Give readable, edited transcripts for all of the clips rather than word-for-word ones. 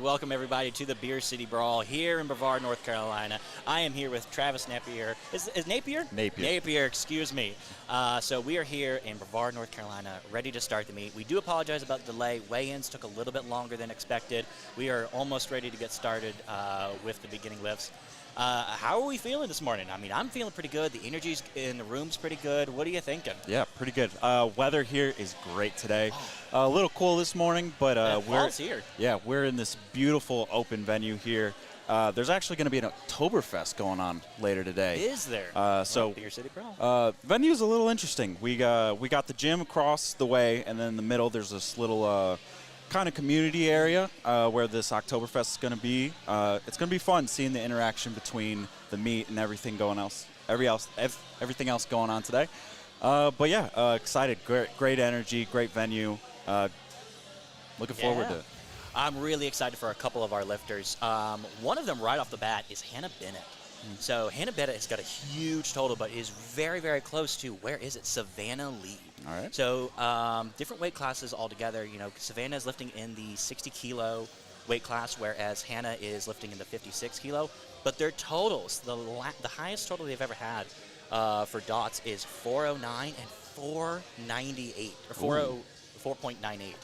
welcome everybody to the Beer City Brawl here in Brevard, North Carolina. I am here with Travis Napier. Is Napier? Napier. Napier, excuse me. So we are here in Brevard, North Carolina, ready to start the meet. We do apologize about the delay. Weigh-ins took a little bit longer than expected. We are almost ready to get started with the beginning lifts. How are we feeling this morning? I mean, I'm feeling pretty good. The energy's in the room's pretty good. What are you thinking? Yeah, pretty good. Weather here is great today. A little cool this morning, but fall's here. Yeah, we're in this beautiful open venue here. There's actually going to be an Oktoberfest going on later today. Is there? So Beer City Brawl. Venue's a little interesting. We got the gym across the way, and then in the middle there's this little kind of community area where this Oktoberfest is going to be. It's going to be fun seeing the interaction between the meet and everything everything else going on today. But yeah, excited. Great energy, great venue. Looking forward to it. I'm really excited for a couple of our lifters. One of them right off the bat is Hannah Bennett. So Hannah Bennett has got a huge total, but is very, very close to, where is it? Savannah Lee. All right. So different weight classes altogether. You know, Savannah is lifting in the 60-kilo weight class, whereas Hannah is lifting in the 56-kilo. But their totals, the highest total they've ever had for dots is 409 and 498, or 4.98.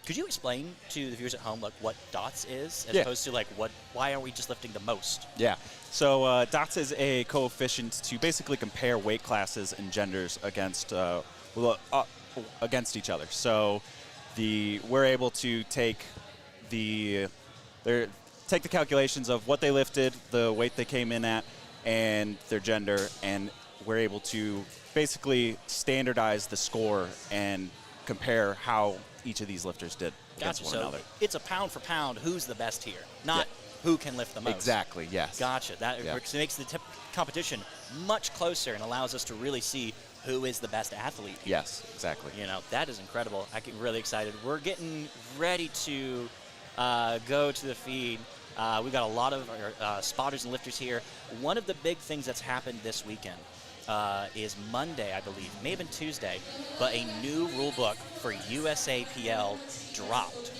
Could you explain to the viewers at home like what dots is, as opposed to like why aren't we just lifting the most? Yeah. So dots is a coefficient to basically compare weight classes and genders against against each other. So we're able to take the calculations of what they lifted, the weight they came in at, and their gender, and we're able to basically standardize the score and compare how each of these lifters did against one another. It's a pound for pound who's the best here, not who can lift the most. Exactly, yes. Gotcha. That makes the competition much closer and allows us to really see who is the best athlete here. Yes, exactly. You know, that is incredible. I get really excited. We're getting ready to go to the feed. We've got a lot of spotters and lifters here. One of the big things that's happened this weekend is Monday, I believe. It may have been Tuesday, but a new rule book for USAPL dropped.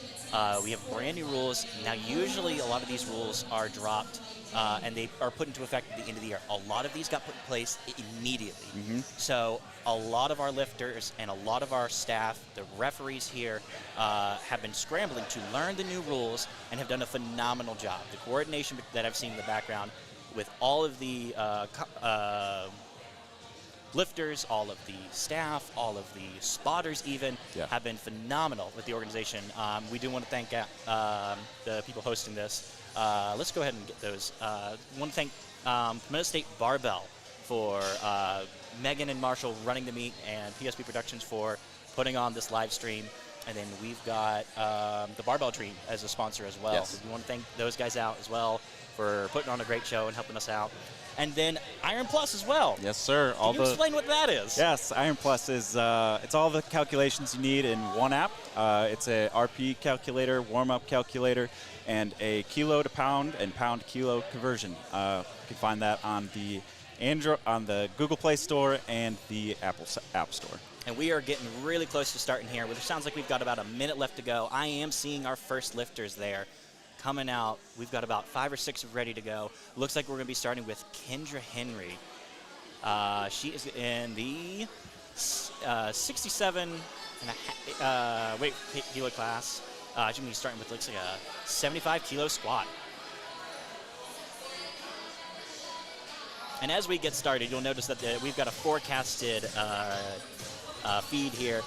We have brand new rules. Now, usually a lot of these rules are dropped and they are put into effect at the end of the year. A lot of these got put in place immediately. So a lot of our lifters and a lot of our staff, the referees here, have been scrambling to learn the new rules and have done a phenomenal job. The coordination that I've seen in the background with all of the lifters, all of the staff, all of the spotters even, have been phenomenal with the organization. We do want to thank the people hosting this. Let's go ahead and get those. Want to thank Minnesota State Barbell for Megan and Marshall running the meet, and PSP Productions for putting on this live stream. And then we've got the Barbell Dream as a sponsor as well. Yes. So we want to thank those guys out as well for putting on a great show and helping us out. And then Iron Plus as well. Yes, sir. Can you explain what that is? Yes, Iron Plus is it's all the calculations you need in one app. It's a RP calculator, warm-up calculator, and a kilo to pound and pound to kilo conversion. You can find that on the Google Play Store and the Apple App Store. And we are getting really close to starting here. It sounds like we've got about a minute left to go. I am seeing our first lifters there coming out. We've got about 5 or 6 ready to go. Looks like we're going to be starting with Kendra Henry. She is in the 67 and a weight kilo class. She's going to be starting with, looks like a 75 kilo squat. And as we get started, you'll notice that we've got a forecasted feed here.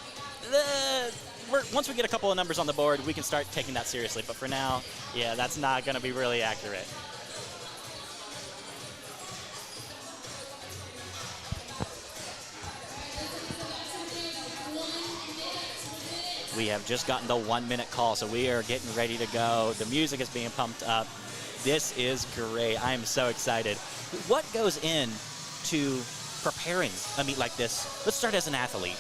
Once we get a couple of numbers on the board, we can start taking that seriously. But for now, yeah, that's not going to be really accurate. We have just gotten the 1-minute call, so we are getting ready to go. The music is being pumped up. This is great. I am so excited. What goes into preparing a meet like this? Let's start as an athlete.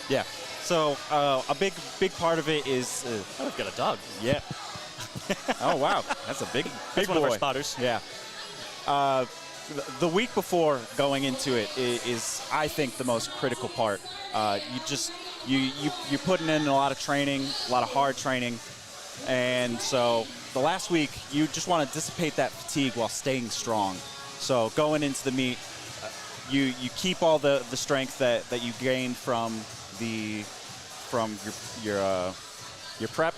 Yeah. So a big part of it is. Oh, we've got a dog. Yeah. Oh wow, that's a big That's one boy. of our spotters. Yeah. The week before going into it is I think the most critical part. You're putting in a lot of training, a lot of hard training, And so the last week, you just want to dissipate that fatigue while staying strong. So going into the meet, you keep all the strength that you gained from your prep,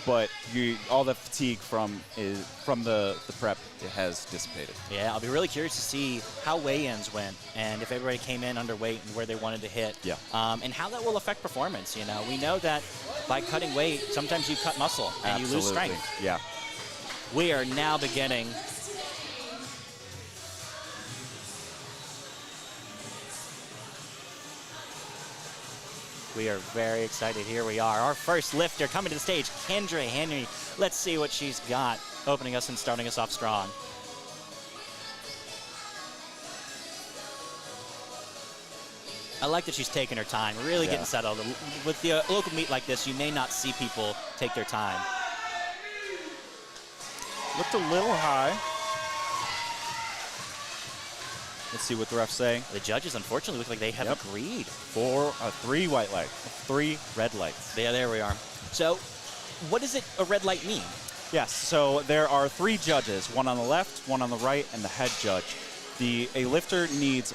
but all the fatigue from the prep has dissipated. Yeah, I'll be really curious to see how weigh-ins went and if everybody came in underweight and where they wanted to hit. Yeah. And how that will affect performance. You know, we know that by cutting weight, sometimes you cut muscle and Absolutely. you lose strength. Yeah. We are now beginning. We are very excited. Here we are. Our first lifter coming to the stage, Kendra Henry. Let's see what she's got, opening us and starting us off strong. I like that she's taking her time, really getting settled. With the local meet like this, you may not see people take their time. Looked a little high. Let's see what the refs say. The judges, unfortunately, look like they have agreed. 3 white lights, 3 red lights. Yeah, there we are. So, what does a red light mean? Yes, so there are 3 judges, one on the left, one on the right, and the head judge. A lifter needs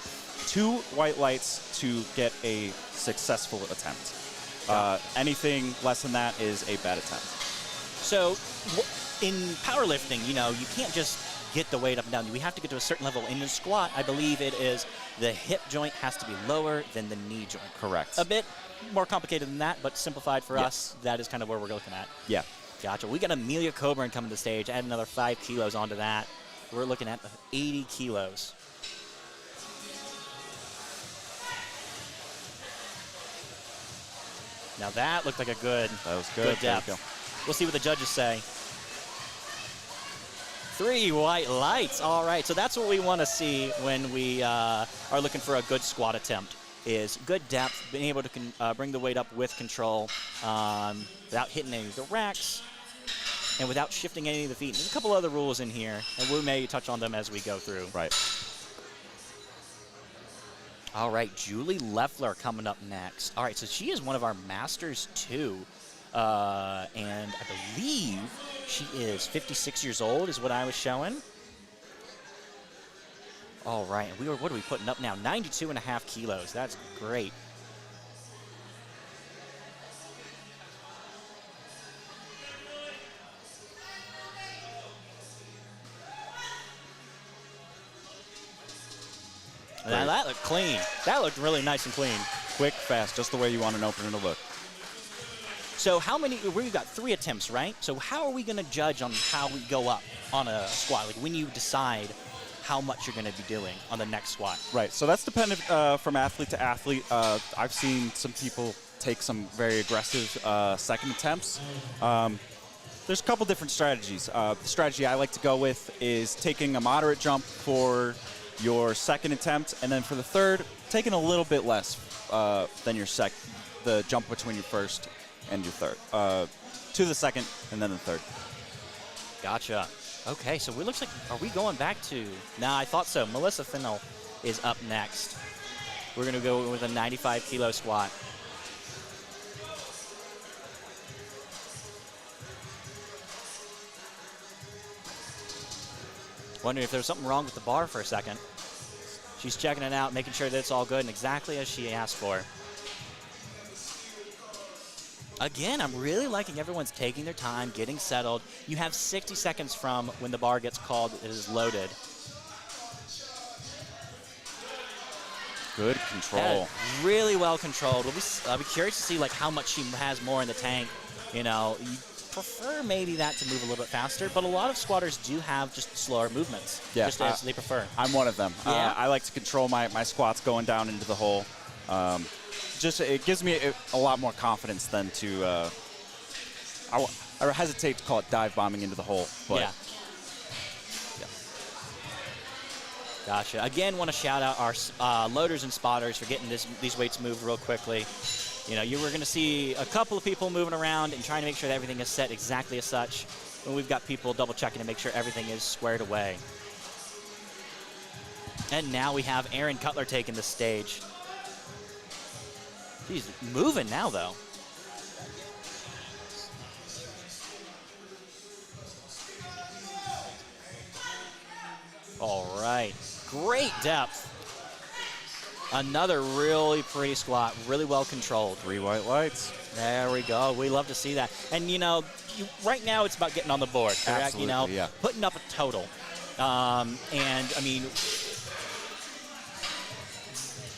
2 white lights to get a successful attempt. Anything less than that is a bad attempt. So, in powerlifting, you know, you can't just get the weight up and down. We have to get to a certain level. In the squat, I believe it is the hip joint has to be lower than the knee joint. Correct. A bit more complicated than that, but simplified for us, that is kind of where we're looking at. Yeah. Gotcha. We got Amelia Coburn coming to the stage. Add another 5 kilos onto that. We're looking at 80 kilos. Now that looked like a good, good depth. We'll see what the judges say. 3 white lights. All right, so that's what we want to see when we are looking for a good squat attempt, is good depth, being able to bring the weight up with control without hitting any of the racks and without shifting any of the feet. There's a couple other rules in here, and we may touch on them as we go through. Right. All right, Julie Leffler coming up next. All right, so she is one of our masters too. And I believe she is 56 years old is what I was showing. All right, and what are we putting up now? 92.5 kilos. That's great. Now that looked clean. That looked really nice and clean. Quick, fast, just the way you want an opener to look. So we've got 3 attempts, right? So how are we going to judge on how we go up on a squat? Like when you decide how much you're going to be doing on the next squat. Right, so that's dependent from athlete to athlete. I've seen some people take some very aggressive second attempts. There's a couple different strategies. The strategy I like to go with is taking a moderate jump for your second attempt, and then for the third, taking a little bit less than the jump between your first and your third. To the second, and then the third. Gotcha. Okay, so it looks like, are we going back to, I thought so. Melissa Finnell is up next. We're going to go with a 95 kilo squat. Wondering if there's something wrong with the bar for a second. She's checking it out, making sure that it's all good and exactly as she asked for. Again, I'm really liking everyone's taking their time, getting settled. You have 60 seconds from when the bar gets called, it is loaded. Good control. Really well controlled. I'll be curious to see like how much she has more in the tank. You know, you prefer maybe that to move a little bit faster, but a lot of squatters do have just slower movements, just as they prefer. I'm one of them. Yeah. I like to control my squats going down into the hole. It gives me a lot more confidence than to. I hesitate to call it dive bombing into the hole, but yeah. Gotcha. Again, want to shout out our loaders and spotters for getting these weights moved real quickly. You know, we're going to see a couple of people moving around and trying to make sure that everything is set exactly as such. And we've got people double checking to make sure everything is squared away. And now we have Erin Cutler taking the stage. She's moving now, though. All right. Great depth. Another really pretty squat, really well controlled. 3 white lights. There we go. We love to see that. And, right now it's about getting on the board, correct? Absolutely, yeah. Putting up a total. And, I mean,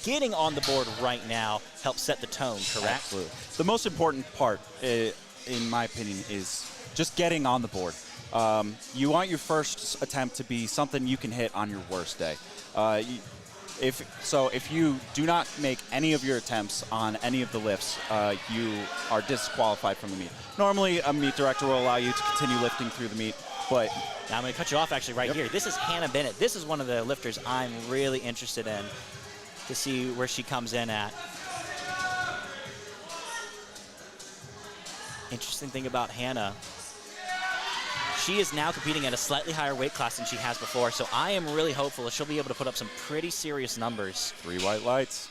getting on the board right now helps set the tone, correct? Absolutely. The most important part, in my opinion, is just getting on the board. You want your first attempt to be something you can hit on your worst day. If you do not make any of your attempts on any of the lifts, you are disqualified from the meet. Normally, a meet director will allow you to continue lifting through the meet, but... Now I'm going to cut you off actually right here. This is Hannah Bennett. This is one of the lifters I'm really interested in to see where she comes in at. Interesting thing about Hannah, she is now competing at a slightly higher weight class than she has before, so I am really hopeful that she'll be able to put up some pretty serious numbers. 3 white lights.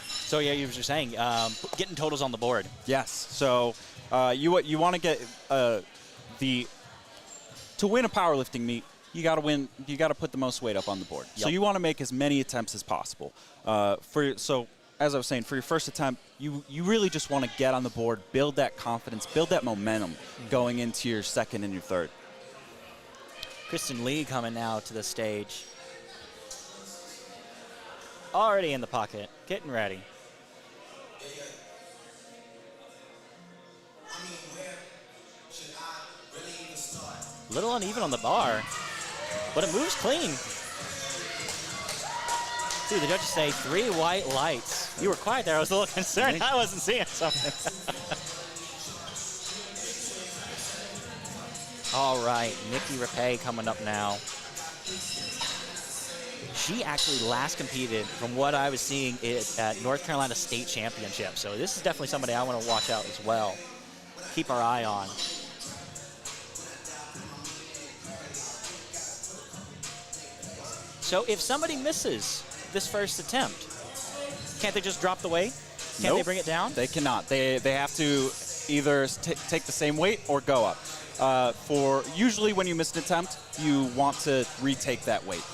So yeah, you were saying, getting totals on the board. Yes. So you want to get to win a powerlifting meet, you got to win. You got to put the most weight up on the board. Yep. So you want to make as many attempts as possible. As I was saying, for your first attempt, you really just want to get on the board, build that confidence, build that momentum going into your second and your third. Kristen Lee coming now to the stage. Already in the pocket, getting ready. A little uneven on the bar, but it moves clean. See, the judges say 3 white lights. You were quiet there. I was a little concerned. I wasn't seeing something. All right, Nikki Rapay coming up now. She actually last competed, from what I was seeing, at North Carolina State Championship. So this is definitely somebody I want to watch out as well. Keep our eye on. So if somebody misses this first attempt, can't they just drop the weight? Can't Nope. they bring it down? They cannot. They have to either take the same weight or go up. Usually when you miss an attempt, you want to retake that weight.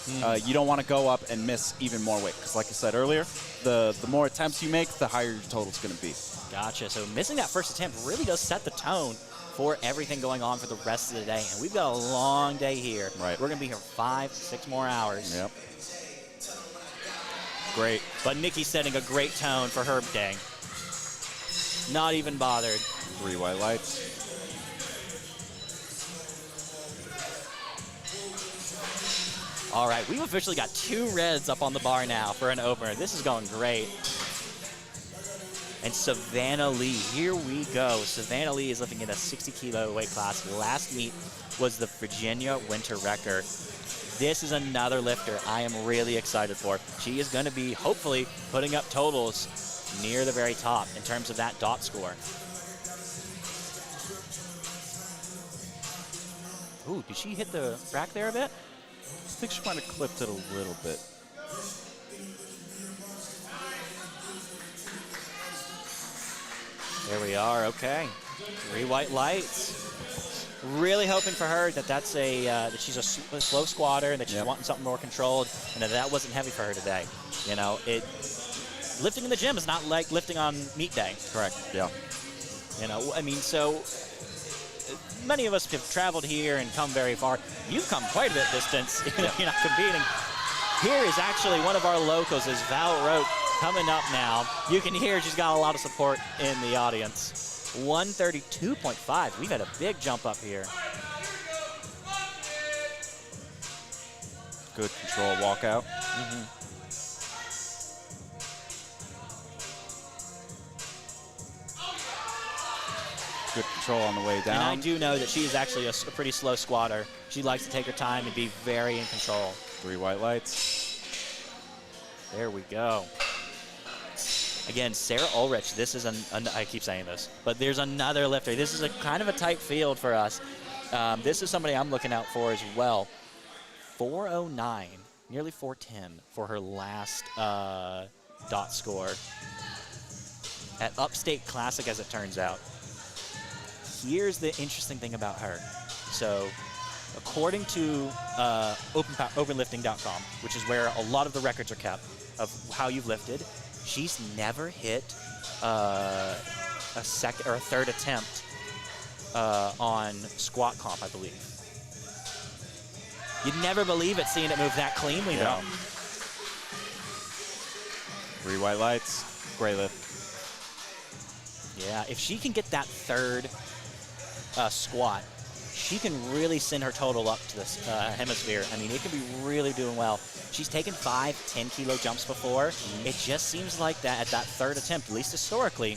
You don't want to go up and miss even more weight, because like I said earlier, the more attempts you make, the higher your total's going to be. Gotcha. So missing that first attempt really does set the tone for everything going on for the rest of the day. And we've got a long day here. Right. We're going to be here 5, 6 more hours. Yep. Great. But Nikki's setting a great tone for her day. Not even bothered. 3 white lights. All right, we've officially got 2 reds up on the bar now for an opener. This is going great. And Savannah Lee, here we go. Savannah Lee is lifting in a 60-kilo weight class. Last meet was the Virginia winter record. This is another lifter I am really excited for. She is going to be, hopefully, putting up totals near the very top in terms of that dot score. Ooh, did she hit the rack there a bit? I think she might have clipped it a little bit. There we are, okay. 3 white lights. Really hoping for her that that she's a slow squatter and that she's wanting something more controlled, and that wasn't heavy for her today. You know, lifting in the gym is not like lifting on meet day. Correct, yeah. You know, I mean, so many of us have traveled here and come very far. You've come quite a bit distance. You're not competing. Here is actually one of our locals, is Val Rote, coming up now. You can hear she's got a lot of support in the audience. 132.5. We've had a big jump up here. Good control walkout. Good control on the way down. And I do know that she is actually a pretty slow squatter. She likes to take her time and be very in control. 3 white lights. There we go. Again, Sarah Ulrich, this is I keep saying this, but there's another lifter. This is a kind of a tight field for us. This is somebody I'm looking out for as well. 409, nearly 410 for her last dot score at Upstate Classic, as it turns out. Here's the interesting thing about her. So according to openlifting.com, which is where a lot of the records are kept of how you've lifted, she's never hit a second or a third attempt on squat comp, I believe. You'd never believe it seeing it move that cleanly, though. 3 white lights, great lift. Yeah, if she can get that third squat, she can really send her total up to this hemisphere. I mean, it can be really doing well. She's taken 5, 10-kilo jumps before. It just seems like that at that third attempt, at least historically,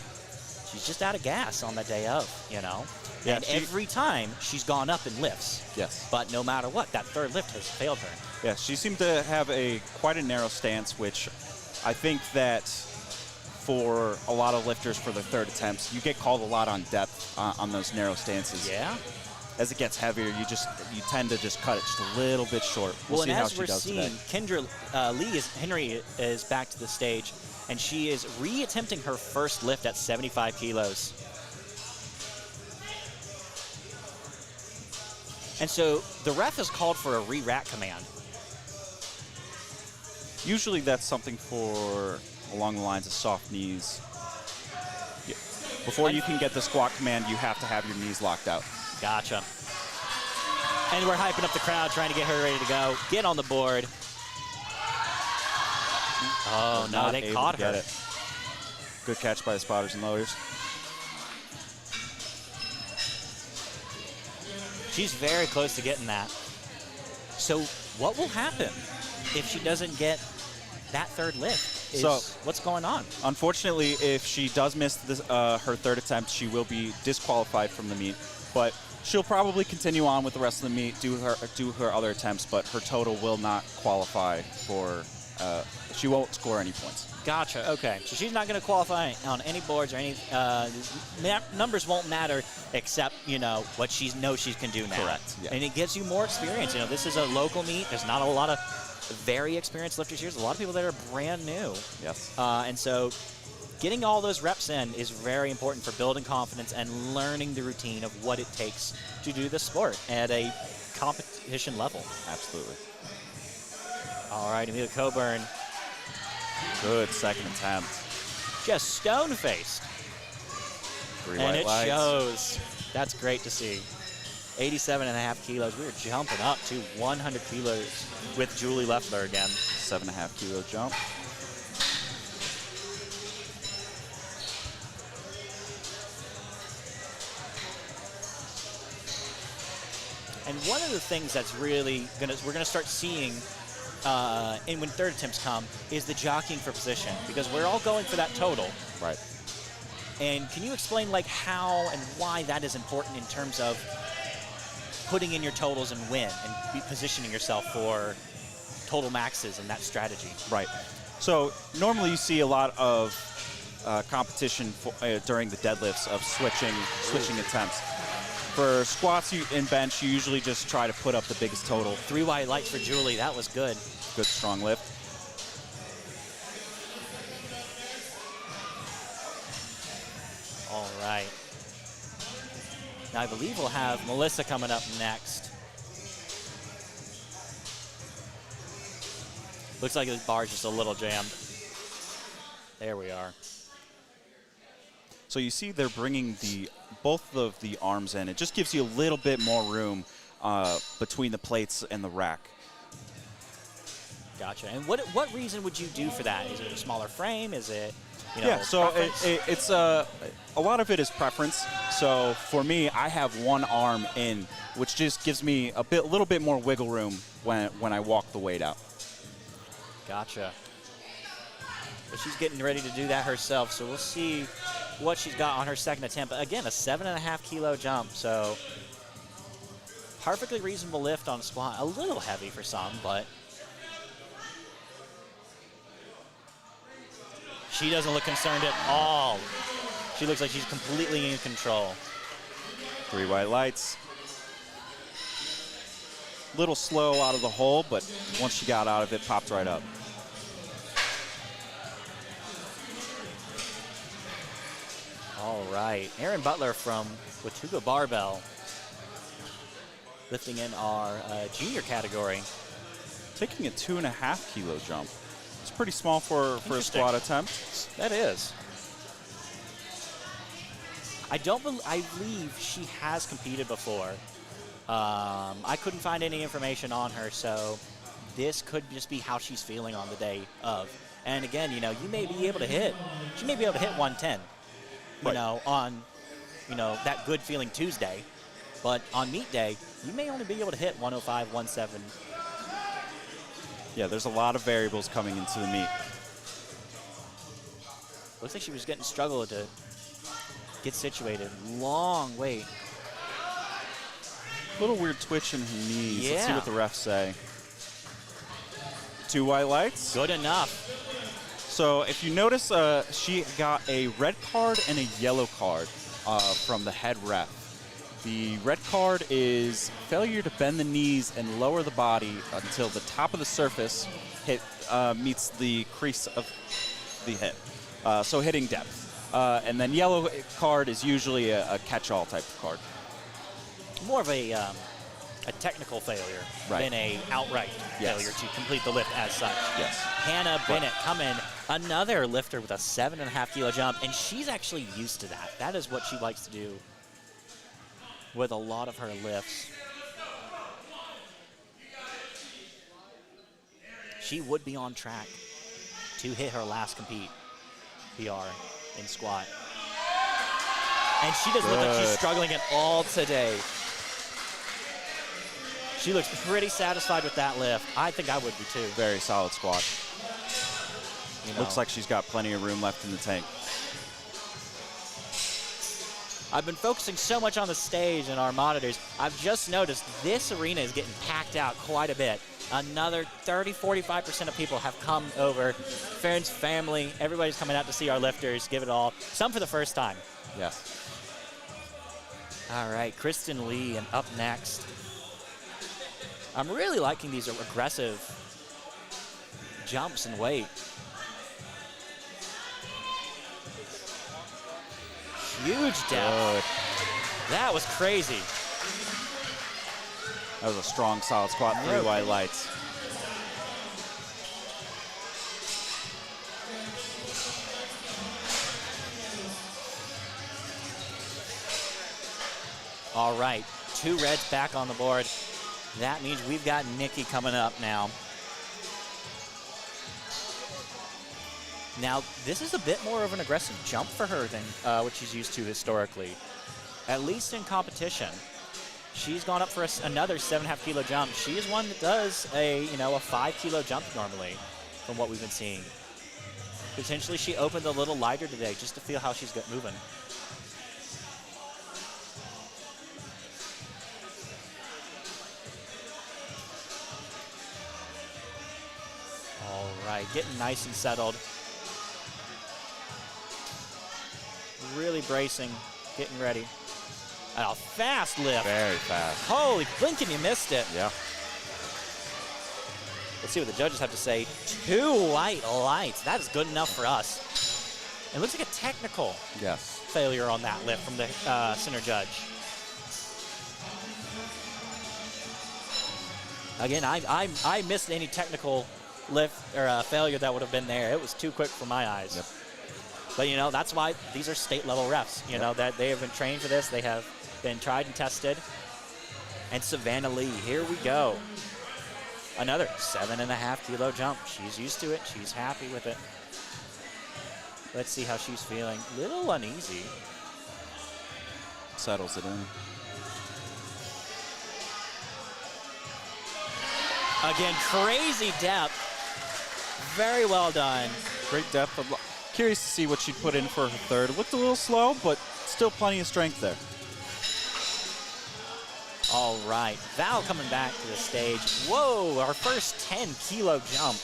she's just out of gas on the day of, you know? Yeah, and every time she's gone up in lifts. Yes. But no matter what, that third lift has failed her. Yeah, she seemed to have quite a narrow stance, which I think that for a lot of lifters for their third attempts, you get called a lot on depth on those narrow stances. Yeah. As it gets heavier, you tend to just cut it just a little bit short. We'll see and how as she we're does seeing, today. Henry is back to the stage, and she is re-attempting her first lift at 75 kilos. And so the ref has called for a re-rack command. Usually that's something for along the lines of soft knees. Yeah. Before you can get the squat command, you have to have your knees locked out. Gotcha. And we're hyping up the crowd, trying to get her ready to go. Get on the board. Oh, no, they caught her. Good catch by the spotters and loaders. She's very close to getting that. So what will happen if she doesn't get that third lift? What's going on? Unfortunately, if she does miss this, her third attempt, she will be disqualified from the meet. But she'll probably continue on with the rest of the meet, do her other attempts, but her total will not qualify for. She won't score any points. Gotcha. Okay. So she's not going to qualify on any boards or any numbers won't matter except, you know, what she knows she can do now. Correct. Yeah. And it gives you more experience. You know, this is a local meet. There's not a lot of very experienced lifters here. There's a lot of people that are brand new. Yes. And so getting all those reps in is very important for building confidence and learning the routine of what it takes to do the sport at a competition level. Absolutely. All right, Amelia Coburn. Good second attempt. Just stone-faced. 3 and white it lights. shows. That's great to see. 87.5 kilos. We were jumping up to 100 kilos with Julie Leffler again. 7.5 kilo jump. And one of the things that's really we're gonna start seeing and when third attempts come is the jockeying for position, because we're all going for that total. Right. And can you explain like how and why that is important in terms of putting in your totals and win and positioning yourself for total maxes and that strategy? Right. So normally you see a lot of competition during the deadlifts of switching attempts. For squats and bench, you usually just try to put up the biggest total. 3 white lights for Julie. That was good. Good strong lift. All right. Now I believe we'll have Melissa coming up next. Looks like this bar's just a little jammed. There we are. So you see they're bringing both of the arms in. It just gives you a little bit more room between the plates and the rack. Gotcha. And what reason would you do for that? Is it a smaller frame? Is it, you know, Yeah, so preference? it's a lot of it is preference. So for me, I have one arm in, which just gives me a little bit more wiggle room when I walk the weight out. Gotcha. But she's getting ready to do that herself, so we'll see what she's got on her second attempt. Again, a 7.5 kilo jump, so perfectly reasonable lift on a squat. A little heavy for some, but she doesn't look concerned at all. She looks like she's completely in control. 3 white lights. Little slow out of the hole, but once she got out of it, popped right up. All right, Aaron Butler from Watauga Barbell. lifting in our junior category. Taking a 2.5 kilo jump. It's pretty small for a squat attempt. That is. I believe she has competed before. I couldn't find any information on her, so this could just be how she's feeling on the day of. And again, you may be able to hit. She may be able to hit 110, on, that good feeling Tuesday. But on meet day, you may only be able to hit 105, 107. Yeah, there's a lot of variables coming into the meet. Looks like she was struggling to get situated. Long wait. Little weird twitch in her knees. Yeah. Let's see what the refs say. 2 white lights. Good enough. So if you notice, she got a red card and a yellow card from the head ref. The red card is failure to bend the knees and lower the body until the top of the surface meets the crease of the hip. So hitting depth. And then yellow card is usually a catch-all type of card. More of a technical failure than a outright failure to complete the lift as such. Yes. Hannah Bennett coming, another lifter with a 7.5 kilo jump, and she's actually used to that. That is what she likes to do with a lot of her lifts. She would be on track to hit her last compete PR in squat. And she doesn't look like she's struggling at all today. She looks pretty satisfied with that lift. I think I would be too. Very solid squat. Looks like she's got plenty of room left in the tank. I've been focusing so much on the stage and our monitors. I've just noticed this arena is getting packed out quite a bit. Another 30-45% of people have come over. Friends, family, everybody's coming out to see our lifters, give it all. Some for the first time. Yes. All right, Kristen Lee, and up next. I'm really liking these aggressive jumps and weight. Huge depth. Good. That was crazy. That was a strong, solid squat, 3 white lights. All right, 2 reds back on the board. That means we've got Nikki coming up now. Now, this is a bit more of an aggressive jump for her than what she's used to historically, at least in competition. She's gone up for another 7.5 kilo jump. She is one that does a 5 kilo jump normally from what we've been seeing. Potentially she opened a little lighter today just to feel how she's moving. All right, getting nice and settled. Really bracing, getting ready. And a fast lift. Very fast. Holy, blink and you missed it. Yeah. Let's see what the judges have to say. 2 white lights. That is good enough for us. It looks like a technical failure on that lift from the center judge. Again, I missed any technical lift or failure that would have been there. It was too quick for my eyes. Yep. But, that's why these are state-level refs. You know, that they have been trained for this. They have been tried and tested. And Savannah Lee, here we go. Another 7.5 kilo jump. She's used to it. She's happy with it. Let's see how she's feeling. Little uneasy. Settles it in. Again, crazy depth. Very well done. Great depth. I'm curious to see what she'd put in for her third. It looked a little slow, but still plenty of strength there. All right, Val coming back to the stage. Whoa, our first 10 kilo jump.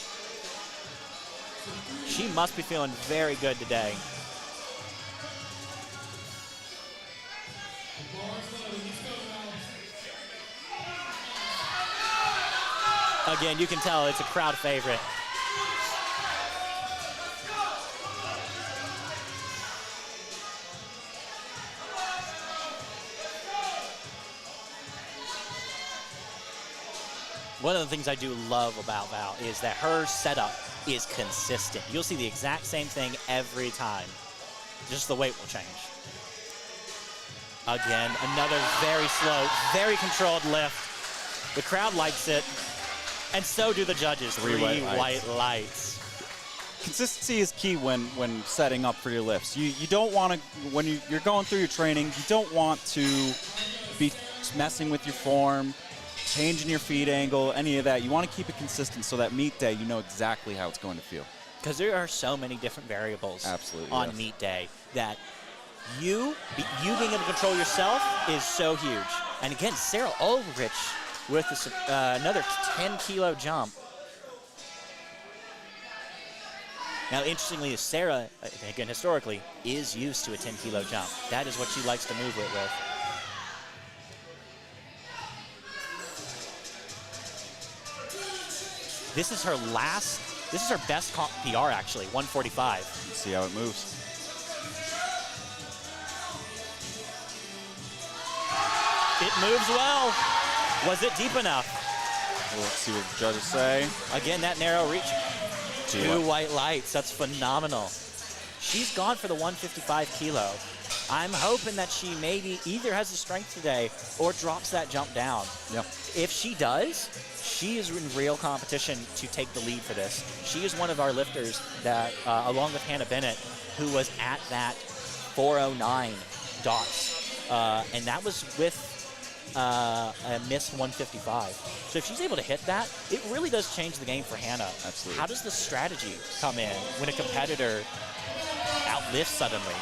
She must be feeling very good today. Again, you can tell it's a crowd favorite. One of the things I do love about Val is that her setup is consistent. You'll see the exact same thing every time. Just the weight will change. Again, another very slow, very controlled lift. The crowd likes it, and so do the judges. Three white lights. Consistency is key when setting up for your lifts. You don't want to, when you're going through your training, you don't want to be messing with your form, changing your feet angle, any of that. You want to keep it consistent so that meet day, you know exactly how it's going to feel. Because there are so many different variables on meet day that you being able to control yourself is so huge. And again, Sarah Ulrich with this, another 10-kilo jump. Now, interestingly, Sarah, again, historically, is used to a 10-kilo jump. That is what she likes to move it with. This is her best PR, actually, 145. Let's see how it moves. It moves well. Was it deep enough? Well, let's see what the judges say. Again, that narrow reach. Two white lights. That's phenomenal. She's gone for the 155 kilo. I'm hoping that she maybe either has the strength today or drops that jump down. Yep. If she does, she is in real competition to take the lead for this. She is one of our lifters that, along with Hannah Bennett, who was at that 409 dots. And that was with a missed 155. So if she's able to hit that, it really does change the game for Hannah. Absolutely. How does the strategy come in when a competitor outlifts suddenly?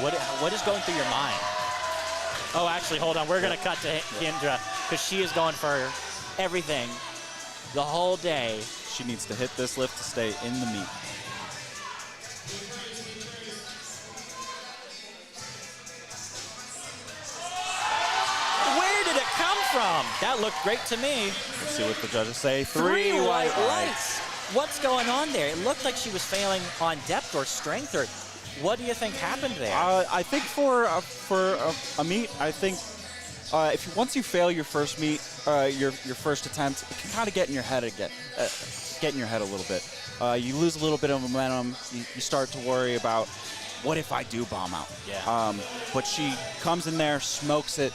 What is going through your mind? Oh, actually, hold on. We're going to cut to Kendra because she is going for everything the whole day. She needs to hit this lift to stay in the meet. Where did it come from? That looked great to me. Let's see what the judges say. Three white lights. What's going on there? It looked like she was failing on depth or strength. Or what do you think happened there? I think for a meet, I think once you fail your first meet, your first attempt, it can kind of get in your head again, get in your head a little bit. You lose a little bit of momentum. You start to worry about, what if I do bomb out? Yeah. But she comes in there, smokes it,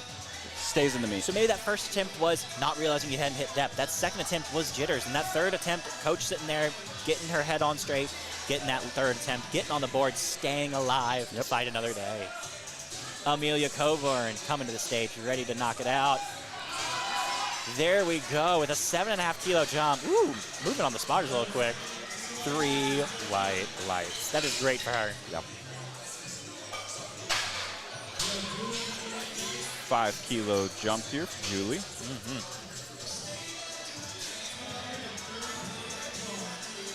stays in the meet. So maybe that first attempt was not realizing you hadn't hit depth. That second attempt was jitters. And that third attempt, coach sitting there, getting her head on straight, getting that third attempt, getting on the board, staying alive to fight another day. Amelia Coburn coming to the stage, ready to knock it out. There we go with a 7.5 kilo jump. Ooh, moving on the spotters a little quick. Three white lights. That is great for her. Yep. 5 kilo jump here for Julie.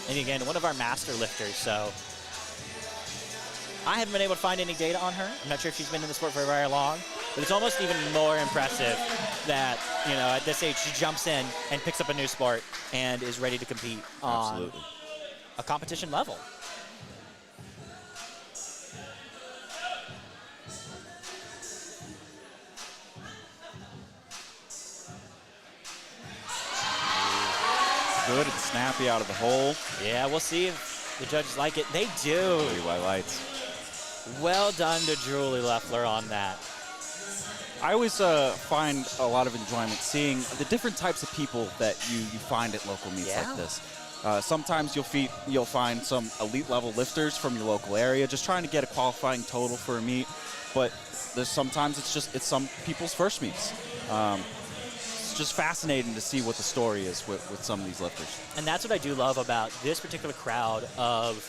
And again, one of our master lifters, so I haven't been able to find any data on her. I'm not sure if she's been in the sport for very long, but it's almost even more impressive that, you know, at this age, she jumps in and picks up a new sport and is ready to compete on a competition level. Good and snappy out of the hole. Yeah, we'll see if the judges like it. They do. 3 white lights. Well done to Julie Leffler on that. I always find a lot of enjoyment seeing the different types of people that you find at local meets like this. Sometimes you'll find some elite level lifters from your local area just trying to get a qualifying total for a meet, but sometimes it's some people's first meets. It's just fascinating to see what the story is with some of these lifters. And that's what I do love about this particular crowd of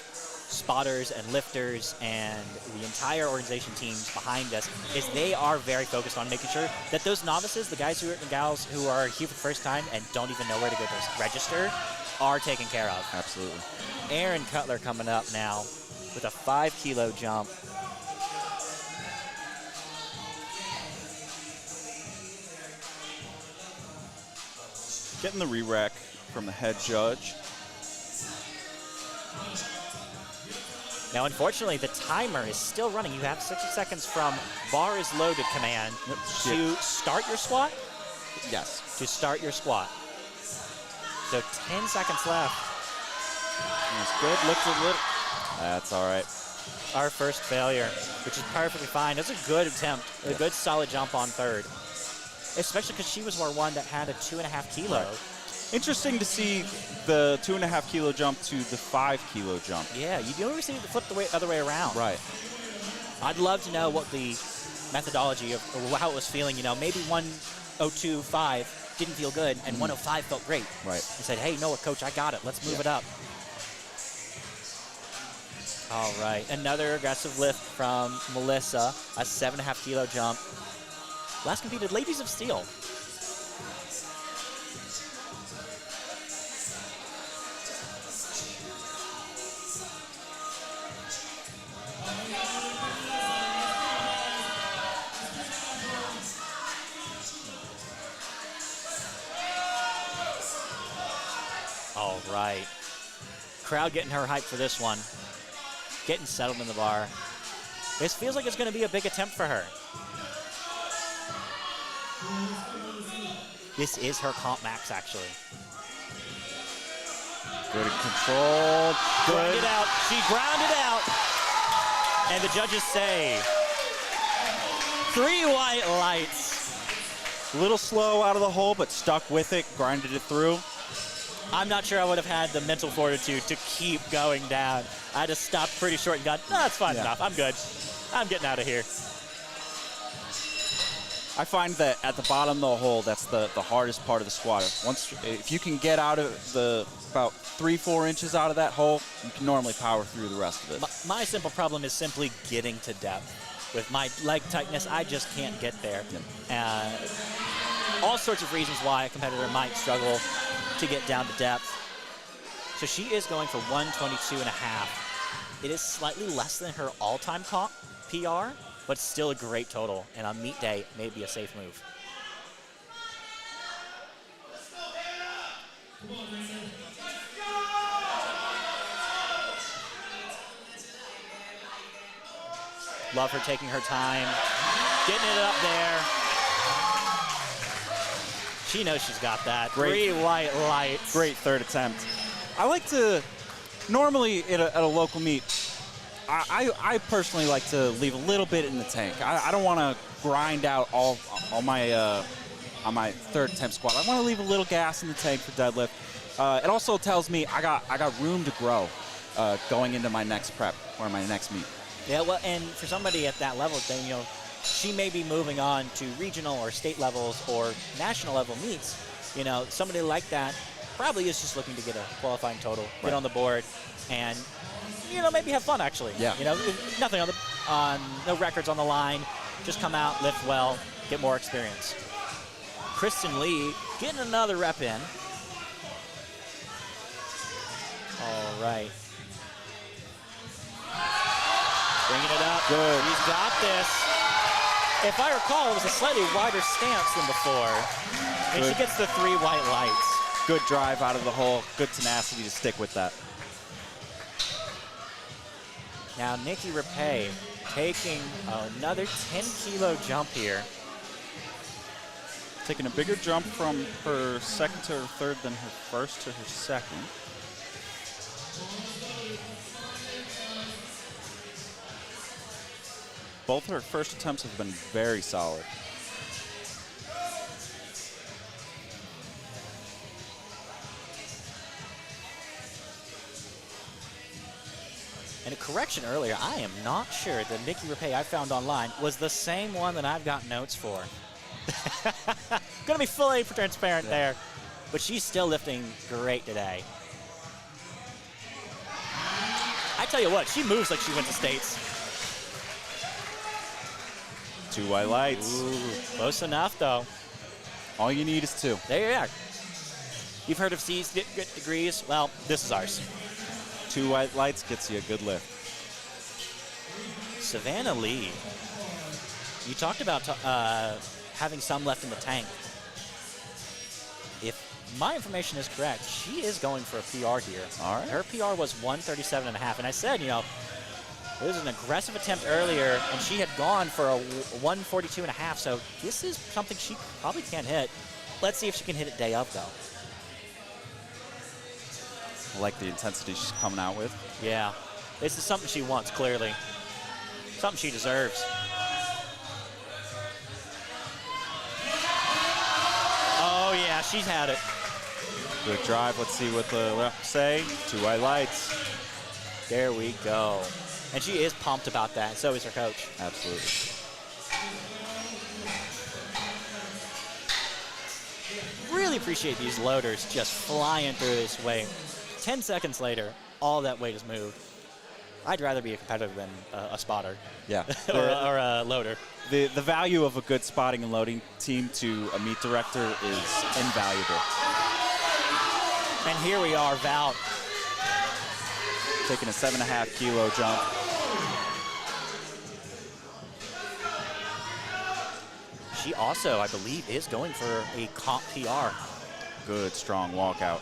spotters and lifters and the entire organization teams behind us, is they are very focused on making sure that those novices, the guys and gals who are here for the first time and don't even know where to go to register, are taken care of. Absolutely. Erin Cutler coming up now with a 5 kilo jump. Getting the re-rack from the head judge. Now, unfortunately, the timer is still running. You have 60 seconds from bar is loaded command to start your squat? Yes. To start your squat. So 10 seconds left. That's good. Lifted little. That's all right. Our first failure, which is perfectly fine. That's a good attempt, a good solid jump on third, especially because she was our one that had a 2.5 kilo. Right. Interesting to see the 2.5 kilo jump to the 5 kilo jump. Yeah, you don't see it flip the other way around. Right. I'd love to know what the methodology of or how it was feeling. You know, maybe 102.5 didn't feel good, and 105 felt great. Right. And said, hey, no, coach, I got it. Let's move it up. All right, another aggressive lift from Melissa, a 7.5 kilo jump. Last competed, Ladies of Steel. All right, crowd getting her hyped for this one. Getting settled in the bar. This feels like it's going to be a big attempt for her. This is her comp max, actually. Good control. Ground it out. She grounded out. And the judges say 3 white lights. A little slow out of the hole, but stuck with it, grinded it through. I'm not sure I would have had the mental fortitude to keep going down. I just stopped pretty short and got, no, that's fine enough. I'm good. I'm getting out of here. I find that at the bottom of the hole, that's the hardest part of the squat. If you can get out of about 3-4 inches out of that hole, you can normally power through the rest of it. My simple problem is simply getting to depth. With my leg tightness, I just can't get there. All sorts of reasons why a competitor might struggle to get down to depth. So she is going for 122.5. It is slightly less than her all-time comp PR, but still a great total. And on meet day, maybe a safe move. Love her taking her time, getting it up there. She knows she's got that. Great. 3 white lights. Great third attempt. I like to, normally at a local meet, I personally like to leave a little bit in the tank. I don't want to grind out all my on my third attempt squat. I want to leave a little gas in the tank for deadlift. It also tells me I got room to grow going into my next prep or my next meet. Yeah, well, and for somebody at that level, then she may be moving on to regional or state levels or national level meets. Somebody like that probably is just looking to get a qualifying total, get on the board, and maybe have fun actually. Yeah. Nothing on no records on the line. Just come out, lift well, get more experience. Kristen Lee getting another rep in. All right. Bringing it up. Good. He's got this. If I recall, it was a slightly wider stance than before. And she gets the 3 white lights. Good drive out of the hole. Good tenacity to stick with that. Now Nikki Rapay taking another 10 kilo jump here. Taking a bigger jump from her second to her third than her first to her second. Both her first attempts have been very solid. And a correction earlier, I am not sure the Nikki Rapay I found online was the same one that I've got notes for. Gonna be fully transparent there. But she's still lifting great today. I tell you what, she moves like she went to States. 2 white lights. Ooh, close enough, though. All you need is 2. There you are. You've heard of C's degrees? Well, this is ours. 2 white lights gets you a good lift. Savannah Lee. You talked about having some left in the tank. If my information is correct, she is going for a PR here. All right. Her PR was 137.5, and I said, it was an aggressive attempt earlier, and she had gone for a 142.5, so this is something she probably can't hit. Let's see if she can hit it day of, though. I like the intensity she's coming out with. Yeah. This is something she wants, clearly. Something she deserves. Oh, yeah, she's had it. Good drive. Let's see what the ref say. 2 white lights. There we go. And she is pumped about that, and so is her coach. Absolutely. Really appreciate these loaders just flying through this weight. 10 seconds later, all that weight is moved. I'd rather be a competitor than a spotter. Yeah. or a loader. The value of a good spotting and loading team to a meet director is invaluable. And here we are, Val. Taking a 7.5 kilo jump. She also, I believe, is going for a comp PR. Good, strong walkout.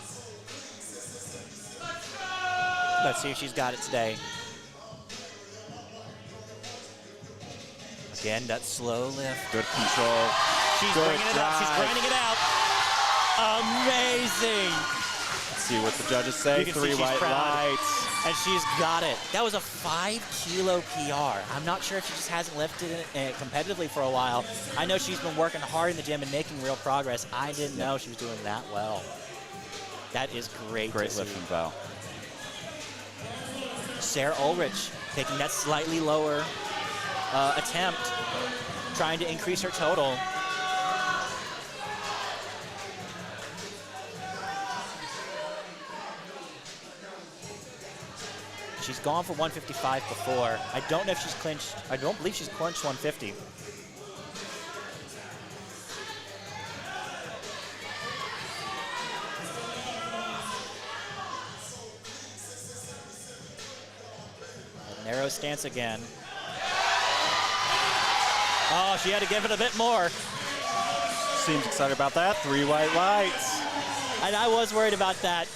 Let's see if she's got it today. Again, that slow lift. Good control. She's Good bringing it up. She's drive. grinding it out. Amazing. Let's see what the judges say. You can see 3 she's white proud. lights. And she's got it. That was a 5 kilo PR. I'm not sure if she just hasn't lifted it competitively for a while. I know she's been working hard in the gym and making real progress. I didn't know she was doing that well. That is great. Great lift from Val. Sarah Ulrich taking that slightly lower attempt, trying to increase her total. She's gone for 155 before. I don't know if she's clinched. I don't believe she's clinched 150. A narrow stance again. Oh, she had to give it a bit more. Seems excited about that. 3 white lights. And I was worried about that.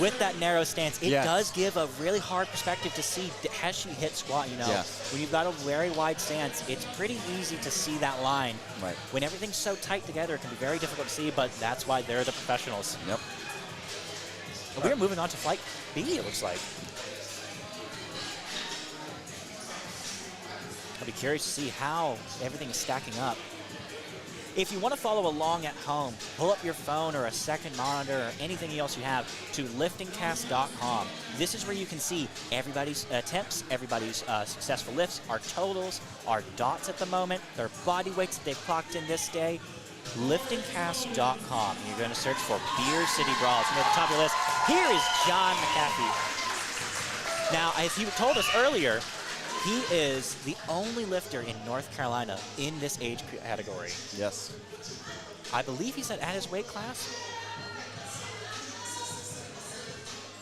With that narrow stance, it Yes. does give a really hard perspective to see, has she hit squat, you know? Yes. When you've got a very wide stance, it's pretty easy to see that line. Right. When everything's so tight together, it can be very difficult to see, but that's why they're the professionals. Yep. And we're moving on to flight B, it looks like. I'll be curious to see how everything is stacking up. If you want to follow along at home, pull up your phone or a second monitor or anything else you have to liftingcast.com. This is where you can see everybody's attempts, everybody's successful lifts, our totals, our dots at the moment, their body weights that they've clocked in this day. Liftingcast.com. You're going to search for Beer City Brawl. It's near the top of your list. Here is John McAfee. Now, as he told us earlier, he is the only lifter in North Carolina in this age category. Yes. I believe he's at his weight class.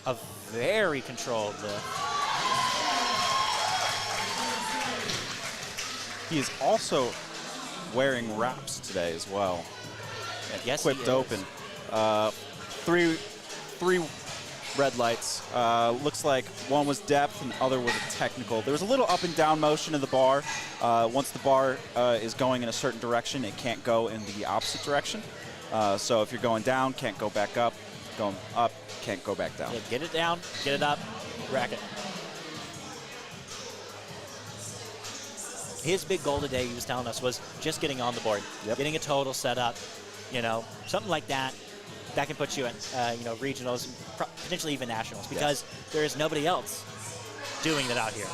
A very controlled lift. He is also wearing wraps today as well. Yes, Equipped he is. open. Three red lights. Looks like one was depth and the other was a technical. There was a little up and down motion of the bar. Once the bar is going in a certain direction, it can't go in the opposite direction. So if you're going down, can't go back up. Going up, can't go back down. Yeah, get it down, get it up, rack it. His big goal today, he was telling us, was just getting on the board, getting a total set up, you know, something like that. That can put you in, you know, regionals, potentially even nationals, because there is nobody else doing that out here.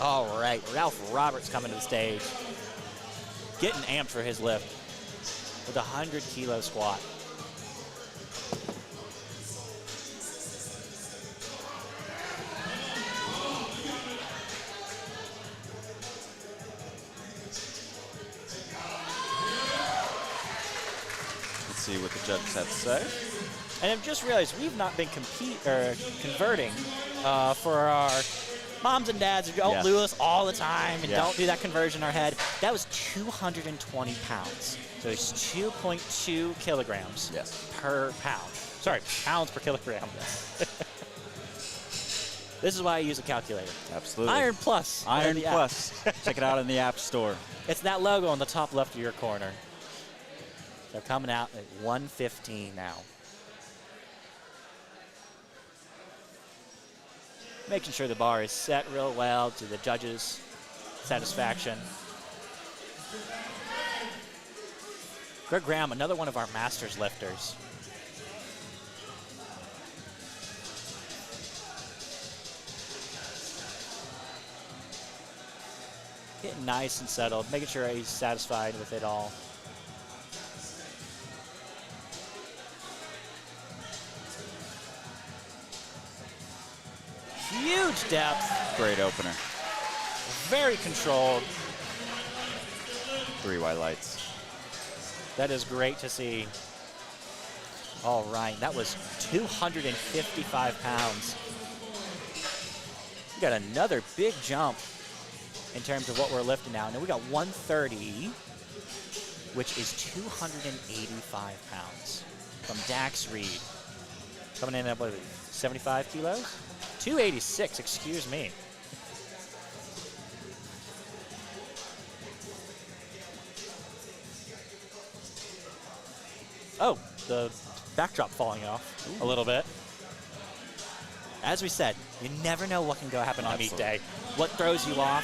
All right, Ralph Roberts coming to the stage, getting amped for his lift with a 100-kilo squat. See what the judges have to say. And I've just realized we've not been converting for our moms and dads who don't do us all the time and don't do that conversion in our head. That was 220 pounds. So it's 2.2 kilograms per pound. Sorry, pounds per kilogram. This is why I use a calculator. Absolutely. Iron Plus. Iron Plus. Check it out in the App Store. It's that logo on the top left of your corner. They're coming out at 115 now. Making sure the bar is set real well to the judges' satisfaction. Greg Graham, another one of our Masters lifters. Getting nice and settled, making sure he's satisfied with it all. Huge depth. Great opener. Very controlled. 3 white lights. That is great to see. All right, that was 255 pounds. We got another big jump in terms of what we're lifting now. Now we got 130, which is 285 pounds from Dax Reed. Coming in at, what, 75 kilos? 286, excuse me. Oh, the backdrop falling off a little bit. As we said, you never know what can go happen on meet day. What throws you off?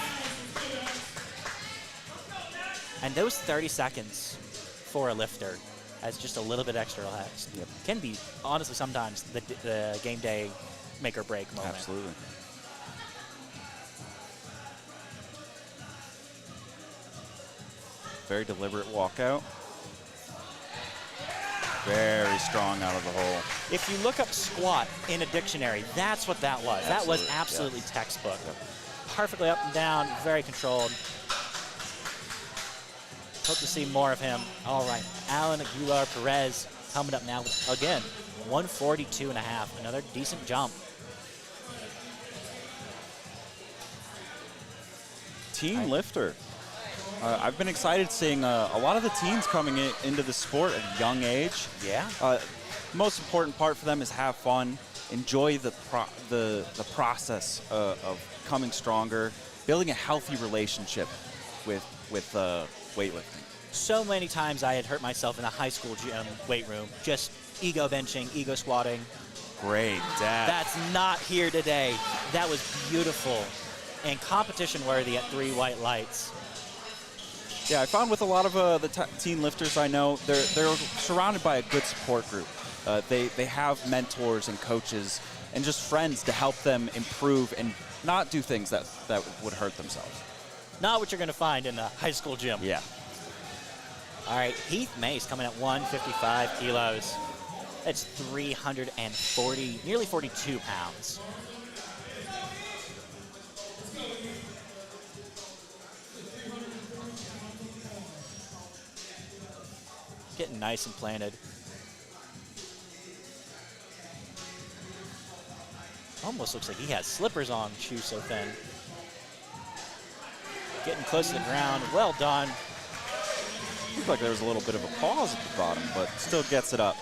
And those 30 seconds for a lifter as just a little bit extra relaxed can be, honestly, sometimes the game day make or break moment. Absolutely. Very deliberate walkout. Very strong out of the hole. If you look up squat in a dictionary, that's what that was. That was absolutely yes. textbook. Perfectly up and down, very controlled. Hope to see more of him. All right, Alan Aguilar-Perez coming up now with, again, 142.5. Another decent jump. Team lifter. I've been excited seeing a lot of the teens coming into the sport at a young age. Yeah. Most important part for them is have fun, enjoy the process of coming stronger, building a healthy relationship with weightlifting. So many times I had hurt myself in a high school gym weight room, just ego benching, ego squatting. Great, Dad. That's not here today. That was beautiful and competition worthy at 3 white lights. Yeah, I found with a lot of the teen lifters I know, they're surrounded by a good support group. They have mentors and coaches and just friends to help them improve and not do things that would hurt themselves. Not what you're going to find in a high school gym. Yeah. All right, Heath Mace coming at 155 kilos. That's 340, nearly 42 pounds. Getting nice and planted. Almost looks like he has slippers on, shoes so thin. Getting close to the ground, well done. Looked like there was a little bit of a pause at the bottom, but still gets it up.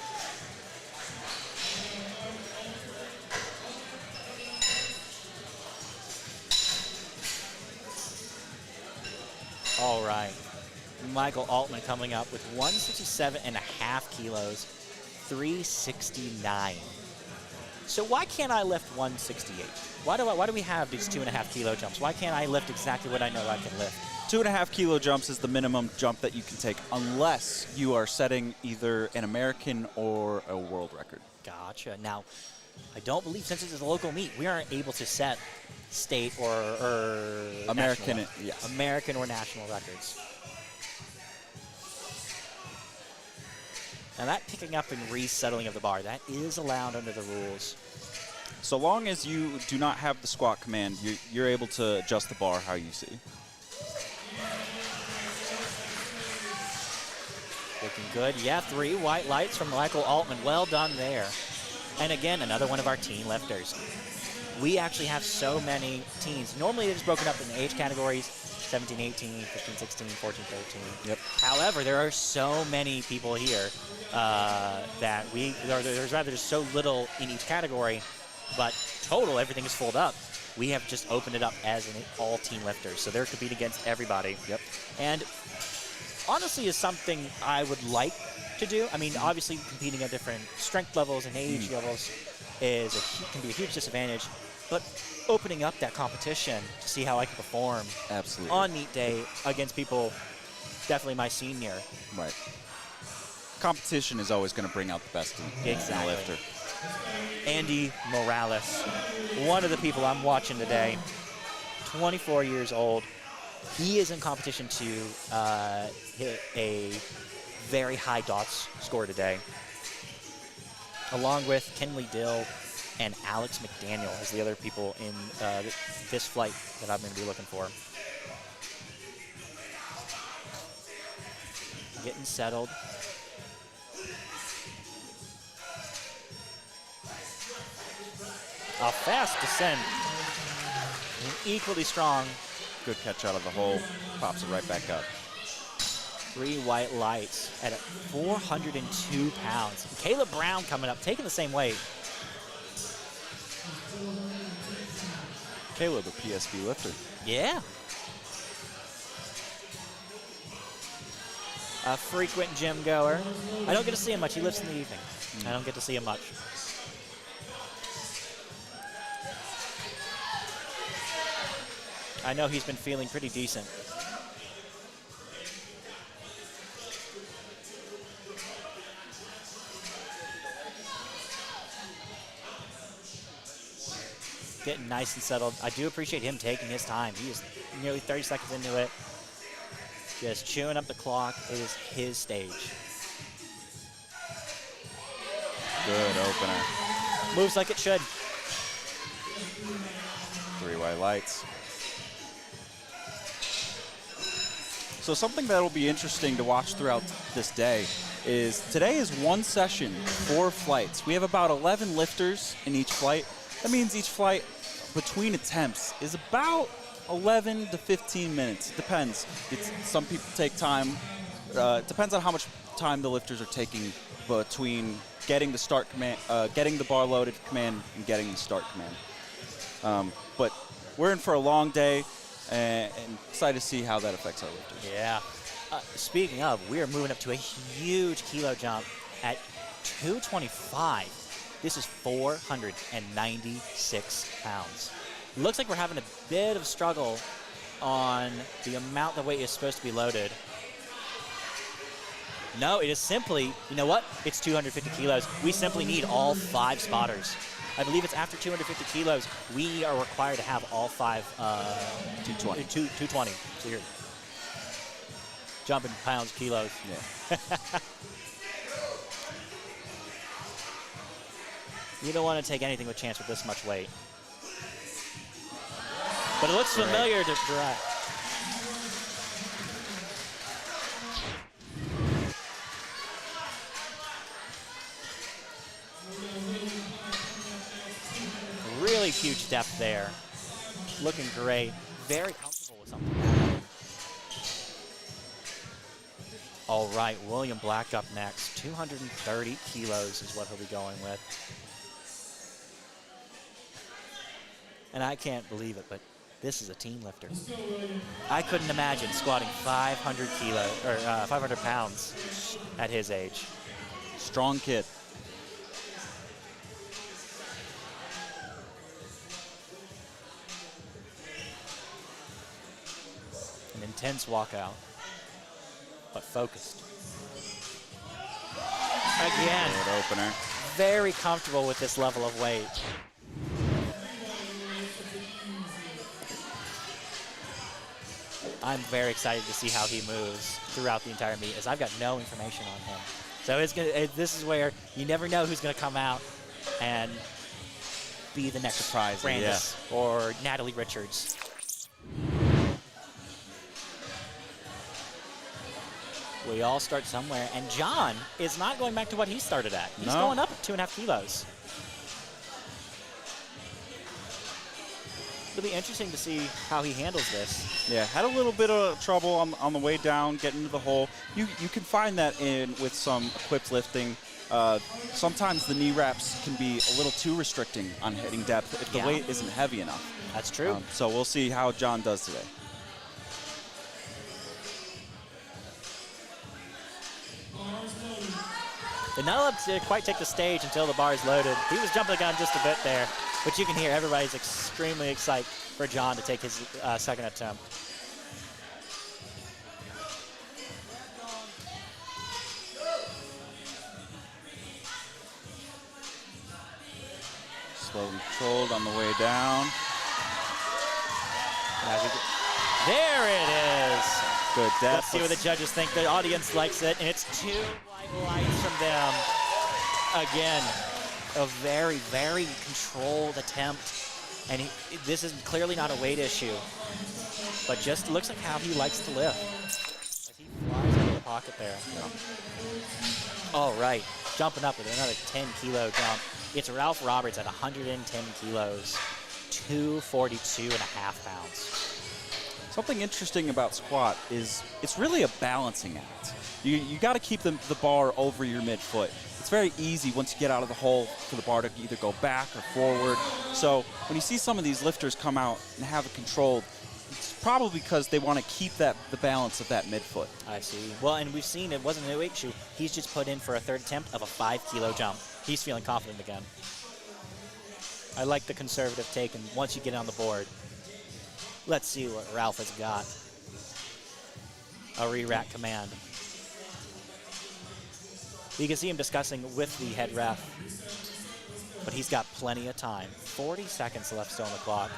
All right. Michael Altman coming up with 167.5 kilos, 369. So why can't I lift 168? Why do we have these 2.5 kilo jumps? Why can't I lift exactly what I know I can lift? 2.5 kilo jumps is the minimum jump that you can take unless you are setting either an American or a world record. Gotcha. Now, I don't believe, since it's a local meet, we aren't able to set state or American, national, yes. American or national records. Now that picking up and resettling of the bar, that is allowed under the rules. So long as you do not have the squat command, you're able to adjust the bar how you see. Looking good. Yeah, 3 white lights from Michael Altman. Well done there. And again, another one of our teen lifters. We actually have so many teens. Normally they're just broken up in the age categories, 17, 18, 15, 16, 14, 13. Yep. However, there are so many people here that there's rather just so little in each category, but total, everything is filled up. We have just opened it up as an all-teen lifters, so they're competing against everybody. Yep. And honestly is something I would like to do. I mean, obviously competing at different strength levels and age levels can be a huge disadvantage. but opening up that competition to see how I can perform Absolutely. on meet day against people definitely my senior. Right. Competition is always going to bring out the best in a lifter. Andy Morales, one of the people I'm watching today, 24 years old. He is in competition to hit a very high dots score today, along with Kenley Dill and Alex McDaniel as the other people in this flight that I'm going to be looking for. Getting settled. A fast descent. And equally strong. Good catch out of the hole. Pops it right back up. 3 white lights at 402 pounds. Caleb Brown coming up, taking the same weight. Caleb, a PSV lifter. Yeah. A frequent gym goer. I don't get to see him much. He lifts in the evening. I don't get to see him much. I know he's been feeling pretty decent. Getting nice and settled. I do appreciate him taking his time. He is nearly 30 seconds into it. Just chewing up the clock. It is his stage. Good opener. Moves like it should. 3 white lights. So something that'll be interesting to watch throughout this day is today is one session, 4 flights. We have about 11 lifters in each flight. That means each flight between attempts is about 11 to 15 minutes. It depends. Some people take time. It depends on how much time the lifters are taking between getting the start command, getting the bar loaded command, and getting the start command. But we're in for a long day, and excited to see how that affects our lifters. Yeah. Speaking of, we are moving up to a huge kilo jump at 225. This is 496 pounds. Looks like we're having a bit of struggle on the amount the weight is supposed to be loaded. No, it is simply, you know what? It's 250 kilos. We simply need all 5 spotters. I believe it's after 250 kilos, we are required to have all 5. 220. So you're jumping pounds, kilos. Yeah. You don't want to take anything with chance with this much weight. But it looks familiar to Dry. Really huge depth there. Looking great. Very comfortable with something. All right, William Black up next. 230 kilos is what he'll be going with. And I can't believe it, but this is a team lifter. I couldn't imagine squatting 500 kilos or 500 pounds at his age. Strong kid. An intense walkout, but focused. Again, Good opener. very comfortable with this level of weight. I'm very excited to see how he moves throughout the entire meet, as I've got no information on him. So this is where you never know who's going to come out and be the next Surprise, Brandis or Natalie Richards. We all start somewhere, and John is not going back to what he started at. He's going up 2.5 kilos. It'll be interesting to see how he handles this. Yeah, had a little bit of trouble on the way down, getting into the hole. You can find that with some equipped lifting. Sometimes the knee wraps can be a little too restricting on hitting depth if the weight isn't heavy enough. That's true. So we'll see how John does today. Did not let him quite take the stage until the bar is loaded. He was jumping the gun just a bit there. But you can hear everybody's extremely excited for John to take his second attempt. Slow and controlled on the way down. There it is. Good depth. Let's see what the judges think. The audience likes it, and it's 2 white lights from them. Again, a very, very controlled attempt. And this is clearly not a weight issue, but just looks like how he likes to lift. As he flies out of the pocket there. Yeah. All right, jumping up with another 10-kilo jump. It's Ralph Roberts at 110 kilos, 242.5 pounds. Something interesting about squat is it's really a balancing act. You got to keep the bar over your midfoot. It's very easy once you get out of the hole for the bar to either go back or forward. So when you see some of these lifters come out and have it controlled, it's probably because they want to keep the balance of that midfoot. I see. Well, and we've seen it wasn't a weight issue. He's just put in for a third attempt of a 5-kilo jump. He's feeling confident again. I like the conservative take, and once you get on the board, let's see what Ralph has got. A re-rack command. You can see him discussing with the head ref, but he's got plenty of time. 40 seconds left still on the clock.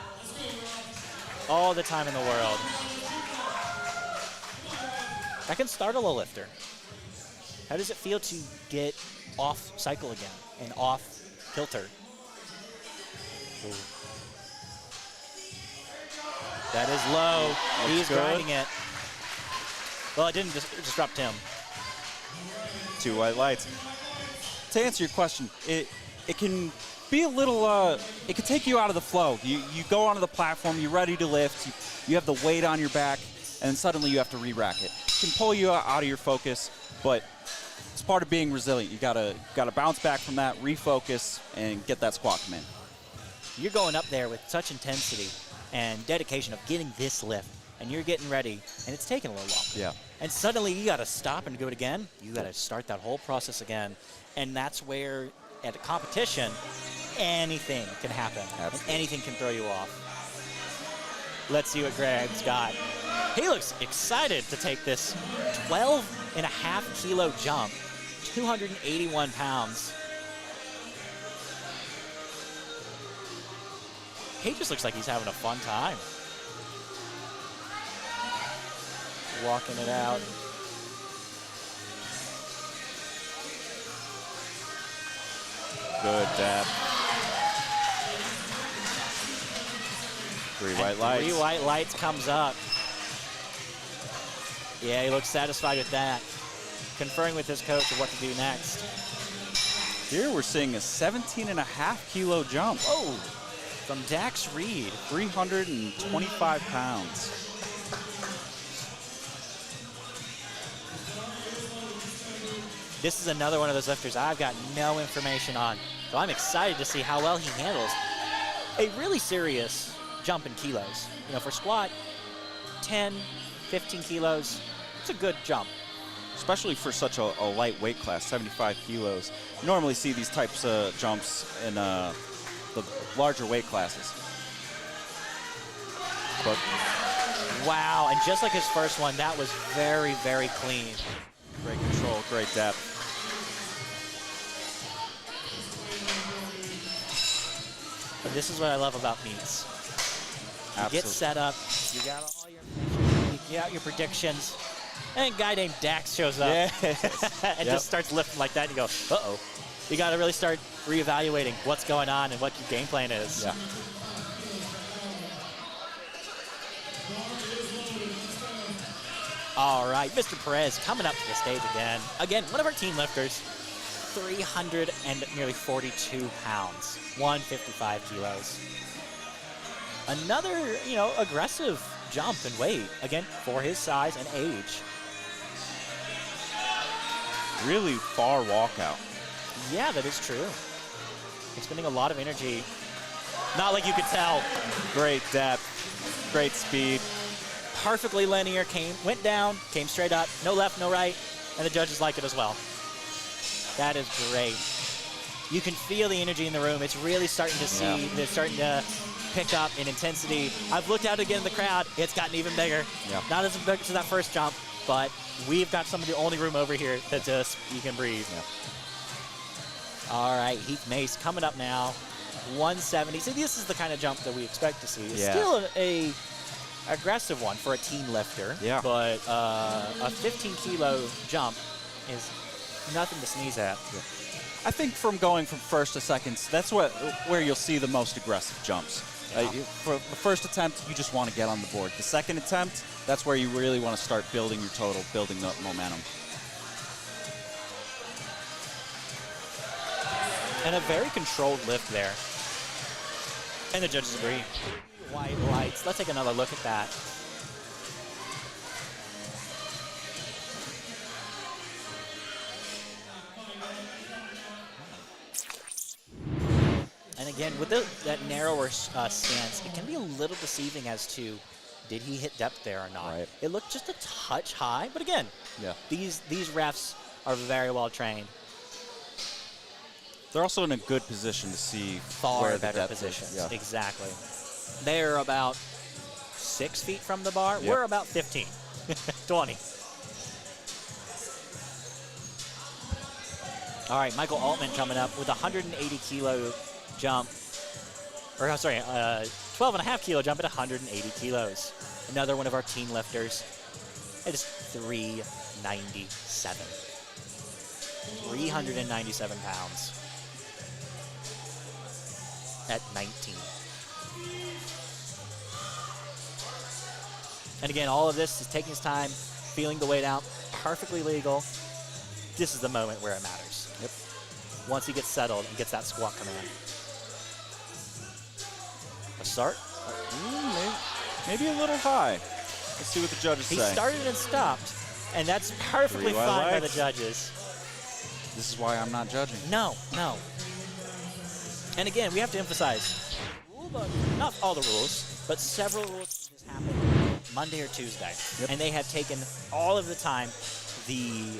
All the time in the world. That can startle a lifter. How does it feel to get off cycle again and off kilter? Ooh. That is low. He's grinding it. Well, it didn't disrupt him. 2 white lights. To answer your question, it can be a little, it can take you out of the flow. You go onto the platform, you're ready to lift, you have the weight on your back, and then suddenly you have to re-rack it. It can pull you out of your focus, but it's part of being resilient. You gotta bounce back from that, refocus, and get that squat come in. You're going up there with such intensity and dedication of getting this lift, and you're getting ready, and it's taking a little long. Yeah. And suddenly you got to stop and do it again. You got to start that whole process again. And that's where, at a competition, anything can happen. Absolutely. And anything can throw you off. Let's see what Greg's got. He looks excited to take this 12.5-kilo jump, 281 pounds. He just looks like he's having a fun time. Walking it out. Good depth. 3 white lights. 3 white lights comes up. Yeah, he looks satisfied with that. Conferring with his coach of what to do next. Here we're seeing a 17.5-kilo jump. Oh, from Dax Reed. 325 pounds. This is another one of those lifters I've got no information on, so I'm excited to see how well he handles a really serious jump in kilos. You know, for squat, 10, 15 kilos, it's a good jump. Especially for such a light weight class, 75 kilos. You normally see these types of jumps in the larger weight classes. But wow, and just like his first one, that was very, very clean. Great control, great depth. But this is what I love about meets. You get set up, you got all your information, you get out your predictions, and a guy named Dax shows up and just starts lifting like that, and you go, uh-oh. You got to really start reevaluating what's going on and what your game plan is. Yeah. All right, Mr. Perez coming up to the stage again. Again, one of our team lifters, 342 pounds, 155 kilos. Another, aggressive jump in weight, again, for his size and age. Really far walkout. Yeah, that is true. Expending a lot of energy. Not like you could tell. Great depth, great speed. Perfectly linear, went down, came straight up, no left, no right, and the judges like it as well. That is great. You can feel the energy in the room. It's really starting to see, they're starting to pick up in intensity. I've looked out again in the crowd. It's gotten even bigger. Yeah. Not as big as that first jump, but we've got some of the only room over here that just you can breathe. Yeah. All right, Heath Mace coming up now. 170. See, this is the kind of jump that we expect to see. It's still a aggressive one for a teen lifter. Yeah. But a 15-kilo jump is nothing to sneeze at. Yeah. I think from going from first to seconds, that's where you'll see the most aggressive jumps. Yeah. For the first attempt, you just want to get on the board. The second attempt, that's where you really want to start building your total, building the momentum. And a very controlled lift there. And the judges agree. White lights. Let's take another look at that. And again, with that narrower stance, it can be a little deceiving as to did he hit depth there or not. Right. It looked just a touch high, but again, these refs are very well trained. They're also in a good position to see Far where better the depth positions. is. Yeah. Exactly. They're about 6 feet from the bar. Yep. We're about 15, 20. All right, Michael Altman coming up with a 180-kilo jump. Or, sorry, 12.5-kilo jump at 180 kilos. Another one of our teen lifters. It is 397. 397 pounds at 19. And again, all of this is taking his time, feeling the weight out, perfectly legal. This is the moment where it matters. Yep. Once he gets settled and gets that squat command. A start? Maybe a little high. Let's see what the judges He say. started and stopped, and that's perfectly 3 wide fine by the legs. judges. This is why I'm not judging. No. And again, we have to emphasize, not all the rules, but several rules just happen Monday or Tuesday. Yep. And they have taken all of the time. The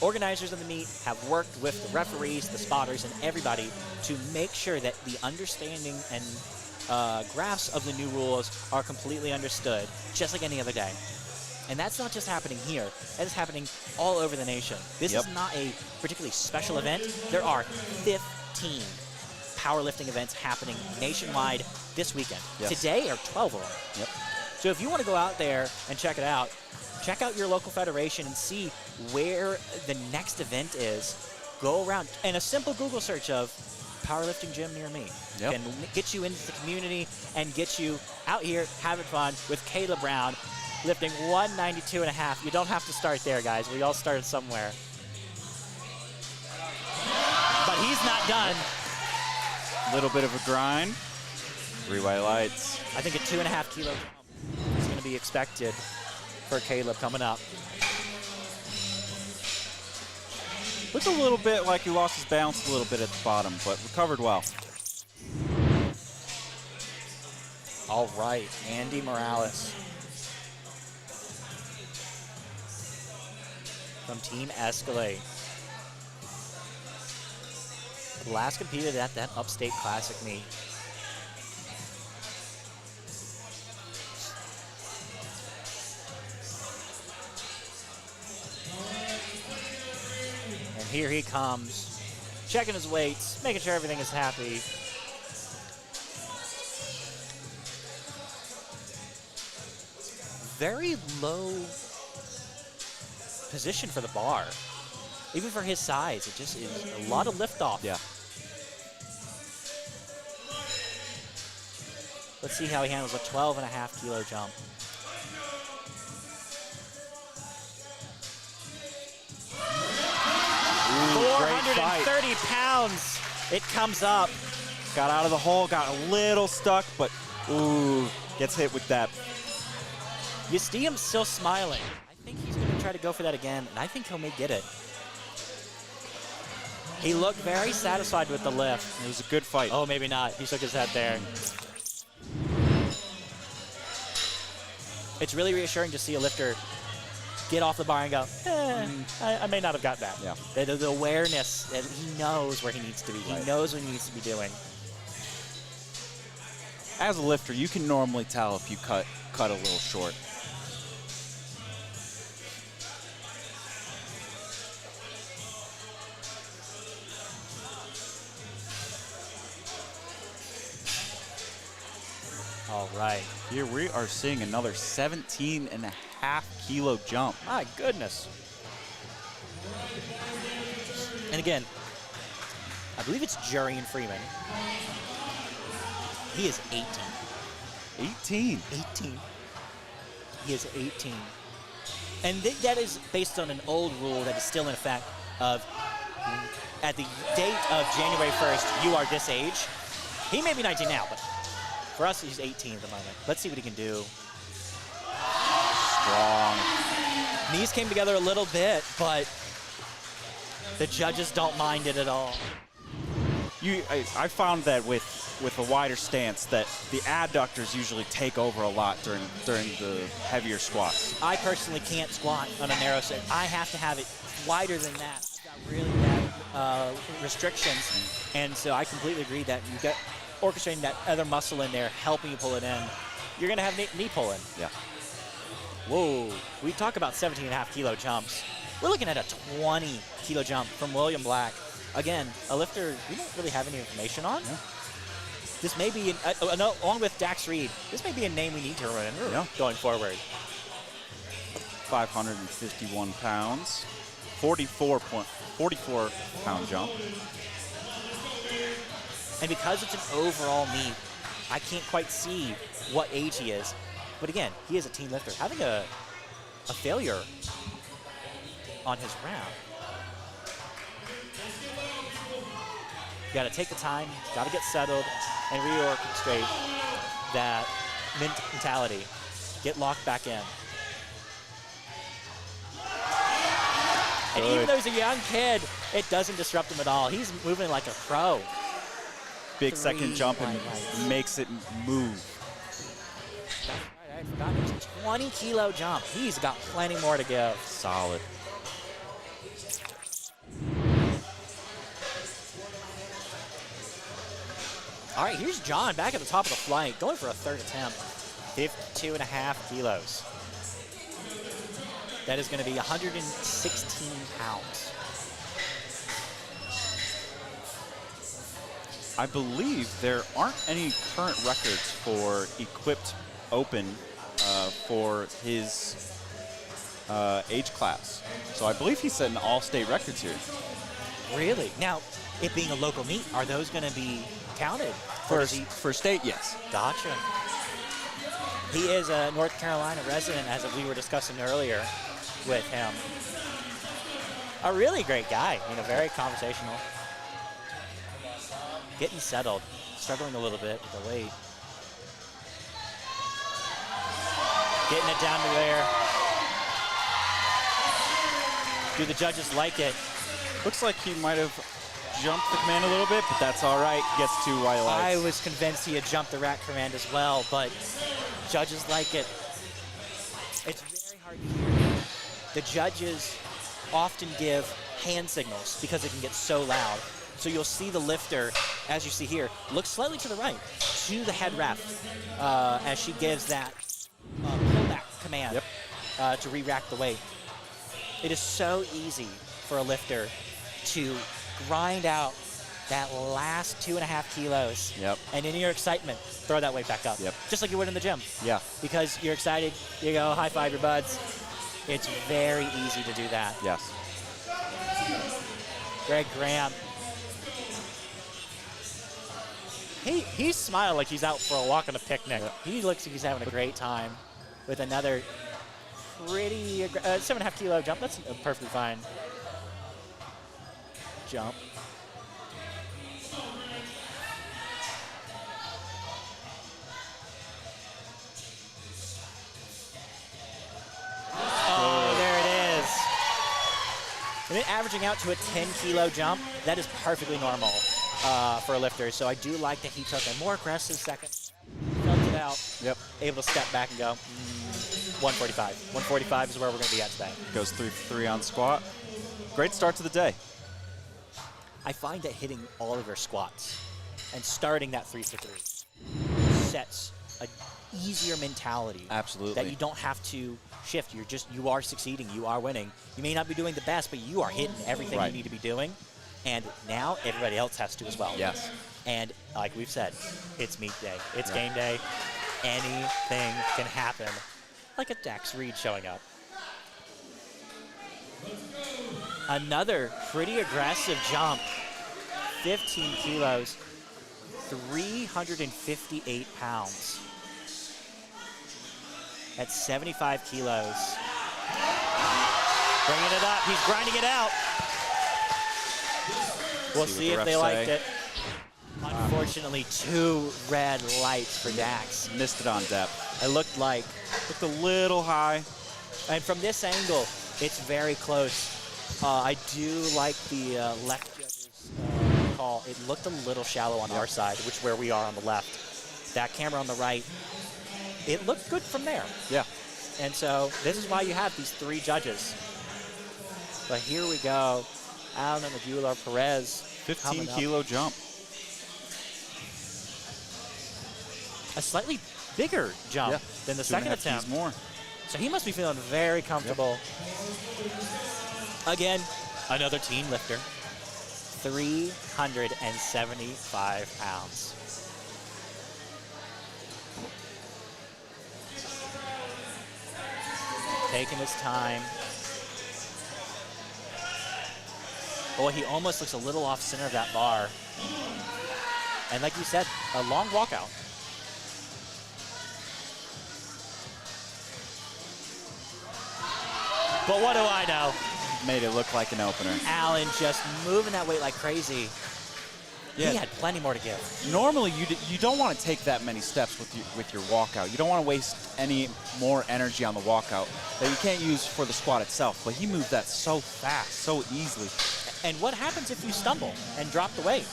organizers of the meet have worked with the referees, the spotters, and everybody to make sure that the understanding and graphs of the new rules are completely understood, just like any other day. And that's not just happening here. That is happening all over the nation. This is not a particularly special event. There are 15 powerlifting events happening nationwide this weekend. Yes. Today are 12 of them. Yep. So if you want to go out there and check it out, check out your local federation and see where the next event is. Go around, and a simple Google search of powerlifting gym near me can get you into the community and get you out here having fun with Caleb Brown, lifting 192.5. You don't have to start there, guys. We all started somewhere. But he's not done. Little bit of a grind. 3 white lights. I think a 2.5-kilo jump is going to be expected for Caleb coming up. Looked a little bit like he lost his balance a little bit at the bottom, but recovered well. All right, Andy Morales from Team Escalade. Last competed at that Upstate Classic meet. And here he comes, checking his weights, making sure everything is happy. Very low position for the bar. Even for his size, it just is a lot of liftoff. Yeah. Let's see how he handles a 12.5-kilo jump. Ooh, great fight. 430 pounds. It comes up. Got out of the hole, got a little stuck, but ooh, gets hit with that. You see him still smiling. I think he's going to try to go for that again, and I think he may get it. He looked very satisfied with the lift. It was a good fight. Oh, maybe not. He shook his head there. It's really reassuring to see a lifter get off the bar and go, I may not have got that. Yeah. The awareness that he knows where he needs to be. He knows what he needs to be doing. As a lifter, you can normally tell if you cut a little short. All right. Here we are seeing another 17.5 kilo jump. My goodness. And again, I believe it's Jurian Freeman. He is 18. 18. 18. He is 18. And that is based on an old rule that is still in effect of at the date of January 1st, you are this age. He may be 19 now, but for us, he's 18 at the moment. Let's see what he can do. Strong. Knees came together a little bit, but the judges don't mind it at all. I found that with a wider stance that the adductors usually take over a lot during the heavier squats. I personally can't squat on a narrow set. I have to have it wider than that. I've got really bad restrictions, and so I completely agree that you got orchestrating that other muscle in there, helping you pull it in. You're going to have knee pulling. Yeah. Whoa. We talk about 17.5 kilo jumps. We're looking at a 20 kilo jump from William Black. Again, a lifter we don't really have any information on. Yeah. This may be, along with Dax Reed, this may be a name we need to remember going forward. 551 pounds, 44 pound jump. And because it's an overall meet, I can't quite see what age he is. But again, he is a team lifter. Having a failure on his round. You got to take the time, got to get settled, and reorchestrate that mentality. Get locked back in. And even though he's a young kid, it doesn't disrupt him at all. He's moving like a pro. Big second jump and makes it move. I forgot it was a 20 kilo jump. He's got plenty more to give. Solid. All right, here's John back at the top of the flight, going for a third attempt. 52.5 kilos. That is going to be 116 pounds. I believe there aren't any current records for equipped open for his age class. So I believe he set an all-state records here. Really? Now, it being a local meet, are those going to be counted? For state, yes. Gotcha. He is a North Carolina resident, as we were discussing earlier with him. A really great guy, very conversational. Getting settled, struggling a little bit with the weight. Getting it down to there. Do the judges like it? Looks like he might have jumped the command a little bit, but that's all right. Gets 2 white lights. I was convinced he had jumped the rack command as well, but judges like it. It's very hard to hear. The judges often give hand signals because it can get so loud. So you'll see the lifter, as you see here, look slightly to the right, to the head ref, as she gives that pullback command to re-rack the weight. It is so easy for a lifter to grind out that last 2.5 kilos. Yep. And in your excitement, throw that weight back up. Yep. Just like you would in the gym. Yeah. Because you're excited, you go high five your buds. It's very easy to do that. Yes. Greg Graham. He smiled like he's out for a walk on a picnic. Yep. He looks like he's having a great time with another pretty 7.5 kilo jump. That's a perfectly fine jump. Oh, there it is. And then averaging out to a 10 kilo jump, that is perfectly normal for a lifter. So I do like that he took a more aggressive second. Felt it out. Yep. Able to step back and go, 145. 145 is where we're going to be at today. Goes 3 for 3 on squat. Great start to the day. I find that hitting all of your squats and starting that 3 for 3 sets an easier mentality. Absolutely. That you don't have to shift. You are succeeding. You are winning. You may not be doing the best, but you are hitting everything you need to be doing. And now everybody else has to as well. Yes. And like we've said, it's meet day. It's game day. Anything can happen. Like a Dax Reed showing up. Another pretty aggressive jump. 15 kilos, 358 pounds. At 75 kilos. Bringing it up. He's grinding it out. We'll see if they liked it. Unfortunately, 2 red lights for Dax. Missed it on depth. It looked a little high. And from this angle, it's very close. I do like the left judge's call. It looked a little shallow on our side, which where we are on the left. That camera on the right, it looked good from there. Yeah. And so this is why you have these 3 judges. But here we go. Alan Aguilar Perez. 15 kilo jump. A slightly bigger jump than the second attempt. More. So he must be feeling very comfortable. Again, another team lifter. 375 pounds. Taking his time. Boy, he almost looks a little off center of that bar. And like you said, a long walkout. But what do I know? Made it look like an opener. Allen just moving that weight like crazy. Yeah. He had plenty more to give. Normally, you don't want to take that many steps with your walkout. You don't want to waste any more energy on the walkout that you can't use for the squat itself. But he moved that so fast, so easily. And what happens if you stumble and drop the weight?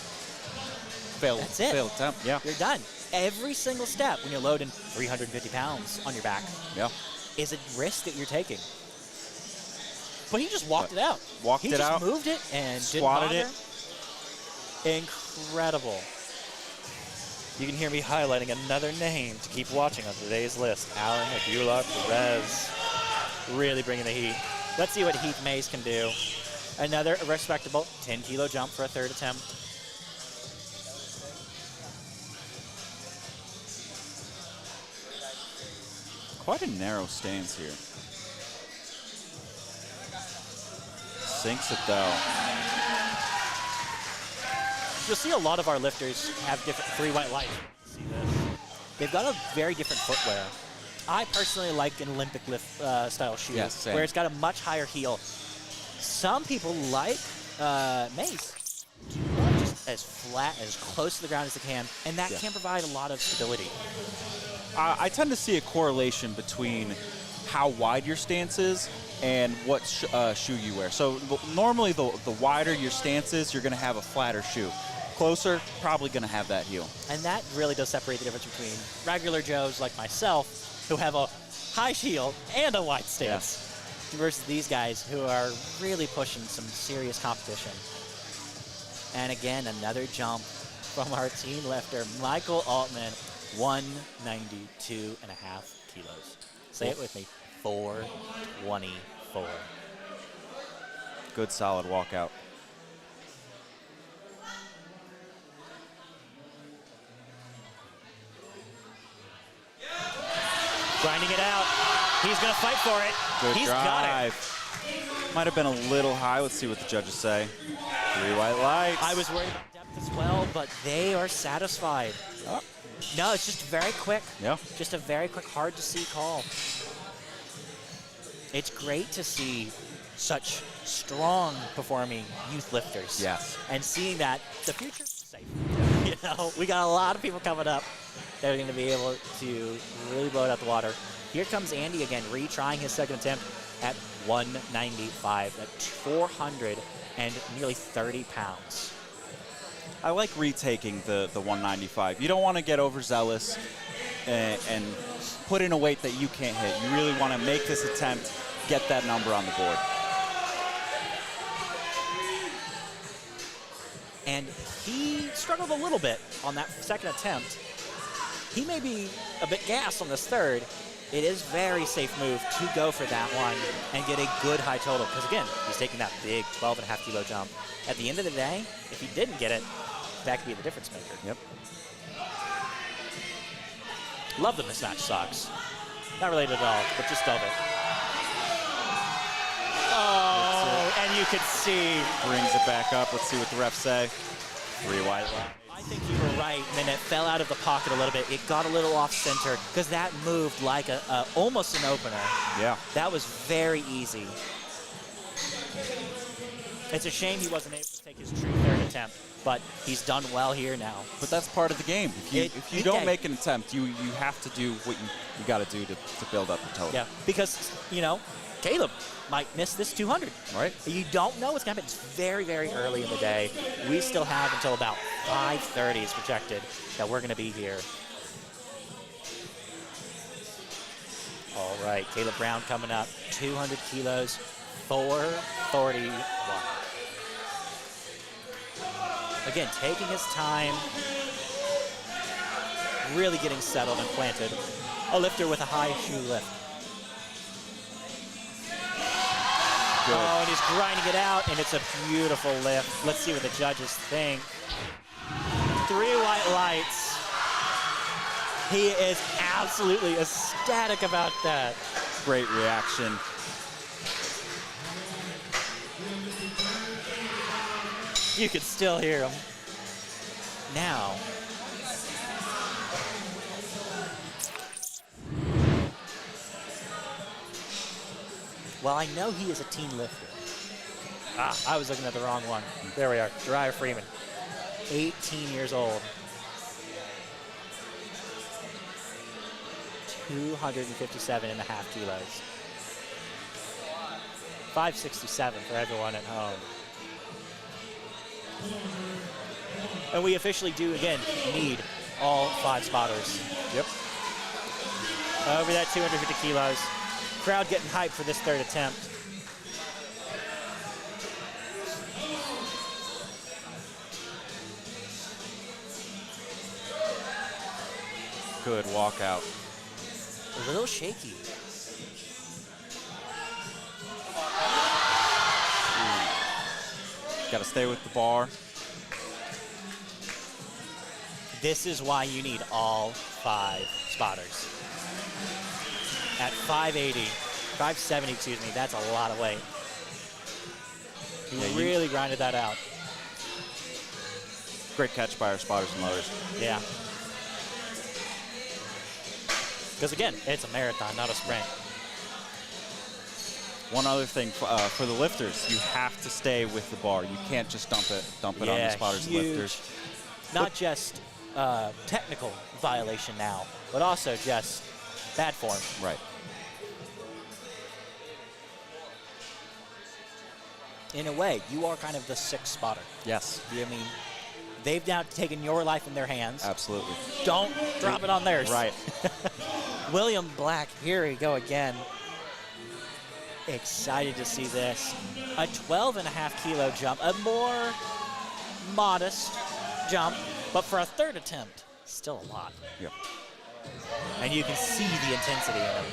That's it. Failed attempt. Yeah. You're done. Every single step when you're loading 350 pounds on your back is a risk that you're taking. But he just walked it out. Walked it out. He just moved it and squatted didn't bother. Incredible. You can hear me highlighting another name to keep watching on today's list. Alan Aguilar Perez. Really bringing the heat. Let's see what Heath Mays can do. Another respectable 10-kilo jump for a third attempt. Quite a narrow stance here. Sinks it though. You'll see a lot of our lifters have different 3 white lights. See this? They've got a very different footwear. I personally like an Olympic lift style shoe where it's got a much higher heel. Some people like Mace. Just as flat, as close to the ground as they can, and that can provide a lot of stability. I tend to see a correlation between how wide your stance is and what shoe you wear. So normally the wider your stance is, you're going to have a flatter shoe. Closer, probably going to have that heel. And that really does separate the difference between regular Joes like myself, who have a high heel and a wide stance, versus these guys who are really pushing some serious competition. And again, another jump from our team lifter, Michael Altman, 192.5 kilos. Say it with me, 424. Good solid walkout. Grinding it out. He's going to fight for it. Good drive. Got it. Might have been a little high. Let's see what the judges say. 3 white lights. I was worried about depth as well, but they are satisfied. Oh. No, it's just very quick. Yeah. Just a very quick, hard to see call. It's great to see such strong performing youth lifters. Yes. And seeing that the future's safe. You know, we got a lot of people coming up that are going to be able to really blow it out the water. Here comes Andy again, retrying his second attempt at 195, at 400 and nearly 30 pounds. I like retaking the 195. You don't want to get overzealous. and put in a weight that you can't hit. You really want to make this attempt, get that number on the board. And he struggled a little bit on that second attempt. He may be a bit gassed on this third. It is very safe move to go for that one and get a good high total. Because again, he's taking that big 12.5 kilo jump. At the end of the day, if he didn't get it, that could be the difference maker. Yep. Love the mismatch socks. Not related at all, but just love it. Oh, and you could see. Brings it back up. Let's see what the refs say. 3 white line. I think you were right, and it fell out of the pocket a little bit. It got a little off center because that moved like almost an opener. Yeah. That was very easy. It's a shame he wasn't able to take his true third attempt, but he's done well here now. But that's part of the game. If you don't make an attempt, you have to do what you got to do to build up the total. Yeah, because, Caleb might miss this 200. Right. You don't know what's going to happen. It's very, very early in the day. We still have until about 5:30 is projected that we're going to be here. All right, Caleb Brown coming up, 200 kilos, 441. Again, taking his time, really getting settled and planted. A lifter with a high shoe lift. Good. Oh, and he's grinding it out, and it's a beautiful lift. Let's see what the judges think. 3 white lights. He is absolutely ecstatic about that. Great reaction. You can still hear him. Now. Well, I know he is a teen lifter. I was looking at the wrong one. There we are, Jariah Freeman, 18 years old. 257.5 kilos. 567 for everyone at home. And we officially do, again, need all 5 spotters. Yep. Over that 250 kilos. Crowd getting hyped for this third attempt. Good walkout. A little shaky. Got to stay with the bar. This is why you need all 5 spotters. At 570, excuse me, that's a lot of weight. He really grinded that out. Great catch by our spotters and loaders. Yeah. Because again, it's a marathon, not a sprint. One other thing for the lifters, you have to stay with the bar. You can't just dump it on the spotters and lifters. Not just technical violation now, but also just bad form. Right. In a way, you are kind of the 6th spotter. Yes. I mean, they've now taken your life in their hands. Absolutely. Don't drop it on theirs. Right. William Black, here we go again. Excited to see this. A 12.5 kilo jump, a more modest jump, but for a third attempt, still a lot. Yep. And you can see the intensity in him.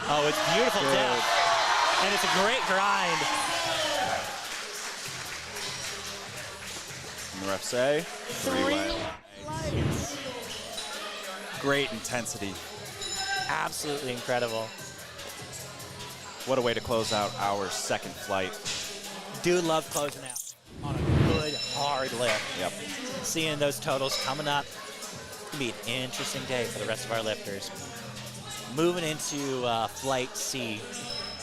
Oh, it's beautiful depth. And it's a great grind. And the refs say 3 lights. Great intensity. Absolutely incredible. What a way to close out our second flight. Do love closing out on a good, hard lift. Yep. Seeing those totals coming up. It's going to be an interesting day for the rest of our lifters. Moving into Flight C,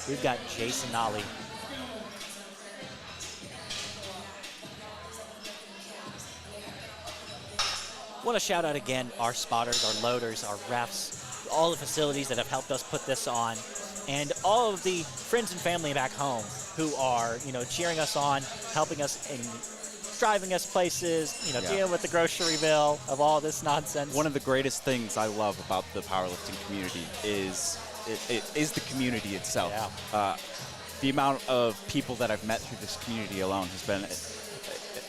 we've got Jason Nolly. Want to shout out again our spotters, our loaders, our refs, all the facilities that have helped us put this on, and all of the friends and family back home who are, cheering us on, helping us driving us places, Yeah. dealing with the grocery bill of all this nonsense. One of the greatest things I love about the powerlifting community is it is the community itself. Yeah. The amount of people that I've met through this community alone has been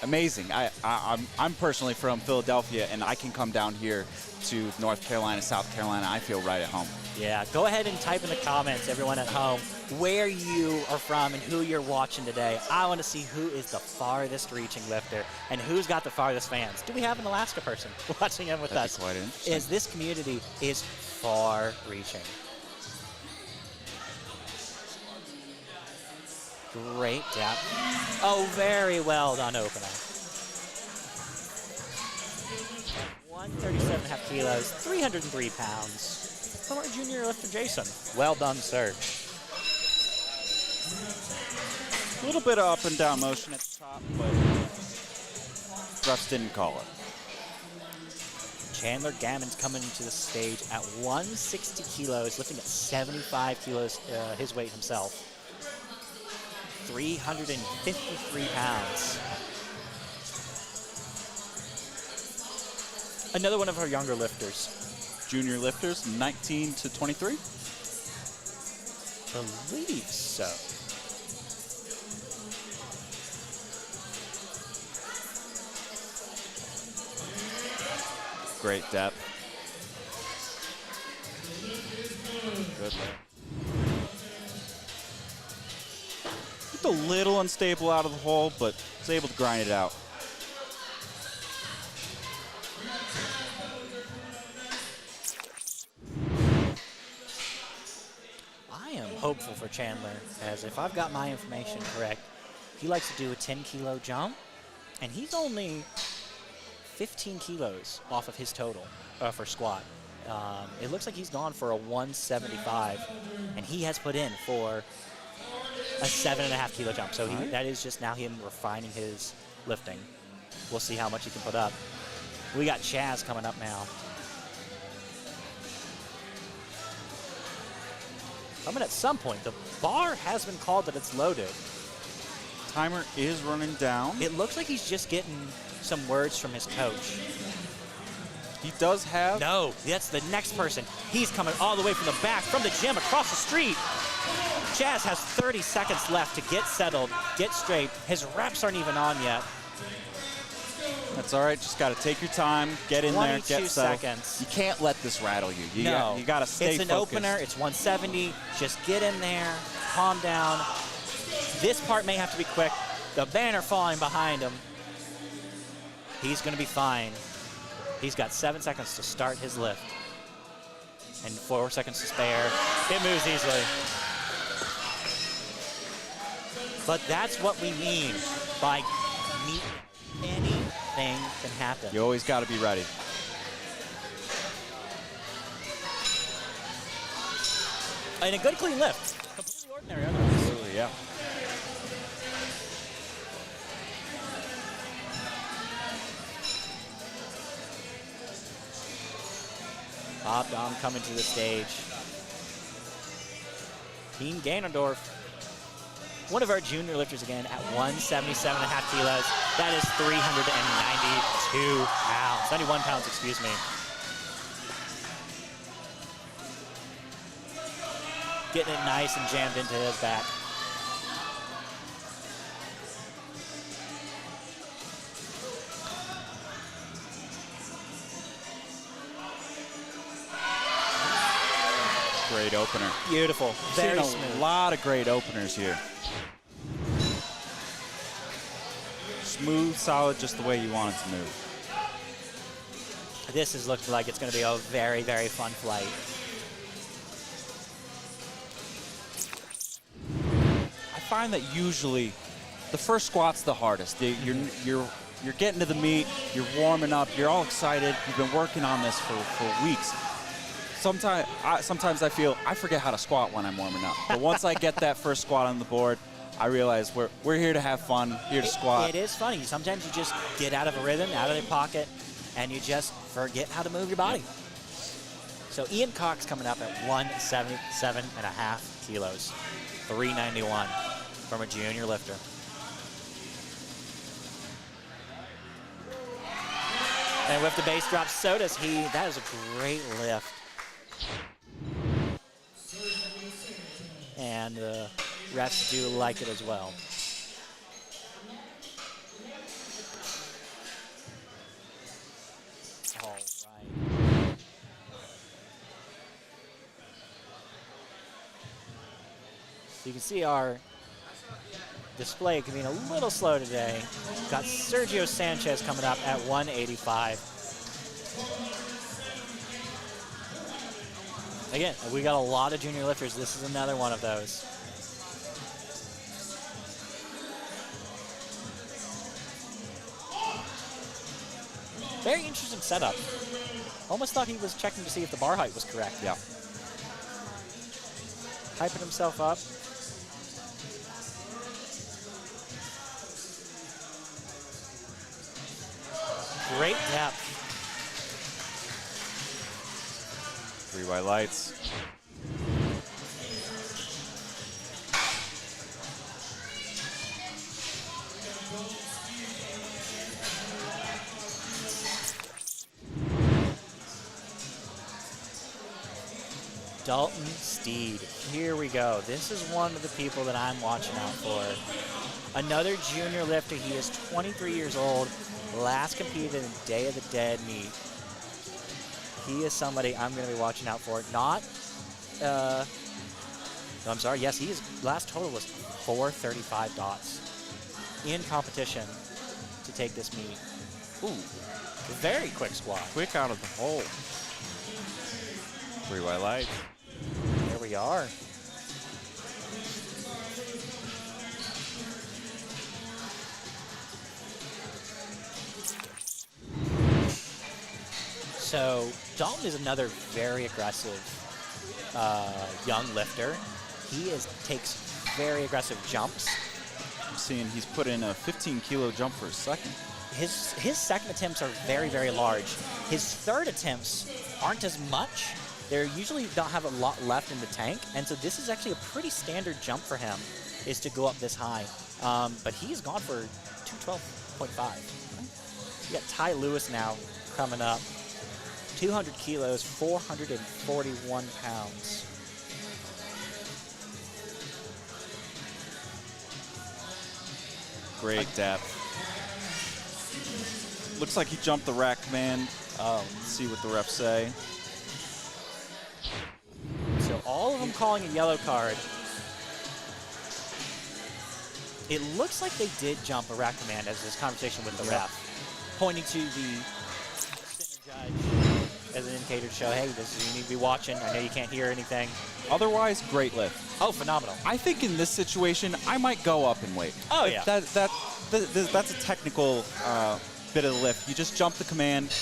amazing. I'm personally from Philadelphia, and I can come down here to North Carolina, South Carolina. I feel right at home. Yeah, go ahead and type in the comments, everyone at home, where you are from and who you're watching today. I want to see who is the farthest reaching lifter and who's got the farthest fans. Do we have an Alaska person watching in with That'd us? be quite interesting. Is this community is far reaching. Great depth. Oh, very well done opener. 137.5 kilos, 303 pounds. From our junior lifter, Jason. Well done, sir. A little bit of up and down motion at the top, but refs didn't call it. Chandler Gammon's coming to the stage at 160 kilos, lifting at 75 kilos his weight himself. 353 pounds. Another one of our younger lifters. Junior lifters, 19 to 23. Believe so. Great depth. Good lift. Just a little unstable out of the hole, but was able to grind it out. I am hopeful for Chandler, as if I've got my information correct, he likes to do a 10-kilo jump, and he's only 15 kilos off of his total for squat. It looks like he's gone for a 175, and he has put in for a 7.5 kilo jump. So that is just now him refining his lifting. We'll see how much he can put up. We got Chaz coming up now. Coming at some point. The bar has been called that it's loaded. Timer is running down. It looks like he's just getting some words from his coach. He does have... No, that's the next person. He's coming all the way from the back, from the gym, across the street. Chaz has 30 seconds left to get settled, get straight. His reps aren't even on yet. That's all right. Just got to take your time, get in there, get 22 settled. seconds. You can't let this rattle you. You No. got to stay It's an focused. opener. It's 170. Just get in there, calm down. This part may have to be quick. The banner falling behind him. He's going to be fine. He's got 7 seconds to start his lift. And 4 seconds to spare. It moves easily. But that's what we mean by anything can happen. You always got to be ready. And a good clean lift. Completely ordinary otherwise. Absolutely, yeah. Bob Dom coming to the stage. Team Ganondorf. One of our junior lifters again at 177.5 kilos. That is 392 pounds. 91 pounds, excuse me. Getting it nice and jammed into his back. Great opener. Beautiful. Very Seen smooth. a lot of great openers here. Smooth, solid, just the way you want it to move. This is looking like it's going to be a very, very fun flight. I find that usually the first squat's the hardest. You're getting to the meet, you're warming up, you're all excited, you've been working on this for weeks. Sometimes I feel I forget how to squat when I'm warming up. But once I get that first squat on the board, I realize we're here to have fun, here to squat. It is funny. Sometimes you just get out of a rhythm, out of the pocket, and you just forget how to move your body. So Ian Cox coming up at 177.5 kilos, 391 from a junior lifter. And with the base drop, so does he. That is a great lift. And the refs do like it as well. All right. So you can see our display can be a little slow today. Got Sergio Sanchez coming up at 185. Again, we got a lot of junior lifters. This is another one of those. Very interesting setup. Almost thought he was checking to see if the bar height was correct. Yeah. Hyping himself up. Great depth. 3 white lights. Dalton Steed. Here we go. This is one of the people that I'm watching out for. Another junior lifter. He is 23 years old. Last competed in Day of the Dead meet. He is somebody I'm going to be watching out for. Not, I'm sorry, yes, his last total was 435 dots in competition to take this meet. Ooh, very quick squat. Quick out of the hole. 3 white lights. There we are. So Dalton is another very aggressive young lifter. He takes very aggressive jumps. I'm seeing he's put in a 15-kilo jump for a second. His second attempts are very, very large. His third attempts aren't as much. They usually don't have a lot left in the tank, and so this is actually a pretty standard jump for him, is to go up this high. But he's gone for 212.5. You got Ty Lewis now coming up. 200 kilos, 441 pounds. Great depth. Looks like he jumped the rack command. Let's see what the refs say. So all of them calling a yellow card. It looks like they did jump a rack command as this conversation with the ref, pointing to the center judge as an indicator to show, hey, this is, you need to be watching. I know you can't hear anything. Otherwise, great lift. Oh, phenomenal. I think in this situation, I might go up and wait. Oh, yeah. That's a technical bit of the lift. You just jump the command.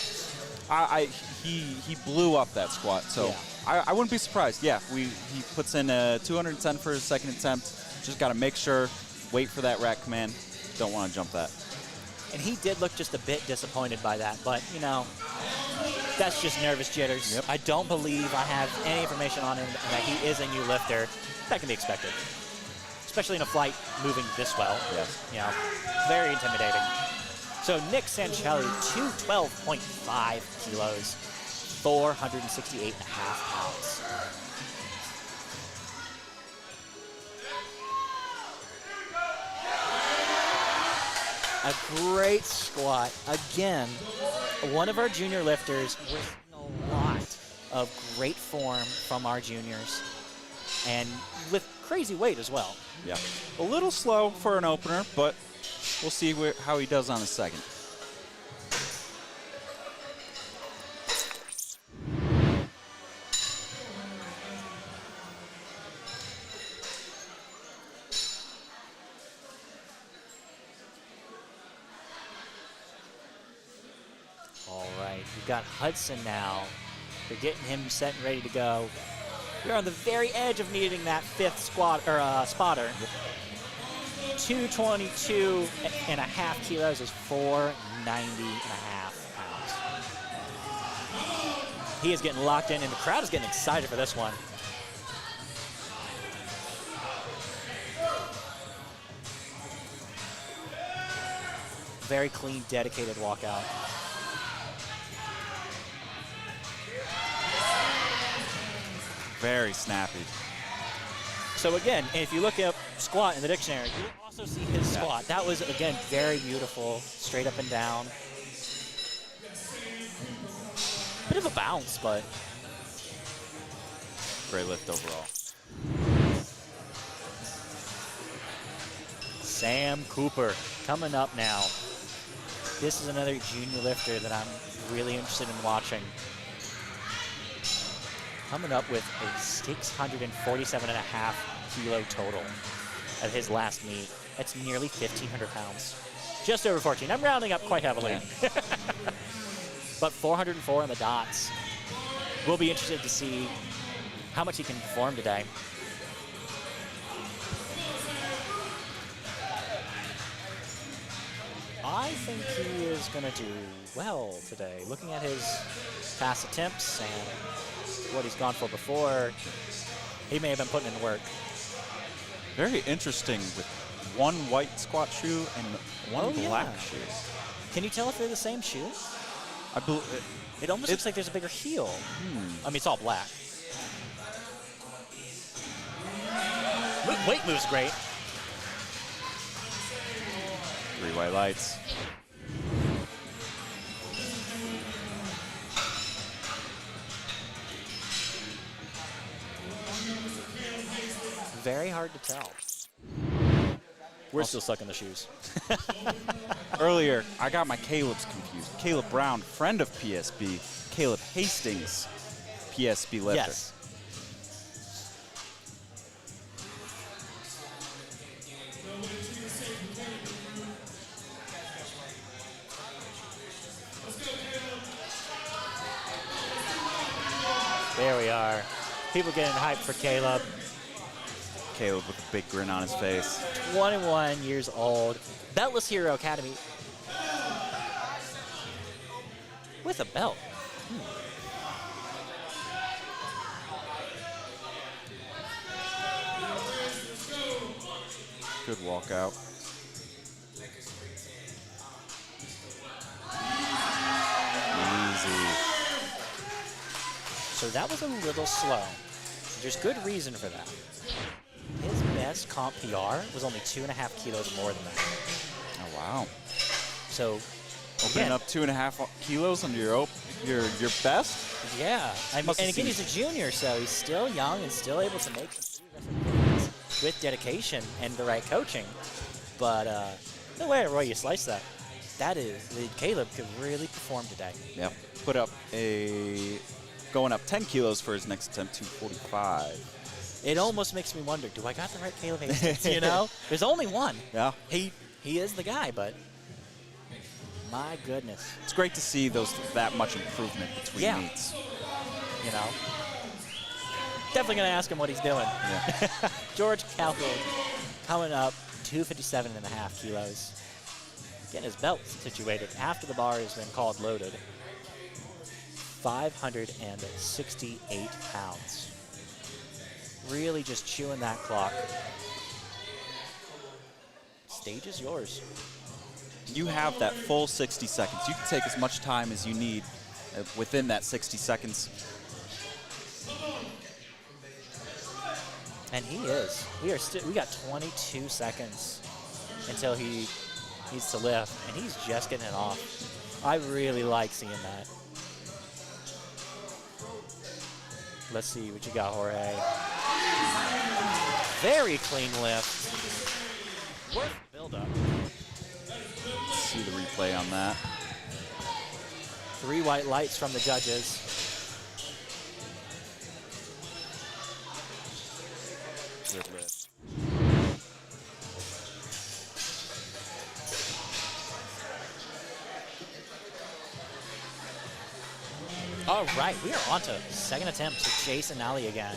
He blew up that squat, so yeah. I wouldn't be surprised. Yeah, he puts in a 210 for his second attempt. Just got to make sure, wait for that rack command. Don't want to jump that. And he did look just a bit disappointed by that, but, you know, that's just nervous jitters. Yep. I don't believe I have any information on him that he is a new lifter. That can be expected, especially in a flight moving this well. Yes. You know, very intimidating. So Nick Sancelli, 212.5 kilos, 468.5 pounds. A great squat. Again, one of our junior lifters. We're seeing a lot of great form from our juniors, and with crazy weight as well. Yeah. A little slow for an opener, but we'll see how he does on the second. All right, we've got Hudson now. We're getting him set and ready to go. We're on the very edge of needing that fifth spotter. 222 and a half kilos is 490 and a half pounds. He is getting locked in, and the crowd is getting excited for this one. Very clean, dedicated walkout. Very snappy. So again, if you look up squat in the dictionary, you also see his squat. That was, again, very beautiful, straight up and down. Bit of a bounce, but Great lift overall. Sam Cooper coming up now. This is another junior lifter that I'm really interested in watching. Coming up with a 647.5 kilo total at his last meet. That's nearly 1,500 pounds. Just over 14. I'm rounding up quite heavily. Yeah. But 404 on the dots. We'll be interested to see how much he can perform today. I think he is going to do well today. Looking at his past attempts and what he's gone for before, he may have been putting in work. Very interesting with one white squat shoe and one black shoe. Can you tell if they're the same shoe? I believe it almost looks like there's a bigger heel. I mean, it's all black. Weight move's great. 3 white lights. Very hard to tell. We're still stuck in the shoes. Earlier, I got my Caleb's confused. Caleb Brown, friend of PSB. Caleb Hastings, PSB lifter. Yes. There we are. People getting hyped for Caleb. Caleb with a big grin on his face. 21 years old. Beltless Hero Academy. With a belt. Good walkout. Easy. So that was a little slow. There's good reason for that. His best comp PR was only 2.5 kilos more than that. Oh, wow. So, Opening again, up 2.5 kilos under your best? yeah. And again, he's a junior, so he's still young and still able to make some pretty aggressive gains with dedication and the right coaching. But no way you slice that. Caleb could really perform today. Yep. Put up going up 10 kilos for his next attempt, 245. It almost makes me wonder, do I got the right Caleb Hastings, you know? There's only one. Yeah. He is the guy, but my goodness. It's great to see that much improvement between meets. You know? Definitely going to ask him what he's doing. Yeah. George Calhoun coming up 257.5 kilos. Getting his belt situated after the bar has been called loaded. 568 pounds. Really just chewing that clock. Stage is yours. You have that full 60 seconds. You can take as much time as you need within that 60 seconds. And he is. We got 22 seconds until he needs to lift, and he's just getting it off. I really like seeing that. Let's see what you got, Jorge. Very clean lift. Worth the build-up. See the replay on that. 3 white lights from the judges. Good lift. All right, we are on to second attempt to Jason Ali again.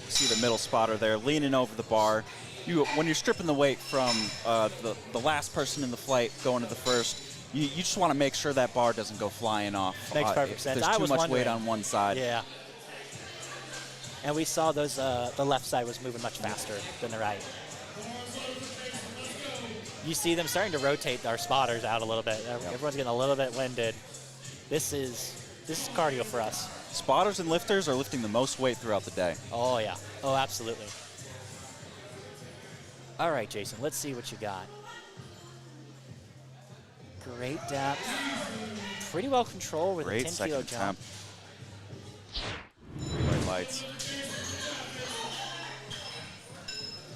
See the middle spotter there leaning over the bar. When you're stripping the weight from the last person in the flight going to the first, you just want to make sure that bar doesn't go flying off. Makes perfect sense. There's too much weight on one side. Yeah. And we saw those. The left side was moving much faster than the right. You see them starting to rotate our spotters out a little bit. Everyone's getting a little bit winded. This is cardio for us. Spotters and lifters are lifting the most weight throughout the day. Oh, yeah. Oh, absolutely. All right, Jason, let's see what you got. Great depth. Pretty well controlled with Great a 10 kilo second jump. attempt. 3 white lights.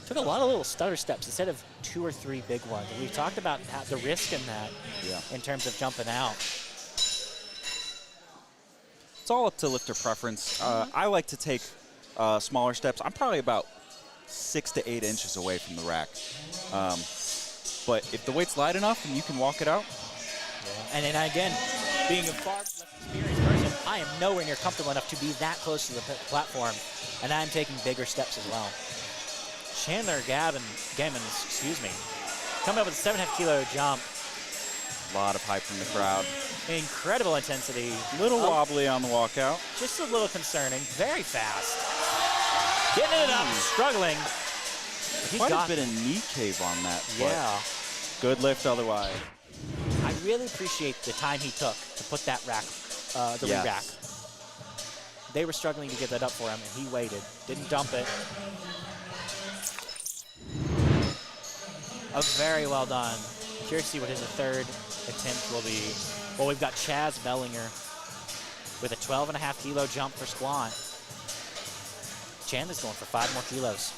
Took a lot of little stutter steps instead of 2 or 3 big ones. And we've talked about the risk in that in terms of jumping out. It's all up to lifter preference. I like to take smaller steps. I'm probably about 6 to 8 inches away from the rack. But if the weight's light enough and you can walk it out. And then again, being a far less experienced person, I am nowhere near comfortable enough to be that close to the platform, and I'm taking bigger steps as well. Chandler Gammons, excuse me, coming up with a 7.5 kilo jump. A lot of hype from the crowd. Incredible intensity. Little wobbly on the walkout. Just a little concerning. Very fast. Getting it up, struggling. Quite a bit of knee cave on that. Yeah. Good lift otherwise. I really appreciate the time he took to put that rack, re-rack. They were struggling to get that up for him, and he waited. Didn't dump it. Very well done. Curious to see what his third attempt will be. Well, we've got Chaz Bellinger with a 12.5 kilo jump for squat. Chandler's going for 5 more kilos.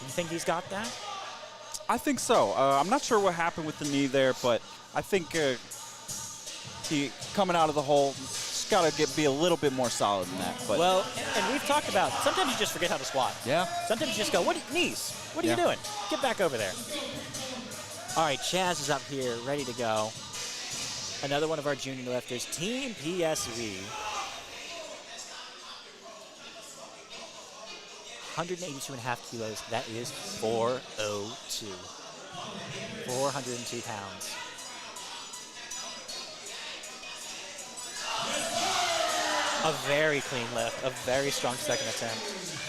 You think he's got that? I think so. I'm not sure what happened with the knee there, but I think he coming out of the hole, just got to be a little bit more solid than that. But well, and we've talked about sometimes you just forget how to squat. Yeah. Sometimes you just go, knees? What are you doing? Get back over there. All right, Chaz is up here, ready to go. Another one of our junior lifters, Team PSV. 182.5 kilos. That is 402. 402 pounds. A very clean lift, a very strong second attempt.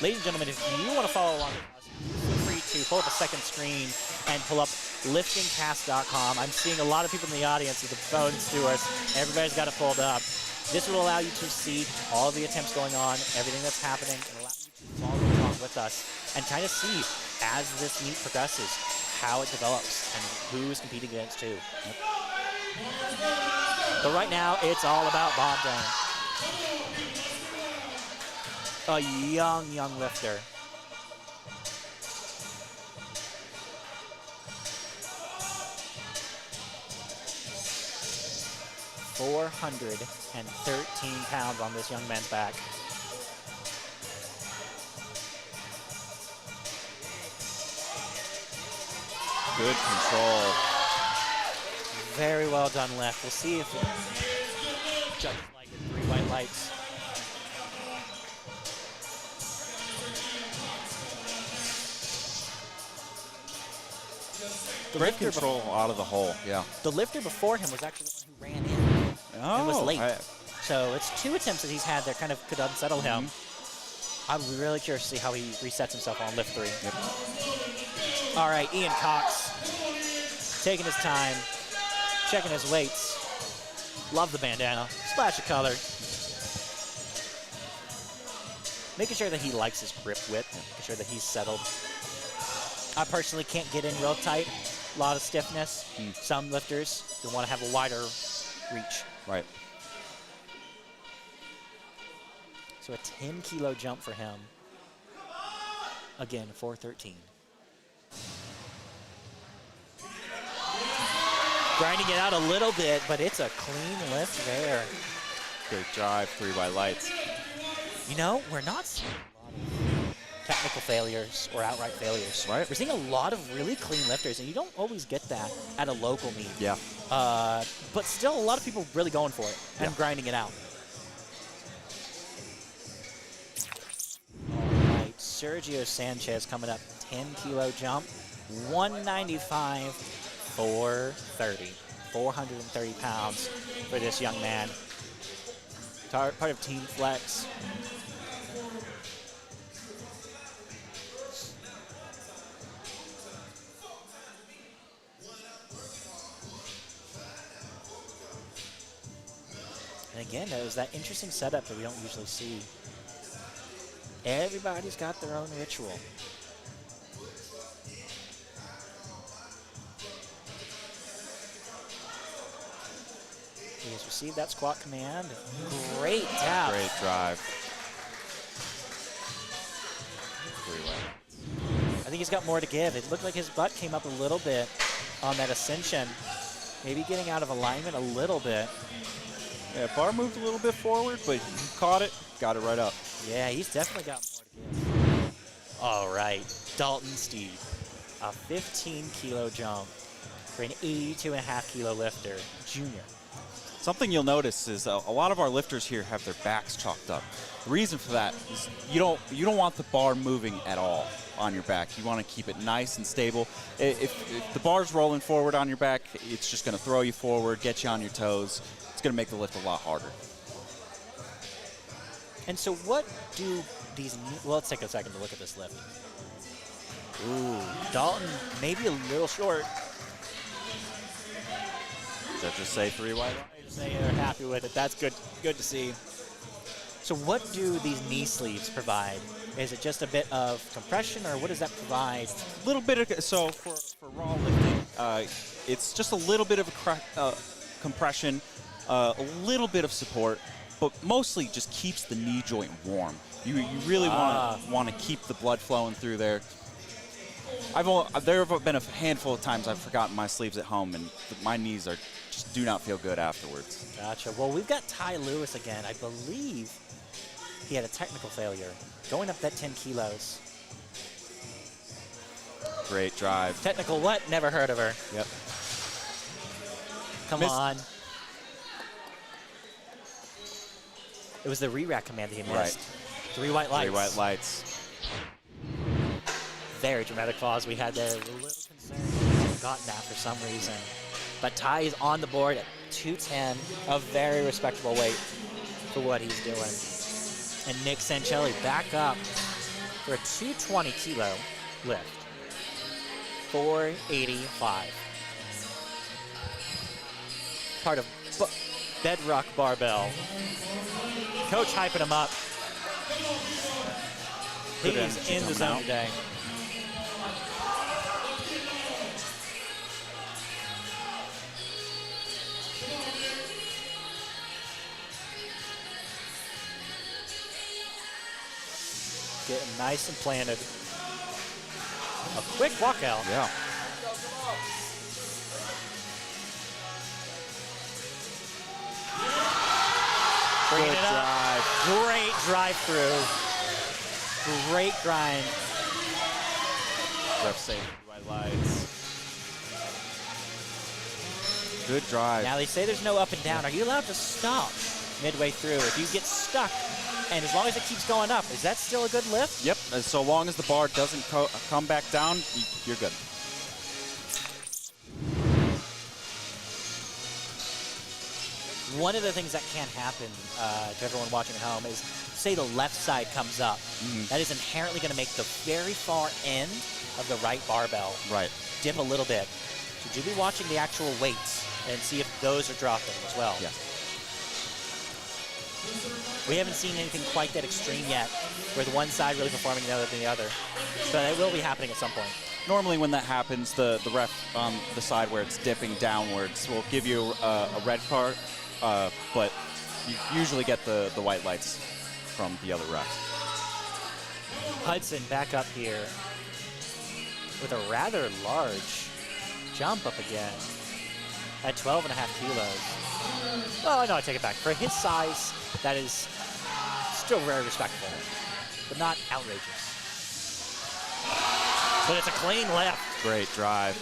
Ladies and gentlemen, if you want to follow along with us, feel free to pull up a second screen and pull up liftingcast.com. I'm seeing a lot of people in the audience with the phones to us. Everybody's got it pulled up. This will allow you to see all of the attempts going on, everything that's happening, and allow you to follow along with us and kind of see, as this meet progresses, how it develops and who is competing against who. But right now, it's all about Bob Dane. A young lifter. £413 on this young man's back. Good control. Very well done lift. We'll see if it judges like it. 3 white lights. Great control out of the hole, yeah. The lifter before him was actually the one who ran in and was late. Right. So it's 2 attempts that he's had that kind of could unsettle him. I'm really curious to see how he resets himself on lift 3. Yep. All right, Ian Cox taking his time, checking his weights. Love the bandana. Splash of color. Making sure that he likes his grip width, making sure that he's settled. I personally can't get in real tight. A lot of stiffness. Some lifters, they want to have a wider reach. Right. So a 10 kilo jump for him. Again, 413. Grinding it out a little bit, but it's a clean lift there. Great drive, 3 by lights. You know, we're not seeing a lot of technical failures or outright failures. Right. We're seeing a lot of really clean lifters, and you don't always get that at a local meet. Yeah. But still, a lot of people really going for it and grinding it out. All right, Sergio Sanchez coming up, 10 kilo jump, 195, 430. 430 pounds for this young man. Part of Team Flex. again, it was that interesting setup that we don't usually see. Everybody's got their own ritual. He has received that squat command. Great tap. Great drive. I think he's got more to give. It looked like his butt came up a little bit on that ascension. Maybe getting out of alignment a little bit. Yeah, bar moved a little bit forward, but he caught it, got it right up. Yeah, he's definitely got more to give. All right, Dalton Steed, a 15-kilo jump for an 82.5-kilo lifter, junior. Something you'll notice is a lot of our lifters here have their backs chalked up. The reason for that is you don't want the bar moving at all on your back. You want to keep it nice and stable. If the bar's rolling forward on your back, it's just going to throw you forward, get you on your toes. It's going to make the lift a lot harder. And so what do these, well, let's take a second to look at this lift. Ooh, Dalton maybe a little short. Judges say 3 wide. Say they're happy with it. That's good to see. So what do these knee sleeves provide? Is it just a bit of compression, or what does that provide? A little bit of, so for raw lifting, it's just a little bit of a compression, a little bit of support, but mostly just keeps the knee joint warm. You really want to keep the blood flowing through there. There have been a handful of times I've forgotten my sleeves at home, and my knees just do not feel good afterwards. Gotcha. Well, we've got Ty Lewis again. I believe he had a technical failure, going up that 10 kilos. Great drive. Technical what? Never heard of her. Yep. Come on. It was the re-rack command that he missed. Right. 3 white lights. 3 white lights. Very dramatic pause we had there. A little concerned he's gotten that for some reason. But Ty is on the board at 210, a very respectable weight for what he's doing. And Nick Sancelli back up for a 220-kilo lift. 485. Part of Bedrock Barbell. Coach hyping him up. He's in the zone today. Getting nice and planted. A quick walkout. Yeah. Bringing it up. Great drive through. Great grind. Ref saying white lights. Good drive. Now they say there's no up and down. Are you allowed to stop midway through? If you get stuck, and as long as it keeps going up, is that still a good lift? Yep. So long as the bar doesn't come back down, you're good. One of the things that can happen to everyone watching at home is, say the left side comes up. That is inherently going to make the very far end of the right barbell dip a little bit. So do be watching the actual weights and see if those are dropping as well. Yes. We haven't seen anything quite that extreme yet, where the one side really performing better than the other. But it will be happening at some point. Normally when that happens, the ref on the side where it's dipping downwards will give you a red card, but you usually get the white lights from the other refs. Hudson back up here with a rather large jump up again at 12.5 kilos. Well, no, I take it back. For his size, that is still very respectable, but not outrageous. But it's a clean lift. Great drive.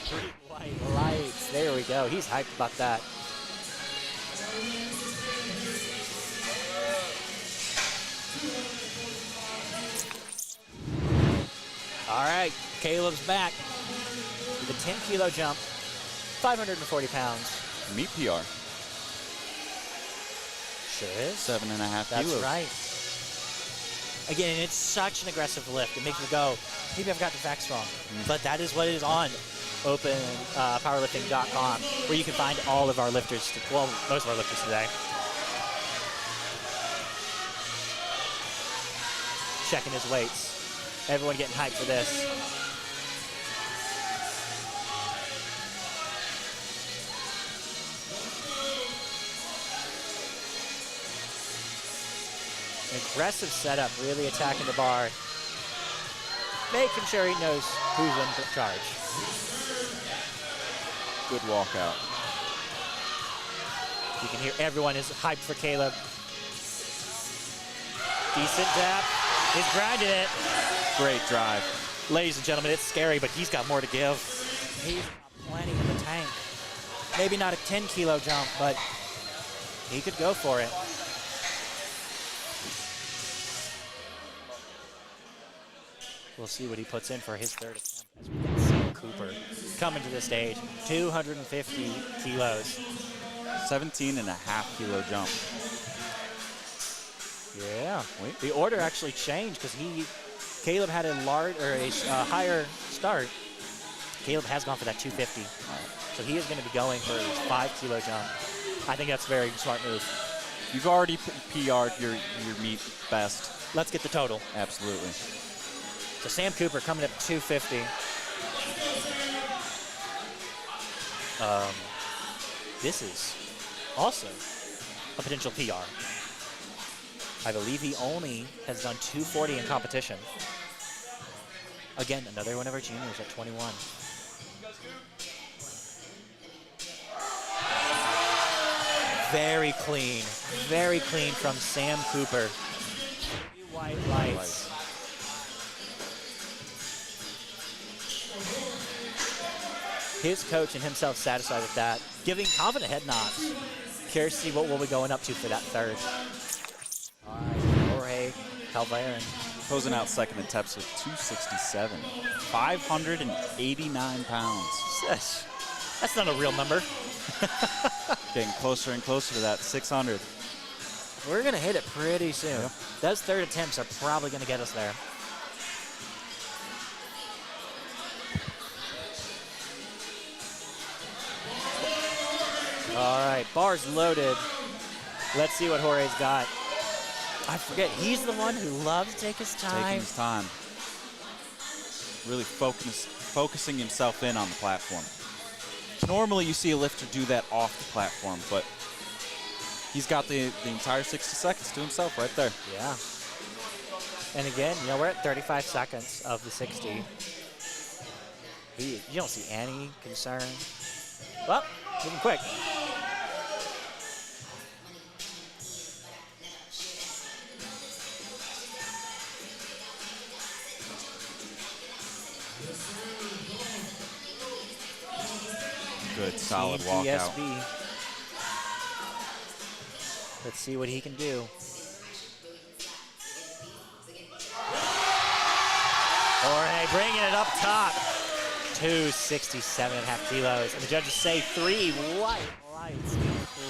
3 white lights. There we go. He's hyped about that. All right, Caleb's back with a 10-kilo jump, 540 pounds. Meet PR. Sure is. 7.5 That's kilos. right. Again, it's such an aggressive lift. It makes me go, maybe I've got the facts wrong. But that is what it is on. powerlifting.com, where you can find all of our lifters, well, most of our lifters today. Checking his weights. Everyone getting hyped for this. Aggressive setup, really attacking the bar. Making sure he knows who's in charge. Good walkout. You can hear everyone is hyped for Caleb. Decent dap. He's grinding it. Great drive. Ladies and gentlemen, it's scary, but he's got more to give. He's got plenty in the tank. Maybe not a 10-kilo jump, but he could go for it. We'll see what he puts in for his third attempt as we get Sam Cooper coming to the stage. 250 kilos. 17.5 kilo jump. Yeah. Wait. The order actually changed because Caleb had a higher start. Caleb has gone for that 250. So he is going to be going for his 5-kilo jump. I think that's a very smart move. You've already PR'd your meet best. Let's get the total. Absolutely. So Sam Cooper coming up 250. This is also a potential PR. I believe he only has done 240 in competition. Again, another one of our juniors at 21. Very clean from Sam Cooper. White lights. His coach and himself satisfied with that, giving confident head nods. Curious to see what we'll be going up to for that third. All right, Jorge Calvarin. Closing out second attempts with 267. 589 pounds. That's not a real number. Getting closer and closer to that 600. We're going to hit it pretty soon. Yep. Those third attempts are probably going to get us there. All right, bar's loaded. Let's see what Jorge's got. I forget, he's the one who loves to take his time. Taking his time. Really focusing himself in on the platform. Normally you see a lifter do that off the platform, but he's got the entire 60 seconds to himself right there. Yeah. And again, we're at 35 seconds of the 60. You don't see any concern. Well, moving quick. Good, solid walkout. Let's see what he can do. Jorge bringing it up top. 267.5 kilos. And the judges say 3 white lights.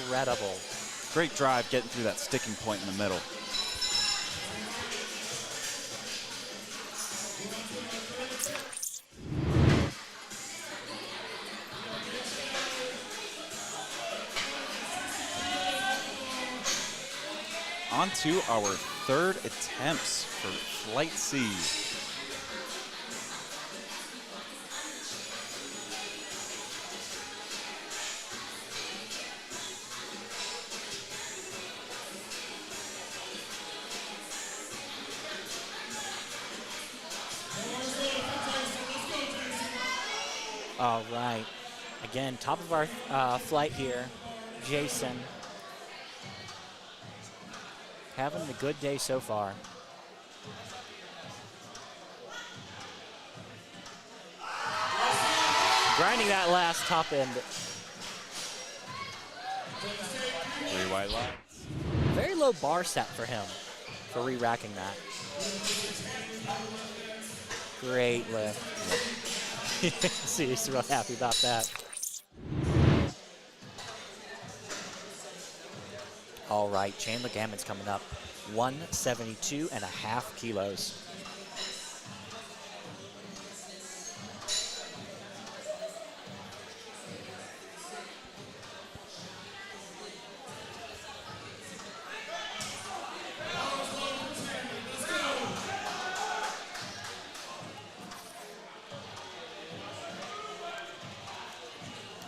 Incredible. Great drive getting through that sticking point in the middle. On to our third attempts for Flight C. All right. Again, top of our flight here, Jason. Having a good day so far. Grinding that last top end. 3 white lights. Very low bar set for him for re-racking that. Great lift. See, he's real happy about that. All right, Chandler Gammon's coming up. 172.5 kilos.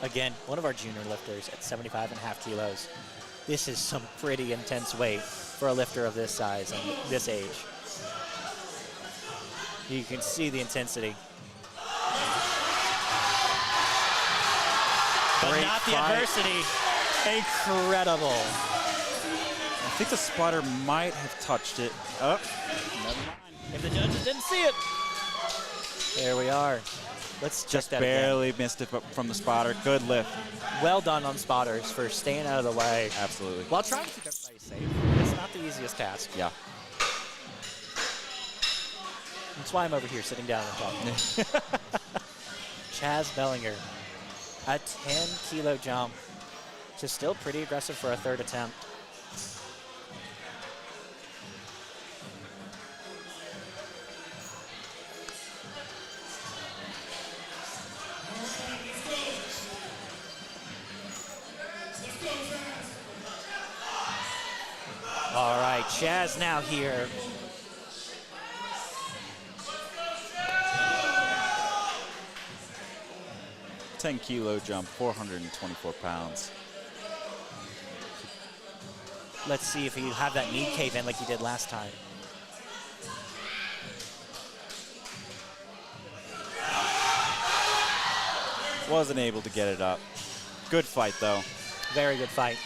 Again, one of our junior lifters at 75.5 kilos. This is some pretty intense weight for a lifter of this size and this age. You can see the intensity. But Great not the fight. adversity. Incredible. I think the spotter might have touched it. Oh, never mind. If the judges didn't see it. There we are. Let's check Just that barely missed it from the spotter. Good lift. again. Well done on spotters for staying out of the way Absolutely. while trying to keep everybody safe. It's not the easiest task. Yeah. That's why I'm over here sitting down and talking. Chaz Bellinger, a 10-kilo jump, which is still pretty aggressive for a third attempt. All right, Chaz now here. A 10-kilo jump, 424 pounds. Let's see if he'll have that knee cave in like he did last time. Wasn't able to get it up. Good fight, though. Very good fight.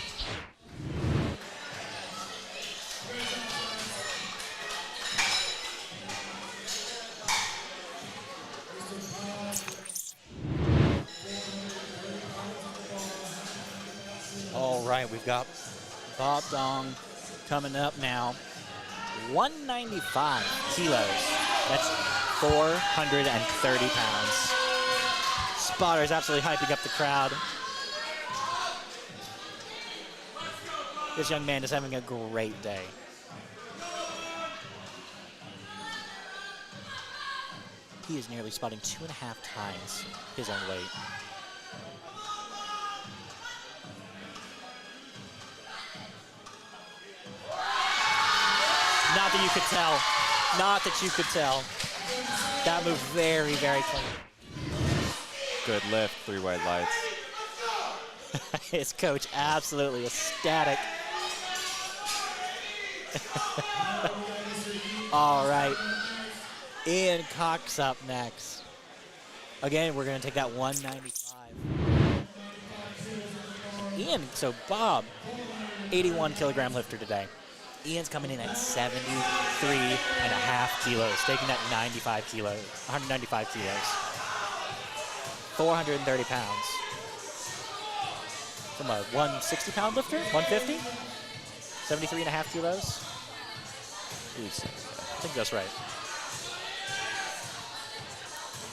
All right, we've got Bob Dong coming up now. 195 kilos. That's 430 pounds. Spotter's absolutely hyping up the crowd. This young man is having a great day. He is nearly spotting 2.5 times his own weight. Not that you could tell. Not that you could tell. That moved very, very clean. Good lift, 3 white lights. His coach absolutely ecstatic. All right. Ian Cox up next. Again, we're going to take that 195. And Ian, so Bob, 81 kilogram lifter today. Ian's coming in at 73.5 kilos, taking that 95 kilos, 195 kilos. 430 pounds. From a 160-pound lifter? 150? 73.5 kilos? I think that's right.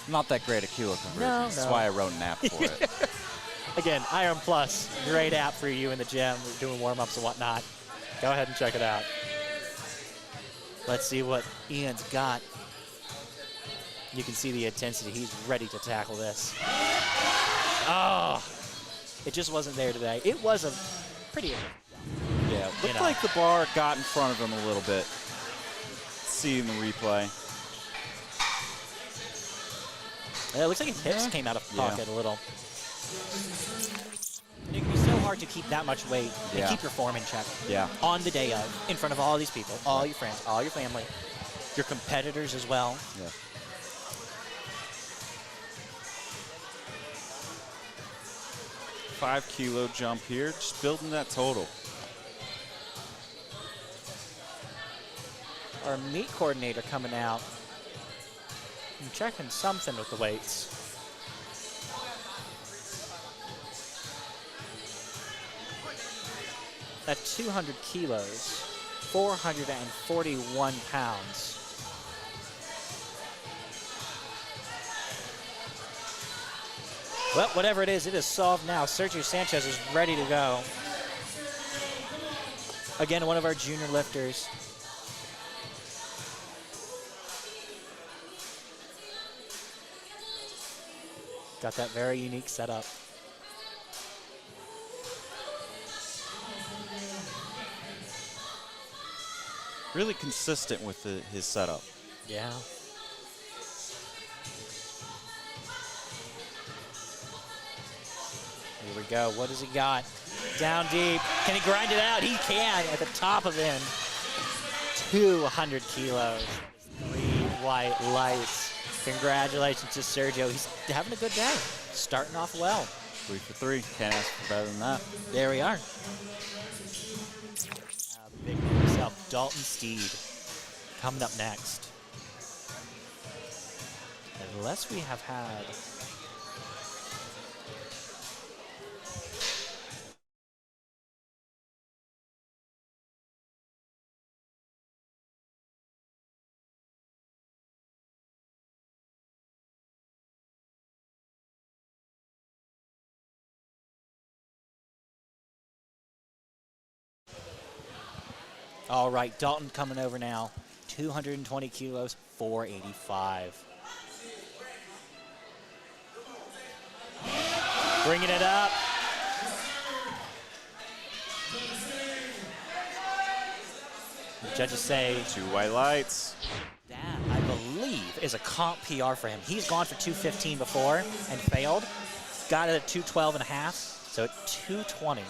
Not that great a kilo conversion. No, That's no. why I wrote an app for it. Again, Iron Plus, great app for you in the gym, doing warm-ups and whatnot. Go ahead and check it out. Let's see what Ian's got. You can see the intensity. He's ready to tackle this. Oh, it just wasn't there today. It was a pretty... Yeah, looked like the bar got in front of him a little bit. See in the replay. Yeah, it looks like his hips came out of pocket a little. It can be so hard to keep that much weight and keep your form in check. Yeah. On the day of, in front of all these people, all your friends, all your family, your competitors as well. Yeah. $5-kilo jump here, just building that total. Our meet coordinator coming out and checking something with the weights. At 200 kilos, 441 pounds. Well, whatever it is solved now. Sergio Sanchez is ready to go. Again, one of our junior lifters. Got that very unique setup. Really consistent with his setup. Yeah. we go. What does he got? Down deep. Can he grind it out? He can at the top of in. 200 kilos. 3 white lights. Congratulations to Sergio. He's having a good day. Starting off well. 3 for 3. Can't ask for better than that. There we are. Big man himself, Dalton Steed, coming up next. Unless we have had... All right, Dalton coming over now. 220 kilos, 485. Bringing it up. The judges say 2 white lights. that, I believe, is a comp PR for him. He's gone for 215 before and failed. Got it at 212 and a half, so at 220.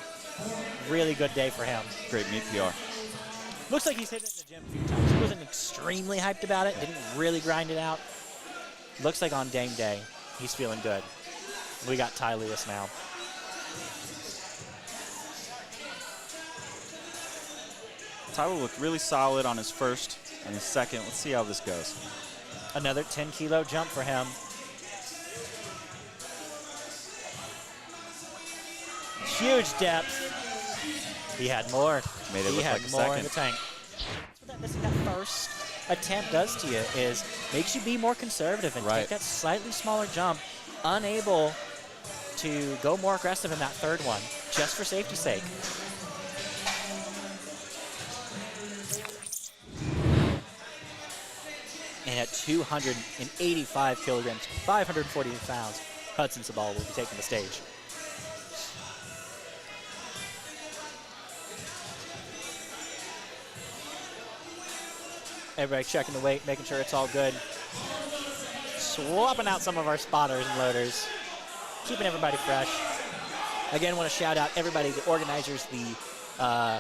Really good day for him. Great meet PR. Looks like he's hit it in the gym a few times. He wasn't extremely hyped about it, didn't really grind it out. Looks like on game day, he's feeling good. We got Ty Lewis now. Tyler looked really solid on his first and his second. Let's see how this goes. Another 10-kilo jump for him. Huge depth. He had more. Made it he look had like a more second. in the tank. That's what missing that first attempt does to you, is makes you be more conservative and Right. take that slightly smaller jump, unable to go more aggressive in that third one, just for safety's sake. And at 285 kilograms, 540 pounds, Hudson Sabal will be taking the stage. Everybody checking the weight, making sure it's all good. Swapping out some of our spotters and loaders. Keeping everybody fresh. Again, want to shout out everybody, the organizers, the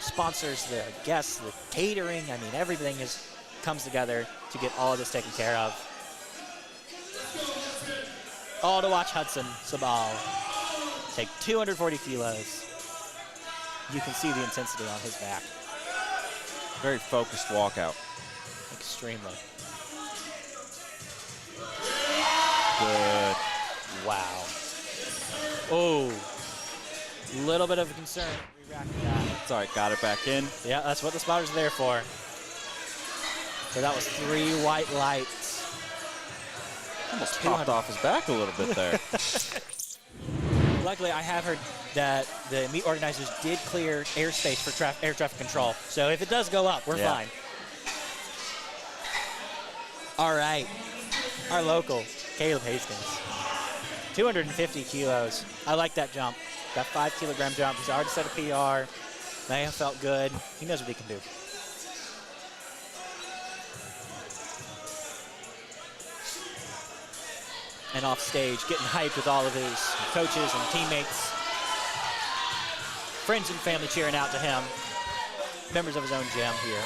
sponsors, the guests, the catering. I mean, everything comes together to get all of this taken care of. All to watch Hudson Sabal take 240 kilos. You can see the intensity on his back. Very focused walkout. Extremely. Good. Wow. Oh, little bit of a concern. Re-racking that. It's all right. Got it back in. Yeah, that's what the spotter's there for. So that was 3 white lights. Almost popped off his back a little bit there. Luckily, I have heard that the meet organizers did clear airspace for air traffic control. So if it does go up, we're fine. All right, our local, Caleb Hastings, 250 kilos. I like that jump, that 5-kilogram jump. He's already set a PR. May have felt good. He knows what he can do. And off stage, getting hyped with all of his coaches and teammates. Friends and family cheering out to him. Members of his own gym here.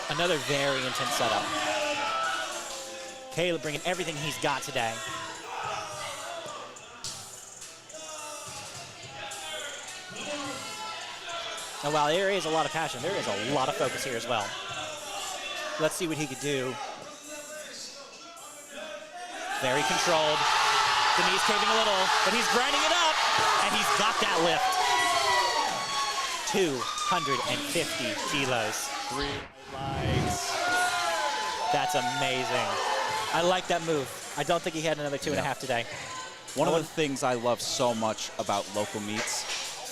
Another very intense setup. Caleb bringing everything he's got today. And while there is a lot of passion, there is a lot of focus here as well. Let's see what he could do. Very controlled. The knee's caving a little, but he's grinding it up, and he's got that lift. 250 kilos. 3 lights. That's amazing. I like that move. I don't think he had another 2.5 today. One of the things I love so much about local meets,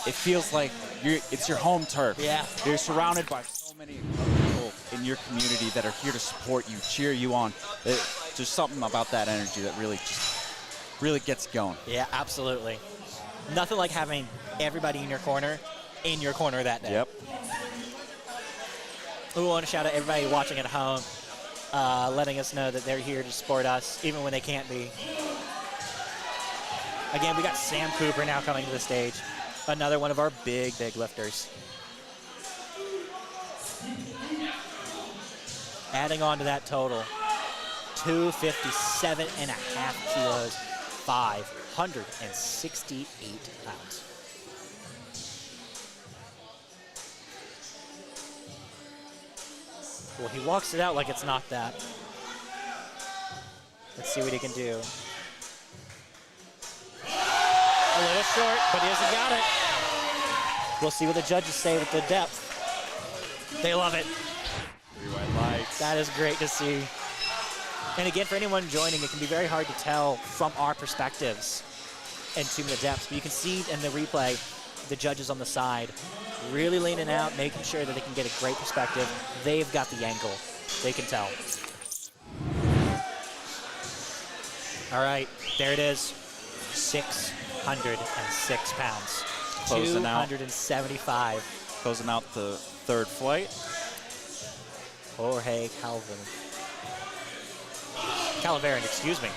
it feels like it's your home turf. Yeah. You're surrounded by so many people in your community that are here to support you, cheer you on. There's something about that energy that really gets going. Yeah, absolutely. Nothing like having everybody in your corner that day. Yep. We want to shout out everybody watching at home. letting us know that they're here to support us, even when they can't be. Again, we got Sam Cooper now coming to the stage. Another one of our big lifters. Adding on to that total, 257.5 kilos, 568 pounds. Well, he walks it out like it's not that. Let's see what he can do. A little short, but he hasn't got it. We'll see what the judges say with the depth. They love it. 3 white lights. That is great to see. And again, for anyone joining, it can be very hard to tell from our perspectives and to the depths. But you can see in the replay, the judges on the side really leaning out, making sure that they can get a great perspective. They've got the angle. They can tell. All right, there it is. 606 pounds. Closing out. 275. Closing out the third flight. Jorge Calaveran, excuse me.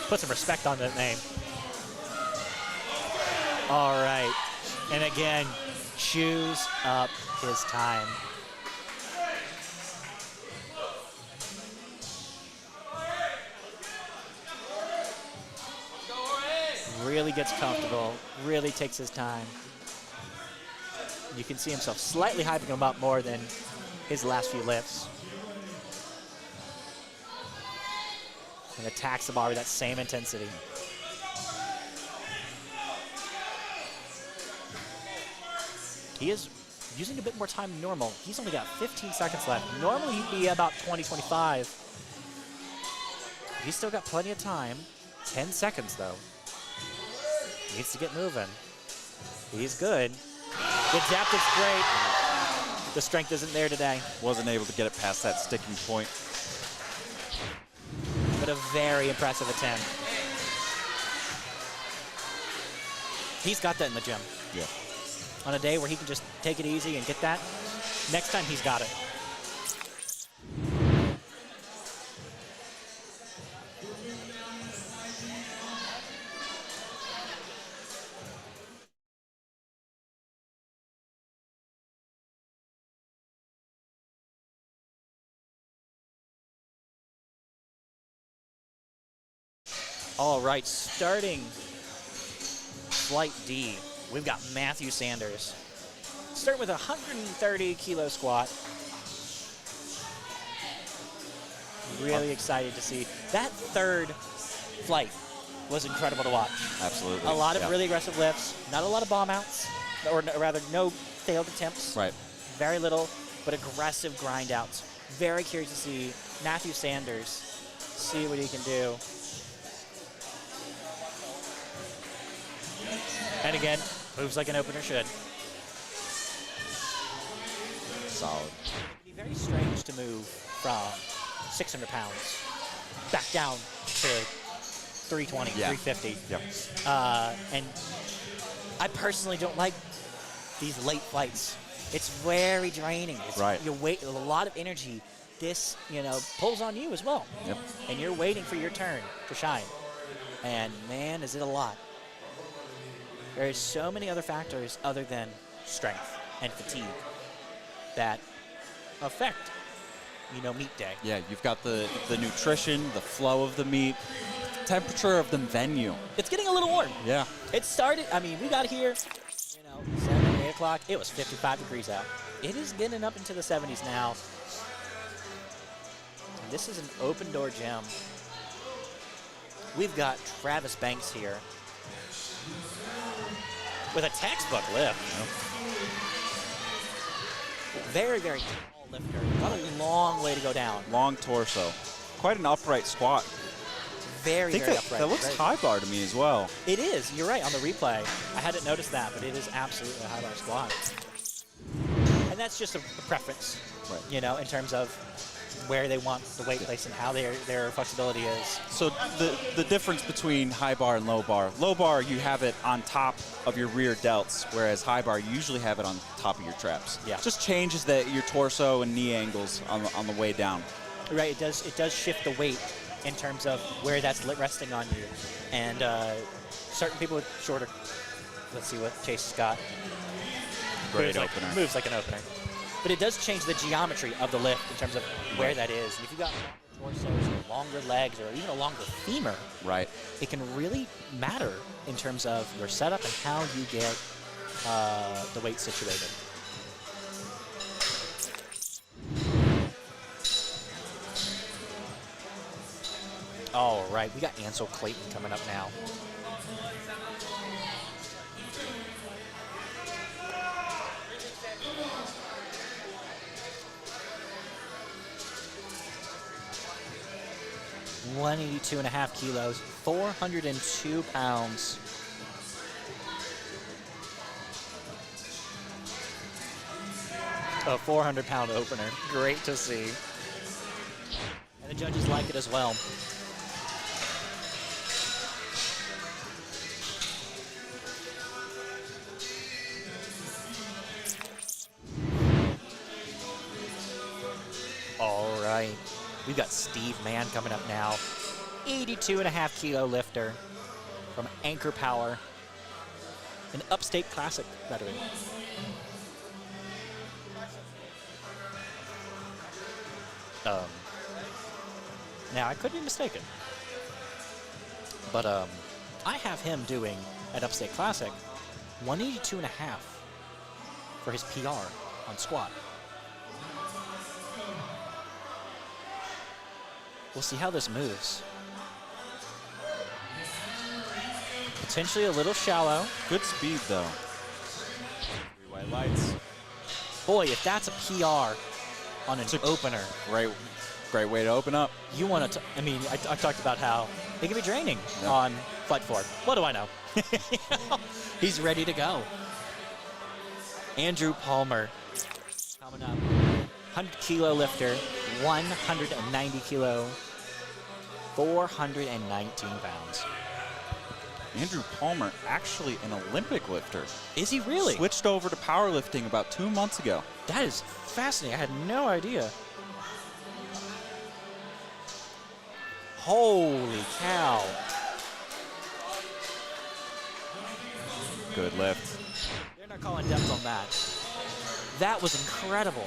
Put some respect on that name. All right, and again, chews up his time. Really gets comfortable, really takes his time. You can see himself slightly hyping him up more than his last few lifts. And attacks the bar with that same intensity. He is using a bit more time than normal. He's only got 15 seconds left. Normally he'd be about 20, 25. He's still got plenty of time. 10 seconds though. Needs to get moving. He's good. The depth is great. The strength isn't there today. Wasn't able to get it past that sticking point. But a very impressive attempt. He's got that in the gym. Yeah. On a day where he can just take it easy and get that, next time he's got it. All right, starting flight D, we've got Matthew Sanders. Start with a 130 kilo squat. Really excited to see. That third flight was incredible to watch. Absolutely. A lot of really aggressive lifts, not a lot of bomb outs, or rather no failed attempts. Right. Very little, but aggressive grind outs. Very curious to see Matthew Sanders, see what he can do. And again, moves like an opener should. Solid. It'd be very strange to move from 600 pounds back down to 320, 350. Yep. And I personally don't like these late flights. It's very draining. It's, right. You wait a lot of energy. This, pulls on you as well. Yep. And you're waiting for your turn to shine. And man, is it a lot. There's so many other factors other than strength and fatigue that affect, meet day. Yeah, you've got the nutrition, the flow of the meat, temperature of the venue. It's getting a little warm. Yeah. It started, we got here, 7, 8 o'clock. It was 55 degrees out. It is getting up into the 70s now. And this is an open door gym. We've got Travis Banks here with a textbook lift. Yep. Very, very tall lifter. Got a long way to go down. Long torso. Quite an upright squat. Very, very upright. That looks high bar to me as well. It is. You're right. On the replay, I hadn't noticed that, but it is absolutely a high bar squat. And that's just a preference, right. In terms of where they want the weight placed and how their flexibility is. So the difference between high bar and low bar, you have it on top of your rear delts, whereas high bar, you usually have it on top of your traps. Yeah. Just changes your torso and knee angles on the way down. Right, it does shift the weight in terms of where that's resting on you. And certain people with shorter, let's see what Chase has got. Great opener. Moves like an opener. But it does change the geometry of the lift in terms of where that is. And if you've got longer torsos or longer legs or even a longer femur, Right. it can really matter in terms of your setup and how you get the weight situated. All right, we got Ansel Clayton coming up now. $182.5 kilos, 402 pounds. A 400-pound opener. Great to see. And the judges like it as well. All right. We've got Steve Mann coming up now. 82.5 kilo lifter from Anchor Power. An Upstate Classic veteran. Now, I could be mistaken, but I have him doing at Upstate Classic 182.5 for his PR on squat. We'll see how this moves. Potentially a little shallow. Good speed, though. 3 white lights. Boy, if that's a PR on an opener. Great way to open up. You want to, I mean, I talked about how it can be draining on flight forward. What do I know? He's ready to go. Andrew Palmer coming up. 100 kilo lifter, 190 kilo, 419 pounds. Andrew Palmer, actually an Olympic lifter. Is he really? Switched over to powerlifting about 2 months ago. That is fascinating. I had no idea. Holy cow. Good lift. They're not calling depth on that. That was incredible.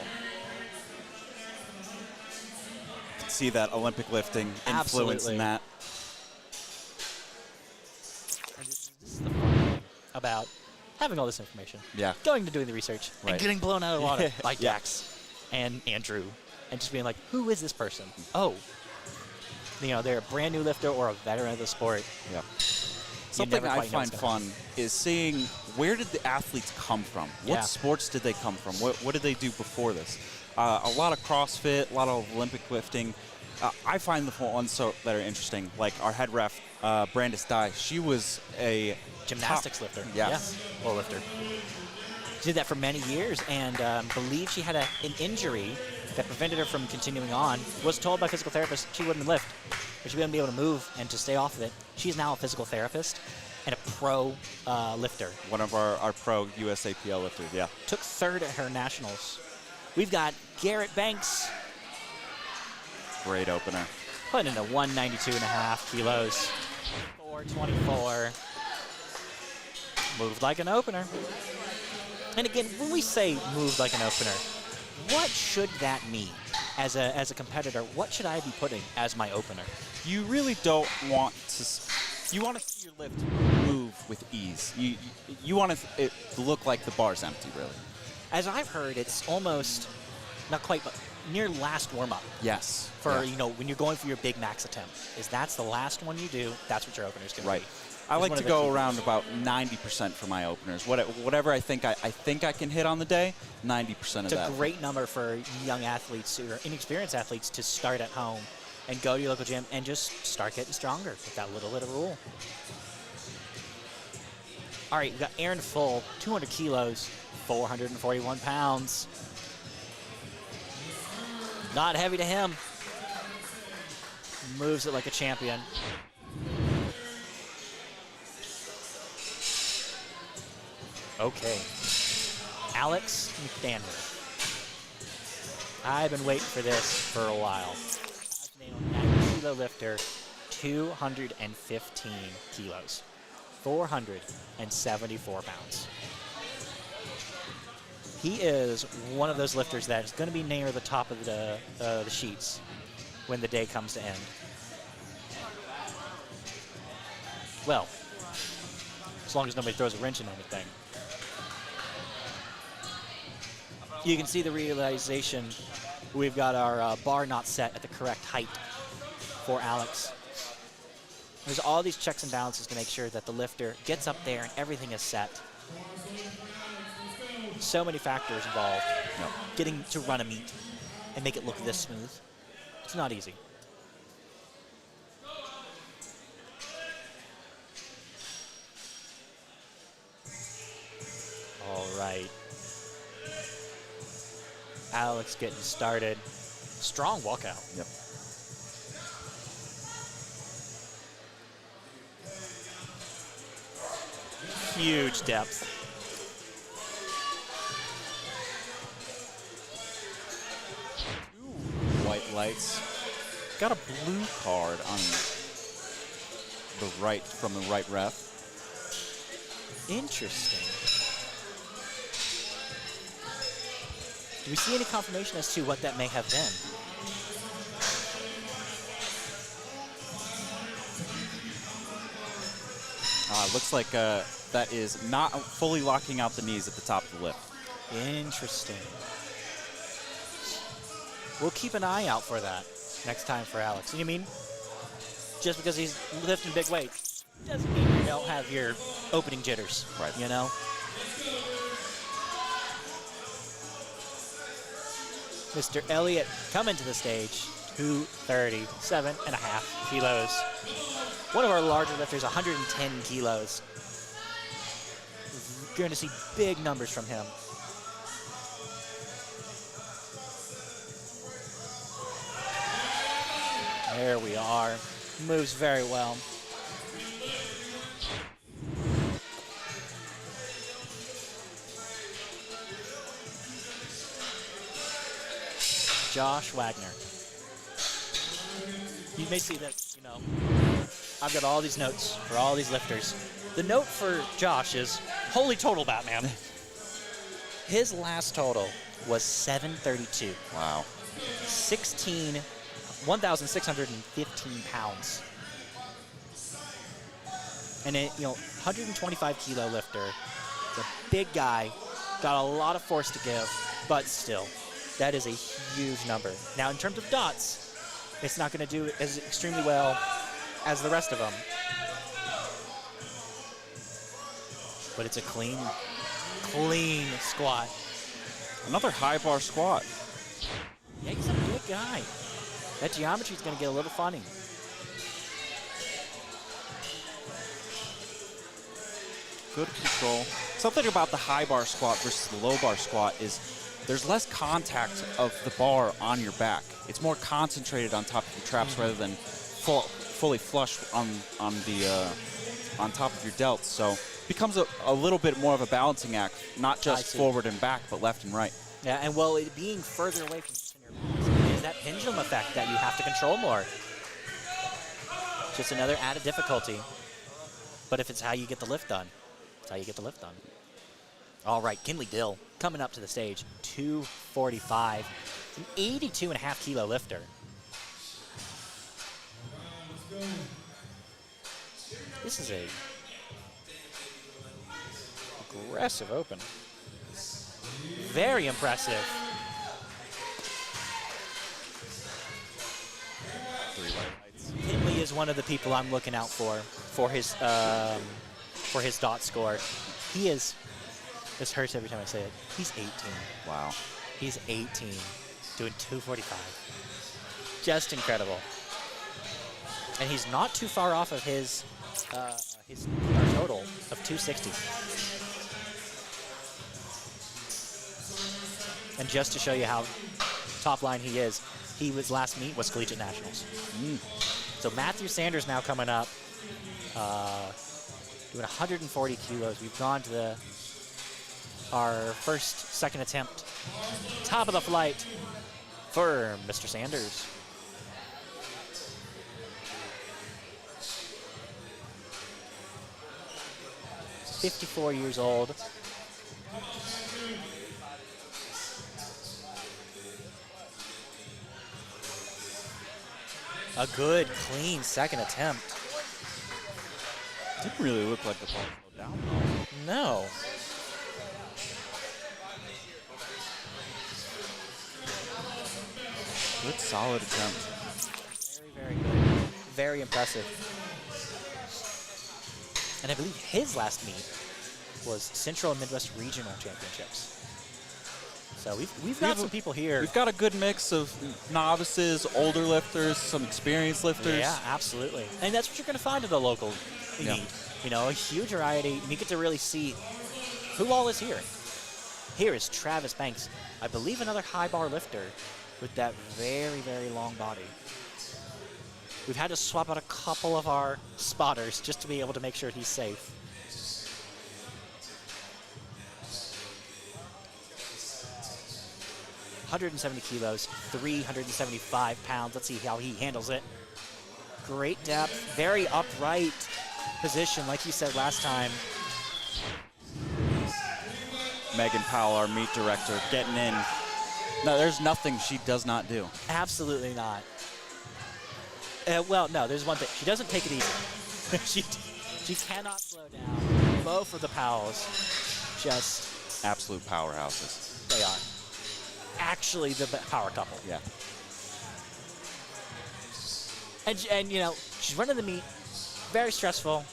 See that Olympic lifting influence in that. And this is the fun thing about having all this information. Yeah. Going to doing the research and getting blown out of the water by Yeah. Dax and Andrew. And just being like, who is this person? Oh. You know, they're a brand new lifter or a veteran of the sport. Yeah. Something I find fun is seeing where did the athletes come from? What sports did they come from? What did they do before this? A lot of CrossFit, a lot of Olympic lifting. I find the ones that are interesting, like our head ref, Brandis Dye. She was a gymnastics lifter. Yes. Yeah. Well, lifter. She did that for many years and believed she had an injury that prevented her from continuing on. Was told by physical therapist she wouldn't lift, or she wouldn't be able to move and to stay off of it. She's now a physical therapist and a pro lifter. One of our pro USAPL lifters, yeah. Took third at her nationals. We've got Garrett Banks. Great opener. Putting in a 192.5 kilos. 424. Moved like an opener. And again, when we say moved like an opener, what should that mean? As a competitor, what should I be putting as my opener? You really don't want to. You want to see your lift move with ease. You want it to look like the bar's empty, really. As I've heard, it's almost not quite, but near last warm-up. Yes. For you know, when you're going for your big max attempt, is that's the last one you do. That's what your opener's going to be. Right. I like to go around about 90% for my openers. Whatever I think I can hit on the day, 90% of that. It's a great number for young athletes or inexperienced athletes to start at home and go to your local gym and just start getting stronger with that little bit of rule. All right, we've got Aaron Full, 200 kilos, 441 pounds. Not heavy to him. Moves it like a champion. Okay. Alex McDaniel. I've been waiting for this for a while. kilo lifter, 215 kilos, 474 pounds. He is one of those lifters that is going to be near the top of the sheets when the day comes to end. Well, as long as nobody throws a wrench in anything. You can see the realization. We've got our bar not set at the correct height for Alex. There's all these checks and balances to make sure that the lifter gets up there and everything is set. So many factors involved. Yep. Getting to run a meet and make it look this smooth, it's not easy. All right. Alex getting started. Strong walkout. Yep. Huge depth. White lights. Got a blue card on the right from the right ref. Interesting. Do we see any confirmation as to what that may have been? Looks like that is not fully locking out the knees at the top of the lift. Interesting. We'll keep an eye out for that next time for Alex. You know what I mean? Just because he's lifting big weights doesn't mean you don't have your opening jitters. Right. You know? Mr. Elliott coming to the stage, 237.5 kilos. One of our larger lifters, 110 kilos. You're going to see big numbers from him. There we are. Moves very well. Josh Wagner. You may see that, you know, I've got all these notes for all these lifters. The note for Josh is, holy total, Batman. His last total was 732. Wow. 1,615 pounds. And it, 125 kilo lifter. It's a big guy, got a lot of force to give, but still, that is a huge number. Now, in terms of dots, it's not going to do as extremely well as the rest of them. But it's a clean squat. Another high bar squat. Yeah, he's a big guy. That geometry is going to get a little funny. Good control. Something about the high bar squat versus the low bar squat is there's less contact of the bar on your back. It's more concentrated on top of your traps rather than fully flush on top of your delts. So it becomes a little bit more of a balancing act, not just forward and back, but left and right. Yeah, and well, it being further away from your is that pendulum effect that you have to control more. Just another added difficulty. But if it's how you get the lift done, it's how you get the lift done. All right, Kinley Dill coming up to the stage, 245. It's an 82.5 kilo lifter. This is a aggressive open. Very impressive. Kinley is one of the people I'm looking out for his dot score. He is. This hurts every time I say it. He's 18. Wow. He's 18, doing 245. Just incredible. And he's not too far off of his total of 260. And just to show you how top line he is, his last meet was Collegiate Nationals. So Matthew Sanders now coming up, doing 140 kilos. We've gone to our second attempt. Top of the flight for Mr. Sanders. 54 years old. A good, clean second attempt. Didn't really look like the ball slowed down, though. No. Good, solid attempt. Very, very good. Very impressive. And I believe his last meet was Central and Midwest Regional Championships. So we've got some people here. We've got a good mix of novices, older lifters, some experienced lifters. Yeah, absolutely. And that's what you're going to find at the local meet. You know, a huge variety. And you get to really see who all is here. Here is Travis Banks, I believe another high bar lifter with that very, very long body. We've had to swap out a couple of our spotters just to be able to make sure he's safe. ...170 kilos, 375 pounds. Let's see how he handles it. Great depth, very upright position, like you said last time. Megan Powell, our meet director, getting in. No, there's nothing she does not do. Absolutely not. Well, no, there's one thing. She doesn't take it easy. she cannot slow down. Both of the Powells just... Absolute powerhouses. They are. Actually the power couple. Yeah. And you know, she's running the meet, very stressful.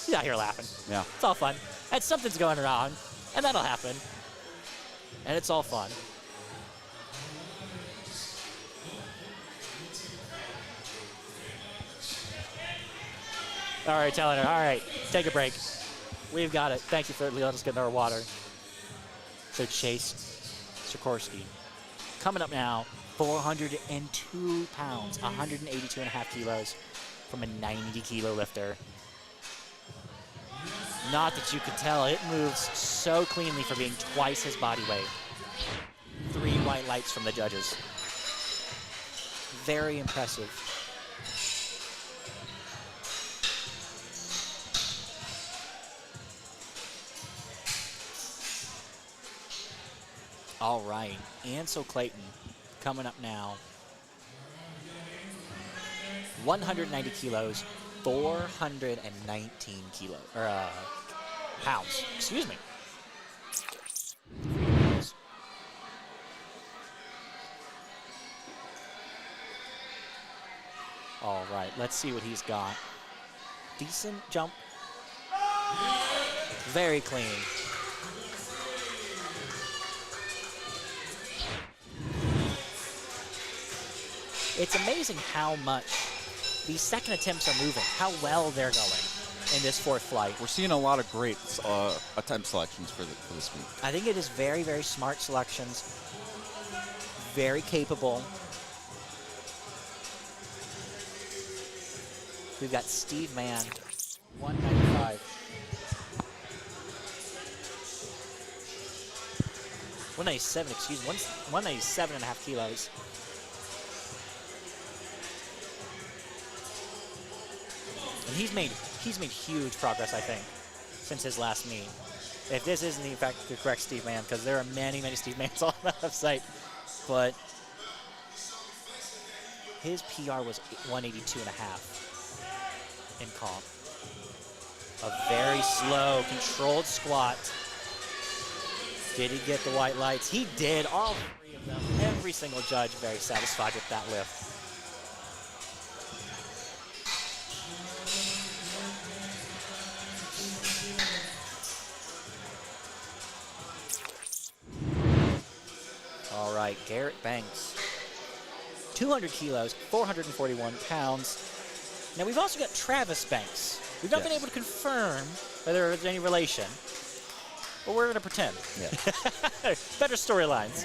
She's out here laughing. Yeah. It's all fun. And something's going wrong, and that'll happen. And it's all fun. All right, telling her, all right, take a break. We've got it. Thank you for letting us get our water. So Chase Sikorsky coming up now, 402 pounds, 182 and a half kilos from a 90 kilo lifter. Not that you could tell, it moves so cleanly for being twice his body weight. 3 white lights from the judges. Very impressive. All right, Ansel Clayton coming up now. 190 kilos, 419 pounds. Excuse me. All right, let's see what he's got. Decent jump. Very clean. It's amazing how much these second attempts are moving, how well they're going in this fourth flight. We're seeing a lot of great attempt selections for this week. I think it is very, very smart selections, very capable. We've got Steve Mann, 195. 197, excuse me, 197 and a half kilos. And he's made huge progress, I think, since his last meet. If this isn't in fact the correct Steve Mann, because there are many, many Steve Manns on the website, but his PR was 182 and a half in comp. A very slow, controlled squat. Did he get the white lights? He did, all 3 of them. Every single judge very satisfied with that lift. All right, Garrett Banks, 200 kilos, 441 pounds. Now we've also got Travis Banks. We've not been able to confirm whether there's any relation, but we're going to pretend. Yeah. Better storylines.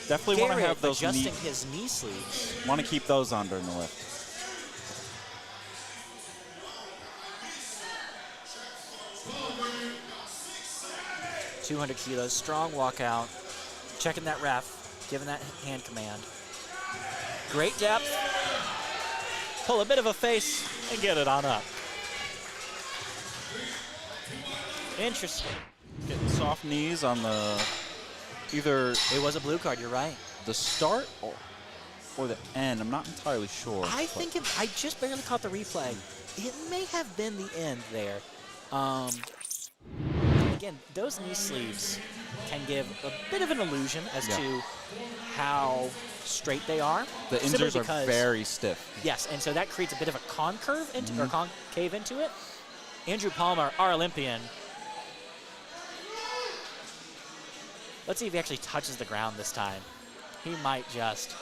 Definitely want to have those adjusting his knee sleeves. Want to keep those on during the lift. .200 kilos, strong walkout. Checking that ref, giving that hand command. Great depth. Pull a bit of a face and get it on up. Interesting. Getting soft knees on the either It was a blue card, you're right. the start or the end. I'm not entirely sure. I think I just barely caught the replay. It may have been the end there. Again, those knee sleeves can give a bit of an illusion as to how straight they are. The inserts are very stiff. Yes, and so that creates a bit of a concave into it. Andrew Palmer, our Olympian. Let's see if he actually touches the ground this time. He might just.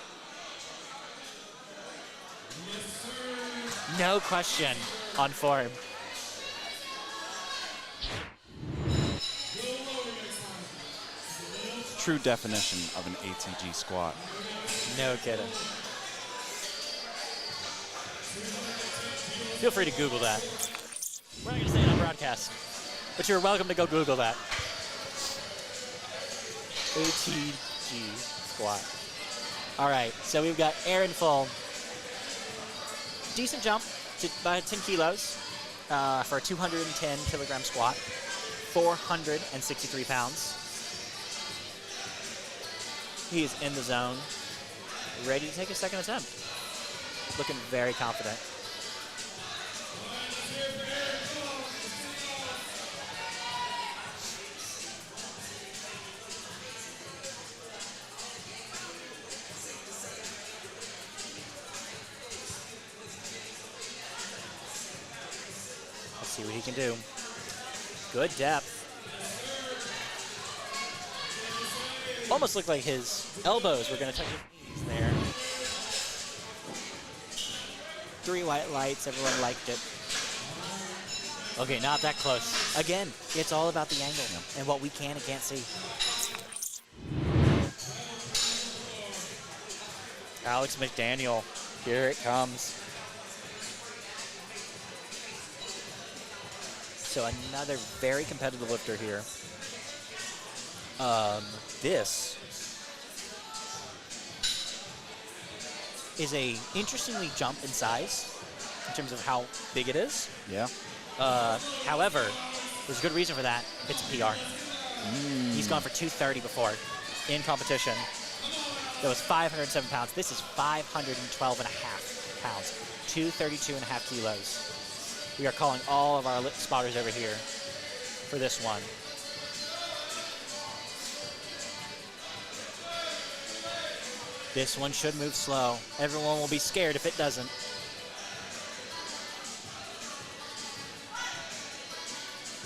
No question on form. True definition of an ATG squat. No kidding. Feel free to Google that. We're not going to say it on broadcast, but you're welcome to go Google that. ATG squat. All right, so we've got Aaron Full. Decent jump by 10 kilos for a 210 kilogram squat, 463 pounds. He is in the zone, ready to take a second attempt. Looking very confident. Let's see what he can do. Good depth. Almost looked like his elbows were going to touch his knees there. 3 white lights, everyone liked it. Okay, not that close. Again, it's all about the angle and what we can and can't see. Alex McDaniel, here it comes. So another very competitive lifter here. This is a interestingly jump in size in terms of how big it is. Yeah. However, there's a good reason for that. It's a PR. He's gone for 230 before in competition. That was 507 pounds. This is 512 and a half pounds, 232 and a half kilos. We are calling all of our spotters over here for this one. This one should move slow. Everyone will be scared if it doesn't.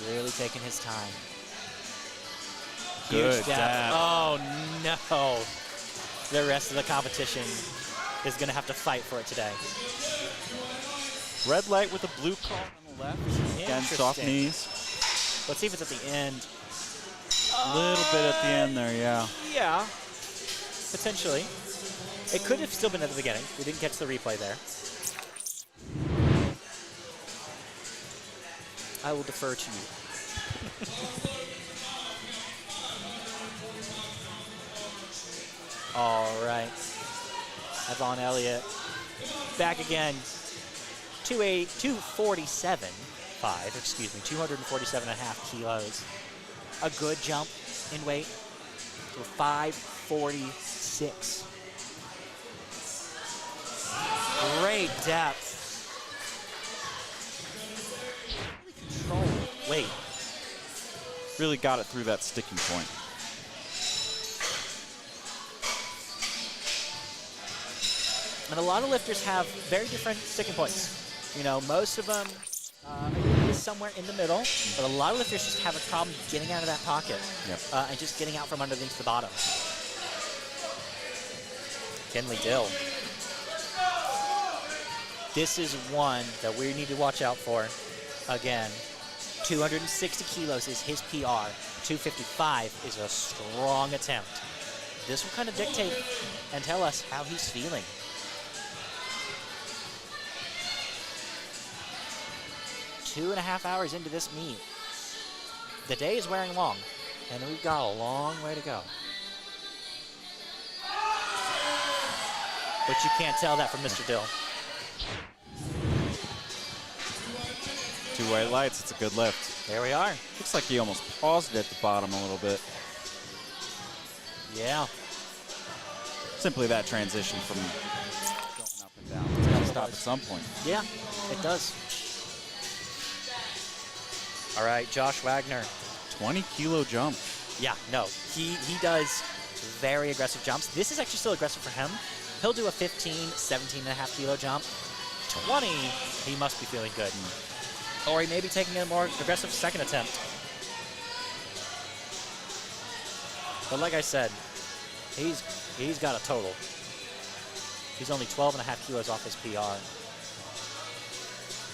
Really taking his time. Good Huge depth. Oh, no. The rest of the competition is going to have to fight for it today. Red light with a blue card on the left. Again, soft knees. Let's see if it's at the end. A little bit at the end there, yeah. Yeah, potentially. It could have still been at the beginning. We didn't catch the replay there. I will defer to you. All right. Yvonne Elliott back again. 247.5, excuse me, 247 and a half kilos. A good jump in weight to 546. Great depth. Really controlled weight. Really got it through that sticking point. And a lot of lifters have very different sticking points. You know, most of them is somewhere in the middle, but a lot of lifters just have a problem getting out of that pocket and just getting out from underneath the bottom. Kenley Dill. This is one that we need to watch out for. Again, 260 kilos is his PR. 255 is a strong attempt. This will kind of dictate and tell us how he's feeling. 2.5 hours into this meet. The day is wearing long, and we've got a long way to go. But you can't tell that from Mr. Dill. 2 white lights, it's a good lift. There we are. Looks like he almost paused it at the bottom a little bit. Yeah. Simply that transition from going up and down. It's got to stop at some point. Yeah, it does. All right, Josh Wagner. 20-kilo jump. Yeah, no, he does very aggressive jumps. This is actually still aggressive for him. He'll do a 15, 17.5 kilo jump. 20, he must be feeling good. Or he may be taking a more aggressive second attempt. But like I said, he's got a total. He's only 12.5 kilos off his PR.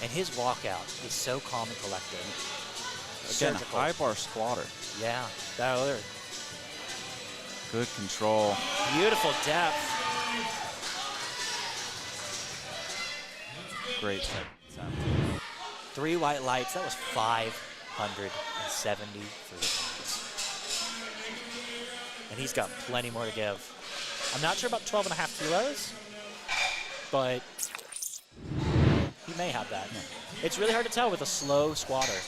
And his walkout is so calm and collected. Again, a high bar squatter. Yeah, that other. Good control. Beautiful depth. Great second attempt. 3 white lights. That was 573 pounds. And he's got plenty more to give. I'm not sure about 12.5 kilos, but he may have that. Yeah. It's really hard to tell with a slow squatter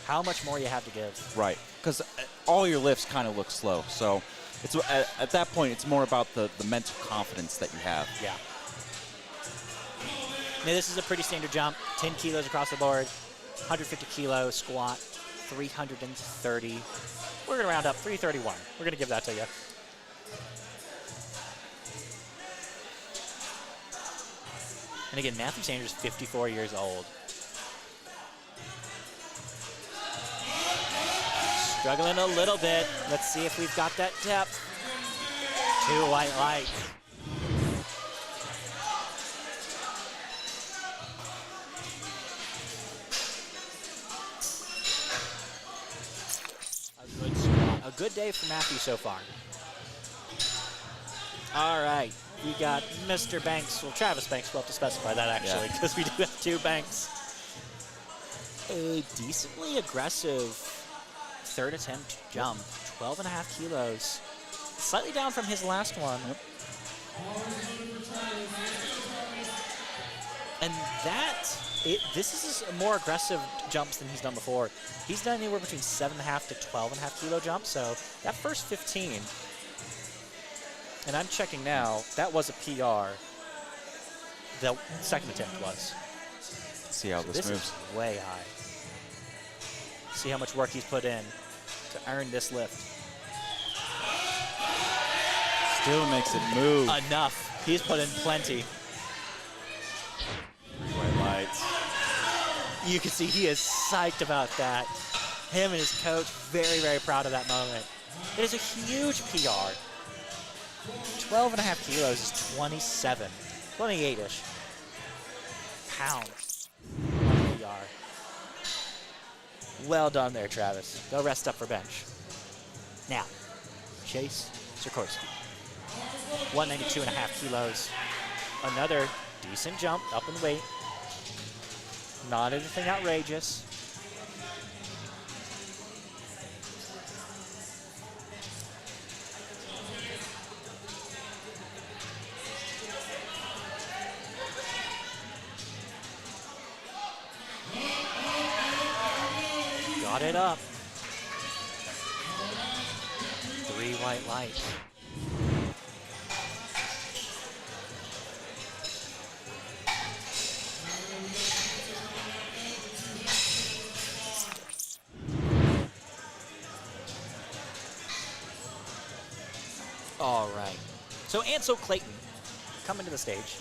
how much more you have to give. Right, because all your lifts kind of look slow. So it's at that point, it's more about the mental confidence that you have. Yeah. Now, this is a pretty standard jump. 10 kilos across the board, 150 kilo squat, 330. We're going to round up 331. We're going to give that to you. And again, Matthew Sanders, 54 years old. Struggling a little bit. Let's see if we've got that depth. 2 white lights. A good squat. A good day for Matthew so far. All right. We got Mr. Banks. Well, Travis Banks. We'll have to specify that, actually, because we do have 2 Banks. A decently aggressive third attempt jump, 12.5 kilos. Slightly down from his last one. Yep. And this is more aggressive jumps than he's done before. He's done anywhere between 7.5 to 12.5 kilo jumps, so that first 15, and I'm checking now, that was a PR. The second attempt was. Let's see how this moves. Is way high. See how much work he's put in to earn this lift. Still makes it move. Enough. He's put in plenty. White lights. You can see he is psyched about that. Him and his coach, very, very proud of that moment. It is a huge PR. 12.5 kilos is 27, 28-ish pounds on PR. Well done there, Travis. Go rest up for bench. Now, Chase Sikorsky. 192.5 kilos. Another decent jump up in weight. Not anything outrageous. Got it up. 3 white lights. All right. So Ansel Clayton coming to the stage.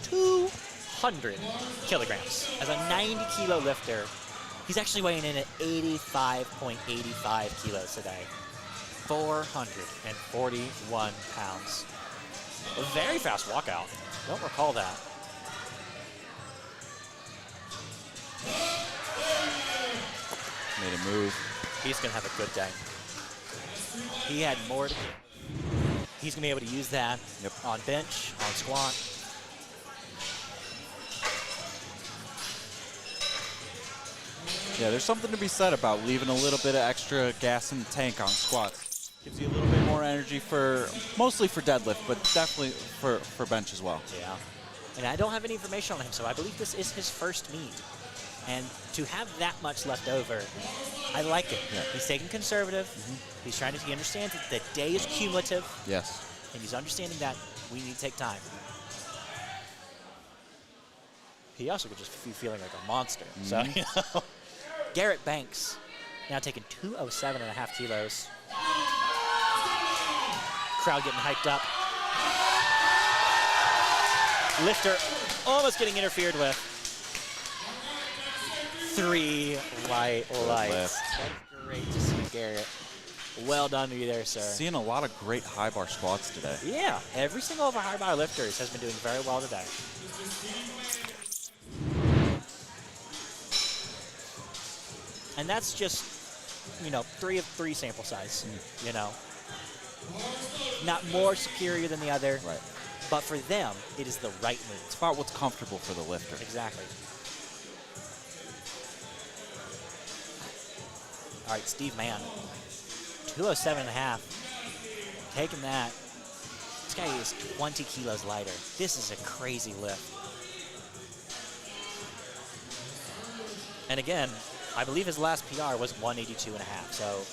200 kilograms as a 90-kilo lifter. He's actually weighing in at 85.85 kilos today. 441 pounds. A very fast walkout. Don't recall that. Made a move. He's going to have a good day. He had more to give. He's going to be able to use that on bench, on squat. Yeah, there's something to be said about leaving a little bit of extra gas in the tank on squats. Gives you a little bit more energy mostly for deadlift, but definitely for bench as well. Yeah. And I don't have any information on him, so I believe this is his first meet. And to have that much left over, I like it. Yeah. He's taking conservative. He's trying to, he understands that the day is cumulative. Yes. And he's understanding that we need to take time. He also could just be feeling like a monster. So, you know. Garrett Banks now taking 207.5 kilos. Crowd getting hyped up. Lifter almost getting interfered with. 3 lights. That's great to see, Garrett. Well done to you there, sir. Seeing a lot of great high bar squats today. Yeah, every single of our high bar lifters has been doing very well today. And that's just, you know, 3 of 3 sample size, you know. Not more superior than the other, Right. but for them, it is the right move. It's about what's comfortable for the lifter. Exactly. All right, Steve Mann, 207.5, taking that. This guy is 20 kilos lighter. This is a crazy lift. And again, I believe his last PR was 182.5. So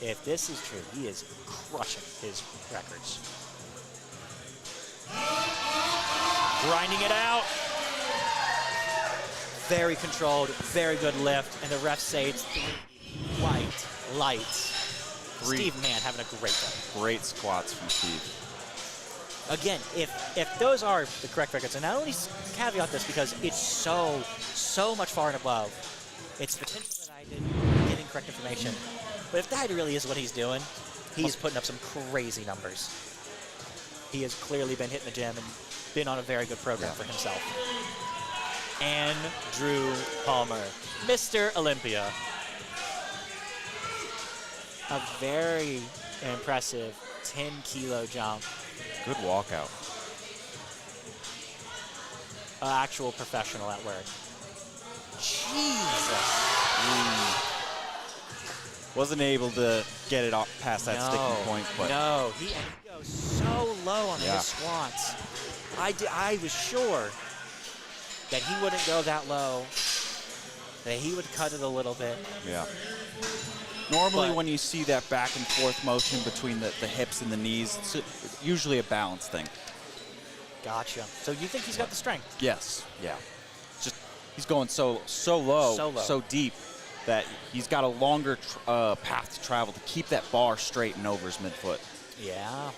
if this is true, he is crushing his records. Grinding it out. Very controlled, very good lift. And the refs say it's 3 white lights. Steve Mann having a great day. Great squats from Steve. Again, if those are the correct records, and I only caveat this because it's so much far and above, it's potential that I didn't get incorrect information. But if that really is what he's doing, he's putting up some crazy numbers. He has clearly been hitting the gym and been on a very good program for himself. And Drew Palmer, Mr. Olympia. A very impressive 10-kilo jump. Good walkout. Actual professional at work. Jesus. Wasn't able to get it off past that sticking point, but no, he goes so low on his squats. I was sure that he wouldn't go that low, that he would cut it a little bit. Yeah. Normally when you see that back and forth motion between the hips and the knees, it's usually a balance thing. Gotcha. So you think he's got the strength? Yes. Yeah. Just he's going so low, so deep that he's got a longer path to travel to keep that bar straight and over his midfoot. Yeah.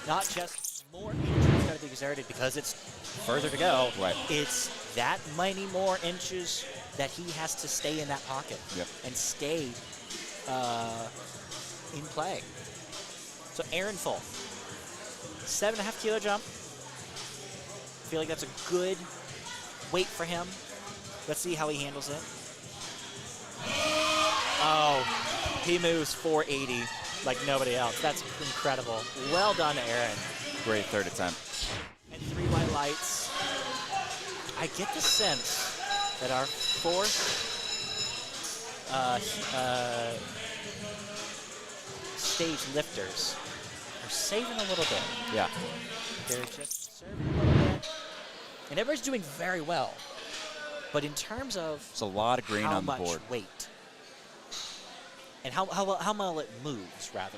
Not just more inches got to be exerted because it's further to go. Right. It's that many more inches that he has to stay in that pocket and stay in play. So Aaron Full, 7.5 kilo jump. Feel like that's a good weight for him. Let's see how he handles it. Oh, he moves 480 like nobody else. That's incredible. Well done, Aaron. Great third attempt. And 3 white lights. I get the sense that our 4th stage lifters are saving a little bit. Yeah. They're just serving a little bit. And everybody's doing very well. But in terms of it's a lot of green on the board. How much weight and how well it moves, rather.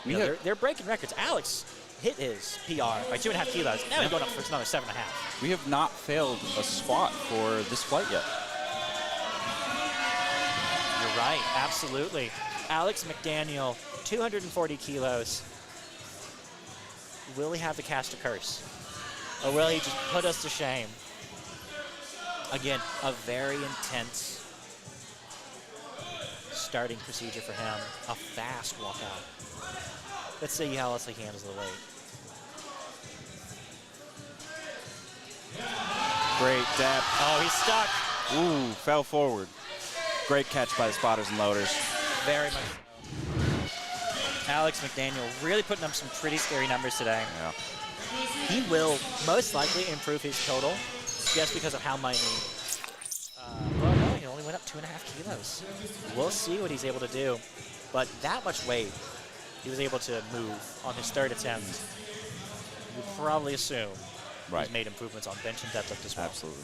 You know, they're breaking records. Alex hit his PR by 2.5 kilos. Now he's going up for another 7.5. We have not failed a squat for this flight yet. You're right, absolutely. Alex McDaniel, 240 kilos. Will he have the cast a curse? Or will he just put us to shame? Again, a very intense starting procedure for him. A fast walkout. Let's see how else he handles the weight. Great depth. Oh, he's stuck. Ooh, fell forward. Great catch by the spotters and loaders. Very much so. Alex McDaniel really putting up some pretty scary numbers today. Yeah. He will most likely improve his total just because of how many. Well, no, he only went up 2.5 kilos. We'll see what he's able to do. But that much weight he was able to move on his third attempt. You would probably assume he's made improvements on bench and deadlift as well. Absolutely.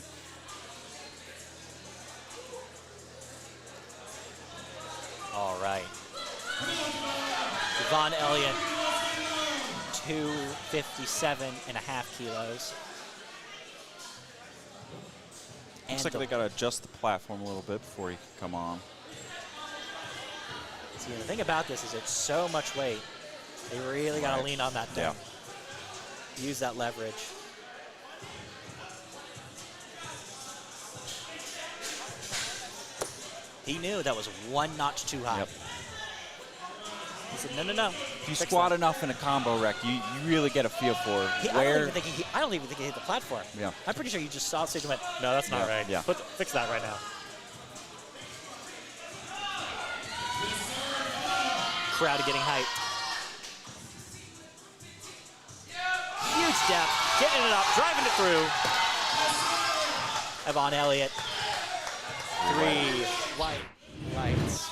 All right. Devon Elliott, 257.5 kilos. Looks like they got to adjust the platform a little bit before he can come on. See, the thing about this is it's so much weight. They really got to lean on that thing. Yeah. Use that leverage. He knew that was one notch too high. Yep. He said, no, no, no. If you squat enough in a combo rec, you really get a feel for where. I don't even think he hit the platform. Yeah. I'm pretty sure you just saw the stage and went, no, that's not right. Yeah. Fix that right now. Crowd getting hyped. Huge depth, getting it up, driving it through. Devon Elliott, 3 white lights.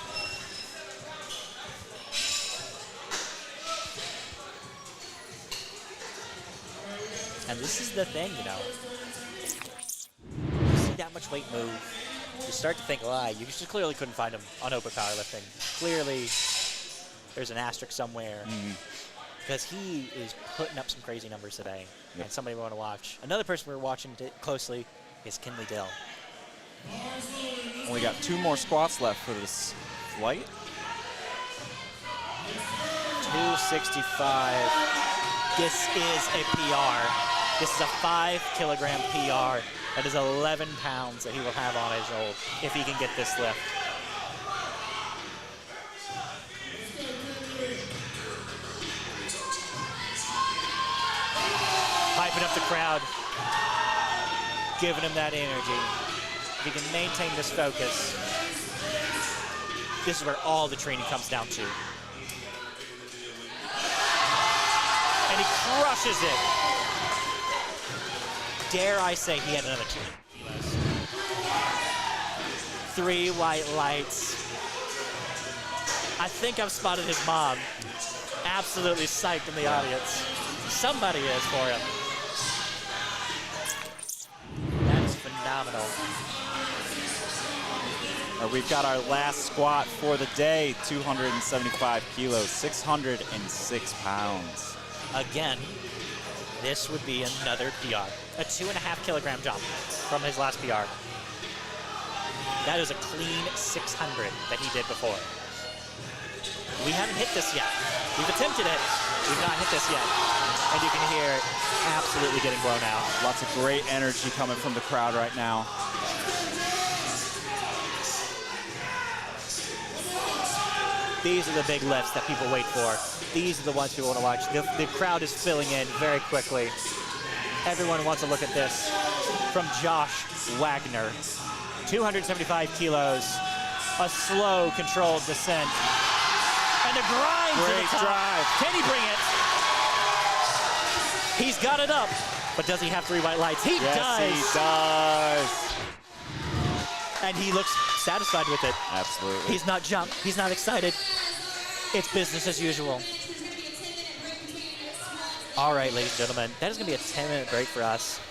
And this is the thing, you know. You see that much weight move, you start to think, well, you just clearly couldn't find him on open powerlifting. Clearly, there's an asterisk somewhere. Because he is putting up some crazy numbers today. Yep. And somebody we want to watch. Another person we're watching closely is Kinley Dill. Only got 2 more squats left for this flight. 265. This is a PR. This is a 5-kilogram PR. That is 11 pounds that he will have on his hold if he can get this lift. Hyping up the crowd, giving him that energy. If he can maintain this focus, this is where all the training comes down to. And he crushes it. Dare I say he had another 2 kilos. 3 white lights. I think I've spotted his mom. Absolutely psyched in the audience. Somebody is for him. That is phenomenal. We've got our last squat for the day, 275 kilos, 606 pounds. Again, this would be another PR. A 2.5-kilogram jump from his last PR. That is a clean 600 that he did before. We haven't hit this yet. We've attempted it. We've not hit this yet. And you can hear it absolutely getting blown out. Lots of great energy coming from the crowd right now. These are the big lifts that people wait for. These are the ones people want to watch. The crowd is filling in very quickly. Everyone wants to look at this. From Josh Wagner, 275 kilos, a slow, controlled descent, and a grind to the top. Drive. Can he bring it? He's got it up, but does he have 3 white lights? He does. Yes, he does. And he looks satisfied with it. Absolutely. He's not jumped. He's not excited. It's business as usual. All right, ladies and gentlemen, that is going to be a 10-minute break for us.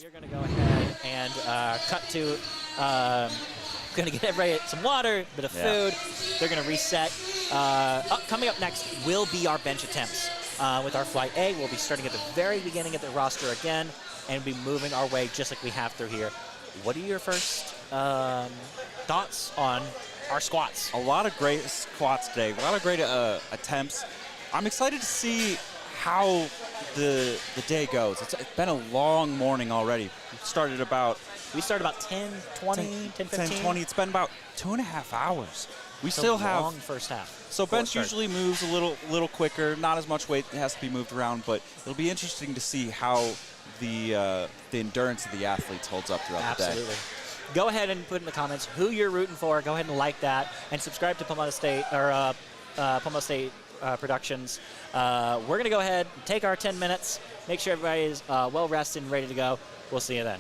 We are going to go ahead and cut to, going to get everybody some water, a bit of food. They're going to reset. Coming up next will be our bench attempts. With our flight A, we'll be starting at the very beginning of the roster again and be moving our way just like we have through here. What are your first thoughts on our squats? A lot of great squats today, a lot of great attempts. I'm excited to see how the day goes. It's been a long morning already. We started about 10, 20, 10, 15? 10, 20. It's been about 2.5 hours. We So still have long first half. So bench usually moves a little quicker. Not as much weight has to be moved around, but it'll be interesting to see how the endurance of the athletes holds up throughout the day. Absolutely. Go ahead and put in the comments who you're rooting for. Go ahead and like that and subscribe to Palmetto State or Palmetto State Productions. We're going to go ahead and take our 10 minutes. Make sure everybody is well rested and ready to go. We'll see you then.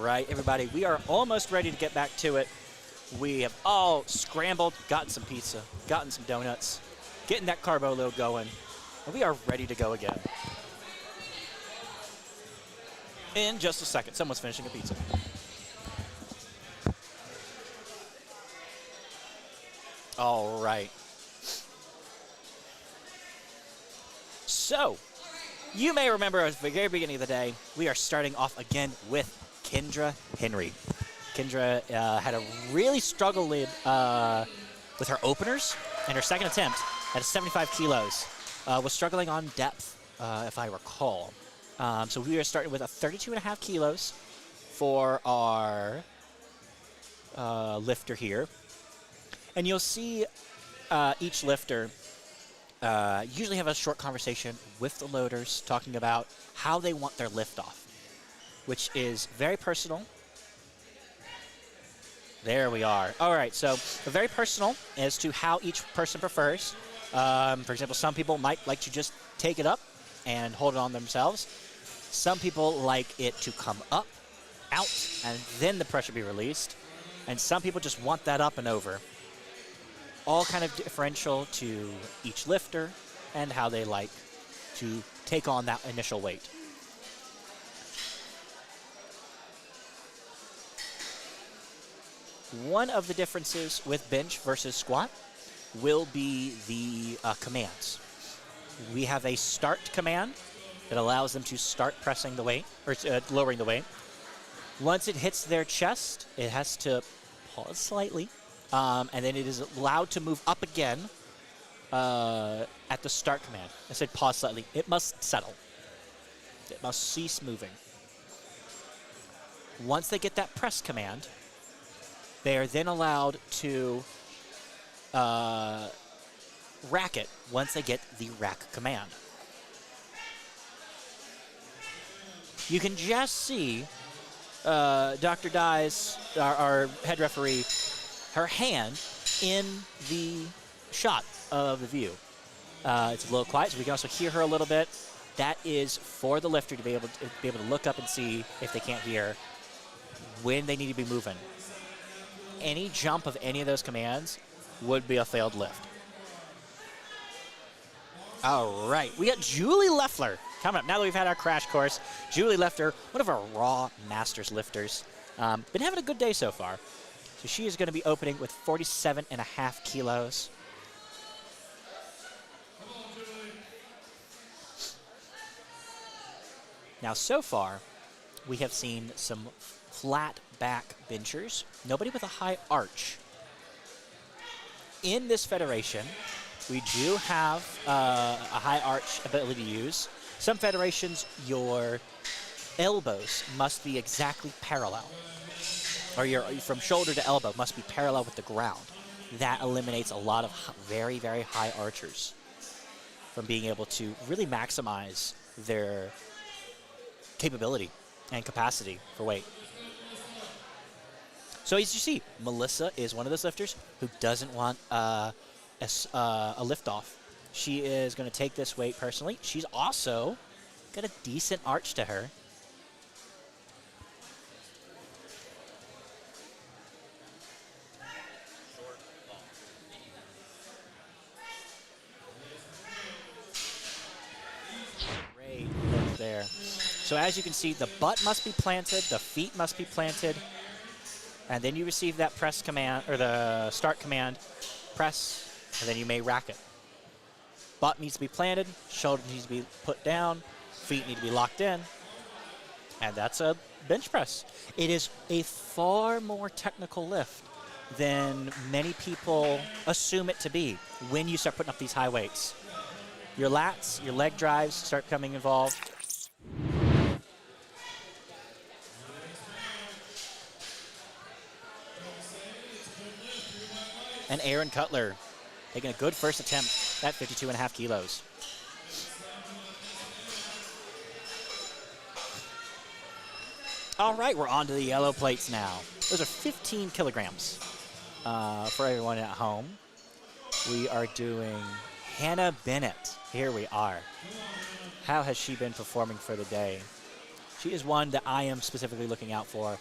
right, everybody, we are almost ready to get back to it. We have all scrambled, gotten some pizza, gotten some donuts, getting that carbo load going, and we are ready to go again. In just a second, someone's finishing a pizza. All right. So, you may remember at the very beginning of the day, we are starting off again with Kendra Henry. Kendra had a really struggle with her openers, and her second attempt at 75 kilos was struggling on depth, if I recall. So we are starting with a 32.5 kilos for our lifter here. And you'll see each lifter usually have a short conversation with the loaders talking about how they want their lift off, which is very personal. There we are. All right, so very personal as to how each person prefers. For example, some people might like to just take it up and hold it on themselves. Some people like it to come up, out, and then the pressure be released. And some people just want that up and over. All kind of differential to each lifter and how they like to take on that initial weight. One of the differences with bench versus squat will be the commands. We have a start command that allows them to start pressing the weight, or lowering the weight. Once it hits their chest, it has to pause slightly, and then it is allowed to move up again at the start command. I said pause slightly. It must settle. It must cease moving. Once they get that press command, they are then allowed to rack it once they get the rack command. You can just see Dr. Dye's, our head referee, her hand in the shot of the view. It's a little quiet, so we can also hear her a little bit. That is for the lifter to be able to look up and see if they can't hear when they need to be moving. Any jump of any of those commands would be a failed lift. All right, we got Julie Leffler coming up. Now that we've had our crash course, Julie Leffler, one of our Raw Masters lifters, been having a good day so far. So she is going to be opening with 47.5 kilos. Now, so far, we have seen some flat back benchers, nobody with a high arch. In this federation, we do have a high arch ability to use. Some federations, your elbows must be exactly parallel, or your from shoulder to elbow must be parallel with the ground. That eliminates a lot of very, very high archers from being able to really maximize their capability and capacity for weight. So as you see, Melissa is one of those lifters who doesn't want a lift off. She is going to take this weight personally. She's also got a decent arch to her. Great lift there. So as you can see, the butt must be planted, the feet must be planted, and then you receive that press command, or the start command, press, and then you may rack it. Butt needs to be planted, shoulder needs to be put down, feet need to be locked in, and that's a bench press. It is a far more technical lift than many people assume it to be when you start putting up these high weights. Your lats, your leg drives start becoming involved. And Aaron Cutler taking a good first attempt at 52.5 kilos. All right, we're on to the yellow plates now. Those are 15 kilograms for everyone at home. We are doing Hannah Bennett. Here we are. How has she been performing for the day? She is one that I am specifically looking out for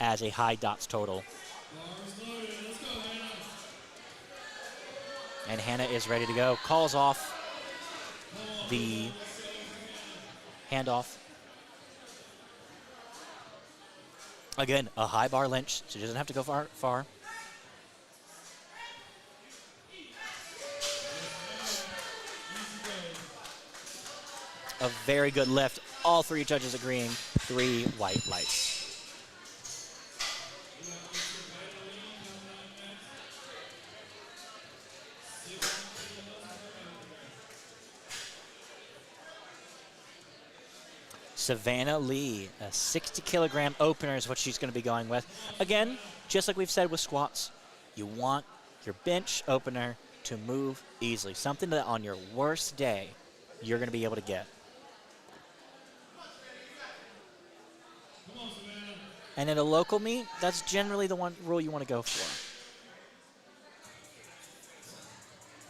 as a high dots total. And Hannah is ready to go. Calls off the handoff. Again, a high bar Lynch, so she doesn't have to go far. A very good lift. All three judges agreeing. 3 white lights. Savannah Lee, a 60-kilogram opener is what she's going to be going with. Again, just like we've said with squats, you want your bench opener to move easily. Something that on your worst day, you're going to be able to get. And in a local meet, that's generally the one rule you want to go for.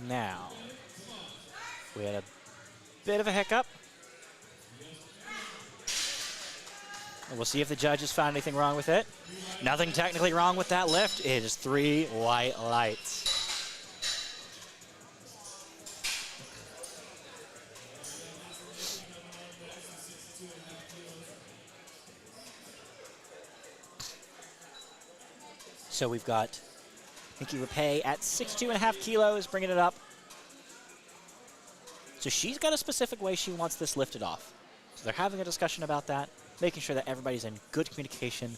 Now, we had a bit of a hiccup. We'll see if the judges found anything wrong with it. Nothing technically wrong with that lift. It is 3 white lights. So we've got Nikki Rapay at 62.5 kilos, bringing it up. So she's got a specific way she wants this lifted off. So they're having a discussion about that, making sure that everybody's in good communication.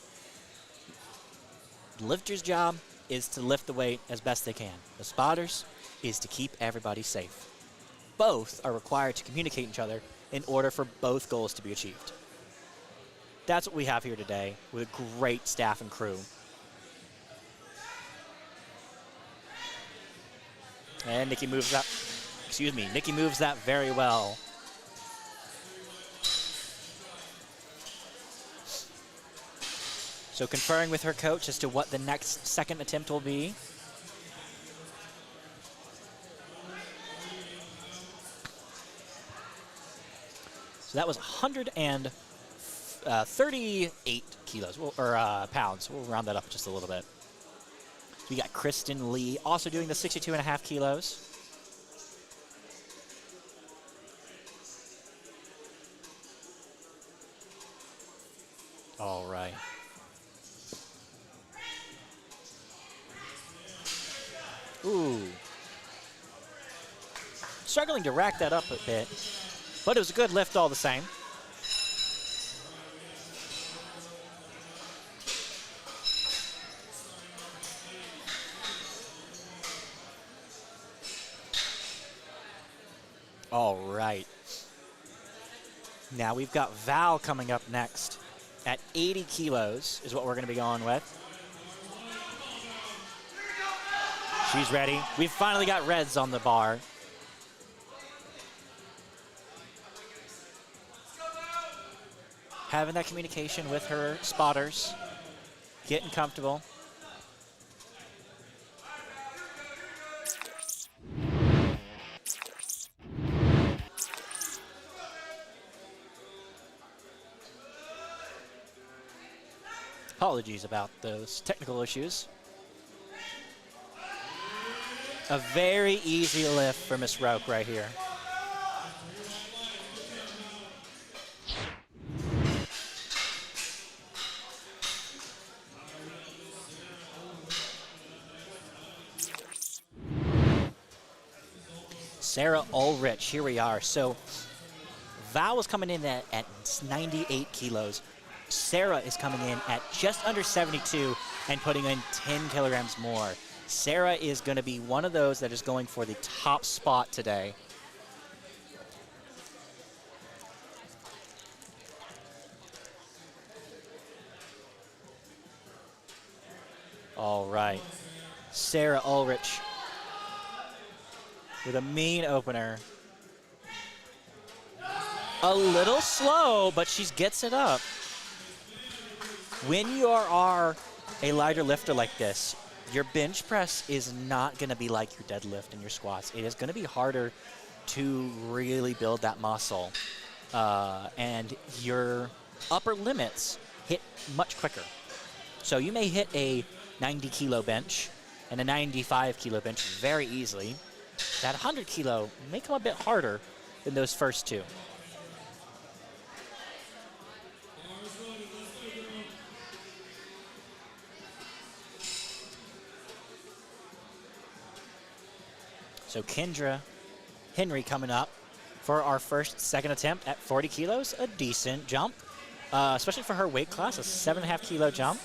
The lifter's job is to lift the weight as best they can. The spotter's is to keep everybody safe. Both are required to communicate each other in order for both goals to be achieved. That's what we have here today with a great staff and crew. And Nikki moves that, Nikki moves that very well. So conferring with her coach as to what the next second attempt will be. So that was 138 kilos, or pounds. We'll round that up just a little bit. We got Kristen Lee also doing the 62.5 kilos. All right. Ooh. Struggling to rack that up a bit, but it was a good lift all the same. All right. Now we've got Val coming up next at 80 kilos is what we're going to be going with. She's ready. We've finally got reds on the bar. Having that communication with her spotters, getting comfortable. Apologies about those technical issues. A very easy lift for Miss Roke right here. Sarah Ulrich, here we are. So Val was coming in at 98 kilos. Sarah is coming in at just under 72 and putting in 10 kilograms more. Sarah is going to be one of those that is going for the top spot today. All right. Sarah Ulrich with a mean opener. A little slow, but she gets it up. When you are a lighter lifter like this, your bench press is not going to be like your deadlift and your squats. It is going to be harder to really build that muscle. And your upper limits hit much quicker. So you may hit a 90 kilo bench and a 95 kilo bench very easily. That 100 kilo may come a bit harder than those first two. So Kendra Henry coming up for our second attempt at 40 kilos, a decent jump, especially for her weight class, a 7.5 kilo jump.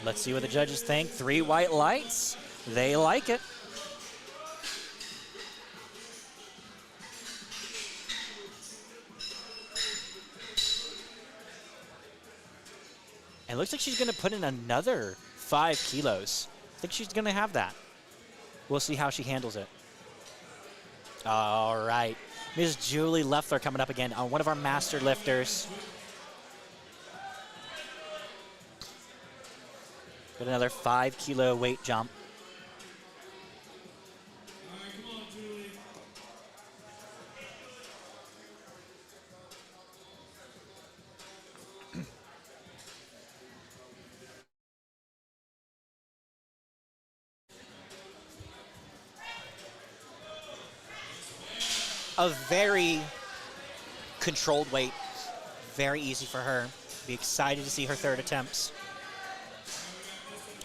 Let's see what the judges think. 3 white lights. They like it. And it looks like she's going to put in another 5 kilos. I think she's going to have that. We'll see how she handles it. All right. Ms. Julie Leffler coming up again on one of our master lifters. Got another 5 kilo weight jump. A very controlled weight. Very easy for her. Be excited to see her third attempts.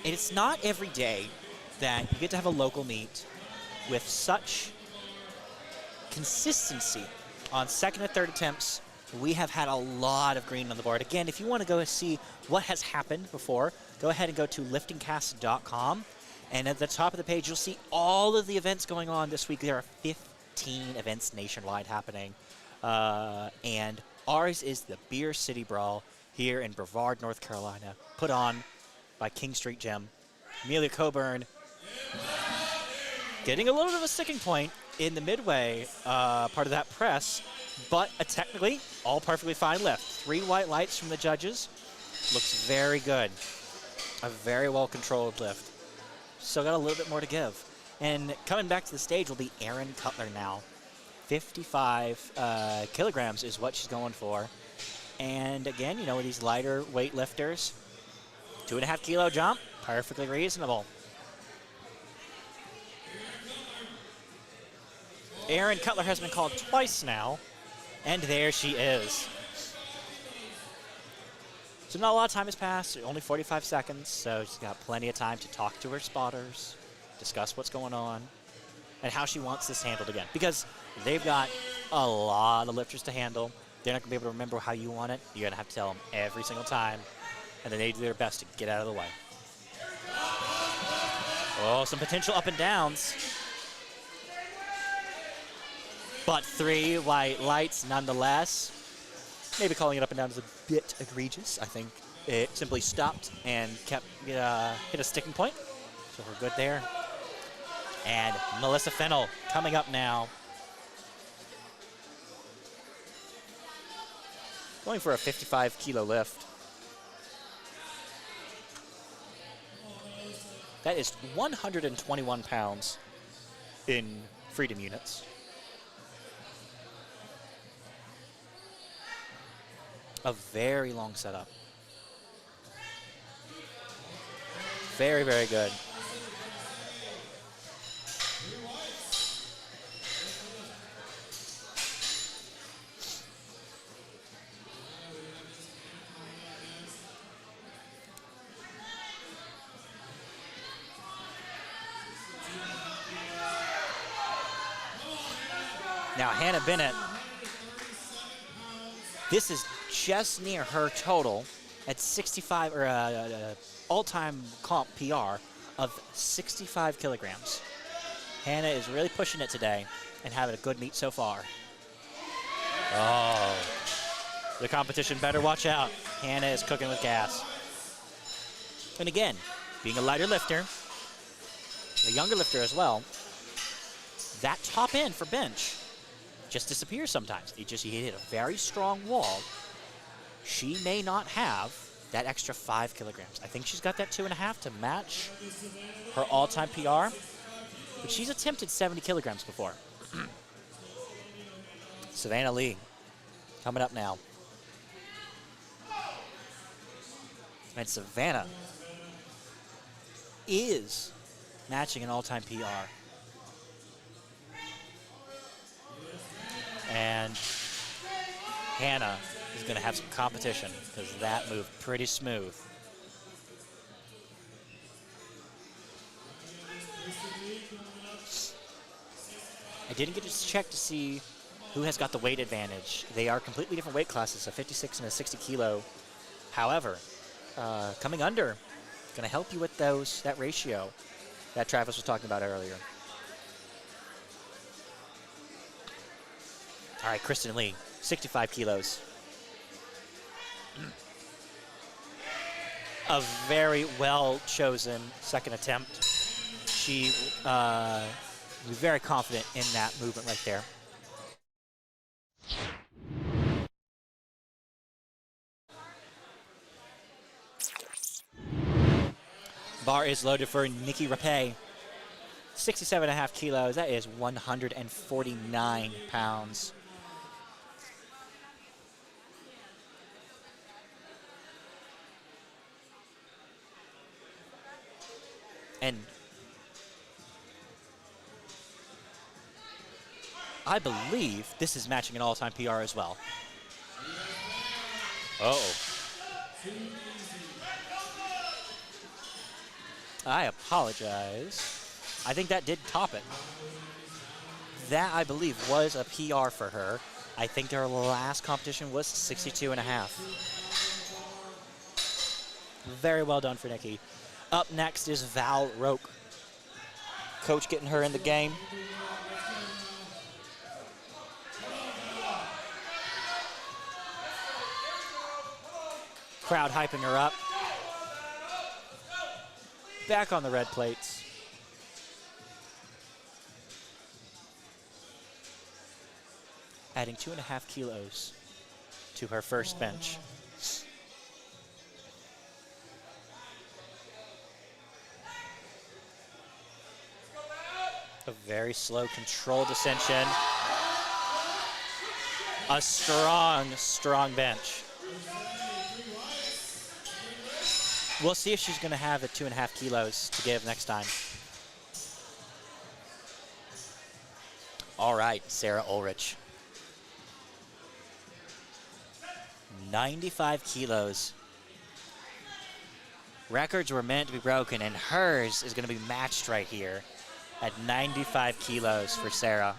And it's not every day that you get to have a local meet with such consistency on second and third attempts. We have had a lot of green on the board. Again, if you want to go see what has happened before, go ahead and go to liftingcast.com. And at the top of the page, you'll see all of the events going on this week. There are 15 events nationwide happening. And ours is the Beer City Brawl here in Brevard, North Carolina, put on by King Street Gym. Amelia Coburn getting a little bit of a sticking point in the midway part of that press, but a technically all perfectly fine lift. 3 white lights from the judges. Looks very good. A very well-controlled lift. Still got a little bit more to give. And coming back to the stage will be Erin Cutler now. 55 kilograms is what she's going for. And again, you know, with these lighter weight lifters, 2.5 kilo jump, perfectly reasonable. Erin Cutler has been called twice now, and there she is. So not a lot of time has passed, only 45 seconds, so she's got plenty of time to talk to her spotters, discuss what's going on, and how she wants this handled again. Because they've got a lot of lifters to handle. They're not going to be able to remember how you want it. You're going to have to tell them every single time, and then they do their best to get out of the way. Oh, some potential up and downs. But 3 white lights nonetheless. Maybe calling it up and down is a bit egregious. I think it simply stopped and kept hit a sticking point. So we're good there. And Melissa Fennell coming up now. Going for a 55 kilo lift. That is 121 pounds in freedom units. A very long setup. Very, very good. Now Hannah Bennett, this is just near her total at 65, or all-time comp PR of 65 kilograms. Hannah is really pushing it today and having a good meet so far. Oh, the competition better watch out. Hannah is cooking with gas. And again, being a lighter lifter, a younger lifter as well, that top end for bench just disappears sometimes. You hit a very strong wall. She may not have that extra 5 kilograms. I think she's got that 2.5 to match her all-time PR, but she's attempted 70 kilograms before. Savannah Lee coming up now. And Savannah is matching an all-time PR. And Hannah is going to have some competition because that moved pretty smooth. I didn't get to check to see who has got the weight advantage. They are completely different weight classes, a 56 and a 60 kilo. However, coming under, going to help you with that ratio that Travis was talking about earlier. All right, Kristen Lee, 65 kilos. A very well-chosen second attempt. She was very confident in that movement right there. Bar is loaded for Nikki Rapay. 67.5 kilos. That is 149 pounds. And I believe this is matching an all-time PR as well. Uh-oh. I apologize. I think that did top it. That, I believe, was a PR for her. I think their last competition was 62.5. Very well done for Nikki. Up next is Val Roque. Coach getting her in the game. Crowd hyping her up. Back on the red plates. Adding 2.5 kilos to her first bench. A very slow, controlled ascension. A strong, strong bench. We'll see if she's going to have the 2.5 kilos to give next time. All right, Sarah Ulrich. 95 kilos. Records were meant to be broken, and hers is going to be matched right here at 95 kilos for Sarah.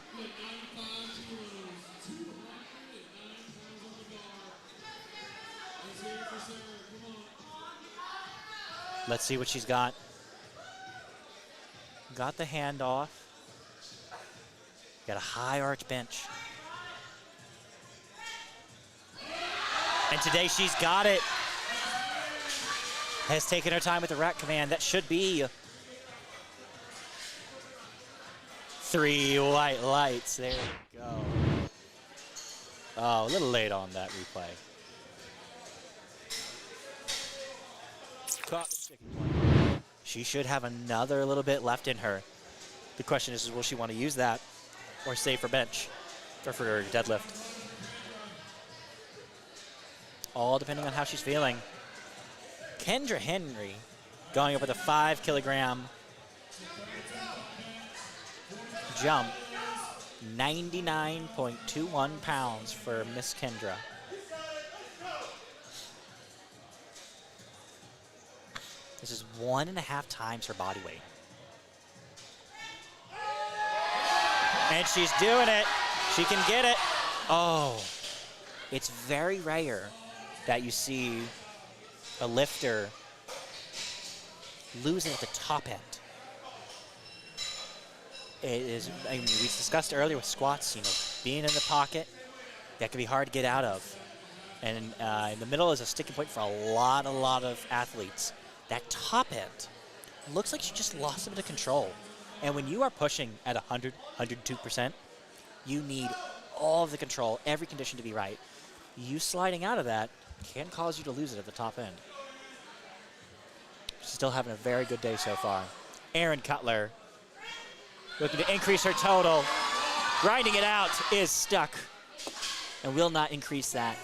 Let's see what she's got. Got the handoff. Got a high arch bench. And today she's got it. Has taken her time with the rack command. That should be 3 white lights. There we go. Oh, a little late on that replay. Caught the sticking point. She should have another little bit left in her. The question is will she want to use that or save for bench or for her deadlift? All depending on how she's feeling. Kendra Henry going up with a 5 kilogram jump. 99.21 pounds for Miss Kendra. This is 1.5 times her body weight. And she's doing it. She can get it. Oh, it's very rare that you see a lifter losing at the top end. It is, I mean, we discussed earlier with squats, you know, being in the pocket, that can be hard to get out of. And in the middle is a sticking point for a lot of athletes. That top end looks like she just lost a bit of control. And when you are pushing at 100, 102%, you need all of the control, every condition to be right. You sliding out of that can cause you to lose it at the top end. Still having a very good day so far. Erin Cutler looking to increase her total. Grinding it out is stuck and will not increase that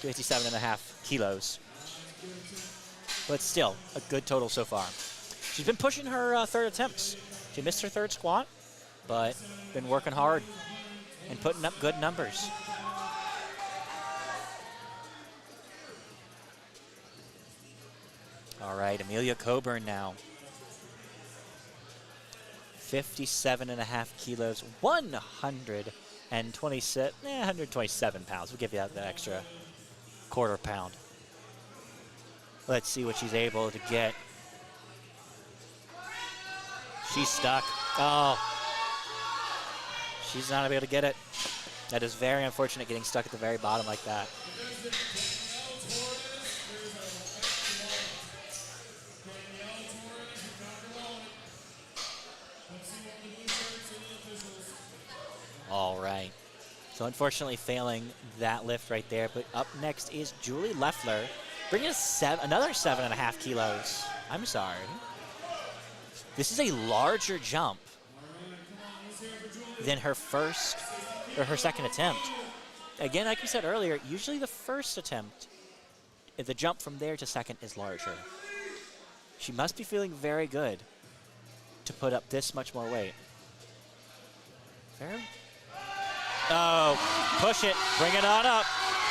to 57.5 kilos. But still, a good total so far. She's been pushing her third attempts. She missed her third squat, but been working hard and putting up good numbers. All right, Amelia Coburn now. 57.5 kilos, 127 pounds. We'll give you the extra quarter pound. Let's see what she's able to get. She's stuck. Oh, she's not able to get it. That is very unfortunate, getting stuck at the very bottom like that. All right. So unfortunately failing that lift right there. But up next is Julie Leffler, bringing us another 7.5 kilos. I'm sorry. This is a larger jump than her first or her second attempt. Again, like we said earlier, usually the first attempt, the jump from there to second is larger. She must be feeling very good to put up this much more weight. Fair. Oh, push it, bring it on up.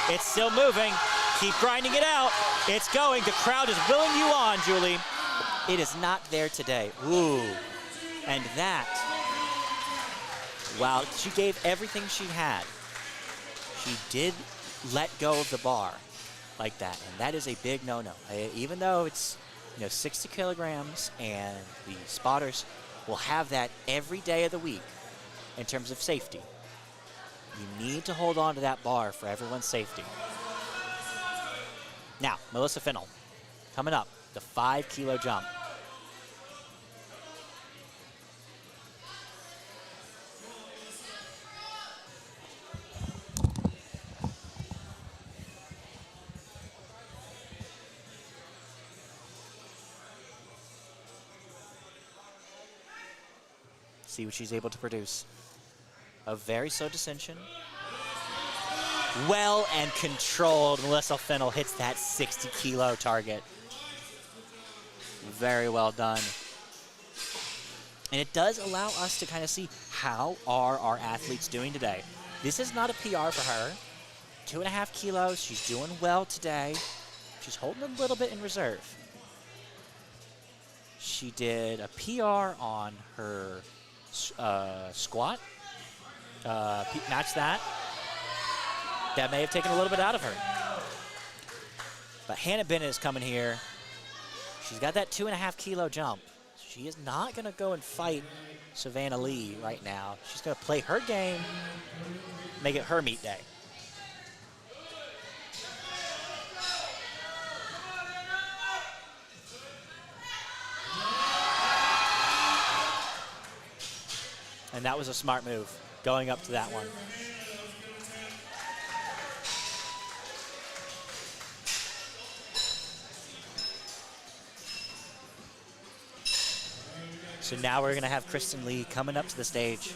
It's still moving. Keep grinding it out. It's going. The crowd is willing you on, Julie. It is not there today. Ooh. And that, while she gave everything she had, she did let go of the bar like that. And that is a big no-no. Even though it's 60 kilograms and the spotters will have that every day of the week in terms of safety. You need to hold on to that bar for everyone's safety. Now, Melissa Finnell, coming up, the 5 kilo jump. See what she's able to produce. A very slow descension. Well and controlled. Melissa Finnell hits that 60 kilo target. Very well done. And it does allow us to kind of see how are our athletes doing today. This is not a PR for her. 2.5 kilos, she's doing well today. She's holding a little bit in reserve. She did a PR on her squat. Match that. That may have taken a little bit out of her. But Hannah Bennett is coming here. She's got that 2.5 kilo jump. She is not going to go and fight Savannah Lee right now. She's going to play her game, make it her meet day. And that was a smart move, going up to that one. So now we're going to have Kristen Lee coming up to the stage.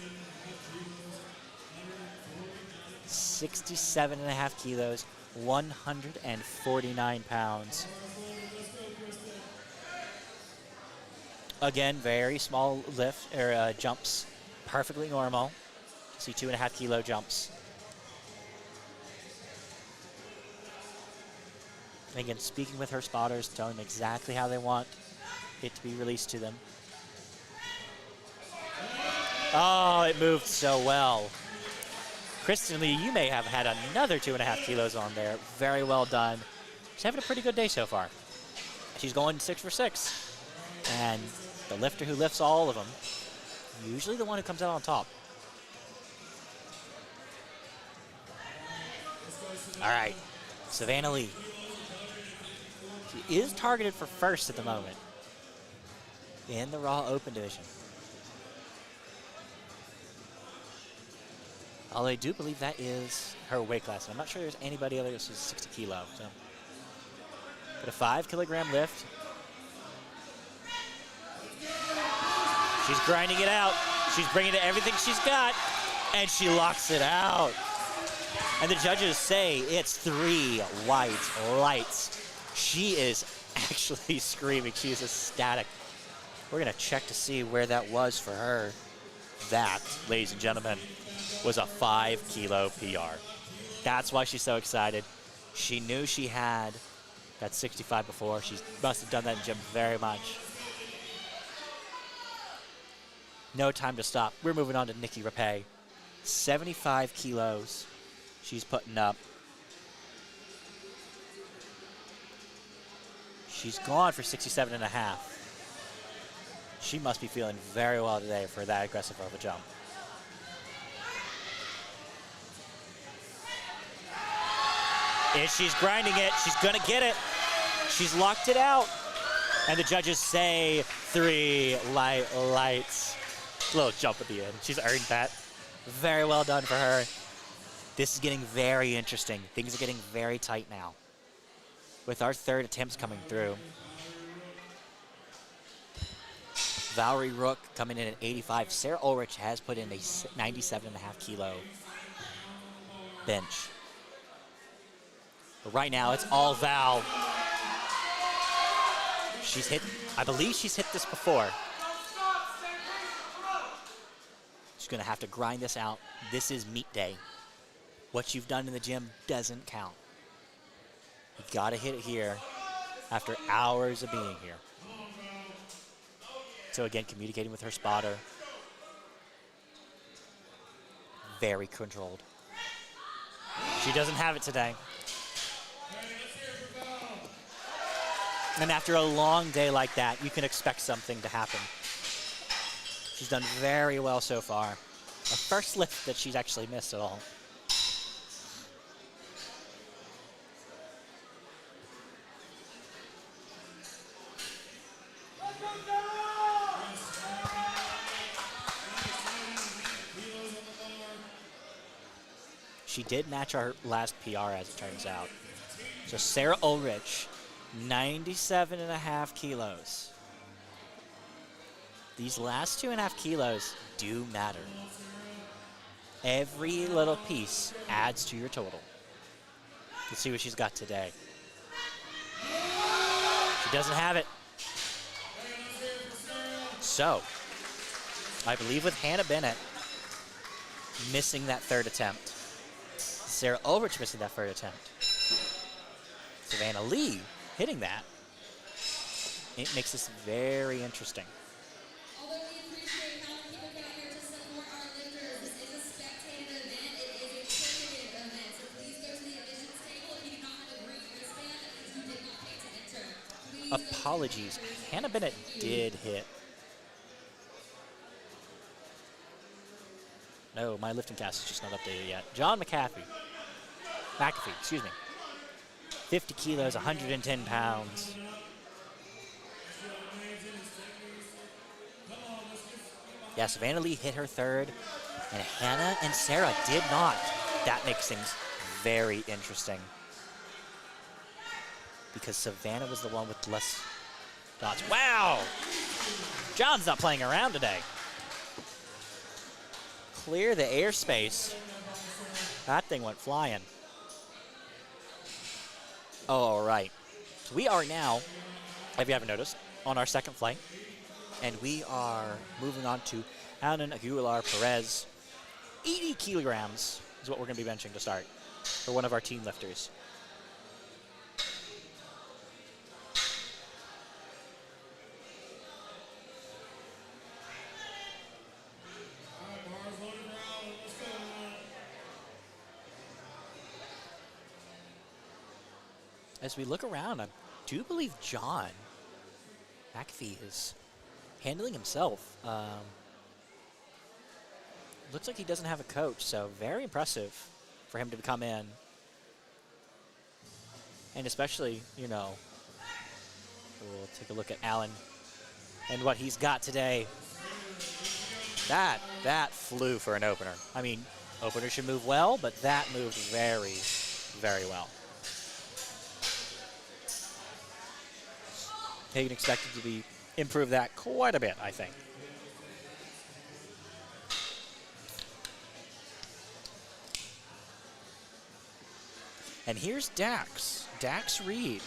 67.5 kilos, 149 pounds. Again, very small lift or jumps, perfectly normal. See 2.5 kilo jumps. And again, speaking with her spotters, telling them exactly how they want it to be released to them. Oh, it moved so well. Kristen Lee, you may have had another 2.5 kilos on there. Very well done. She's having a pretty good day so far. She's going 6 for 6. And the lifter who lifts all of them, usually the one who comes out on top. All right, Savannah Lee. She is targeted for first at the moment in the Raw Open division. Although I do believe that is her weight class. I'm not sure there's anybody other that's 60 kilo. So. But a 5 kilogram lift. She's grinding it out. She's bringing it everything she's got, and she locks it out. And the judges say it's 3 white lights. She is actually screaming. She is ecstatic. We're going to check to see where that was for her. That, ladies and gentlemen, was a 5-kilo PR. That's why she's so excited. She knew she had that 65 before. She must have done that in gym very much. No time to stop. We're moving on to Nikki Rapay. 75 kilos she's putting up. She's gone for 67 and a half. She must be feeling very well today for that aggressive of a jump. And she's grinding it. She's going to get it. She's locked it out. And the judges say 3 lights. Little jump at the end. She's earned that. Very well done for her. This is getting very interesting. Things are getting very tight now. With our third attempts coming through. Valerie Rook coming in at 85. Sarah Ulrich has put in a 97.5 kilo bench. But right now, it's all Val. She's hit, I believe she's hit this before. She's gonna have to grind this out. This is meet day. What you've done in the gym doesn't count. You gotta hit it here after hours of being here. So again, communicating with her spotter. Very controlled. She doesn't have it today. And after a long day like that, you can expect something to happen. She's done very well so far. The first lift that she's actually missed at all. She did match our last PR, as it turns out. So Sarah Ulrich, 97.5 kilos. These last 2.5 kilos do matter. Every little piece adds to your total. Let's see what she's got today. She doesn't have it. So, I believe with Hannah Bennett missing that third attempt, Sarah Ulrich missing that third attempt, Savannah Lee hitting that, it makes this very interesting. Although we appreciate how many people get here to support our lifters, this is a spectator event. It is a ticketed event. So please go to the admissions table if you do not have a green wristband. That means you did not pay to enter. Please Apologies. Hannah Bennett did hit. No, my lifting cast is just not updated yet. John McAfee, excuse me. 50 kilos, 110 pounds. Yeah, Savannah Lee hit her third, and Hannah and Sarah did not. That makes things very interesting, because Savannah was the one with less dots. Wow! John's not playing around today. Clear the airspace. That thing went flying. All right. So we are now, if you haven't noticed, on our second flight. And we are moving on to Alan Aguilar Perez. 80 kilograms is what we're going to be benching to start for one of our team lifters. As we look around, I do believe John McAfee is handling himself. Looks like he doesn't have a coach, so very impressive for him to come in. And especially, you know, we'll take a look at Alan and what he's got today. That flew for an opener. I mean, openers should move well, but that moved very, very well. Hagen expected to be improve that quite a bit, I think. And here's Dax Reed,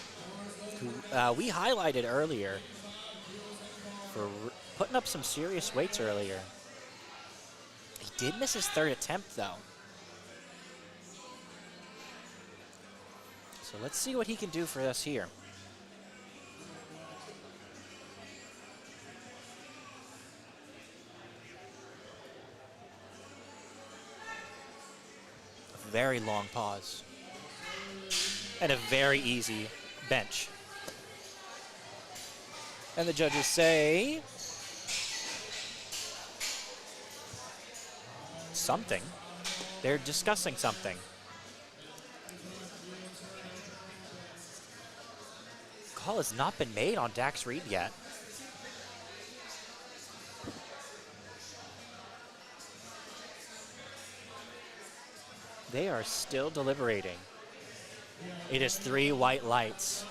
who we highlighted earlier for putting up some serious weights earlier. He did miss his third attempt, though. So let's see what he can do for us here. A very long pause. And a very easy bench. And the judges say something. They're discussing something. Call has not been made on Dax Reed yet. They are still deliberating. It is 3 white lights.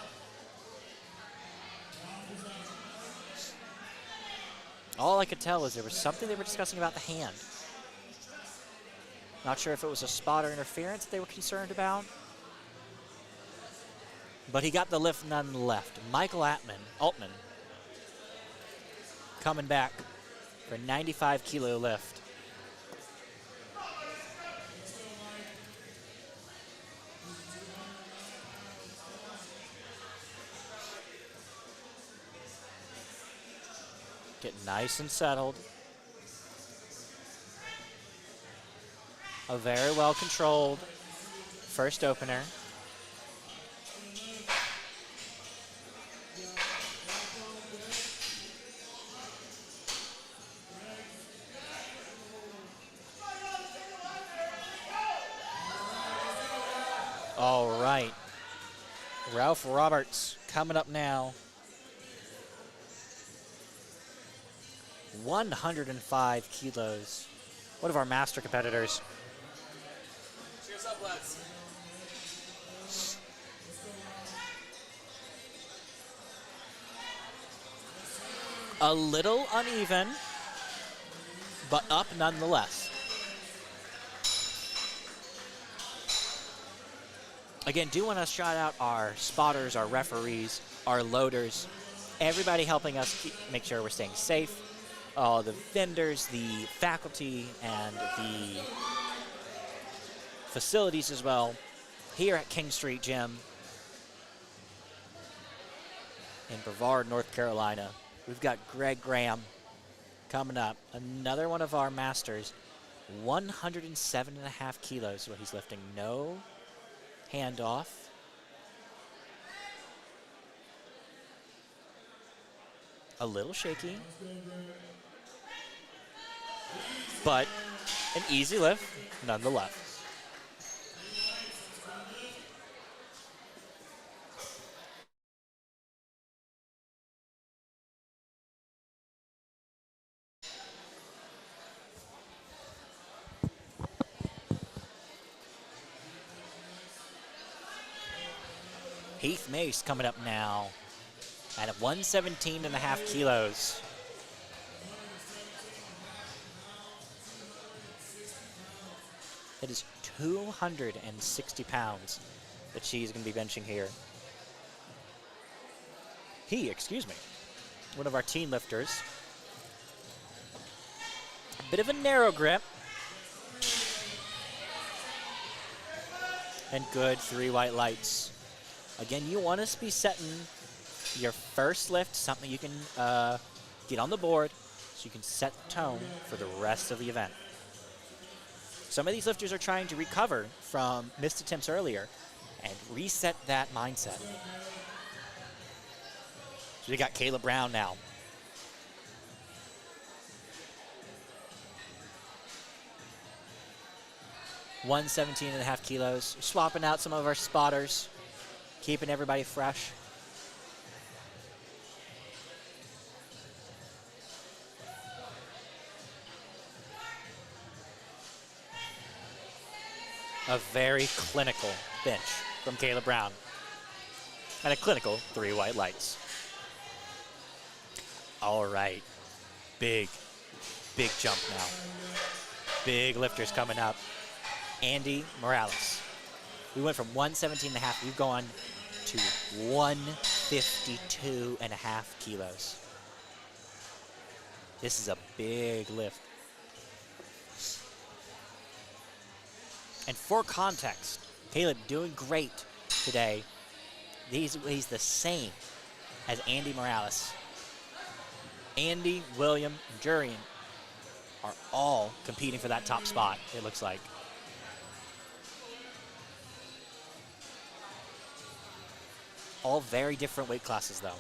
All I could tell is there was something they were discussing about the hand. Not sure if it was a spotter interference they were concerned about. But he got the lift nonetheless. Michael Altman coming back for a 95 kilo lift. Get nice and settled. A very well controlled first opener. All right. Ralph Roberts coming up now. 105 kilos. One of our master competitors. Cheers up, lads. A little uneven, but up nonetheless. Again, do want to shout out our spotters, our referees, our loaders, everybody helping us make sure we're staying safe. All the vendors, the faculty, and the facilities as well here at King Street Gym in Brevard, North Carolina. We've got Greg Graham coming up, another one of our masters. 107.5 kilos is what he's lifting. No handoff. A little shaky, but an easy lift nonetheless. Heath Mace coming up now at 117.5 kilos. It is 260 pounds that she's going to be benching here. One of our teen lifters. A bit of a narrow grip. And good 3 white lights. Again, you want to be setting your first lift, something you can get on the board so you can set the tone for the rest of the event. Some of these lifters are trying to recover from missed attempts earlier and reset that mindset. So we got Kayla Brown now. $117.5 kilos. Swapping out some of our spotters, keeping everybody fresh. A very clinical bench from Kayla Brown. And a clinical 3 white lights. All right. Big jump now. Big lifters coming up. Andy Morales. We went from 117.5. We've gone to 152.5 kilos. This is a big lift. And for context, Caleb doing great today. He's the same as Andy Morales. Andy, William, and Jurian are all competing for that top spot, it looks like. All very different weight classes, though.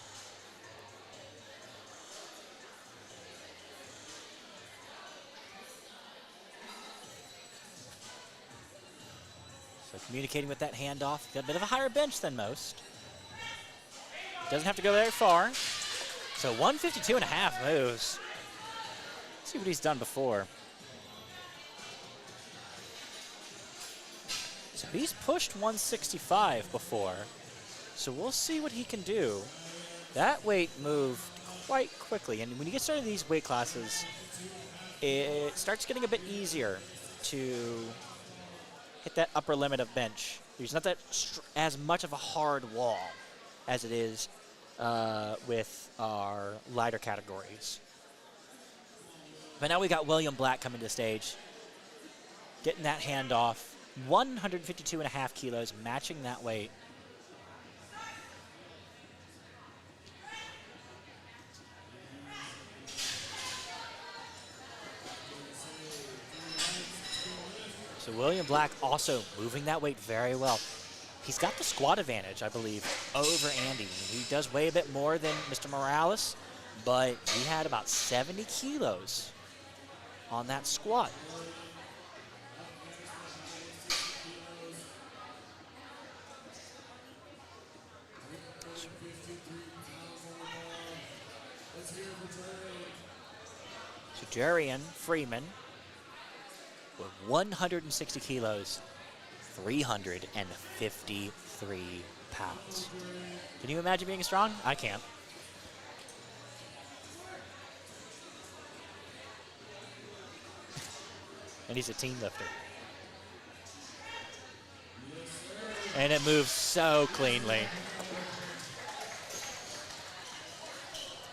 So communicating with that handoff. Got a bit of a higher bench than most. Doesn't have to go very far. So 152.5 moves. Let's see what he's done before. So he's pushed 165 before. So we'll see what he can do. That weight moved quite quickly. And when you get started in these weight classes, it starts getting a bit easier to hit that upper limit of bench. There's not that as much of a hard wall as it is with our lighter categories. But now we got William Black coming to the stage, getting that handoff. 152.5 kilos, matching that weight. So William Black also moving that weight very well. He's got the squat advantage, I believe, over Andy. He does weigh a bit more than Mr. Morales, but he had about 70 kilos on that squat. So Jarian Freeman with 160 kilos, 353 pounds. Can you imagine being strong? I can't. And he's a team lifter. And it moves so cleanly.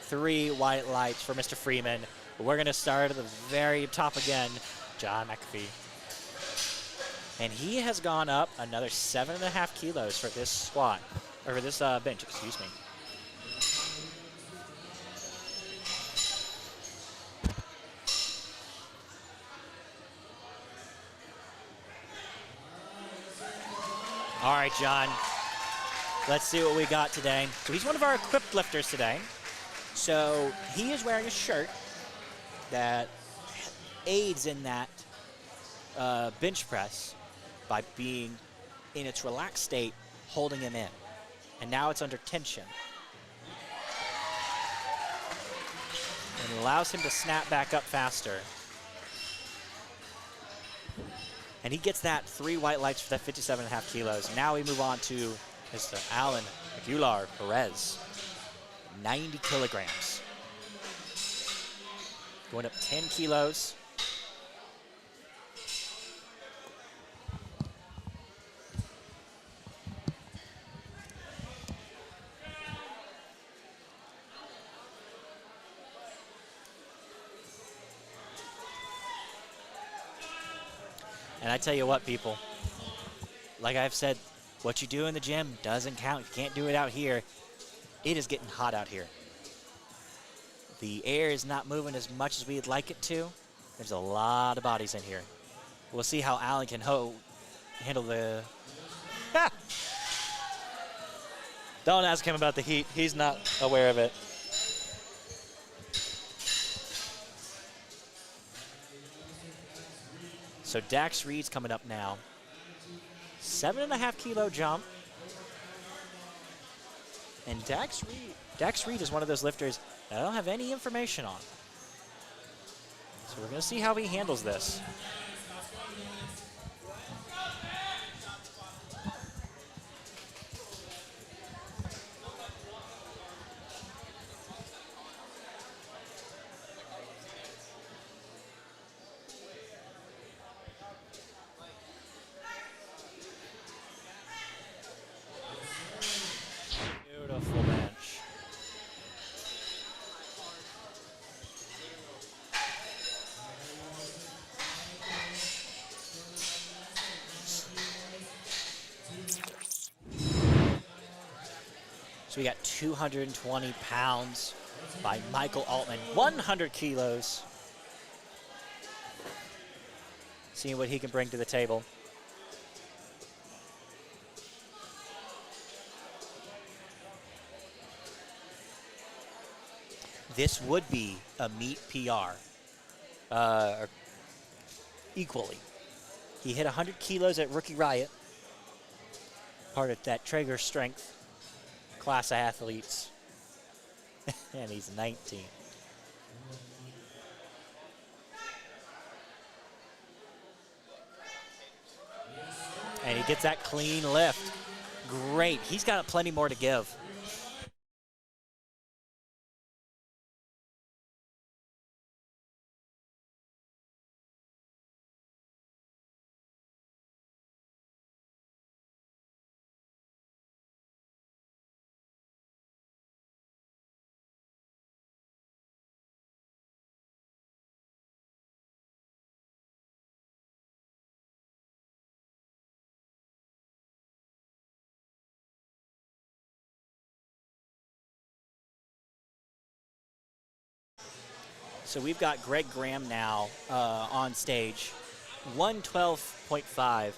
3 white lights for Mr. Freeman. We're going to start at the very top again, John McAfee. And he has gone up another 7.5 kilos for this squat, or for this bench, excuse me. All right, John. Let's see what we got today. So he's one of our equipped lifters today. So he is wearing a shirt that aids in that bench press by being in its relaxed state, holding him in. And now it's under tension. And it allows him to snap back up faster. And he gets that 3 white lights for that 57.5 kilos. Now we move on to Mr. Alan Aguilar Perez, 90 kilograms. Going up 10 kilos. And I tell you what, people, like I've said, what you do in the gym doesn't count. You can't do it out here. It is getting hot out here. The air is not moving as much as we'd like it to. There's a lot of bodies in here. We'll see how Alan can handle the... Don't ask him about the heat. He's not aware of it. So Dax Reed's coming up now. 7.5 kilo jump. And Dax Reed is one of those lifters that I don't have any information on. So we're going to see how he handles this. So we got 220 pounds by Michael Altman, 100 kilos. Seeing what he can bring to the table. This would be a meet PR, equally. He hit 100 kilos at Rookie Riot, part of that Traeger Strength class of athletes, and he's 19. And he gets that clean lift. Great. He's got plenty more to give. So we've got Greg Graham now on stage, 112.5,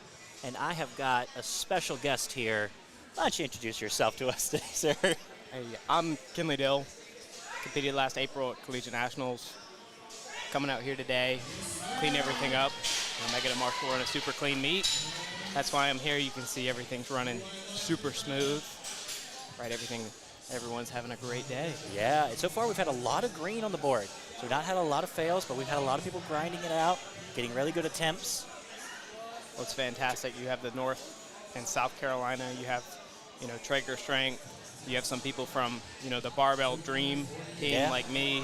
and I have got a special guest here. Why don't you introduce yourself to us today, sir? Hey, I'm Kinley Dill. Competed last April at Collegiate Nationals. Coming out here today, clean everything up. I'm making a martial run a super clean meet. That's why I'm here. You can see everything's running super smooth. Right, everyone's having a great day. Yeah, and so far we've had a lot of green on the board. So we've not had a lot of fails, but we've had a lot of people grinding it out, getting really good attempts. Well, it's fantastic. You have the North and South Carolina. You have, Traeger Strength. You have some people from, the Barbell Dream team like me.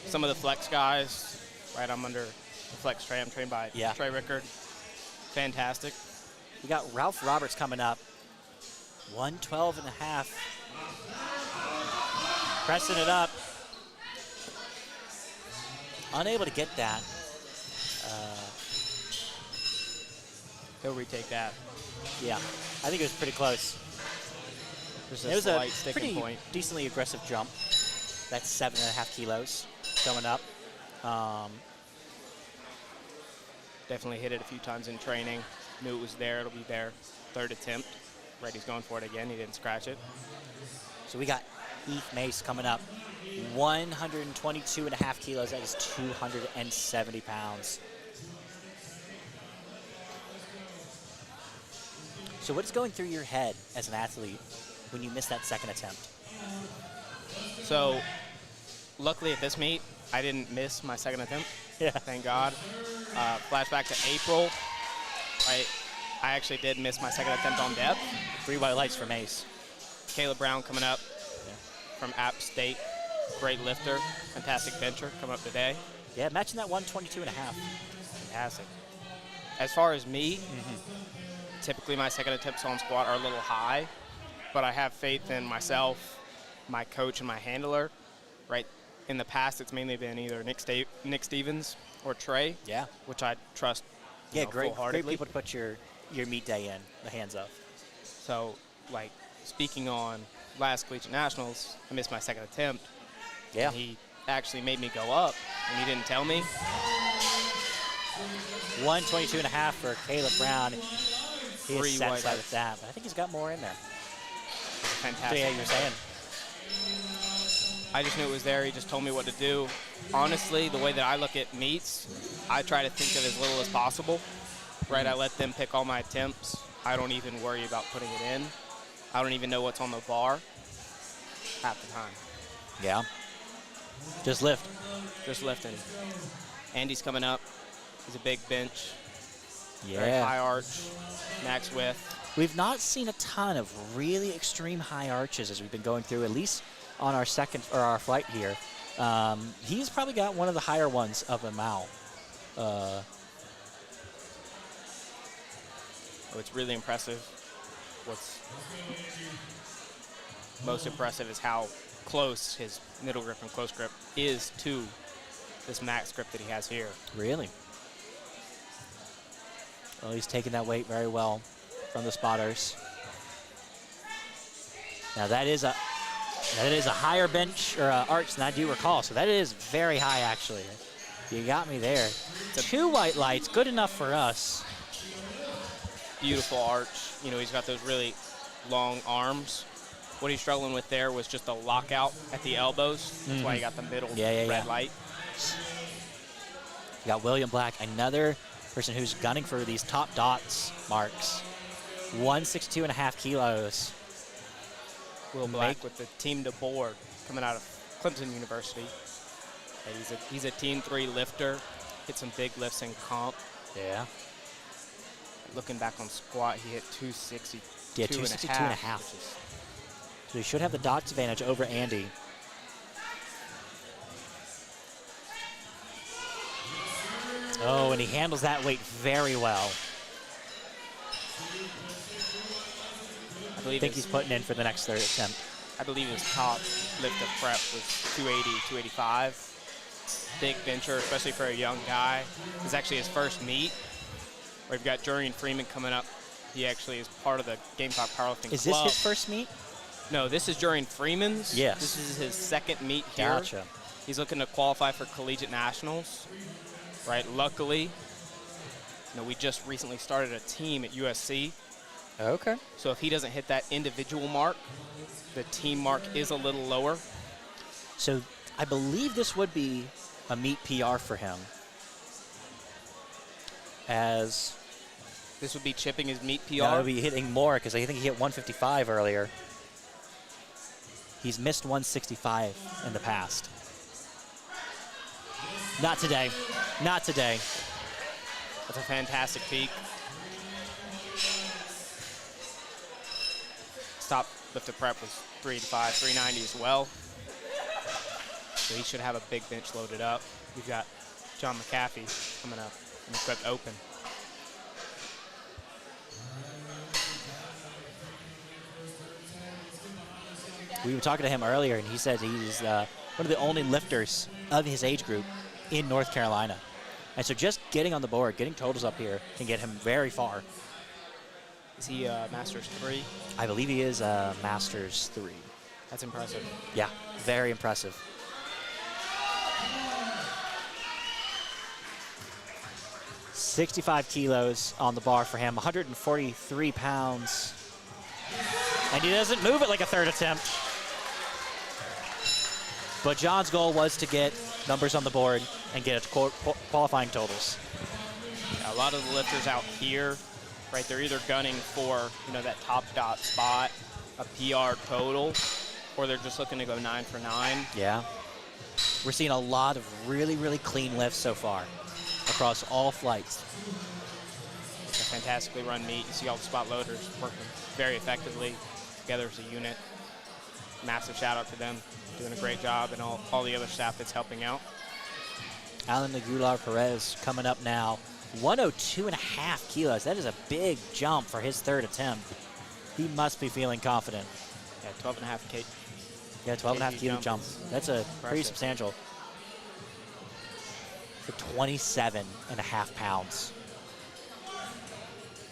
Some of the Flex guys, right? I'm under the Flex Tray. I'm trained by Trey Rickard. Fantastic. We got Ralph Roberts coming up, 112.5. Pressing it up. Unable to get that. He'll retake that. Yeah, I think it was pretty close. It was a sticking pretty point. decently aggressive jump. That's 7.5 kilos coming up. Definitely hit it a few times in training. Knew it was there. It'll be there. Third attempt. Right, he's going for it again. He didn't scratch it. So we got Heath Mace coming up. 122.5 kilos. That is 270 pounds. So what is going through your head as an athlete when you miss that second attempt? So, luckily at this meet, I didn't miss my second attempt. Yeah. Thank God. Flashback to April. I actually did miss my second attempt on depth. 3 white lights for Mace. Caleb Brown coming up from App State. Great lifter. Fantastic bencher coming up today. Yeah, matching that 122.5. Fantastic. As far as me, typically my second attempts on squat are a little high, but I have faith in myself, my coach, and my handler. Right. In the past, it's mainly been either Nick Stevens or Trey. Yeah. Which I trust. Yeah, great full-heartedly. people to put your meet day in, the hands of. So, speaking on last Collegiate Nationals, I missed my second attempt. Yeah. And he actually made me go up, and he didn't tell me. 122.5 for Caleb Brown. He is 3 satisfied white with that, but I think he's got more in there. Fantastic. So yeah, you were saying. I just knew it was there. He just told me what to do. Honestly, the way that I look at meets, I try to think of as little as possible. Right, I let them pick all my attempts. I don't even worry about putting it in. I don't even know what's on the bar half the time. Yeah. Just lift. Just lifting. Andy's coming up. He's a big bench. Yeah. Very high arch, max width. We've not seen a ton of really extreme high arches as we've been going through, at least on our our flight here. He's probably got one of the higher ones of them out. It's really impressive. What's most impressive is how close his middle grip and close grip is to this max grip that he has here. Really? Well, he's taking that weight very well from the spotters. Now that is a That is a higher bench or arch than I do recall, so that is very high, actually. You got me there. 2 white lights, good enough for us. Beautiful arch. You know, he's got those really long arms. What he's struggling with there was just a lockout at the elbows. That's why he got the middle red light. You got William Black, another person who's gunning for these top dots marks. 162.5 kilos. Will Black with the team to board coming out of Clemson University. And he's a Team 3 lifter. Hit some big lifts in comp. Yeah. Looking back on squat, he hit 260. Yeah, 262.5. So he should have the dots advantage over Andy. Oh, and he handles that weight very well. I think he's putting in for the next third attempt. I believe his top lift of prep was 280, 285. Big bencher, especially for a young guy. This is actually his first meet. We've got Jurian Freeman coming up. He actually is part of the Gamecock Powerlifting Club. Is this his first meet? No, this is Jurian Freeman's. Yes. This is his second meet here. Gotcha. He's looking to qualify for collegiate nationals, right? Luckily, you know, we just recently started a team at USC. Okay. So if he doesn't hit that individual mark, the team mark is a little lower. So I believe this would be a meet PR for him. As this would be chipping his meet PR. Yeah, it would be hitting more because I think he hit 155 earlier. He's missed 165 in the past. Not today. Not today. That's a fantastic peak. Top lift of prep was 385, 390 as well. So he should have a big bench loaded up. We've got John McAfee coming up and equipped open. We were talking to him earlier, and he said he's one of the only lifters of his age group in North Carolina. And so just getting on the board, getting totals up here can get him very far. Is he Masters 3? I believe he is Masters 3. That's impressive. Yeah, very impressive. $65 kilos on the bar for him, 143 pounds. And he doesn't move it like a third attempt. But John's goal was to get numbers on the board and get it to qualifying totals. Yeah, a lot of the lifters out here, right, they're either gunning for, you know, that top dot spot, a PR total, or they're just looking to go 9 for 9. Yeah. We're seeing a lot of really, really clean lifts so far across all flights. It's a fantastically run meet. You see all the spot loaders working very effectively together as a unit. Massive shout out to them, doing a great job, and all the other staff that's helping out. Alan Aguilar Perez coming up now. 102.5 kilos. That is a big jump for his third attempt. He must be feeling confident. Yeah, 12.5 K. Yeah, 12.5 kilo jump. That's a pretty Impressive. substantial. For 27.5 pounds.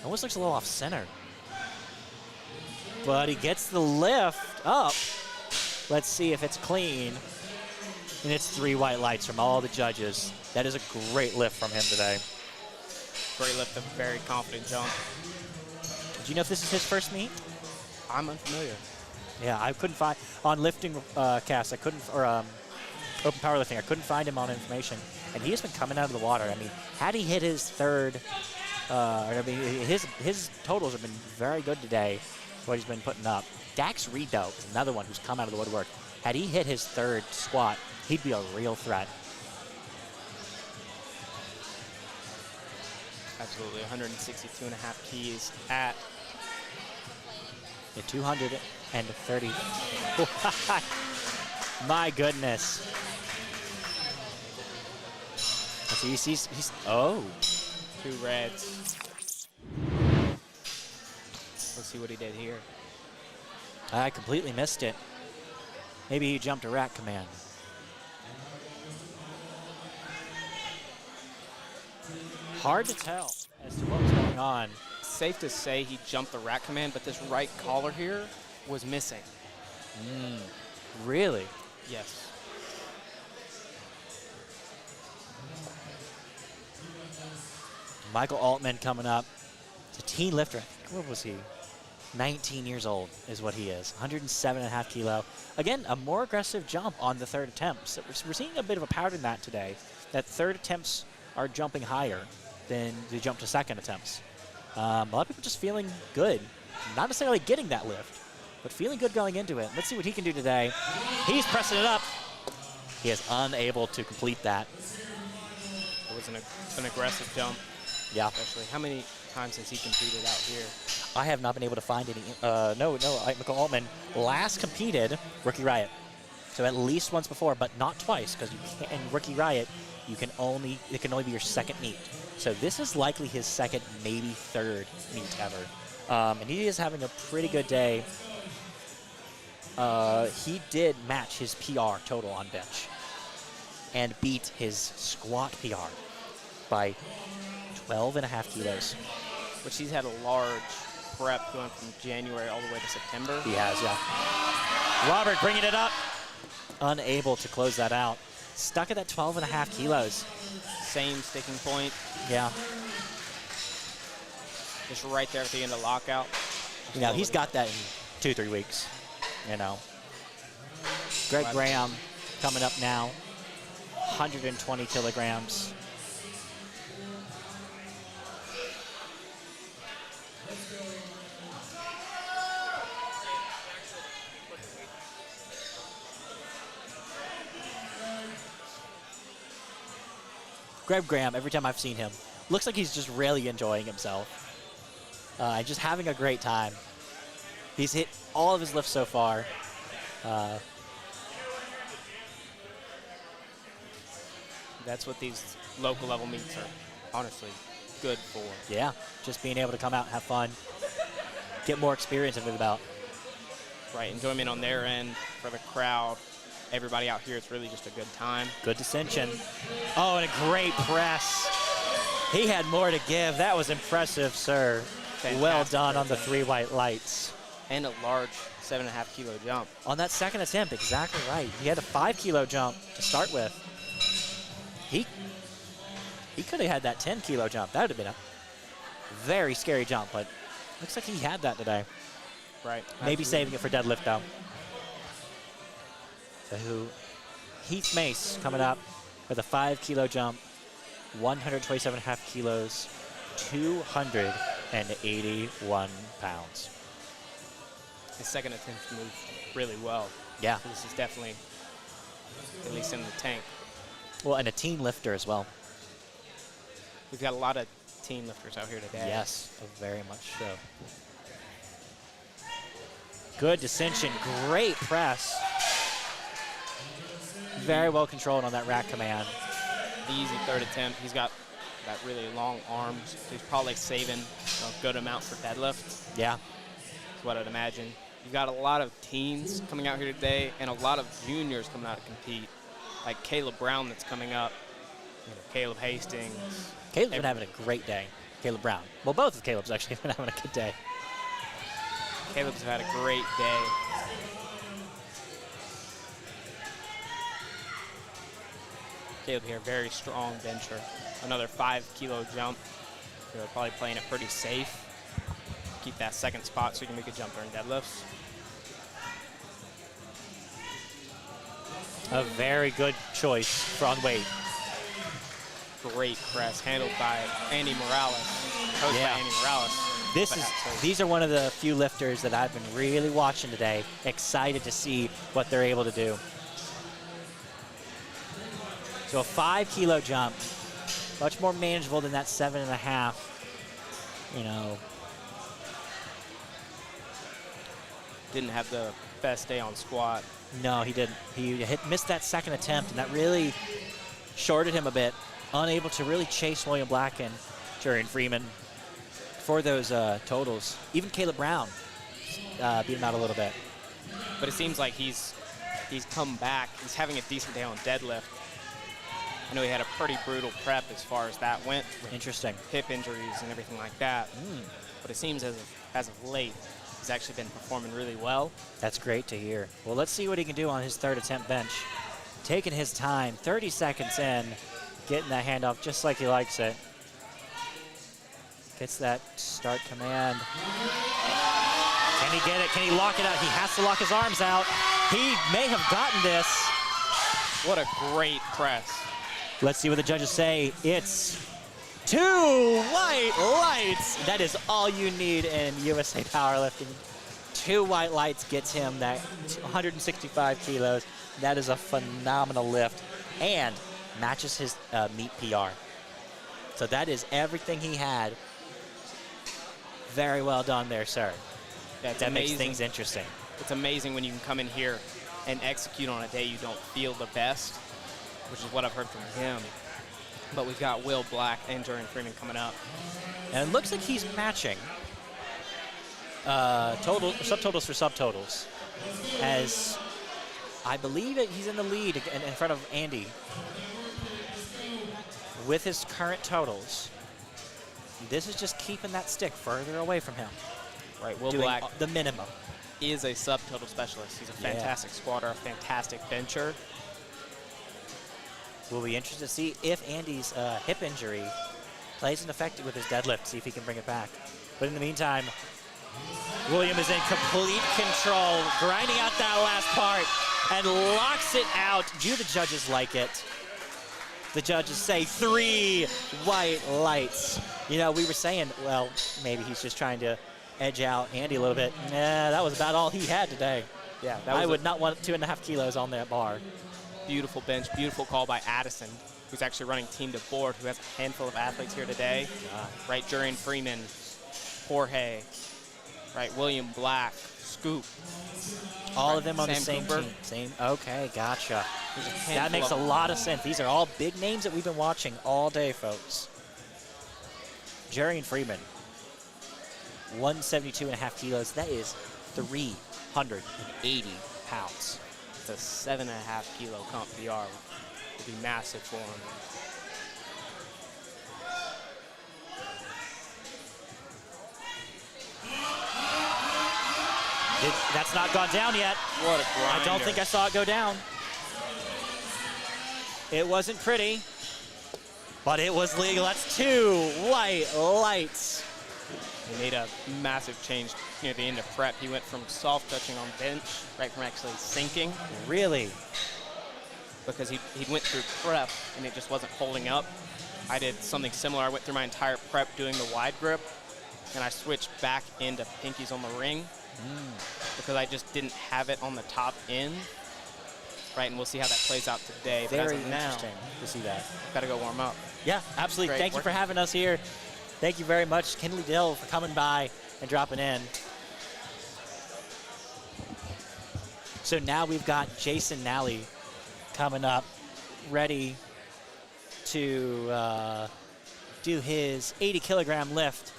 Almost looks a little off center. But he gets the lift up. Let's see if it's clean. And it's 3 white lights from all the judges. That is a great lift from him today. Great lift, a very confident jump. Do you know if this is his first meet? I'm unfamiliar. Yeah, I couldn't find, on lifting cast, I couldn't, or open powerlifting, I couldn't find him on information. And he has been coming out of the water. I mean, had he hit his third, his totals have been very good today, what he's been putting up. Dax Reed, though, is another one who's come out of the woodwork. Had he hit his third squat, he'd be a real threat. Absolutely, 162.5 keys at The 230. My goodness. So he's oh. 2 reds. Let's see what he did here. I completely missed it. Maybe he jumped a rack command. Hard to tell as to what was going on. Safe to say he jumped the rack command, but this right collar here was missing. Really? Yes. Michael Altman coming up. It's a teen lifter. I think, what was he? 19 years old is what he is. 107.5 kilo. Again, a more aggressive jump on the third attempt. So we're seeing a bit of a pattern that today, that third attempts are jumping higher than the jump to second attempts. A lot of people just feeling good. Not necessarily getting that lift, but feeling good going into it. Let's see what he can do today. He's pressing it up. He is unable to complete that. It was an aggressive jump. Yeah. Especially. How many times has he competed out here? I have not been able to find any. Michael Altman last competed Rookie Riot. So at least once before, but not twice, because in Rookie Riot, it can only be your second meet. So this is likely his second, maybe third meet ever. And he is having a pretty good day. He did match his PR total on bench and beat his squat PR by 12.5 kilos. Which he's had a large prep going from January all the way to September. He has, yeah. Robert bringing it up. Unable to close that out. Stuck at that 12.5 kilos. Same sticking point. Yeah. Just right there at the end of lockout. You know, he's got that in 2-3 weeks. You know. Greg Graham coming up now. 120 kilograms. Greg Graham, every time I've seen him, looks like he's just really enjoying himself. Just having a great time. He's hit all of his lifts so far. That's what these local level meets are honestly good for. Yeah, just being able to come out and have fun, get more experience under the belt. Right, enjoyment on their end for the crowd. Everybody out here, it's really just a good time. Good dissension. Oh, and a great press. He had more to give. That was impressive, sir. Fantastic. Well done on the 3 white lights. And a large 7.5 kilo jump. On that second attempt, exactly right. He had a 5 kilo jump to start with. He could have had that 10 kilo jump. That would have been a very scary jump, but looks like he had that today. Right. Maybe Absolutely. saving it for deadlift, though. So Heath Mace coming up with a 5 kilo jump, 127.5 kilos, 281 pounds. His second attempt moved really well. Yeah. So this is definitely at least in the tank. Well, and a team lifter as well. We've got a lot of team lifters out here today. Yes, very much so. Good dissension, great press. Very well controlled on that rack command. Easy third attempt. He's got really long arms. So he's probably saving a good amount for deadlift. Yeah. That's what I'd imagine. You've got a lot of teens coming out here today and a lot of juniors coming out to compete. Like Caleb Brown that's coming up. Caleb Hastings. Caleb's been having a great day. Caleb Brown. Well, both of Caleb's actually been having a good day. Caleb's had a great day. Caleb here, very strong bencher. Another 5 kilo jump. They're probably playing it pretty safe. Keep that second spot so you can make a jumper in deadlifts. A very good choice for on weight. Great press handled by Andy Morales. Coached Yeah. by Andy Morales. These are one of the few lifters that I've been really watching today. Excited to see what they're able to do. So a 5 kilo jump, much more manageable than that 7.5. You know, Didn't have the best day on squat. no, he didn't. He missed that second attempt, and that really shorted him a bit. Unable to really chase William Black and Jurian Freeman for those totals. Even Caleb Brown beat him out a little bit. But it seems like he's come back. He's having a decent day on deadlift. I know he had a pretty brutal prep as far as that went. Interesting. Hip injuries and everything like that. But it seems as of late, He's actually been performing really well. That's great to hear. Well, let's see what he can do on his third attempt bench. Taking his time, 30 seconds in, getting that handoff just like he likes it. Gets that start command. Can he get it? Can he lock it out? He has to lock his arms out. He may have gotten this. What a great press. Let's see what the judges say. It's 2 white lights. That is all you need in USA powerlifting. 2 white lights gets him that 165 kilos. That is a phenomenal lift and matches his meet PR. So that is everything he had. Very well done there, sir. That's that amazing. Makes things interesting. It's amazing when you can come in here and execute on a day you don't feel the best, which is what I've heard from him. But we've got Will Black and Jurian Freeman coming up. And it looks like he's matching subtotals for subtotals, as I believe he's in the lead in front of Andy with his current totals. This is just keeping that stick further away from him. Right, Will doing Black the minimum. is a subtotal specialist. He's a fantastic squatter, a fantastic bencher. We'll be interested to see if Andy's hip injury plays an effect with his deadlift, see if he can bring it back. But in the meantime, William is in complete control, grinding out that last part and locks it out. Do the judges like it? The judges say 3 white lights. You know, we were saying, well, maybe he's just trying to edge out Andy a little bit. Nah, that was about all he had today. Yeah, I would not want 2.5 kilos on that bar. Beautiful bench, beautiful call by Addison, who's actually running team to board, who has a handful of athletes here today. Right, Jurian Freeman, Jorge, right, William Black, Scoop. All right, of them on the Sam same Cooper. team. Okay, gotcha. There's a That handful makes a of them. lot of sense. These are all big names that we've been watching all day, folks. Jurian Freeman, 172.5 kilos. That is 380 pounds. It's a 7.5 kilo comp PR. Would be massive for him. That's not gone down yet. What a grinder. I don't think I saw it go down. It wasn't pretty, but it was legal. That's 2 white lights. He made a massive change near the end of prep. He went from soft touching on bench, right from actually sinking, Really? because he went through prep and it just wasn't holding up. I did something similar. I went through my entire prep doing the wide grip, and I switched back into pinkies on the ring because I just didn't have it on the top end. Right, and we'll see how that plays out today. But as Very of now, interesting to see that. got to go warm up. Yeah, absolutely. Great Thank you work. for having us here. Thank you very much, Kinley Dill, for coming by and dropping in. So now we've got Jason Nally coming up, ready to do his 80-kilogram lift.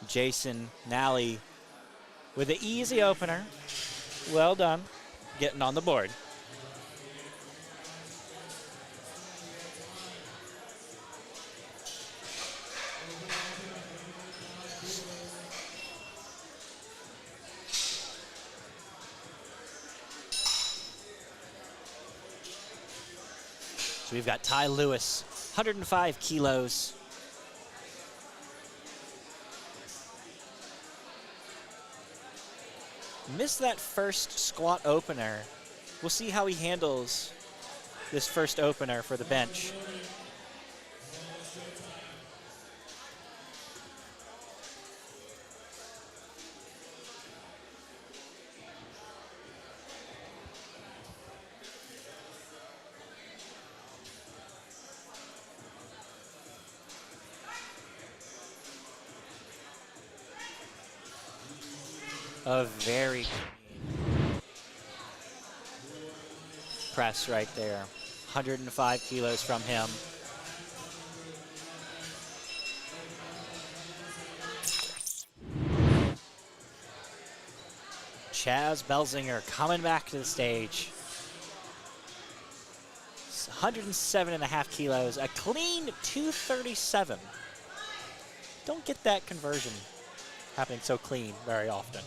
Jason Nally with an easy opener. Well done, getting on the board. So we've got Ty Lewis, 105 kilos. Missed that first squat opener. We'll see how he handles this first opener for the bench. A very clean press right there. 105 kilos from him. Chaz Belzinger coming back to the stage. 107.5 kilos, a clean 237. Don't get that conversion happening so clean very often.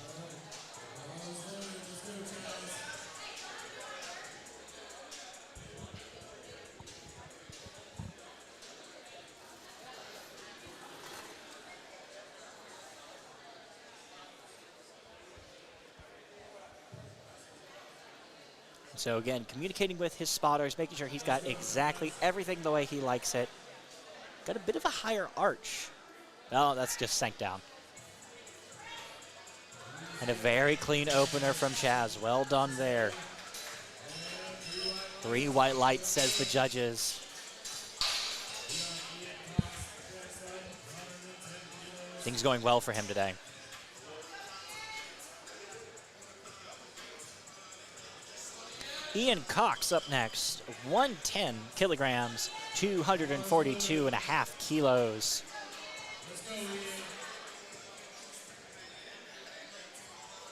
So again, communicating with his spotters, making sure he's got exactly everything the way he likes it. Got a bit of a higher arch. Oh, that's just sank down. And a very clean opener from Chaz. Well done there. 3 white lights, says the judges. Things going well for him today. Ian Cox up next, 110 kilograms, 242.5 kilos.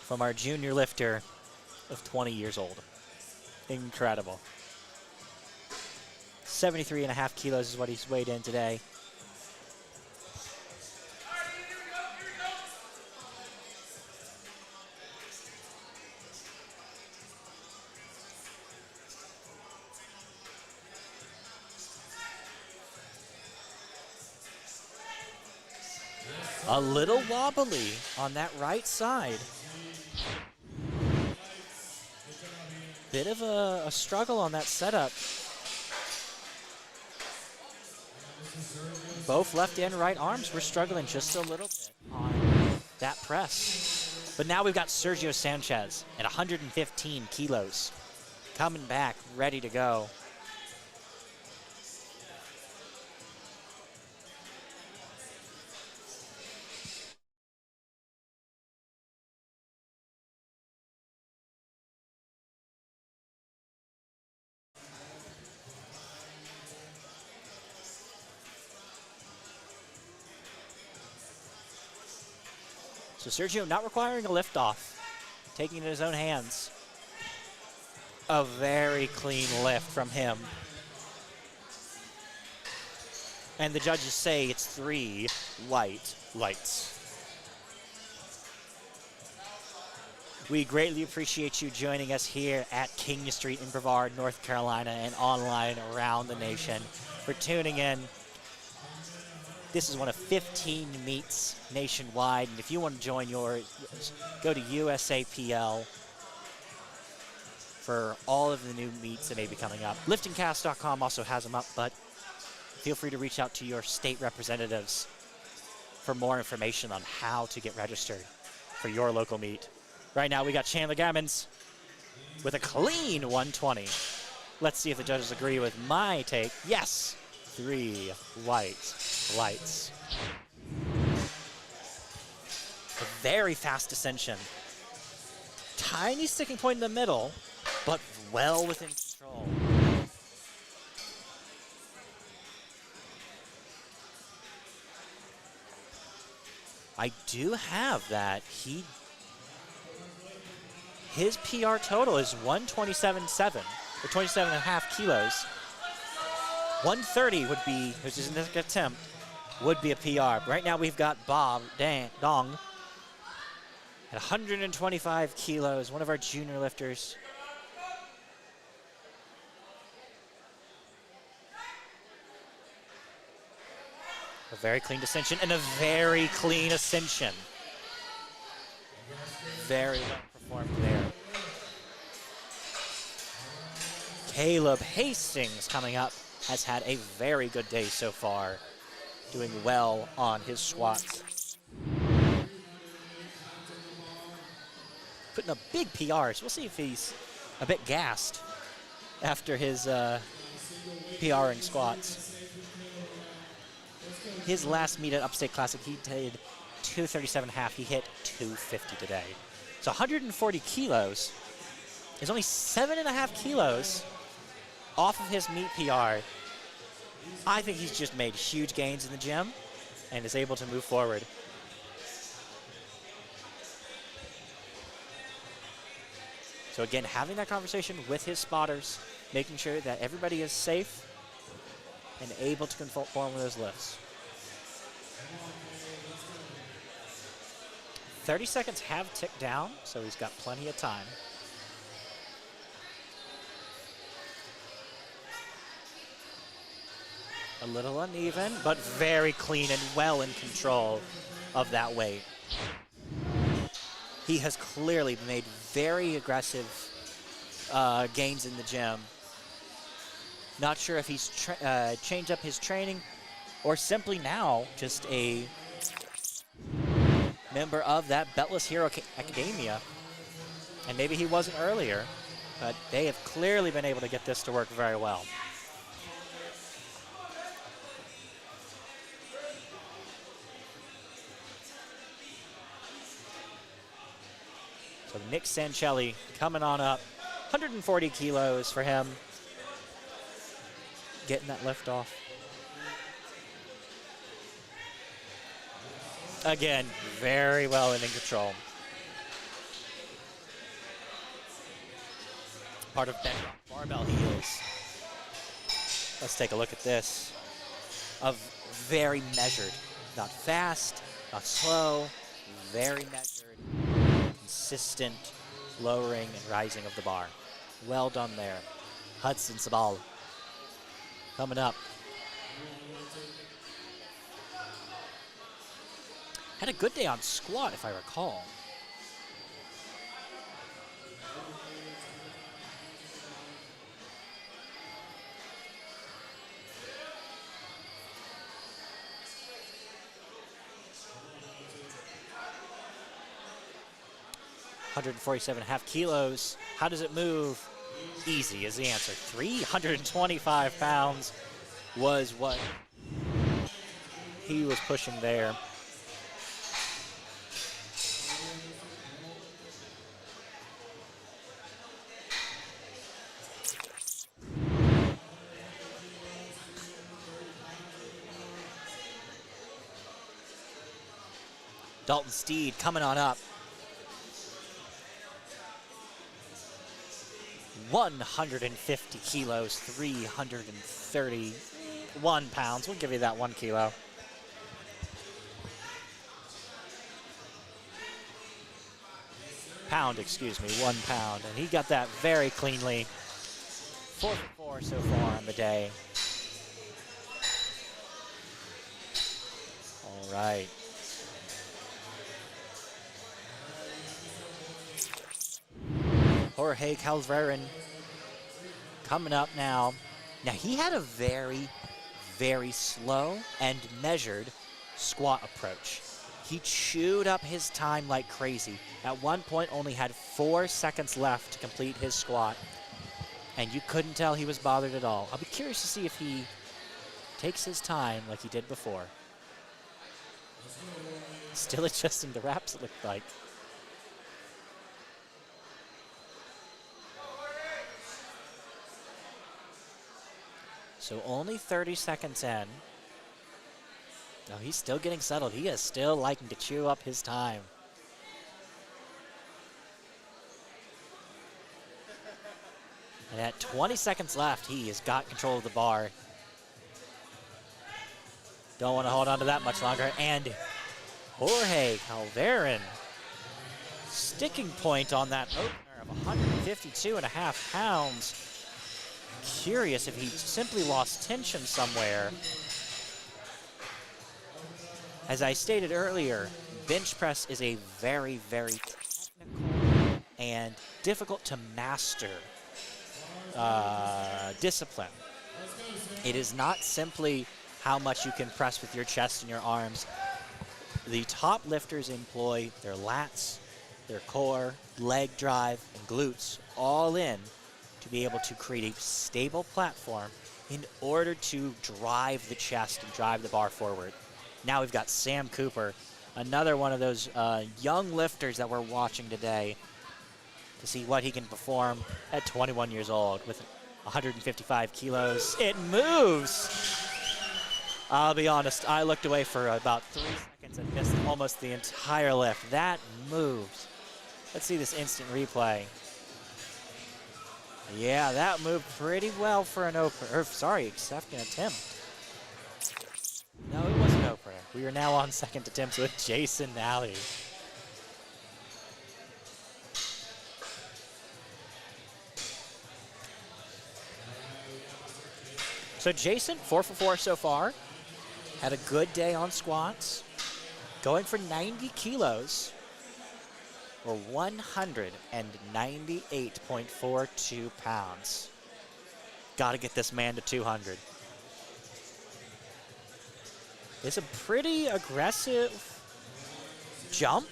From our junior lifter of 20 years old. Incredible. 73.5 kilos is what he's weighed in today. A little wobbly on that right side. Bit of a struggle on that setup. Both left and right arms were struggling just a little bit on that press. But now we've got Sergio Sanchez at 115 kilos. Coming back, ready to go. So Sergio not requiring a liftoff, taking it in his own hands. A very clean lift from him. And the judges say it's 3 white lights. We greatly appreciate you joining us here at King Street in Brevard, North Carolina, and online around the nation for tuning in. This is one of 15 meets nationwide, and if you want to join yours, go to USAPL for all of the new meets that may be coming up. Liftingcast.com also has them up, but feel free to reach out to your state representatives for more information on how to get registered for your local meet. Right now, we got Chandler Gammons with a clean 120. Let's see if the judges agree with my take. Yes, 3 white lights. A very fast ascension. Tiny sticking point in the middle, but well within control. I do have that. His PR total is 127.7, or 27.5 kilos. 130 would be, which is an attempt, would be a PR. Right now we've got Bob Dong at 125 kilos, one of our junior lifters. A very clean descension and a very clean ascension. Very well performed there. Caleb Hastings coming up has had a very good day so far, doing well on his squats. Putting up big PRs. We'll see if he's a bit gassed after his PRing squats. His last meet at Upstate Classic, he did 237.5. He hit 250 today. So 140 kilos is only 7.5 kilos off of his meet PR. I think he's just made huge gains in the gym and is able to move forward. So again, having that conversation with his spotters, making sure that everybody is safe and able to perform with those lifts. 30 seconds have ticked down, so he's got plenty of time. A little uneven, but very clean and well in control of that weight. He has clearly made very aggressive gains in the gym. Not sure if he's changed up his training or simply now just a member of that Beltless Hero Academia. And maybe he wasn't earlier, but they have clearly been able to get this to work very well. So Nick Sancelli coming on up, 140 kilos for him, getting that lift off. Again, very well and in control. Part of Bedrock Barbell he is. Let's take a look at this. Very measured, not fast, not slow, very measured. Consistent lowering and rising of the bar. Well done there. Hudson Sabal coming up. Had a good day on squat, if I recall. $147.5 kilos. How does it move? Easy is the answer. 325 pounds was what he was pushing there. Dalton Steed coming on up. 150 kilos, 331 pounds. We'll give you that 1 kilo. Pound, excuse me, 1 pound. And he got that very cleanly. 4 for 4 so far on the day. All right. Jorge Calverin coming up now. Now he had a very, very slow and measured squat approach. He chewed up his time like crazy. At one point only had 4 seconds left to complete his squat, and you couldn't tell he was bothered at all. I'll be curious to see if he takes his time like he did before. Still adjusting the wraps, it looked like. So only 30 seconds in. No, he's still getting settled. He is still liking to chew up his time. And at 20 seconds left, he has got control of the bar. Don't want to hold on to that much longer. And Jorge Calverin, sticking point on that opener of 152.5 pounds. Curious if he simply lost tension somewhere. As I stated earlier, bench press is a very, very technical and difficult to master discipline. It is not simply how much you can press with your chest and your arms. The top lifters employ their lats, their core, leg drive, and glutes all in to be able to create a stable platform in order to drive the chest and drive the bar forward. Now we've got Sam Cooper, another one of those young lifters that we're watching today to see what he can perform at 21 years old with 155 kilos. It moves! I'll be honest, I looked away for about 3 seconds and missed almost the entire lift. That moves. Let's see this instant replay. Yeah, that moved pretty well for an opener. Or, sorry, second attempt. No, it was an opener. We are now on second attempts with Jason Alley. So Jason, 4 for 4 so far. Had a good day on squats. Going for 90 kilos. Or 198.42 pounds. Got to get this man to 200. It's a pretty aggressive jump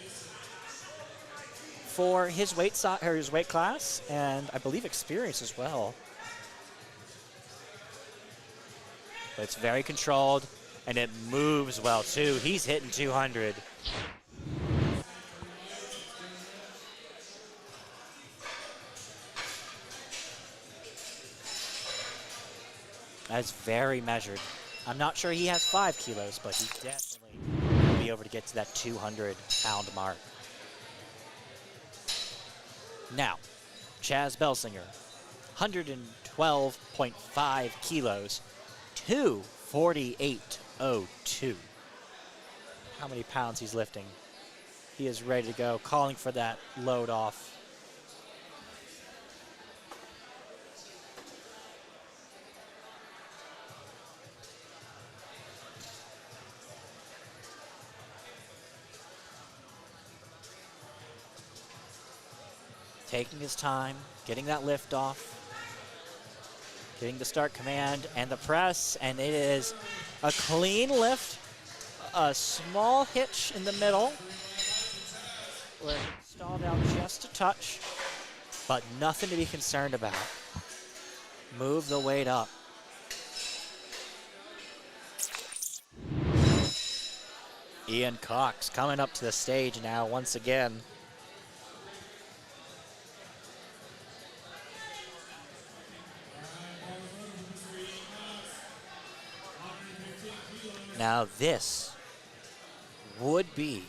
for his weight class, and I believe experience as well. But it's very controlled, and it moves well too. He's hitting 200. That's very measured. I'm not sure he has 5 kilos, but he definitely will be able to get to that 200-pound mark. Now, Chaz Belsinger, 112.5 kilos, 248.02. How many pounds he's lifting? He is ready to go, calling for that load off. Taking his time, getting that lift off, getting the start command and the press, and it is a clean lift, a small hitch in the middle, where it stalled out just a touch, but nothing to be concerned about. Move the weight up. Ian Cox coming up to the stage now once again. Now this would be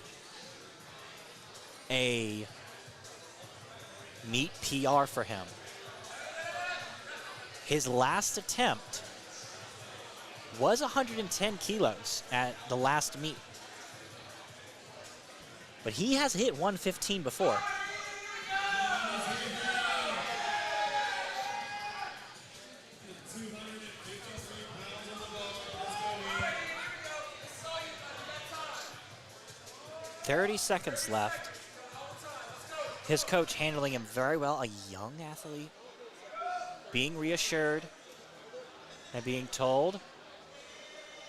a meet PR for him. His last attempt was 110 kilos at the last meet. But he has hit 115 before. .30 seconds left. His coach handling him very well, a young athlete, being reassured and being told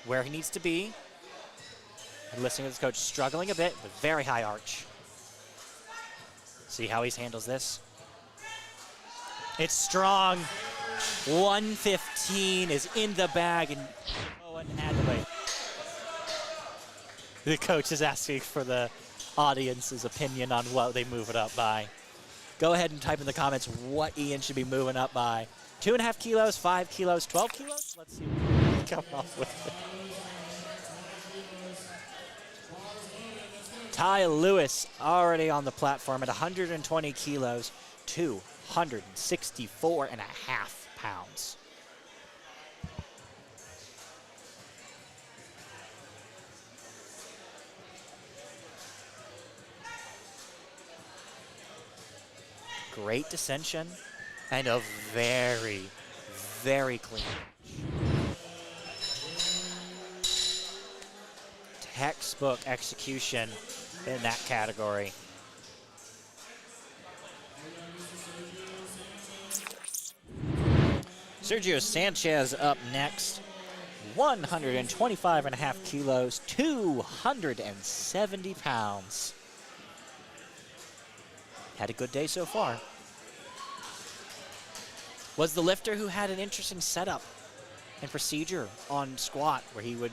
where he needs to be. And listening to his coach, struggling a bit, but very high arch. See how he handles this? It's strong. 115 is in the bag, and Owen Adelaide. The coach is asking for the audience's opinion on what they move it up by. Go ahead and type in the comments what Ian should be moving up by. 2.5 kilos, 5 kilos, 12 kilos? Let's see what we come up with. Ty Lewis already on the platform at 120 kilos, 264.5 pounds. Great dissension and a very, very clean textbook execution in that category. Sergio Sanchez up next. 125.5 kilos, 270 pounds. Had a good day so far. Was the lifter who had an interesting setup and procedure on squat where he would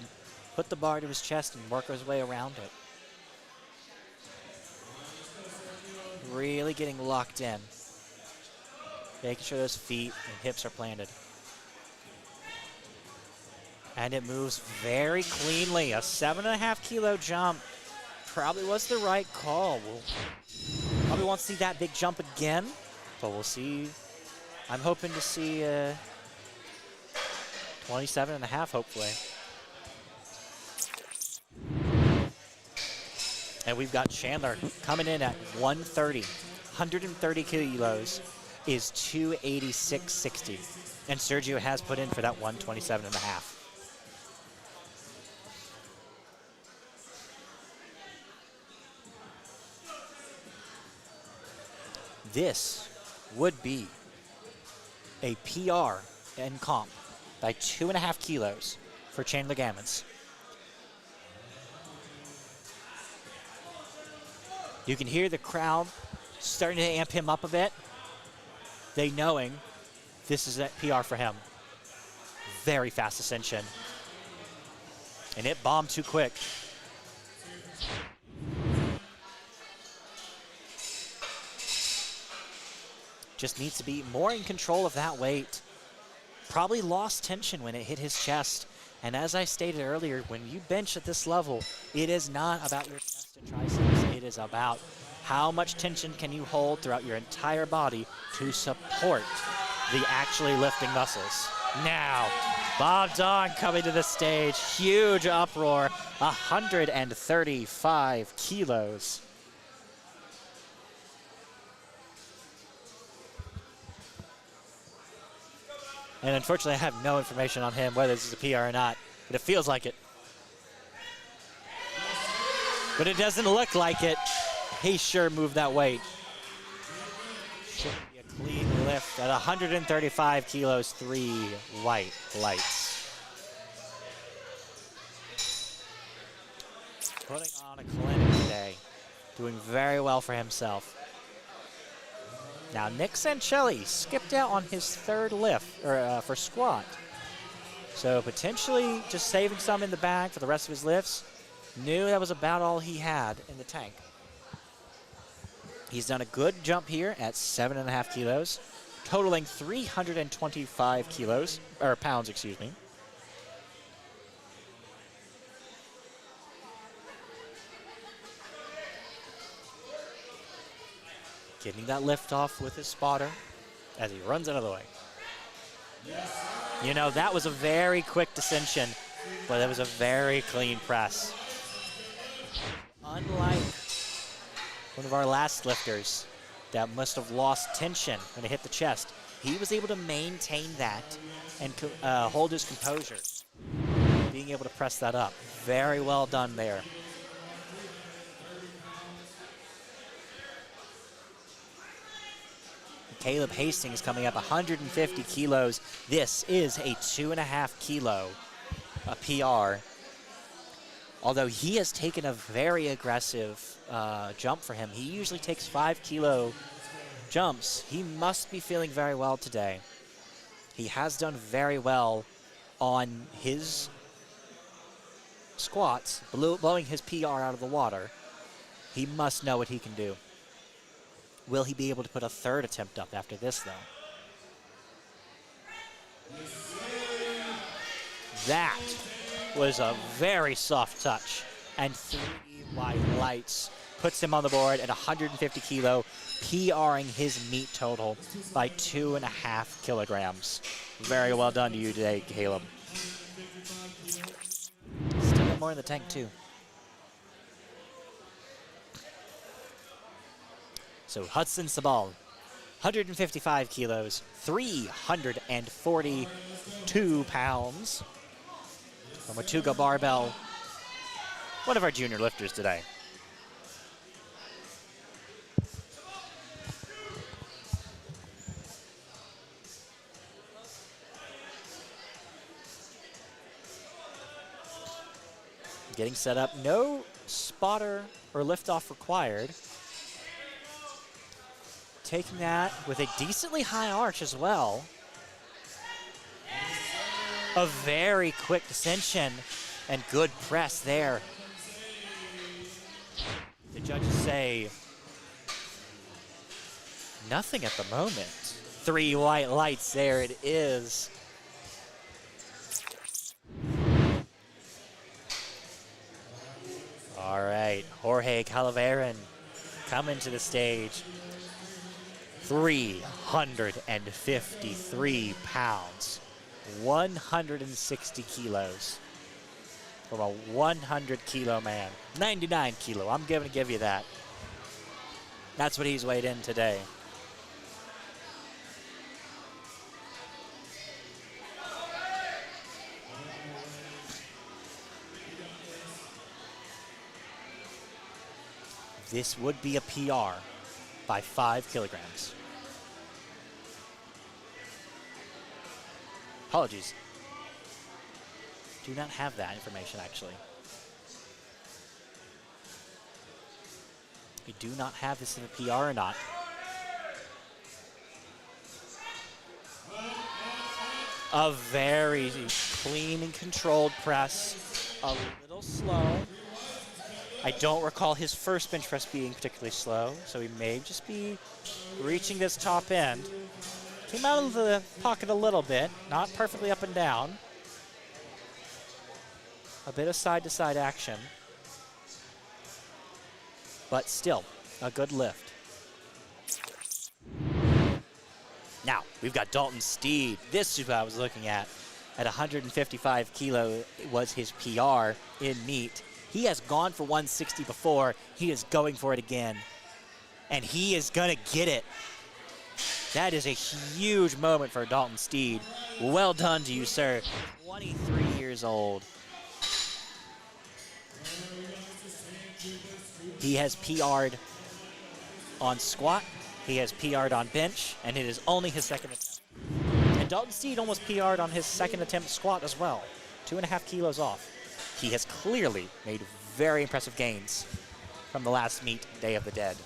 put the bar to his chest and work his way around it. Really getting locked in. Making sure those feet and hips are planted. And it moves very cleanly. A 7.5 kilo jump probably was the right call. We'll probably won't see that big jump again, but we'll see I'm hoping to see 27 and a half, hopefully. And we've got Chandler coming in at 130. 130 kilos is 286.60. And Sergio has put in for that 127 and a half. This would be a PR in comp by 2.5 kilos for Chandler Gammons. You can hear the crowd starting to amp him up a bit. They knowing this is that PR for him. Very fast ascension. And it bombed too quick. Just needs to be more in control of that weight. Probably lost tension when it hit his chest. And as I stated earlier, when you bench at this level, it is not about your chest and triceps. It is about how much tension can you hold throughout your entire body to support the actually lifting muscles. Now, Bob Don coming to the stage. Huge uproar. 135 kilos. And unfortunately, I have no information on him, whether this is a PR or not, but it feels like it. But it doesn't look like it. He sure moved that weight. Should be a clean lift at 135 kilos, 3 white lights. Putting on a clinic today. Doing very well for himself. Now, Nick Sancelli skipped out on his third lift for squat. So potentially just saving some in the bag for the rest of his lifts. Knew that was about all he had in the tank. He's done a good jump here at 7.5 kilos, totaling 325 kilos, or pounds, excuse me. Getting that lift off with his spotter as he runs out of the way. You know, that was a very quick descension, but it was a very clean press. Unlike one of our last lifters that must have lost tension when it hit the chest, he was able to maintain that and hold his composure, being able to press that up. Very well done there. Caleb Hastings coming up 150 kilos. This is a 2.5 kilo PR. Although he has taken a very aggressive jump for him. He usually takes 5 kilo jumps. He must be feeling very well today. He has done very well on his squats, blowing his PR out of the water. He must know what he can do. Will he be able to put a third attempt up after this, though? That was a very soft touch. And 3 white lights puts him on the board at 150 kilo, PRing his meat total by 2.5 kilograms. Very well done to you today, Caleb. Still got more in the tank, too. So Hudson Sabal, 155 kilos, 342 pounds. From Watuga Barbell, one of our junior lifters today. Getting set up, no spotter or liftoff required. Taking that with a decently high arch as well. A very quick descension and good press there. The judges say nothing at the moment. 3 white lights, there it is. All right, Jorge Calaveran coming to the stage. 353 pounds, 160 kilos from a 100 kilo man. 99 kilo, I'm going to give you that. That's what he's weighed in today. This would be a PR by 5 kilograms. Apologies. Do not have that information, actually. We do not have this in the PR or not. A very clean and controlled press. A little slow. I don't recall his first bench press being particularly slow, so he may just be reaching this top end. Came out of the pocket a little bit, not perfectly up and down. A bit of side-to-side action. But still, a good lift. Now, we've got Dalton Steed. This is what I was looking at. At 155 kilo was his PR in meet. He has gone for 160 before. He is going for it again. And he is going to get it. That is a huge moment for Dalton Steed. Well done to you, sir. 23 years old. He has PR'd on squat. He has PR'd on bench. And it is only his second attempt. And Dalton Steed almost PR'd on his second attempt squat as well. 2.5 kilos off. He has clearly made very impressive gains from the last meet, Day of the Dead.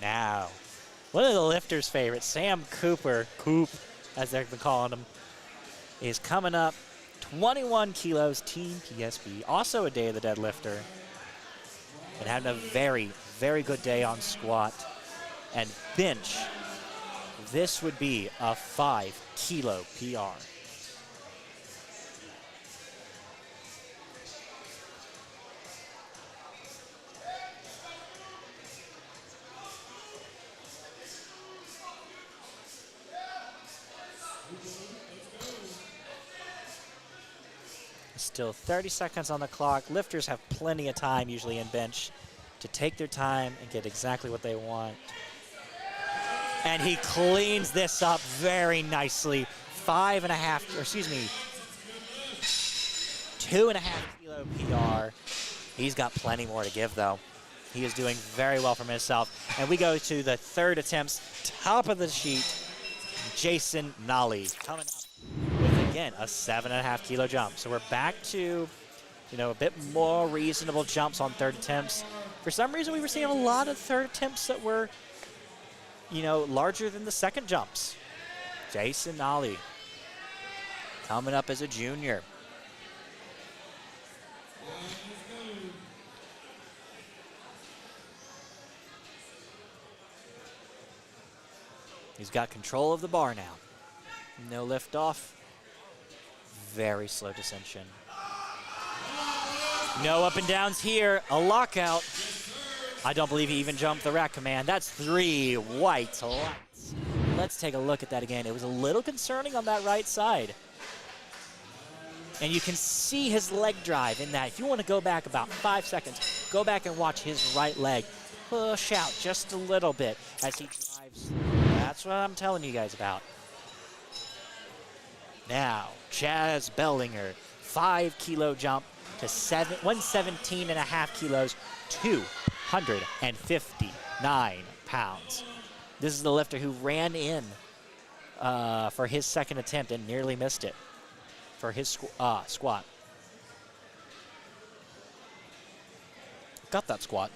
Now, one of the lifters' favorites, Sam Cooper, Coop, as they've been calling him, is coming up. 21 kilos, Team PSB, also a Day of the Dead lifter. And having a very, very good day on squat and bench. This would be a 5 kilo PR. Still 30 seconds on the clock. Lifters have plenty of time usually in bench to take their time and get exactly what they want. And he cleans this up very nicely. 2.5 kilo PR. He's got plenty more to give though. He is doing very well for himself. And we go to the third attempts, top of the sheet, Jason Nolly coming up with, again, a 7.5 kilo jump. So we're back to, a bit more reasonable jumps on third attempts. For some reason, we were seeing a lot of third attempts that were, larger than the second jumps. Jason Nolly coming up as a junior. He's got control of the bar now. No lift off. Very slow descension. No up and downs here. A lockout. I don't believe he even jumped the rack command. That's 3 white lights. Let's take a look at that again. It was a little concerning on that right side. And you can see his leg drive in that. If you want to go back about 5 seconds, go back and watch his right leg push out just a little bit as he drives through. That's what I'm telling you guys about. Now, Chaz Bellinger, 5 kilo jump to 117.5 kilos, 259 pounds. This is the lifter who ran in for his second attempt and nearly missed it for his squat. Got that squat.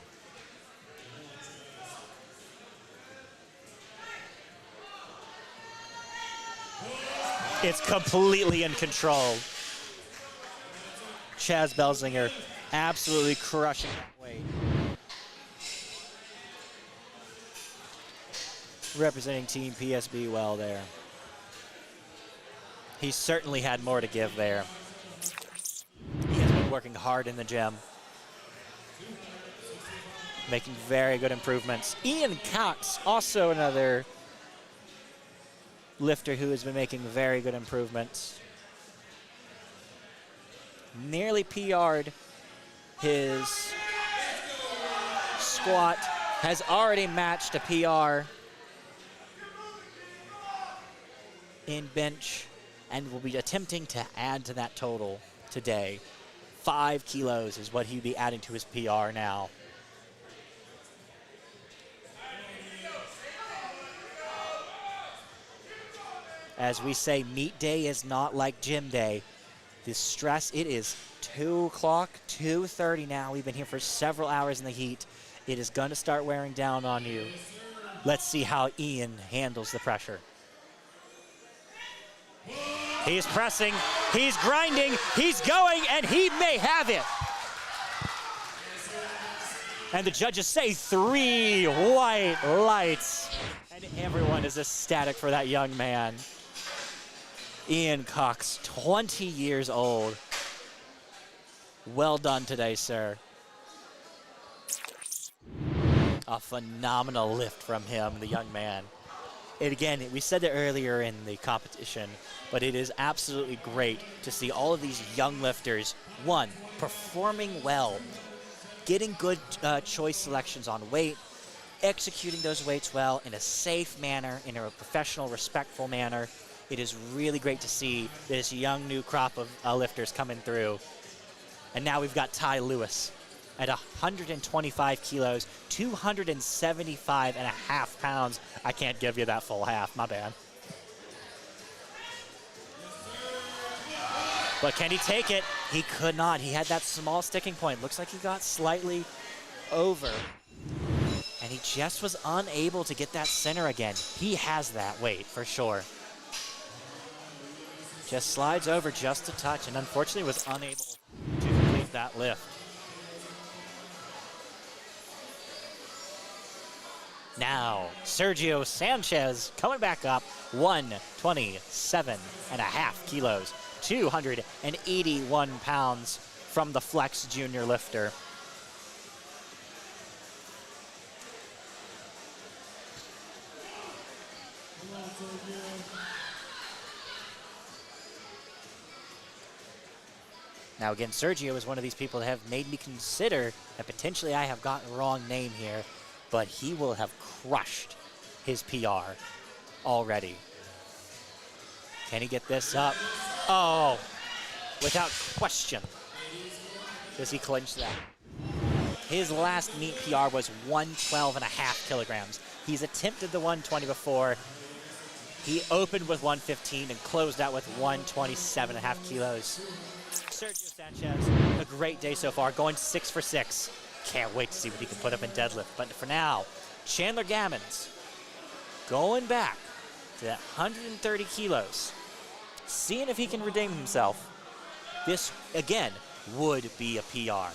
It's completely in control. Chaz Belzinger absolutely crushing that weight. Representing Team PSB well there. He certainly had more to give there. He has been working hard in the gym. making very good improvements. Ian Cox, also another lifter who has been making very good improvements. Nearly PR'd his squat, has already matched a PR in bench, and will be attempting to add to that total today. 5 kilos is what he'd be adding to his PR now. As we say, meet day is not like gym day. The stress, it is 2 o'clock, 2:30 now. We've been here for several hours in the heat. It is going to start wearing down on you. Let's see how Ian handles the pressure. He's pressing, he's grinding, he's going, and he may have it. And the judges say 3 white lights. And everyone is ecstatic for that young man. Ian Cox, 20 years old. Well done today, sir. A phenomenal lift from him, the young man. And again, we said it earlier in the competition, but it is absolutely great to see all of these young lifters, one, performing well, getting good choice selections on weight, executing those weights well in a safe manner, in a professional, respectful manner. It is really great to see this young new crop of lifters coming through. And now we've got Ty Lewis at 125 kilos, 275 and a half pounds. I can't give you that full half, my bad. But can he take it? He could not. He had that small sticking point. Looks like he got slightly over. And he just was unable to get that center again. He has that weight for sure. Just slides over just a touch, and unfortunately was unable to complete that lift. Now, Sergio Sanchez coming back up, 127 and a half kilos, 281 pounds from the Flex Junior lifter. Now again, Sergio is one of these people that have made me consider that potentially I have gotten the wrong name here, but he will have crushed his PR already. Can he get this up? Oh, without question. Does he clinch that? His last meet PR was 112 and a half kilograms. He's attempted the 120 before. He opened with 115 and closed out with 127 and a half kilos. Sergio Sanchez, a great day so far, going 6 for 6. Can't wait to see what he can put up in deadlift. But for now, Chandler Gammons going back to that 130 kilos, seeing if he can redeem himself. This, again, would be a PR.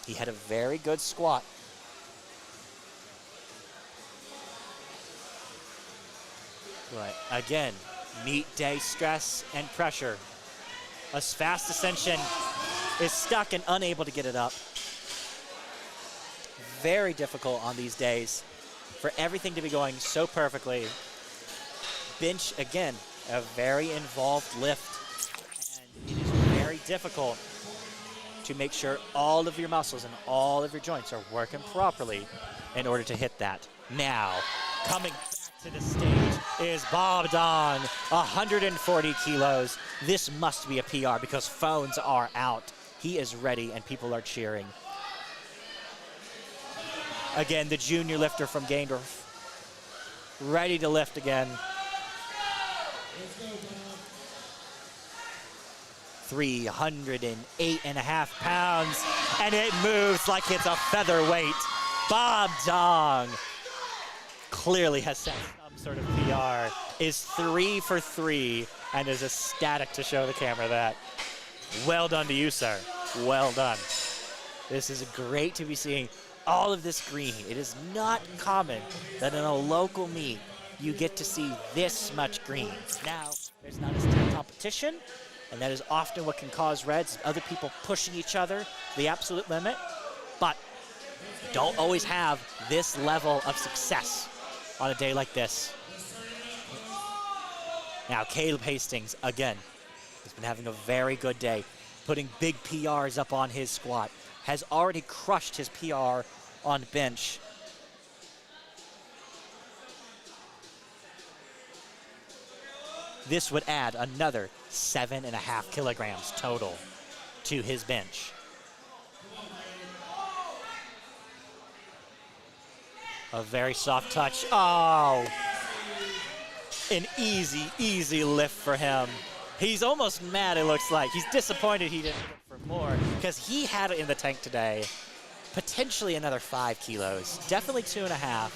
He had a very good squat. But again, meet day stress and pressure. A fast ascension is stuck and unable to get it up. Very difficult on these days for everything to be going so perfectly. Bench, again, a very involved lift. And it is very difficult to make sure all of your muscles and all of your joints are working properly in order to hit that. Now, coming back to the stage is Bob Don, 140 kilos. This must be a PR because phones are out. He is ready and people are cheering. Again, the junior lifter from Gaindorf, ready to lift again. 308 and a half pounds, and it moves like it's a featherweight. Bob Dong clearly has set some sort of PR, is 3 for 3, and is ecstatic to show the camera that. Well done to you, sir. Well done. This is great to be seeing all of this green. It is not common that in a local meet you get to see this much green. Now, there's not as much competition, and that is often what can cause reds, other people pushing each other to the absolute limit. But don't always have this level of success on a day like this. Now, Caleb Hastings, again, has been having a very good day, putting big PRs up on his squat, has already crushed his PR on bench. This would add another 7.5 kilograms total to his bench. A very soft touch. Oh, an easy, easy lift for him. He's almost mad, it looks like. He's disappointed he didn't look for more because he had it in the tank today. Potentially another 5 kilos, definitely 2.5.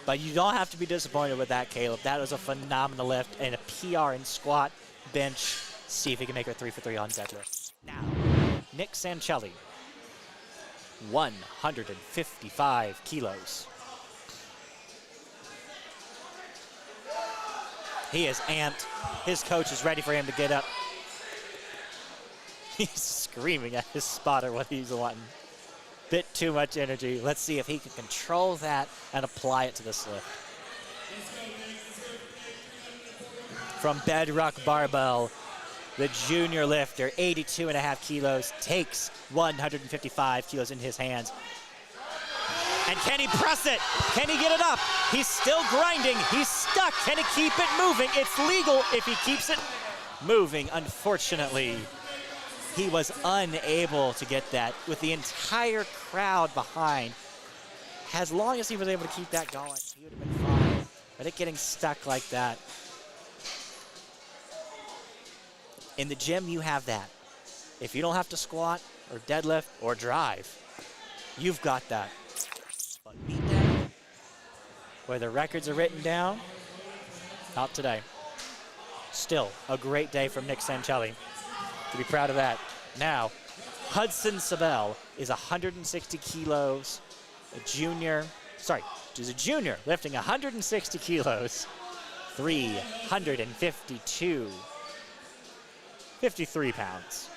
But you don't have to be disappointed with that, Caleb. That was a phenomenal lift and a PR in squat, bench. See if he can make a 3 for 3 on deadlift. Now, Nick Sancelli, 155 kilos. He is amped. His coach is ready for him to get up. He's screaming at his spotter what he's wanting. Bit too much energy. Let's see if he can control that and apply it to this lift. From Bedrock Barbell, the junior lifter, 82.5 kilos, takes 155 kilos in his hands. And can he press it? Can he get it up? He's still grinding. He's stuck. Can he keep it moving? It's legal if he keeps it moving. Unfortunately, he was unable to get that with the entire crowd behind. As long as he was able to keep that going, he would have been fine. But it getting stuck like that. In the gym, you have that. If you don't have to squat or deadlift or drive, you've got that. But meet day, where the records are written down, not today. Still a great day from Nick Sancelli. To be proud of that. Now, Hudson Sabel is 160 kilos, a junior lifting 160 kilos, 53 pounds.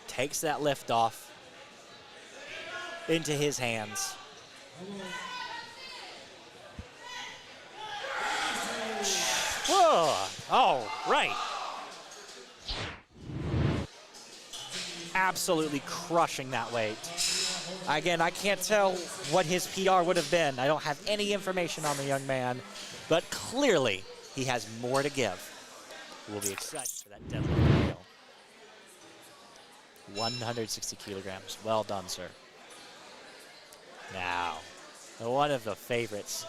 Takes that lift off into his hands. Whoa, all right. Absolutely crushing that weight. Again, I can't tell what his PR would have been. I don't have any information on the young man, but clearly he has more to give. We'll be excited for that deadlift video. 160 kilograms. Well done, sir. Now, one of the favorites,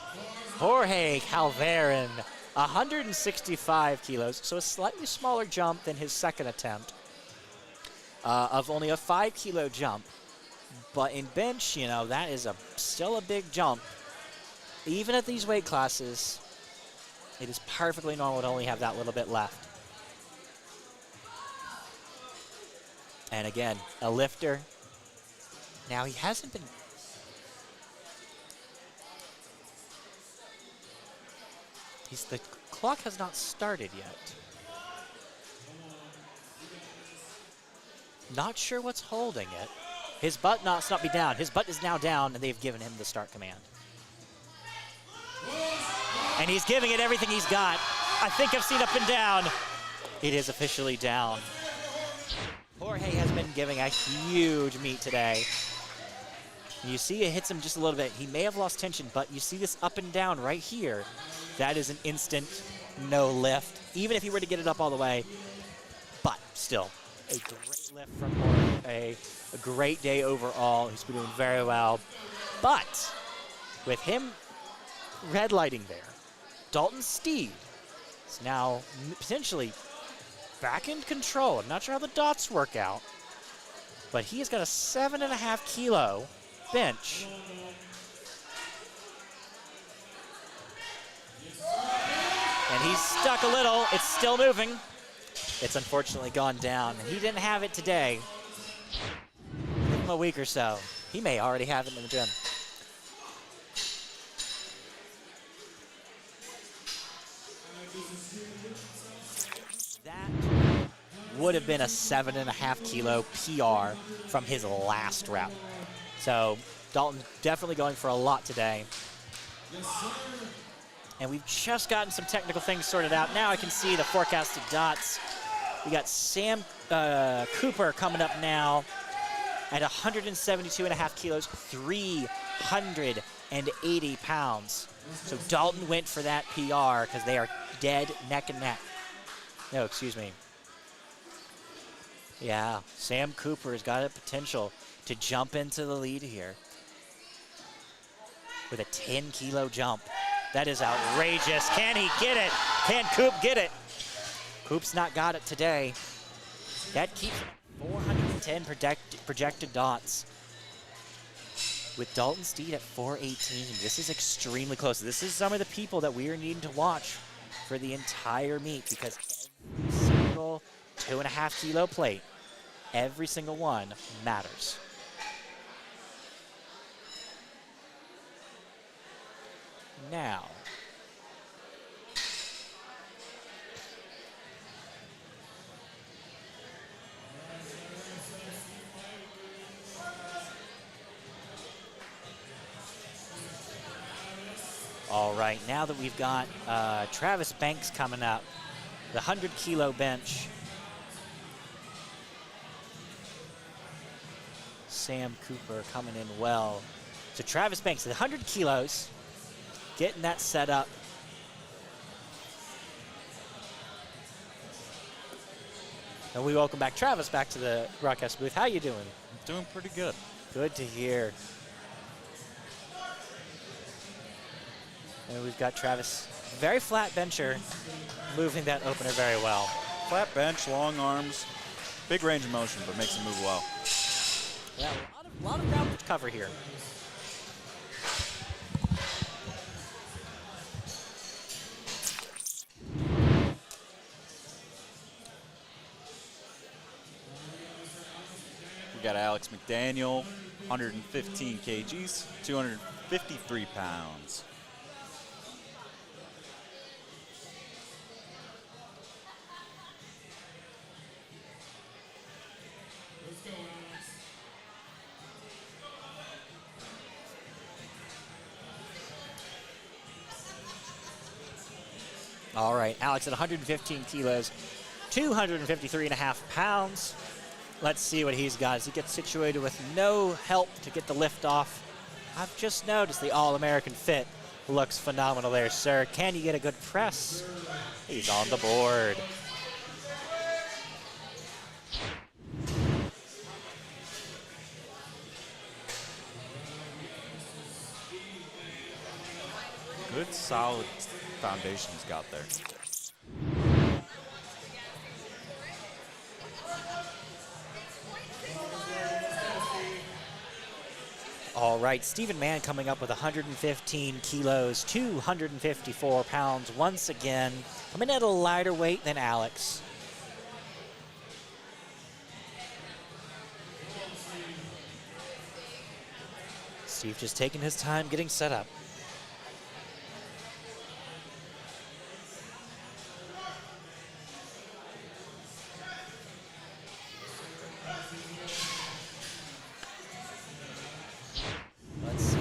Jorge Calverin, 165 kilos, so a slightly smaller jump than his second attempt of only a 5 kilo jump. But in bench, you know, that is still a big jump. Even at these weight classes, it is perfectly normal to only have that little bit left. And again, a lifter. Now, he hasn't been... the clock has not started yet. Not sure what's holding it. His butt must not be down. His butt is now down, and they've given him the start command. And he's giving it everything he's got. I think I've seen up and down. It is officially down. Jorge has been giving a huge meet today. You see it hits him just a little bit. He may have lost tension, but you see this up and down right here. That is an instant no lift, even if he were to get it up all the way. But still, a great lift from Jorge. A great day overall. He's been doing very well. But with him red lighting there, Dalton Steed is now potentially back in control. I'm not sure how the dots work out, but he has got a 7.5 kilo bench. And he's stuck a little. It's still moving. It's unfortunately gone down. He didn't have it today. Give him a week or so. He may already have it in the gym. That would have been a 7.5 kilo PR from his last rep. So Dalton definitely going for a lot today. And we've just gotten some technical things sorted out. Now I can see the forecasted dots. We got Sam Cooper coming up now at 172.5 kilos, 380 pounds. So Dalton went for that PR because they are dead neck and neck. No, excuse me. Yeah, Sam Cooper has got a potential to jump into the lead here with a 10-kilo jump. That is outrageous. Can he get it? Can Coop get it? Coop's not got it today. That keeps him at 410 projected dots. With Dalton Steed at 418, this is extremely close. This is some of the people that we are needing to watch for the entire meet because every single 2.5 kilo plate, every single one matters. Now, all right, now that we've got Travis Banks coming up, the 100-kilo bench. Sam Cooper coming in well. So Travis Banks, the 100 kilos, getting that set up. And we welcome back Travis back to the broadcast booth. How you doing? Doing pretty good. Good to hear. And we've got Travis, very flat bencher, moving that opener very well. Flat bench, long arms, big range of motion, but makes him move well. Yeah, a lot of ground to cover here. We got Alex McDaniel, 115 kgs, 253 pounds. All right, Alex at 115 kilos, 253.5 pounds. Let's see what he's got as he gets situated with no help to get the lift off. I've just noticed the All-American fit looks phenomenal there, sir. Can you get a good press? He's on the board. Good, solid foundation he's got there. All right, Stephen Mann coming up with 115 kilos, 254 pounds once again. Coming at a lighter weight than Alex. Steve just taking his time getting set up.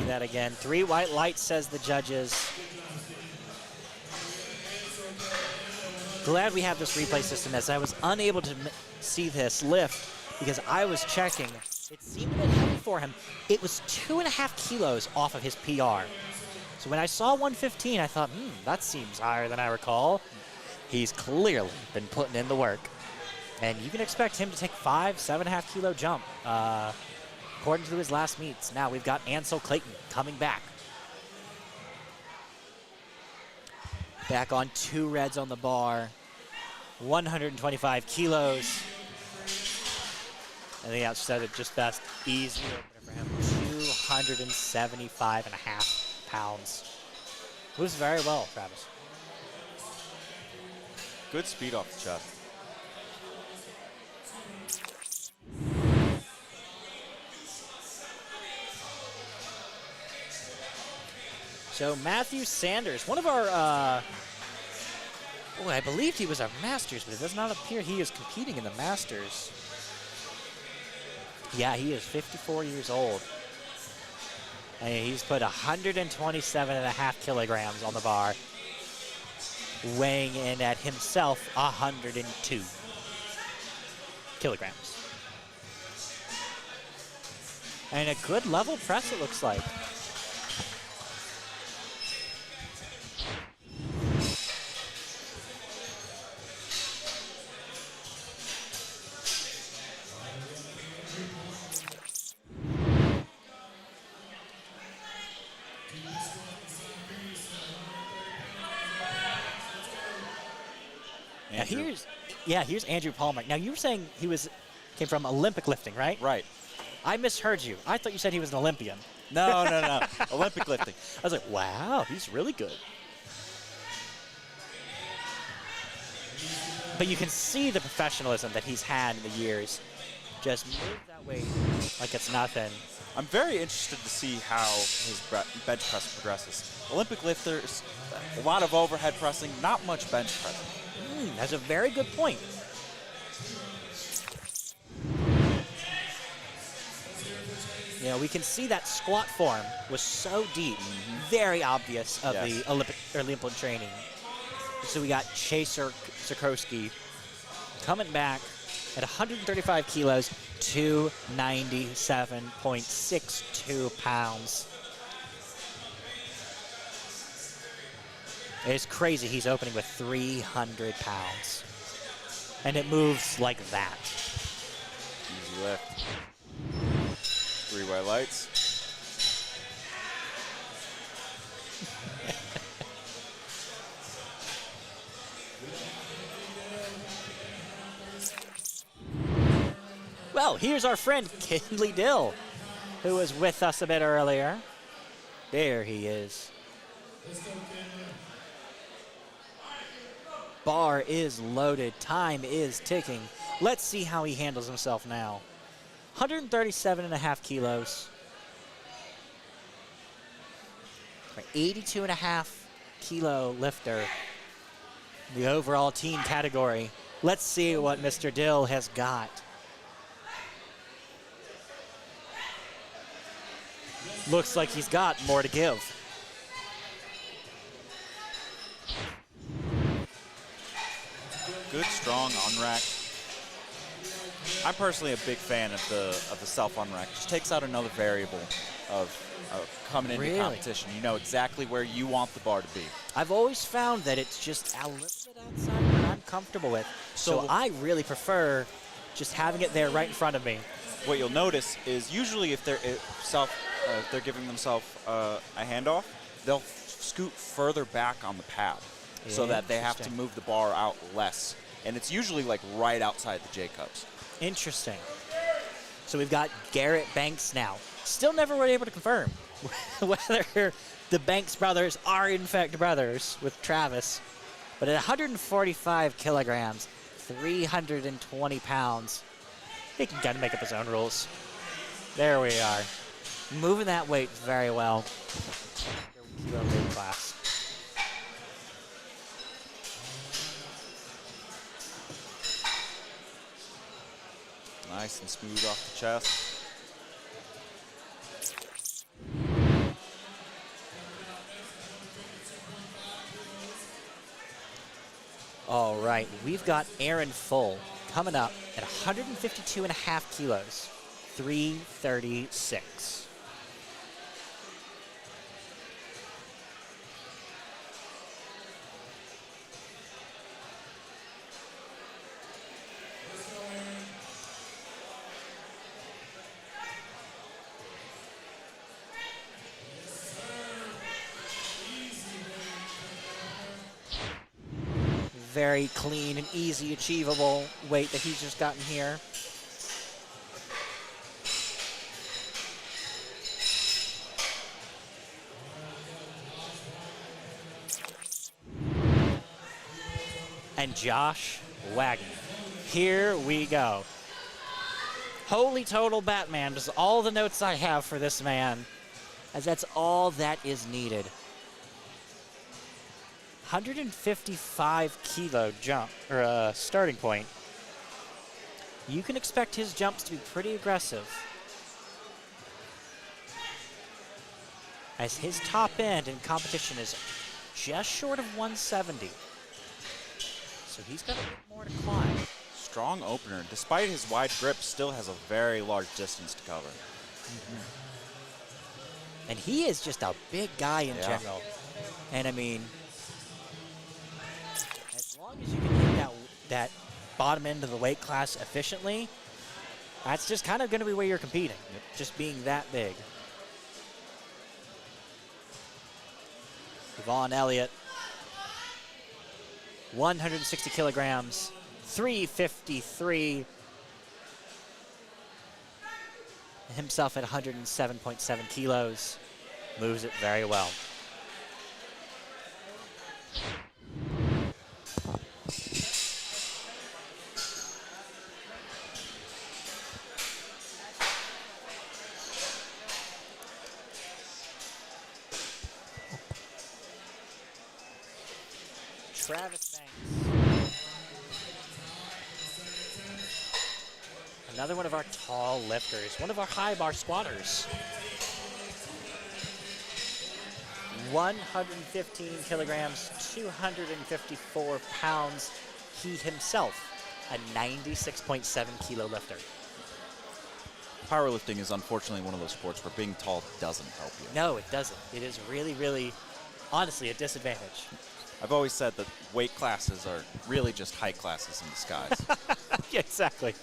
That again. 3 white lights, says the judges. Glad we have this replay system, as I was unable to see this lift because I was checking. It seemed a bit heavy for him. It was 2.5 kilos off of his PR. So when I saw 115, I thought, that seems higher than I recall. He's clearly been putting in the work. And you can expect him to take 7.5 kilo jump. According to his last meets. Now we've got Ansel Clayton coming back. Back on 2 reds on the bar. 125 kilos. I think that said it just best. Easy opener for him. 275.5 pounds. Moves very well, Travis. Good speed off the chest. So Matthew Sanders, one of our Boy, I believed he was a Masters, but it does not appear he is competing in the Masters. Yeah, he is 54 years old. And he's put 127.5 kilograms on the bar, weighing in at himself 102 kilograms. And a good level press, it looks like. Now here's Andrew Palmer. Now you were saying he came from Olympic lifting, right? Right. I misheard you. I thought you said he was an Olympian. No. Olympic lifting. I was like, wow, he's really good. But you can see the professionalism that he's had in the years. Just move that weight like it's nothing. I'm very interested to see how his bench press progresses. Olympic lifters, a lot of overhead pressing, not much bench pressing. That's a very good point. You know, we can see that squat form was so deep, very obvious of the Olympic training. So we got Chase Sikorsky coming back at 135 kilos, 297.62 pounds. It's crazy he's opening with 300 pounds. And it moves like that. Easy lift. 3 white lights. Well, here's our friend Kinley Dill, who was with us a bit earlier. There he is. Bar is loaded. Time is ticking. Let's see how he handles himself now. 137.5 kilos. 82.5 kilo lifter. The overall team category. Let's see what Mr. Dill has got. Looks like he's got more to give. Good, strong on-rack. I'm personally a big fan of the self-on-rack. Just takes out another variable of coming into competition. You know exactly where you want the bar to be. I've always found that it's just a little bit outside what I'm comfortable with. So I really prefer just having it there right in front of me. What you'll notice is usually if they're giving themselves a handoff, they'll scoot further back on the pad so that they have to move the bar out less. And it's usually like right outside the J-cups. Interesting. So we've got Garrett Banks now. Still never were able to confirm whether the Banks brothers are in fact brothers with Travis. But at 145 kilograms, 320 pounds, he can kind of make up his own rules. There we are. Moving that weight very well. Kilo weight class. Nice and smooth off the chest. All right, we've got Aaron Full coming up at 152.5 kilos, 336. Very clean and easy, achievable weight that he's just gotten here. And Josh Wagner. Here we go. Holy total Batman is all the notes I have for this man, as that's all that is needed. 155 kilo jump, or starting point. You can expect his jumps to be pretty aggressive, as his top end in competition is just short of 170. So he's got a bit more to climb. Strong opener. Despite his wide grip, still has a very large distance to cover. And he is just a big guy in Yeah. general. And I mean, as long as you can hit that bottom end of the weight class efficiently, that's just kind of going to be where you're competing. Just being that big. Yvonne Elliott, 160 kilograms, 353. Himself at 107.7 kilos. Moves it very well. Travis Banks. Another one of our tall lifters, one of our high bar squatters. 115 kilograms, 254 pounds. He himself, a 96.7 kilo lifter. Powerlifting is unfortunately one of those sports where being tall doesn't help you. No, it doesn't. It is really, really, honestly, a disadvantage. I've always said that weight classes are really just height classes in disguise. Yeah, exactly.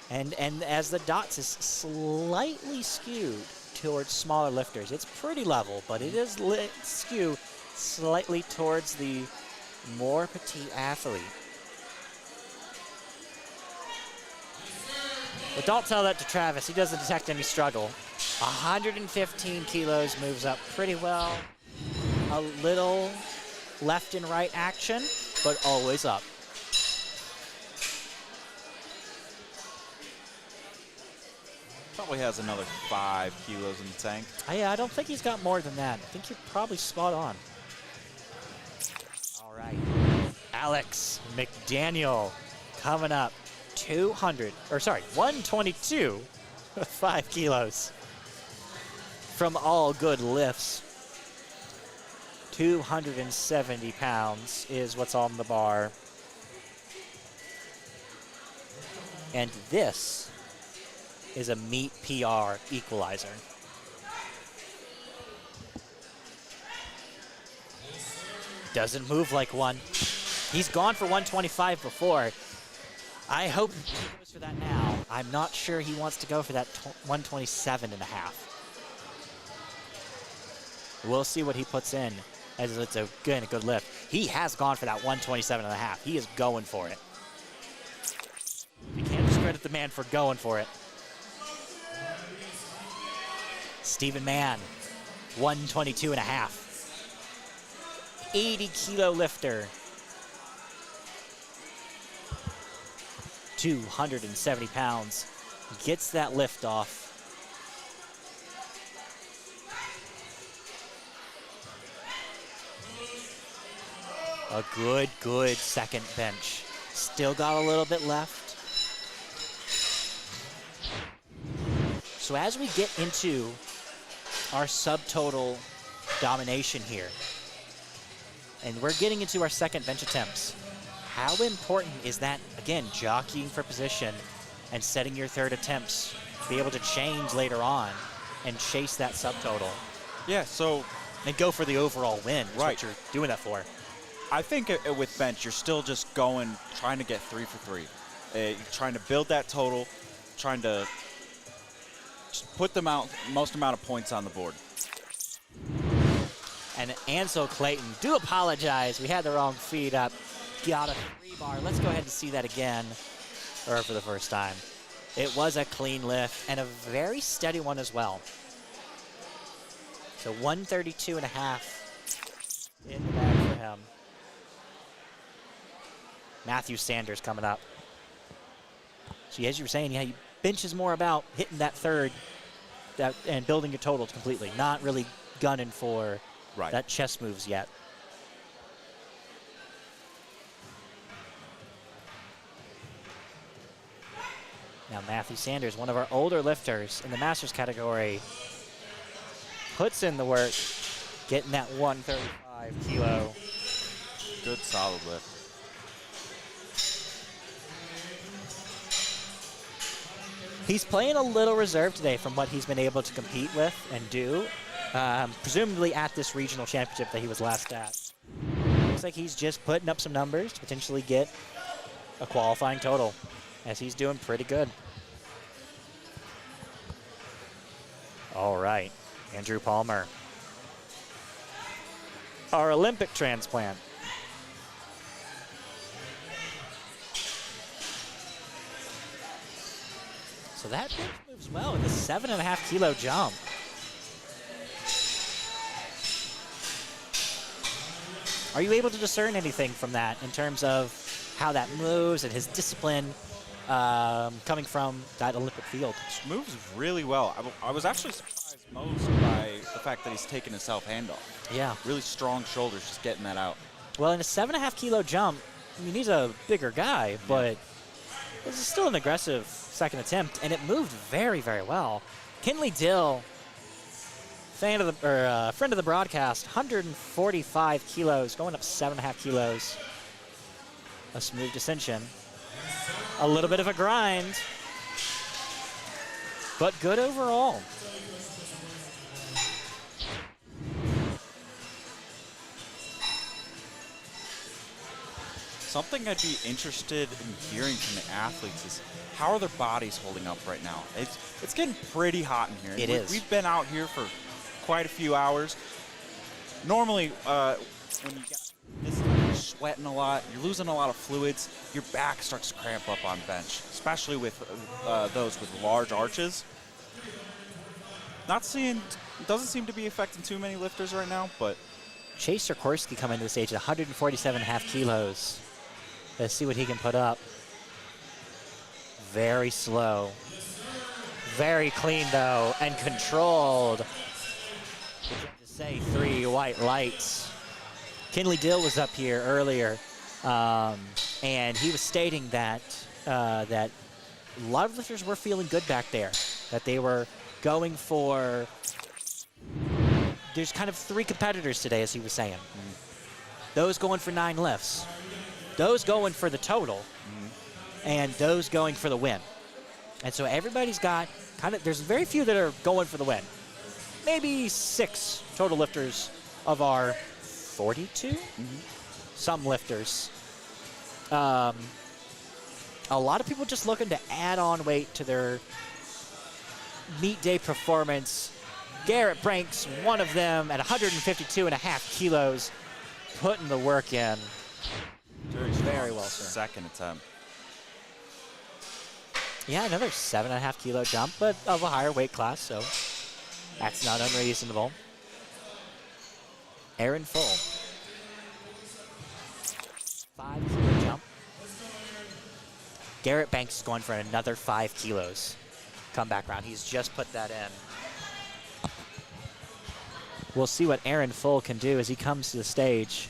And as the dots is slightly skewed towards smaller lifters, it's pretty level, but it is skewed slightly towards the more petite athlete. But don't tell that to Travis. He doesn't detect any struggle. 115 kilos, moves up pretty well. A little left and right action, but always up. Probably has another 5 kilos in the tank. I don't think he's got more than that. I think you're probably spot on. All right. Alex McDaniel coming up. 122, 5 kilos. From All Good Lifts. 270 pounds is what's on the bar. And this is a meet PR equalizer. Doesn't move like one. He's gone for 125 before. I hope he goes for that now. I'm not sure he wants to go for that 127 and a half. We'll see what he puts in, as it's a good lift. He has gone for that 127 and a half. He is going for it. You can't discredit the man for going for it. Stephen Mann, 122 and a half. 80 kilo lifter. 270 pounds. Gets that lift off. A good second bench. Still got a little bit left. So as we get into our subtotal domination here, and we're getting into our second bench attempts, how important is that, again, jockeying for position and setting your third attempts to be able to change later on and chase that subtotal? Yeah, so And go for the overall win, is Right. what you're doing that for. I think with bench, you're still just trying to get 3 for 3. You're trying to build that total, trying to just put the most amount of points on the board. And Ansel Clayton, do apologize. We had the wrong feed up. Got a 3 bar. Let's go ahead and see that again, or for the first time. It was a clean lift and a very steady one as well. So 132 and a half in the bag for him. Matthew Sanders coming up. So as you were saying, yeah, he benches more about hitting that third and building your totals completely, not really gunning for Right. that chest moves yet. Now Matthew Sanders, one of our older lifters in the Masters category, puts in the work, getting that 135 kilo. Good solid lift. He's playing a little reserved today from what he's been able to compete with and do, presumably at this regional championship that he was last at. Looks like he's just putting up some numbers to potentially get a qualifying total, as he's doing pretty good. All right, Andrew Palmer, our Olympic transplant. So that moves well with a 7.5 kilo jump. Are you able to discern anything from that in terms of how that moves and his discipline coming from that Olympic field? Moves really well. I was actually surprised most by the fact that he's taking his self-hand off. Yeah. Really strong shoulders, just getting that out. Well, in a 7.5 kilo jump, I mean, he's a bigger guy, but this is still an aggressive second attempt, and it moved very, very well. Kinley Dill, friend of the broadcast, 145 kilos, going up 7.5 kilos. A smooth descension. A little bit of a grind, but good overall. Something I'd be interested in hearing from the athletes is how are their bodies holding up right now? It's getting pretty hot in here. It is. We've been out here for quite a few hours. Normally, when you get this time, you're sweating a lot, you're losing a lot of fluids, your back starts to cramp up on bench, especially with those with large arches. Doesn't seem to be affecting too many lifters right now, but Chase Sikorsky coming to the stage at 147.5 kilos. Let's see what he can put up. Very slow. Very clean, though, and controlled. To say 3 white lights. Kinley Dill was up here earlier, and he was stating that that a lot of lifters were feeling good back there, that they were going for. There's kind of 3 competitors today, as he was saying. Those going for 9 lifts, those going for the total, and those going for the win. And so everybody's got there's very few that are going for the win. Maybe 6 total lifters of our 42? Some lifters. A lot of people just looking to add on weight to their meet day performance. Garrett Branks, one of them, at 152.5 kilos, putting the work in. Very well, sir. Second attempt. Yeah, another 7.5 kilo jump, but of a higher weight class, so that's not unreasonable. Aaron Full. 5 kilo jump. Garrett Banks is going for another 5 kilos. Comeback round. He's just put that in. We'll see what Aaron Full can do as he comes to the stage.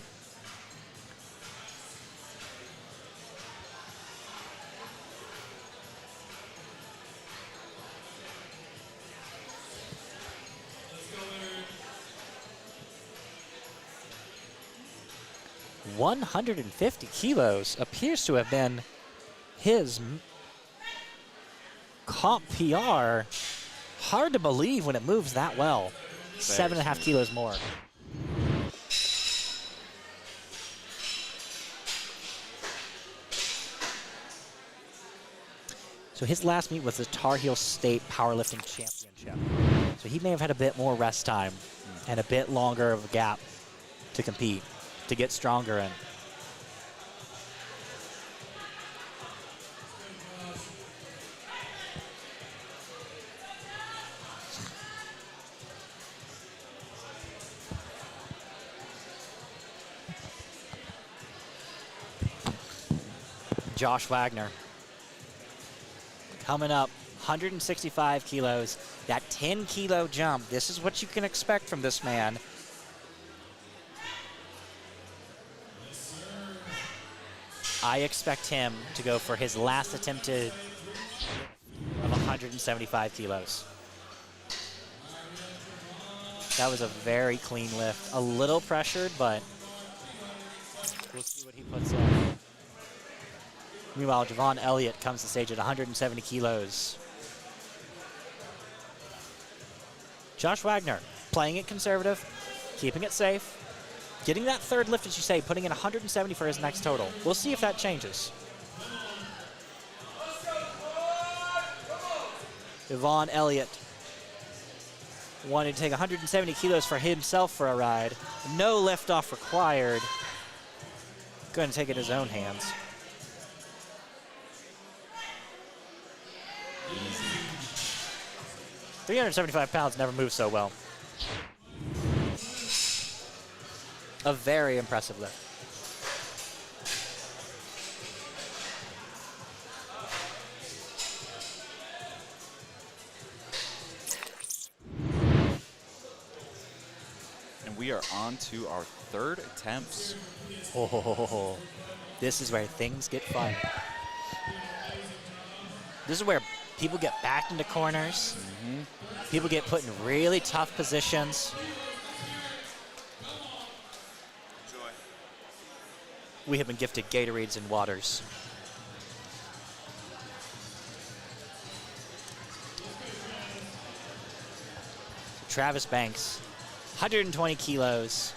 $150 kilos appears to have been his comp PR. Hard to believe when it moves that well. 7.5 kilos more. So his last meet was the Tar Heel State Powerlifting Championship. So he may have had a bit more rest time and a bit longer of a gap to compete, to get stronger in. Josh Wagner coming up, 165 kilos, that 10 kilo jump. This is what you can expect from this man. I expect him to go for his last attempted 175 kilos. That was a very clean lift. A little pressured, but we'll see what he puts in. Meanwhile, Javon Elliott comes to stage at 170 kilos. Josh Wagner playing it conservative, keeping it safe, getting that third lift, as you say, putting in 170 for his next total. We'll see if that changes. Javon Elliott wanted to take 170 kilos for himself for a ride. No lift off required. Going to take it in his own hands. Easy. 375 pounds never moves so well. A very impressive lift. We are on to our third attempts. Oh, this is where things get fun. This is where people get backed into corners. People get put in really tough positions. Enjoy. We have been gifted Gatorades and waters. Travis Banks, 120 kilos.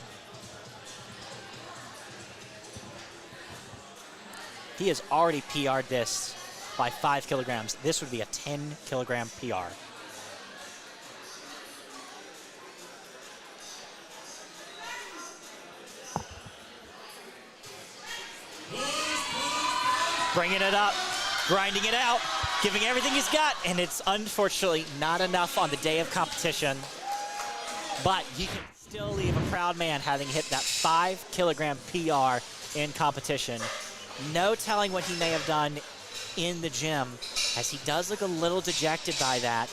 He has already PR'd this by 5 kilograms. This would be a 10 kilogram PR. Bringing it up, grinding it out, giving everything he's got, and it's unfortunately not enough on the day of competition. But you can still leave a proud man having hit that 5 kilogram PR in competition. No telling what he may have done in the gym, as he does look a little dejected by that.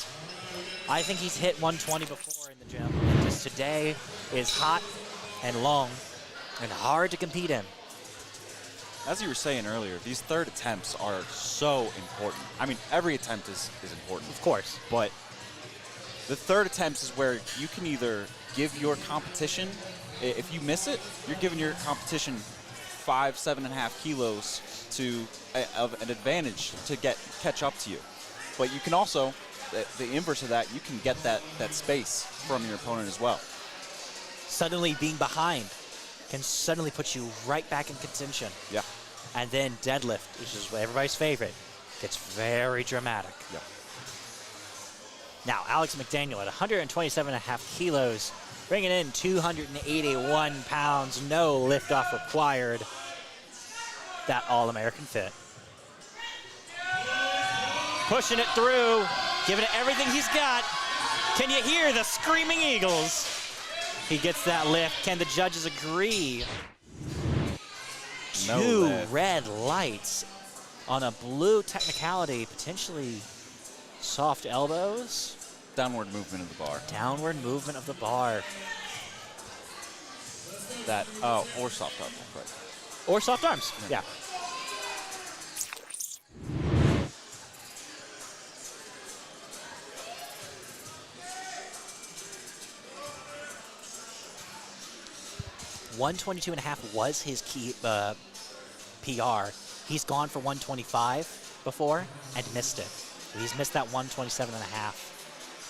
I think he's hit 120 before in the gym. And just today is hot and long and hard to compete in. As you were saying earlier, these third attempts are so important. I mean, every attempt is important. Of course. But the third attempt is where you can either give your competition, if you miss it, you're giving your competition 7.5 kilos of an advantage to catch up to you. But you can also, the inverse of that, you can get that space from your opponent as well. Suddenly being behind can suddenly put you right back in contention. Yeah. And then deadlift, which is everybody's favorite, gets very dramatic. Yeah. Now, Alex McDaniel at 127.5 kilos, bringing in 281 pounds, no liftoff required. That All-American fit. Pushing it through, giving it everything he's got. Can you hear the screaming eagles? He gets that lift. Can the judges agree? No Two lift. red lights on a blue technicality, potentially soft elbows. Downward movement of the bar. Downward movement of the bar. Or soft elbow, right. Or soft arms, yeah. $122.5 was his key PR. He's gone for 125 before and missed it. So he's missed that 127.5.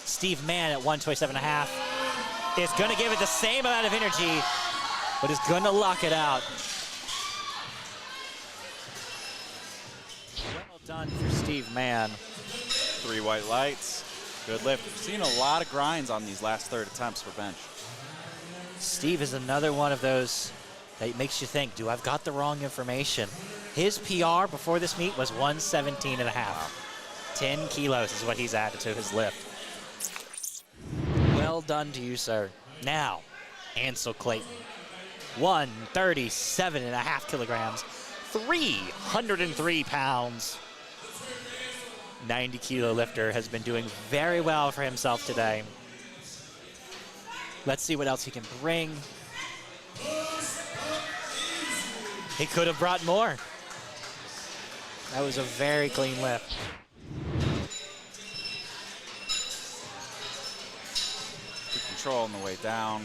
Steve Mann at 127.5 is going to give it the same amount of energy, but is going to lock it out. Well done for Steve Mann. 3 white lights. Good lift. We've seen a lot of grinds on these last third attempts for bench. Steve is another one of those that makes you think, do I've got the wrong information? His PR before this meet was 117.5. 10 kilos is what he's added to his lift. Well done to you, sir. Now, Ansel Clayton. 137.5 kilograms, 303 pounds. 90 kilo lifter has been doing very well for himself today. Let's see what else he can bring. He could have brought more. That was a very clean lift. control on the way down.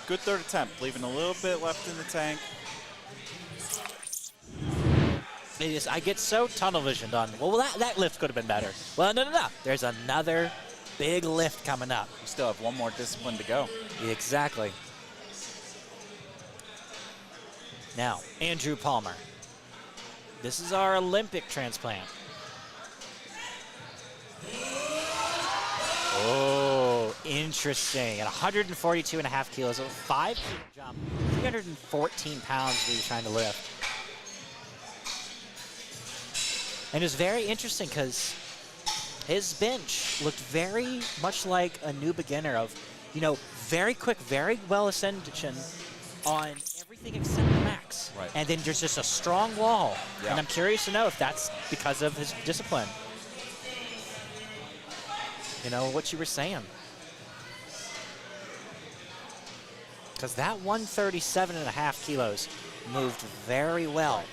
Good third attempt, leaving a little bit left in the tank. I get so tunnel visioned on, well, that lift could have been better. Well, no. There's another big lift coming up. We still have one more discipline to go. Exactly. Now, Andrew Palmer. This is our Olympic transplant. Oh, interesting. At 142.5 kilos, a 5 kilo jump, 314 pounds that he's trying to lift. And it's very interesting because his bench looked very much like a new beginner of, you know, very quick, very well ascension on everything except the max. Right. And then there's just a strong wall. Yeah. And I'm curious to know if that's because of his discipline. You know, what you were saying. Because that 137.5 kilos moved very well.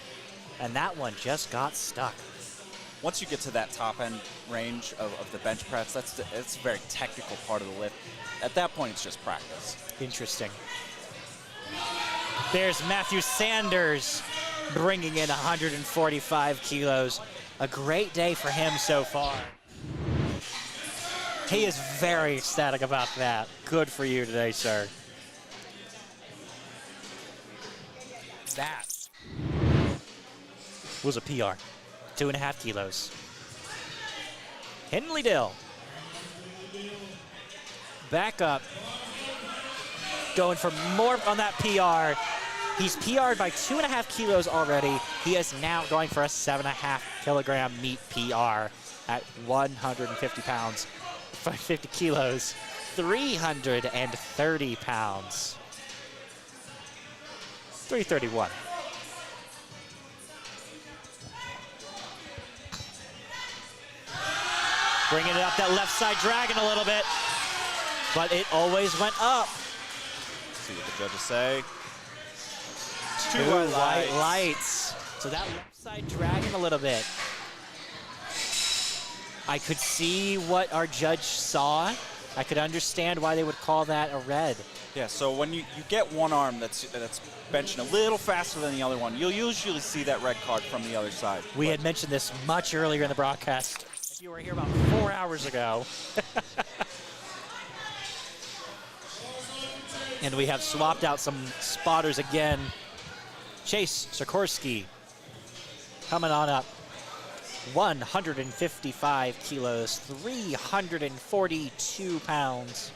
And that one just got stuck. Once you get to that top end range of the bench press, that's a very technical part of the lift. At that point, it's just practice. Interesting. There's Matthew Sanders bringing in 145 kilos. A great day for him so far. He is very ecstatic about that. Good for you today, sir. That was a PR. 2.5 kilos. Henley Dill. Back up. Going for more on that PR. He's PR'd by 2.5 kilos already. He is now going for a 7.5 kilogram meat PR at 150 pounds. 50 kilos, 330 pounds. 331. Bringing it up that left side dragon a little bit, but it always went up. See what the judges say. Two Ooh, white lights. So that left side dragging a little bit. I could see what our judge saw. I could understand why they would call that a red. Yeah, so when you get one arm that's benching a little faster than the other one, you'll usually see that red card from the other side. We had mentioned this much earlier in the broadcast. If you were here about 4 hours ago. And we have swapped out some spotters again. Chase Sikorsky coming on up. 155 kilos, 342 pounds.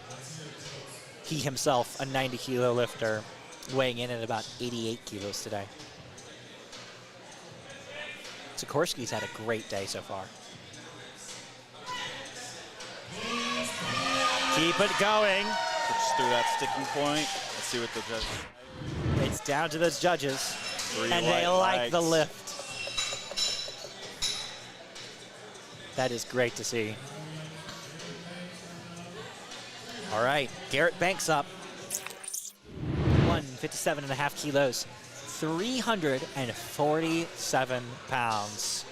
He himself, a 90 kilo lifter, weighing in at about 88 kilos today. Sikorsky's had a great day so far. Keep it going. Just through that sticking point. Let's see what the judges say. It's down to those judges. Three And they like the lights. lift. That is great to see. All right, Garrett Banks up. 157.5 kilos, 347 pounds.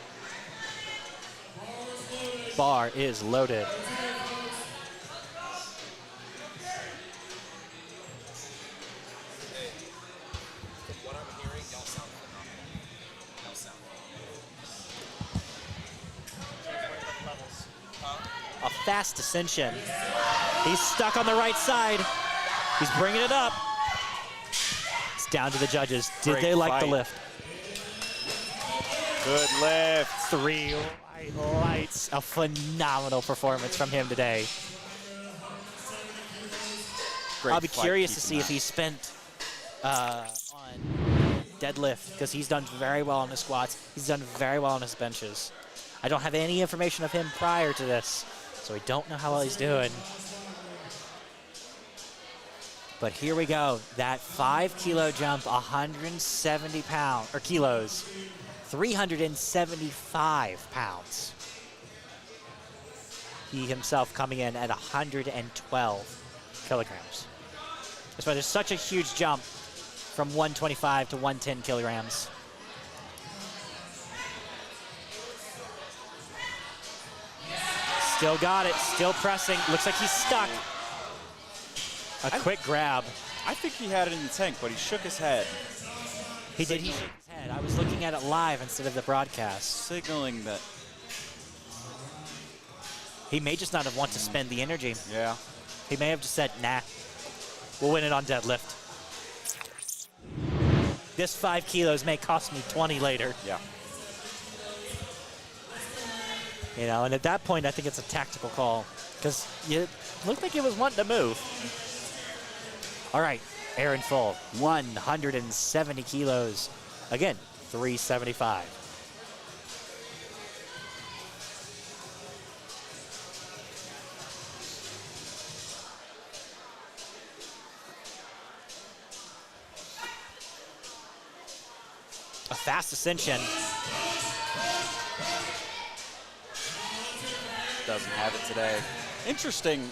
Bar is loaded. What I'm hearing, y'all sound phenomenal. Y'all sound A fast ascension. He's stuck on the right side. He's bringing it up. It's down to the judges. Did Great they like the fight. lift? Good lift. 3 white lights. A phenomenal performance from him today. Great I'll be fight curious to keeping see if that. he spent on deadlift, because he's done very well on his squats. He's done very well on his benches. I don't have any information of him prior to this, so I don't know how well he's doing. But here we go. That 5 kilo jump, 170 pounds, or kilos, 375 pounds. He himself coming in at 112 kilograms. That's why there's such a huge jump from 125 to 110 kilograms. Still got it. Still pressing. Looks like he's stuck. A quick grab. I think he had it in the tank, but he shook his head, He did. He shook his head. I was looking at it live instead of the broadcast. signaling that, He may just not have wanted to spend the energy. yeah. He may have just said, nah, we'll win it on deadlift. This 5 kilos may cost me 20 later. Yeah. You know, and at that point, I think it's a tactical call because you looked like it was wanting to move. All right, Aaron Full, 170 kilos. Again, 375. A fast ascension. Doesn't have it today. Interesting.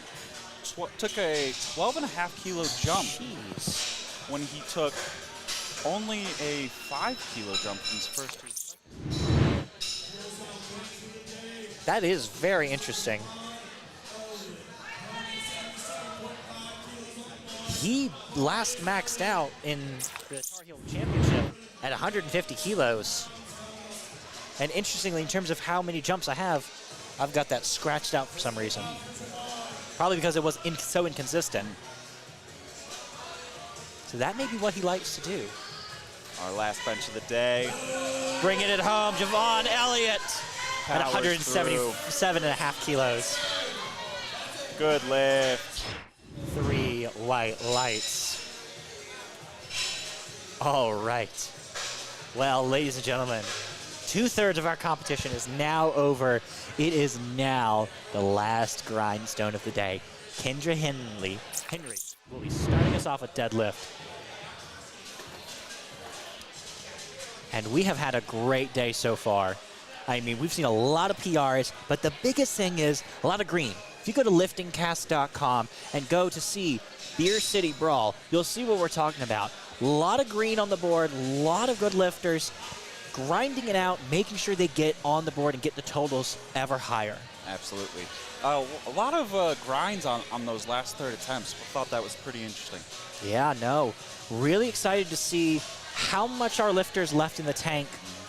Took a 12.5 kilo jump Jeez. when he took only a 5 kilo jump from his first two seconds. That is very interesting. He last maxed out in the Tar Heel Championship at 150 kilos. And interestingly, in terms of how many jumps I have, I've got that scratched out for some reason. Probably because it was so inconsistent. So that may be what he likes to do. Our last bench of the day. Bringing it home, Javon Elliott at Powers 177.5 kilos. Good lift. 3 white lights. All right. Well, ladies and gentlemen, 2/3 of our competition is now over. It is now the last grindstone of the day. Kendra Henry will be starting us off with deadlift. And we have had a great day so far. I mean, we've seen a lot of PRs, but the biggest thing is a lot of green. If you go to liftingcast.com and go to see Beer City Brawl, you'll see what we're talking about. A lot of green on the board, a lot of good lifters, grinding it out, making sure they get on the board and get the totals ever higher. Absolutely. A lot of grinds on those last third attempts. I thought that was pretty interesting. Yeah, no. Really excited to see how much our lifters left in the tank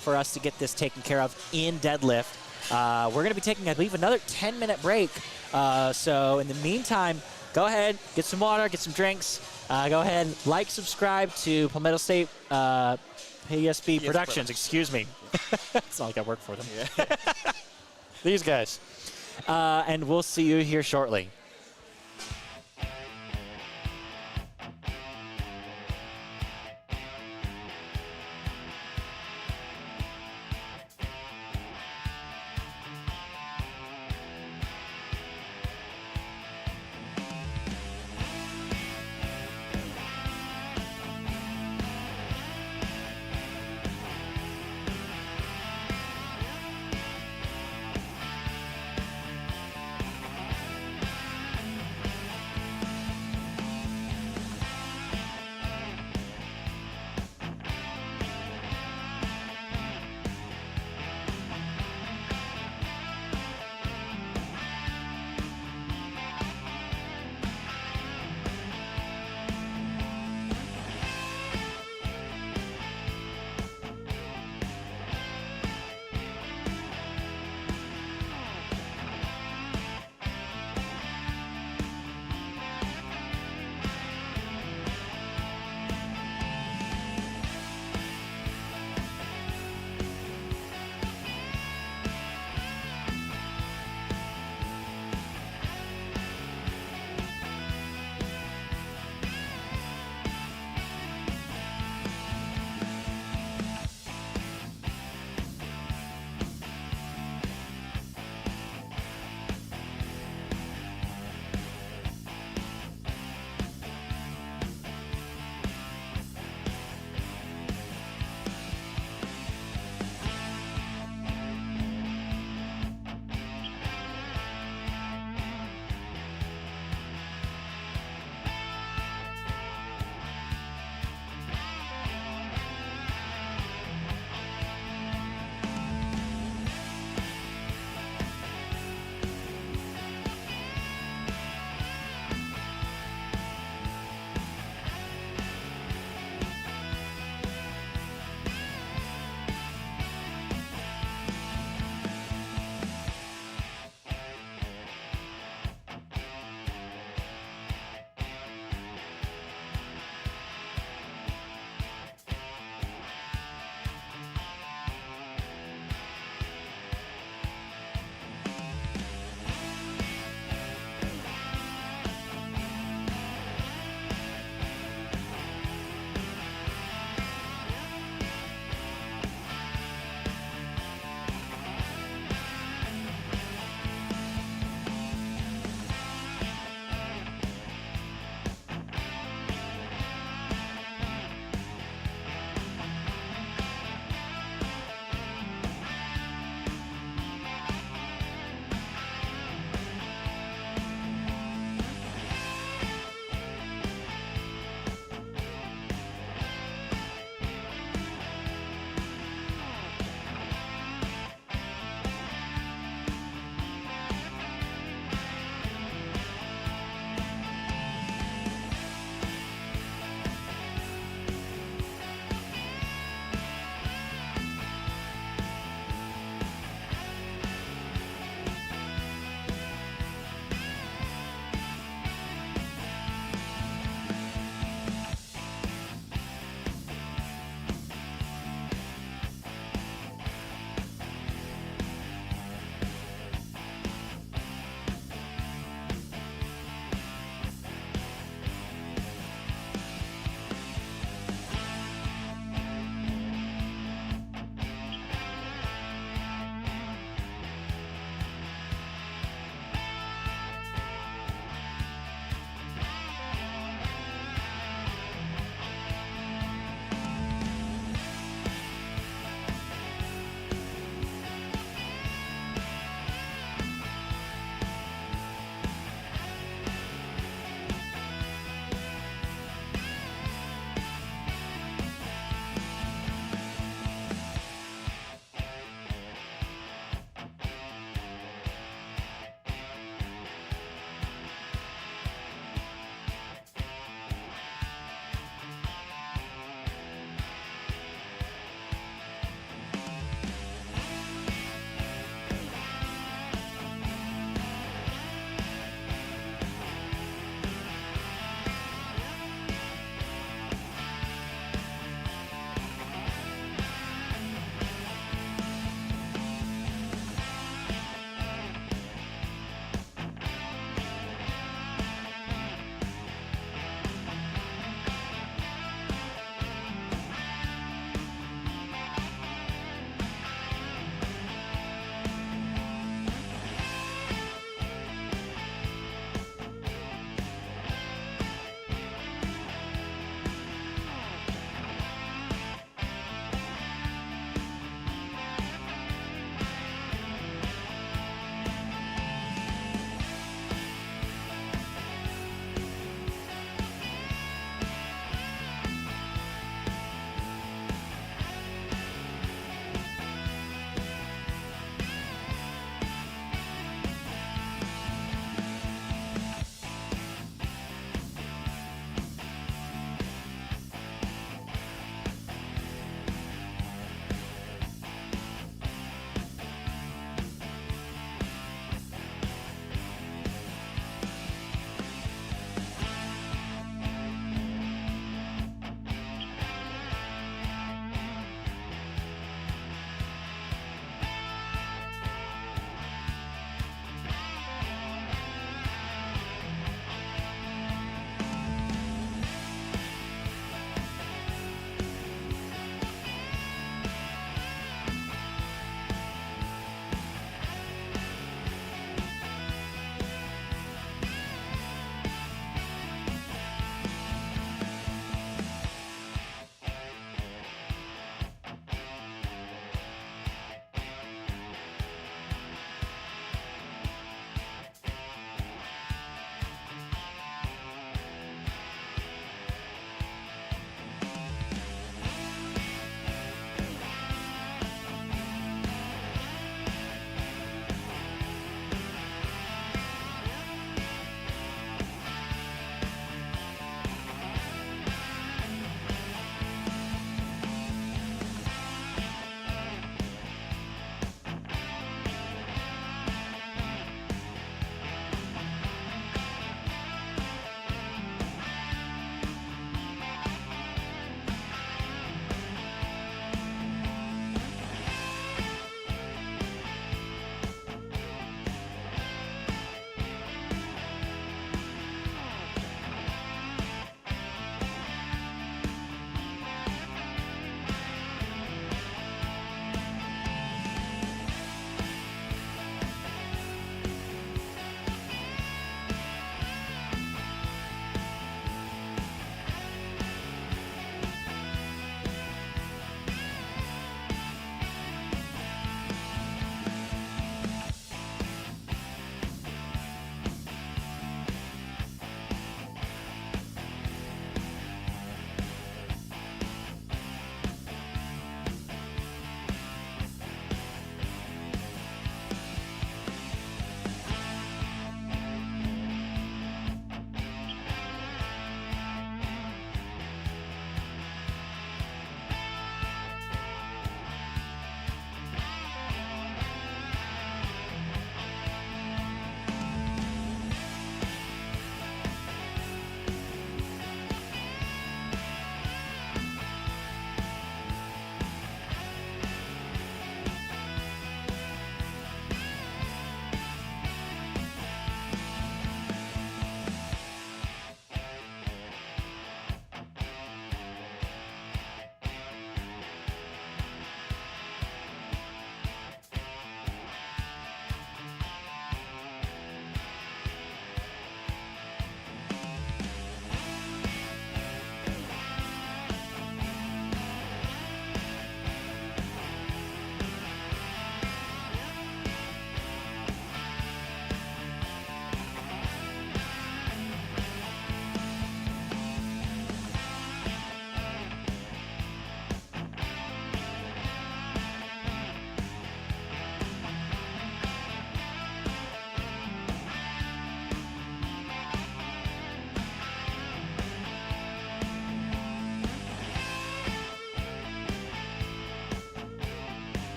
for us to get this taken care of in deadlift. We're going to be taking, I believe, another 10-minute break. So in the meantime, go ahead, get some water, get some drinks. Go ahead, like, subscribe to Palmetto State PSP Productions. Excuse me. It's not like I work for them. Yeah. These guys. And we'll see you here shortly.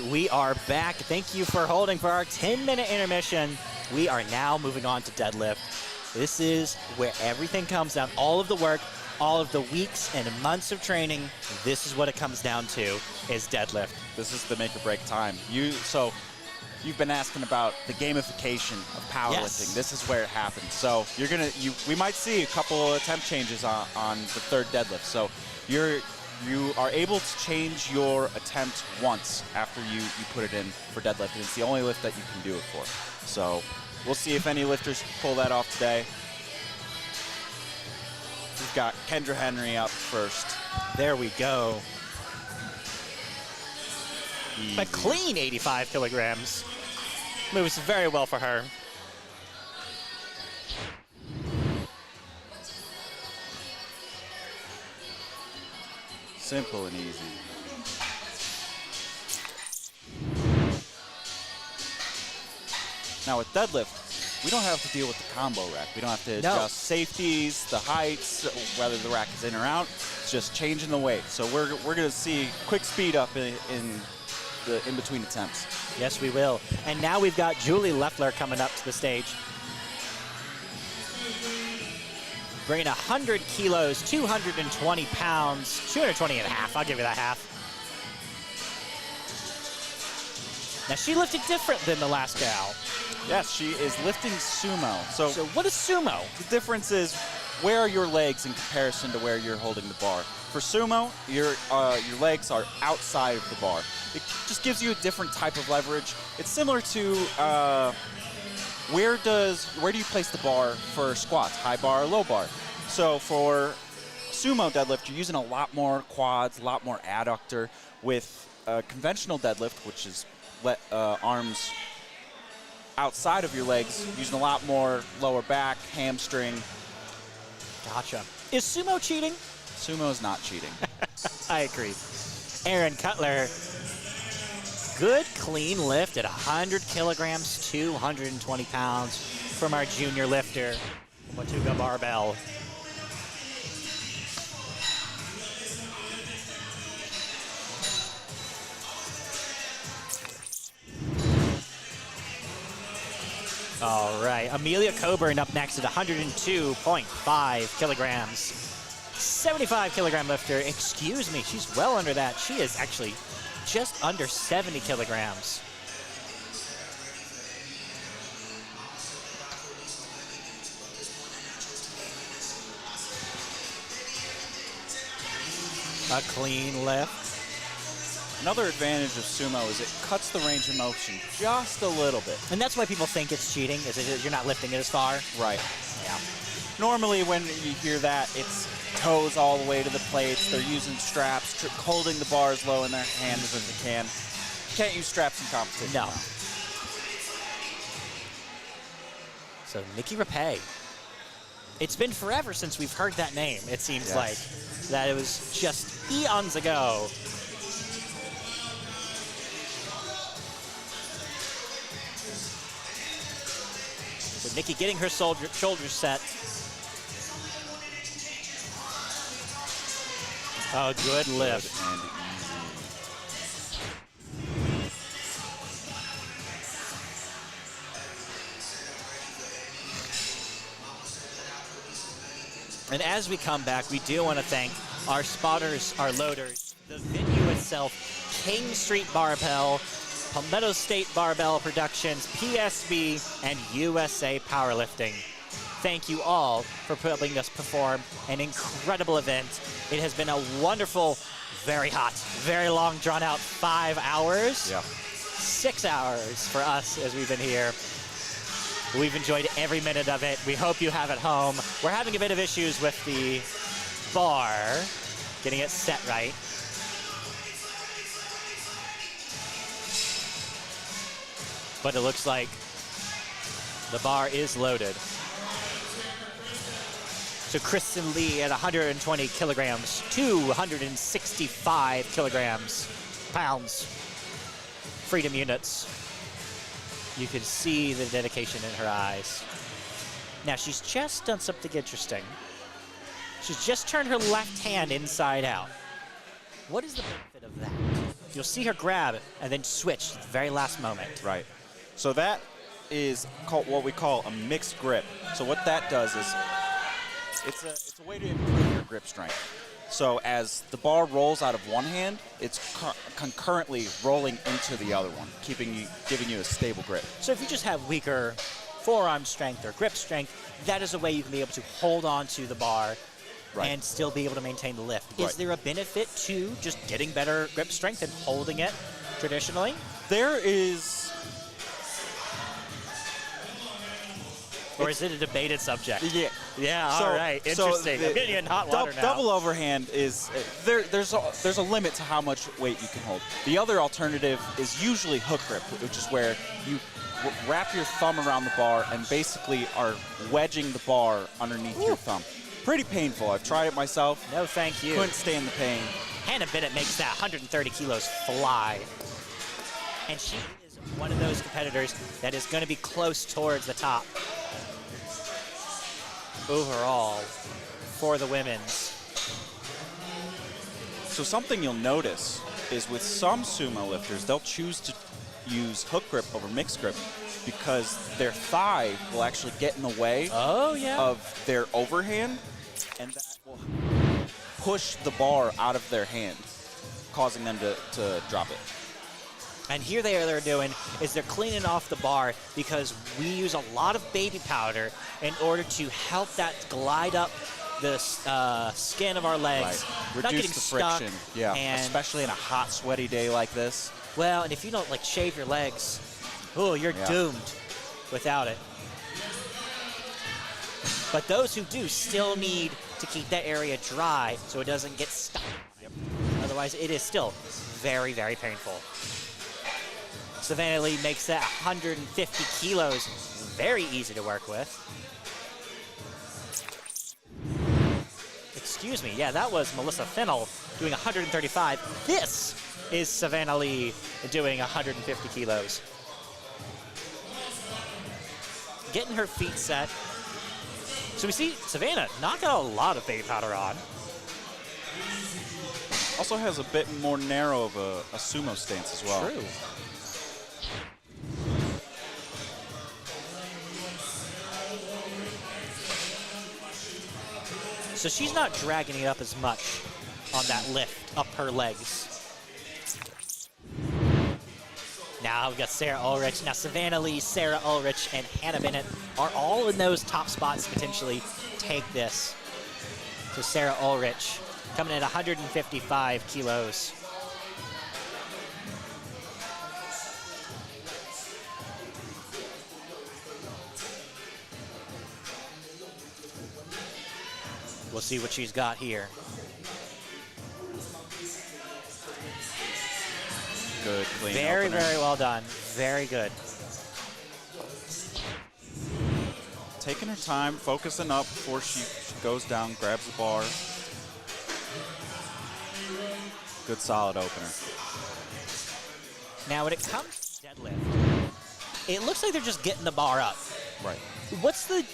right, we are back. Thank you for holding for our 10-minute intermission. We are now moving on to deadlift. This is where everything comes down, all of the work, all of the weeks and months of training. This is what it comes down to, is deadlift. This is the make or break time. So you've been asking about the gamification of powerlifting. Yes. This is where it happens. So we might see a couple attempt changes on the third deadlift. So you are able to change your attempt once after you put it in for deadlift, and it's the only lift that you can do it for. So we'll see if any lifters pull that off today. We've got Kendra Henry up first. There we go. Easy. A clean 85 kilograms. Moves very well for her. Simple and easy. Now with deadlift, we don't have to deal with the combo rack. We don't have to adjust safeties, the heights, whether the rack is in or out. It's just changing the weight. So we're going to see quick speed up in between attempts. Yes, we will. And now we've got Julie Leffler coming up to the stage. Bringing 100 kilos, 220 pounds, 220 and a half. I'll give you that half. Now, she lifted different than the last gal. Yes, she is lifting sumo. So what is sumo? the difference is, where are your legs in comparison to where you're holding the bar? For sumo, your legs are outside of the bar. It just gives you a different type of leverage. It's similar to where do you place the bar for squats, high bar or low bar? So for sumo deadlift, you're using a lot more quads, a lot more adductor. With conventional deadlift, which is arms outside of your legs, using a lot more lower back, hamstring. Gotcha. Is sumo cheating? Sumo is not cheating. I agree. Aaron Cutler, good clean lift at 100 kilograms, 220 pounds from our junior lifter, Watuga barbell. All right, Amelia Coburn up next at 102.5 kilograms. 75 kilogram lifter, excuse me, she's well under that. She is actually just under 70 kilograms. A clean lift. Another advantage of sumo is it cuts the range of motion just a little bit. And that's why people think it's cheating, is that you're not lifting it as far. Right. Yeah. Normally when you hear that, it's toes all the way to the plates. They're using straps, holding the bars low in their hand as they can. You can't use straps in competition. No. So Nikki Rapay. It's been forever since we've heard that name, it seems like. That it was just eons ago. So Nikki getting her shoulders set. A good lift. And easy. And as we come back, we do want to thank our spotters, our loaders, the venue itself, King Street Barbell, Palmetto State Barbell Productions, PSB, and USA Powerlifting. Thank you all for helping us perform an incredible event. It has been a wonderful, very hot, very long, drawn-out 5 hours. Yeah. 6 hours for us as we've been here. We've enjoyed every minute of it. We hope you have at home. We're having a bit of issues with the bar, getting it set right. But it looks like the bar is loaded. So Kristen Lee at 120 kilograms, 265 pounds. Freedom units. You can see the dedication in her eyes. Now she's just done something interesting. She's just turned her left hand inside out. What is the benefit of that? you'll see her grab and then switch at the very last moment. Right. So that is called what we call a mixed grip. So what that does is it's a way to improve your grip strength. So as the bar rolls out of one hand, it's concurrently rolling into the other one, giving you a stable grip. So if you just have weaker forearm strength or grip strength, that is a way you can be able to hold on to the bar and still be able to maintain the lift. Is there a benefit to just getting better grip strength and holding it traditionally? There is. Or is it a debated subject? Yeah. Yeah, So- all right. so Interesting. I'm getting you in hot water now. Double overhand is there's a limit to how much weight you can hold. The other alternative is usually hook grip, which is where you wrap your thumb around the bar and basically are wedging the bar underneath your thumb. Pretty painful. I've tried it myself. No, thank you. Couldn't stand the pain. Hannah Bennett makes that 130 kilos fly. And she is one of those competitors that is going to be close towards the top overall for the women's. So something you'll notice is with some sumo lifters, they'll choose to use hook grip over mixed grip because their thigh will actually get in the way of their overhand, and that will push the bar out of their hand, causing them to drop it. And here they're doing is they're cleaning off the bar because we use a lot of baby powder in order to help that glide up the skin of our legs. Right. Not Reduce getting the stuck. friction. Yeah, And, especially in a hot, sweaty day like this. well, and if you don't like shave your legs, oh, you're doomed without it. But those who do still need to keep that area dry so it doesn't get stuck. Otherwise, it is still very, very painful. Savannah Lee makes that 150 kilos very easy to work with. Excuse me, yeah, that was Melissa Fennell doing 135. This is Savannah Lee doing 150 kilos. Getting her feet set. So we see Savannah not got a lot of baby powder on. Also has a bit more narrow of a sumo stance as well. True. So she's not dragging it up as much on that lift up her legs. Now we've got Sarah Ulrich. Now Savannah Lee, Sarah Ulrich, and Hannah Bennett are all in those top spots to potentially take this. So Sarah Ulrich coming in at 155 kilos. We'll see what she's got here. Good, clean Very, opener. very well done. Very good. Taking her time, focusing up before she goes down, grabs the bar. Good solid opener. Now, when it comes to deadlift, it looks like they're just getting the bar up. Right. What's the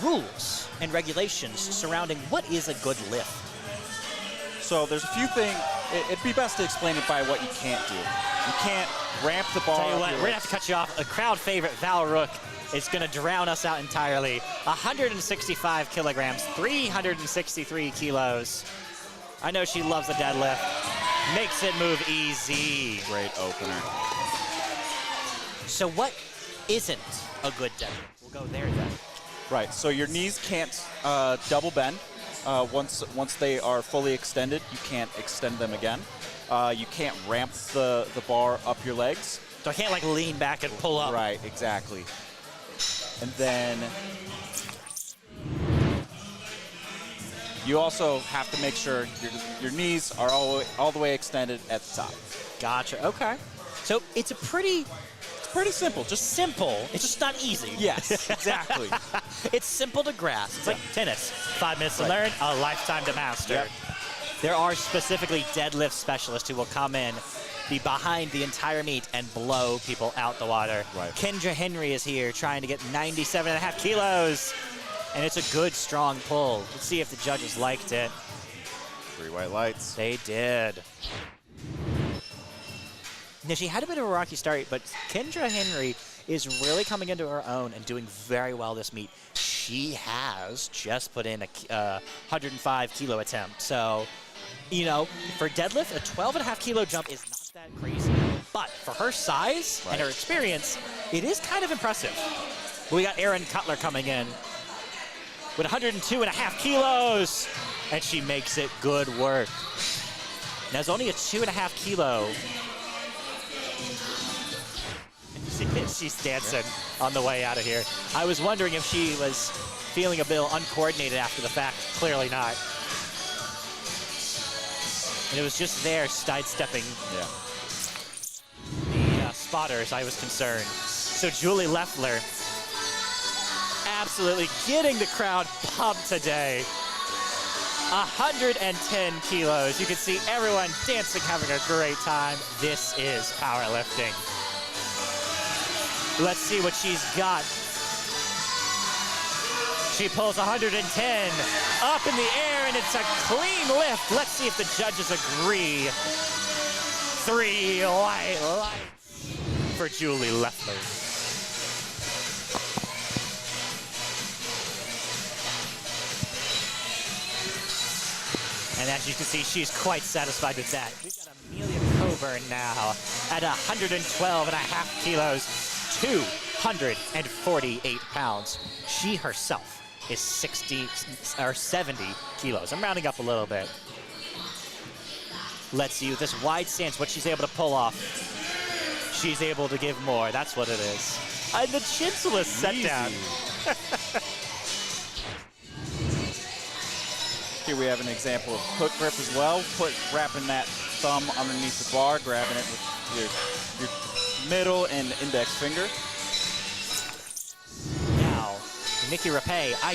rules and regulations surrounding what is a good lift? So there's a few things. It'd be best to explain it by what you can't do. You can't ramp the bar Tell you up what, your we're gonna have legs. to cut you off. A crowd favorite, Val Rook, is gonna drown us out entirely. 165 kilograms, 363 kilos. I know she loves the deadlift. Makes it move easy. Great opener. So what isn't a good deadlift? We'll go there then. Right, so your knees can't double bend. Once they are fully extended, you can't extend them again. You can't ramp the bar up your legs. So I can't like lean back and pull up. Right, exactly. And then you also have to make sure your knees are all the way extended at the top. Gotcha. Okay. So it's pretty simple. Just simple. It's just not easy. Yes, exactly. It's simple to grasp. It's like tennis. 5 minutes to learn, a lifetime to master. Yep. There are specifically deadlift specialists who will come in, be behind the entire meet, and blow people out the water. Right. Kendra Henry is here trying to get 97.5 kilos. And it's a good, strong pull. Let's see if the judges liked it. 3 white lights. They did. Now, she had a bit of a rocky start, but Kendra Henry is really coming into her own and doing very well this meet. She has just put in a 105 kilo attempt. So, you know, for deadlift, a 12.5 kilo jump is not that crazy. But for her size and her experience, it is kind of impressive. We got Erin Cutler coming in with 102.5 kilos, and she makes it good work. Now, it's only a 2.5 kilo. She's dancing on the way out of here. I was wondering if she was feeling a bit uncoordinated after the fact. Clearly not. And it was just there sidestepping the spotters. I was concerned. So Julie Leffler absolutely getting the crowd pumped today. 110 kilos. You can see everyone dancing, having a great time. This is powerlifting. Let's see what she's got. She pulls 110 up in the air, and it's a clean lift. Let's see if the judges agree. 3 white lights for Julie Leffler. And as you can see, she's quite satisfied with that. We've got Amelia Coburn now at 112.5 kilos, 248 pounds. She herself is 70 kilos. I'm rounding up a little bit. Let's see with this wide stance what she's able to pull off. She's able to give more. That's what it is. And the chinseless set down. Here we have an example of hook grip as well. Wrapping that thumb underneath the bar, grabbing it with your middle and index finger. Now, Nikki Rapay, I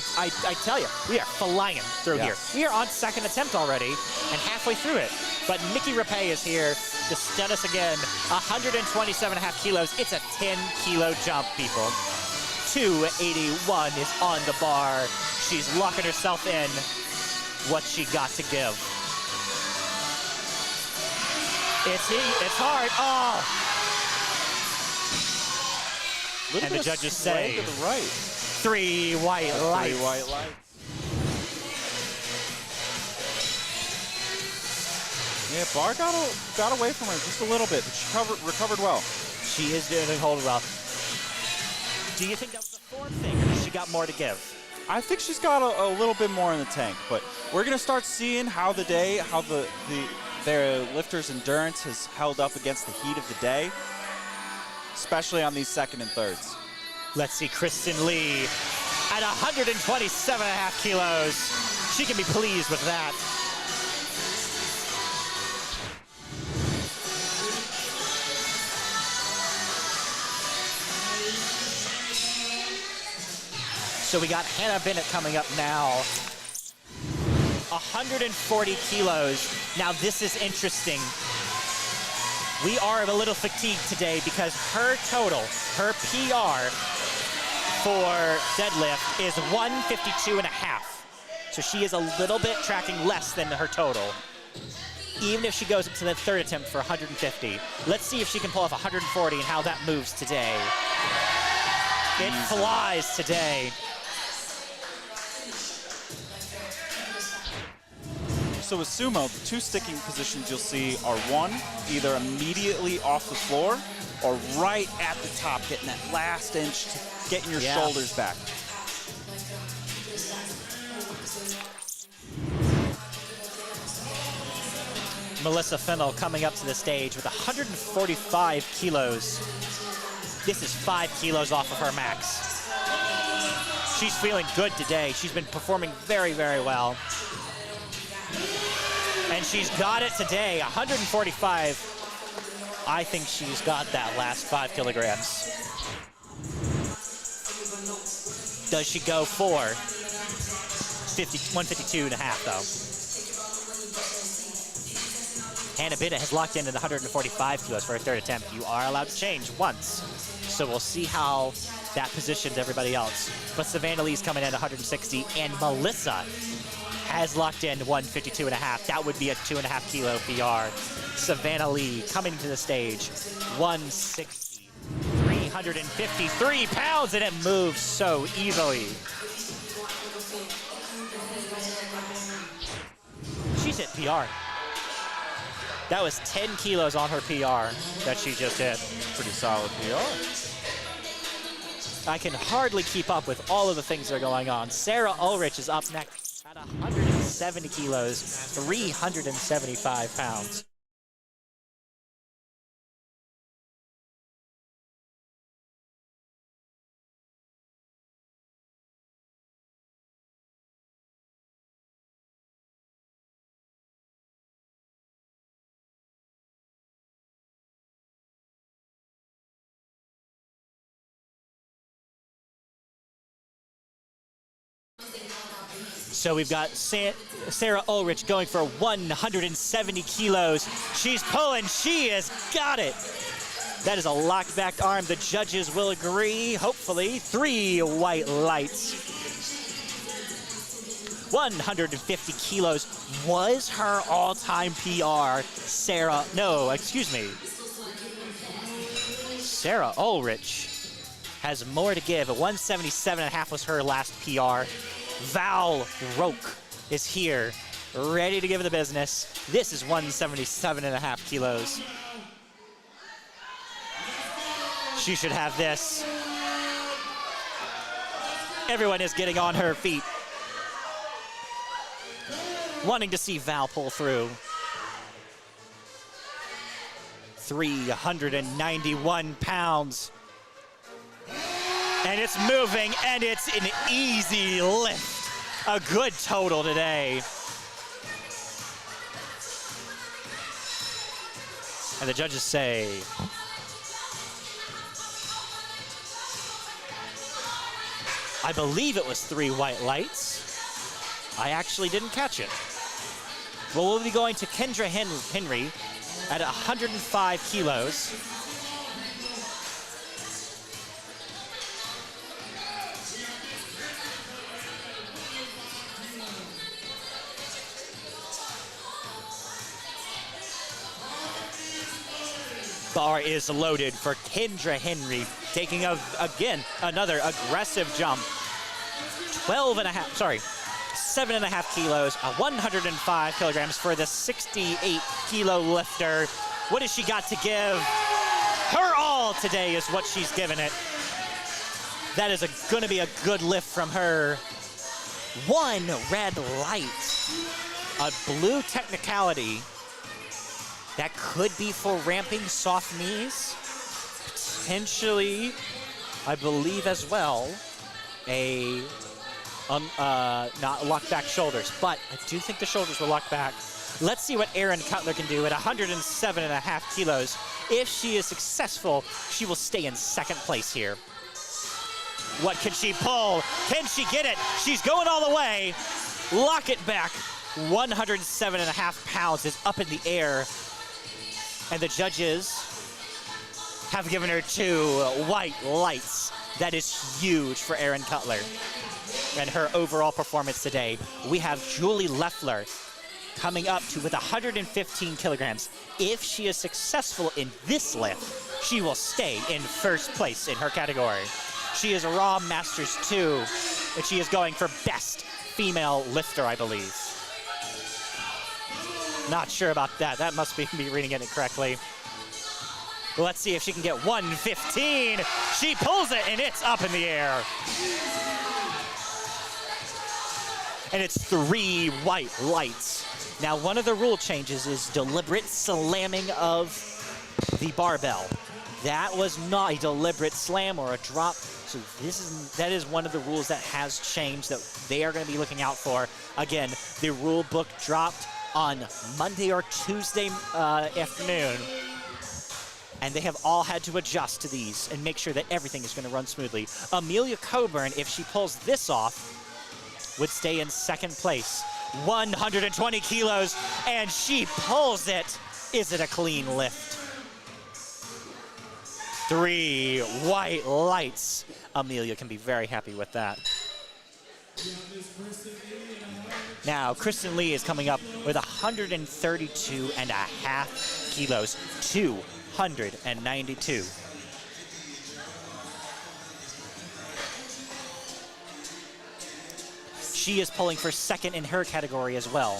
tell you, we are flying through here. We are on second attempt already and halfway through it. But Nikki Rapay is here to stun us again. 127.5 kilos. It's a 10 kilo jump, people. 281 is on the bar. She's locking herself in. What she got to give. It's hard. Oh! And the judges say to the right. 3 white lights. 3 white lights. Yeah, Bar got away from her just a little bit, but she recovered well. She is doing it hold well. Do you think that was a form thing, or has she got more to give? I think she's got a little bit more in the tank, but we're gonna start seeing how their lifters' endurance has held up against the heat of the day, especially on these second and thirds. Let's see Kristen Lee at 127.5 kilos. She can be pleased with that. So we got Hannah Bennett coming up now. 140 kilos. Now this is interesting. We are a little fatigued today because her total, her PR for deadlift is 152.5. So she is a little bit tracking less than her total. Even if she goes into the third attempt for 150. Let's see if she can pull off 140 and how that moves today. It flies today. So with sumo, the 2 sticking positions you'll see are 1, either immediately off the floor or right at the top, getting that last inch to getting your shoulders back. Melissa Fennell coming up to the stage with 145 kilos. This is 5 kilos off of her max. She's feeling good today. She's been performing very, very well. And she's got it today, 145. I think she's got that last 5 kilograms. Does she go for 152.5 though? Hannah Bennett has locked in at 145 kilos for her third attempt. You are allowed to change once. So we'll see how that positions everybody else. But Savannah Lee's coming in at 160, and Melissa has locked in 152.5. That would be a 2.5 kilo PR. Savannah Lee coming to the stage, 160, 353 pounds, and it moves so easily. She's hit PR. That was 10 kilos on her PR that she just hit. Pretty solid PR. I can hardly keep up with all of the things that are going on. Sarah Ulrich is up next at 170 kilos, 375 pounds. So we've got Sarah Ulrich going for 170 kilos. She's pulling, she has got it. That is a locked back arm. The judges will agree, hopefully. 3 white lights. 150 kilos was her all-time PR. Sarah Ulrich has more to give. 177.5 was her last PR. Val Roke is here, ready to give the business. This is 177.5 kilos. She should have this. Everyone is getting on her feet, wanting to see Val pull through. 391 pounds. And it's moving, and it's an easy lift. A good total today. And the judges say, I believe it was 3 white lights. I actually didn't catch it. Well, we'll be going to Kendra Henry at 105 kilos. Bar is loaded for Kendra Henry, taking again another aggressive jump. 7.5 kilos, 105 kilograms for the 68 kilo lifter. What has she got to give? Her all today is what she's given it. That is going to be a good lift from her. 1 red light, a blue technicality. That could be for ramping soft knees. Potentially, I believe as well, not locked back shoulders, but I do think the shoulders were locked back. Let's see what Erin Cutler can do at 107.5 kilos. If she is successful, she will stay in second place here. What can she pull? Can she get it? She's going all the way. Lock it back. 107.5 pounds is up in the air. And the judges have given her 2 white lights. That is huge for Erin Cutler and her overall performance today. We have Julie Leffler coming up with 115 kilograms. If she is successful in this lift, she will stay in first place in her category. She is a Raw Masters 2, and she is going for best female lifter, I believe. Not sure about that. That must be me reading it incorrectly. Let's see if she can get 115. She pulls it, and it's up in the air. And it's 3 white lights. Now, one of the rule changes is deliberate slamming of the barbell. That was not a deliberate slam or a drop. So that is one of the rules that has changed that they are going to be looking out for. Again, the rule book dropped on Monday or Tuesday afternoon, and they have all had to adjust to these and make sure that everything is going to run smoothly. Amelia Coburn, if she pulls this off, would stay in second place. 120 kilos, and she pulls it. Is it a clean lift? 3 white lights. Amelia can be very happy with that. Now, Kristen Lee is coming up with 132.5 kilos, 292. She is pulling for second in her category as well.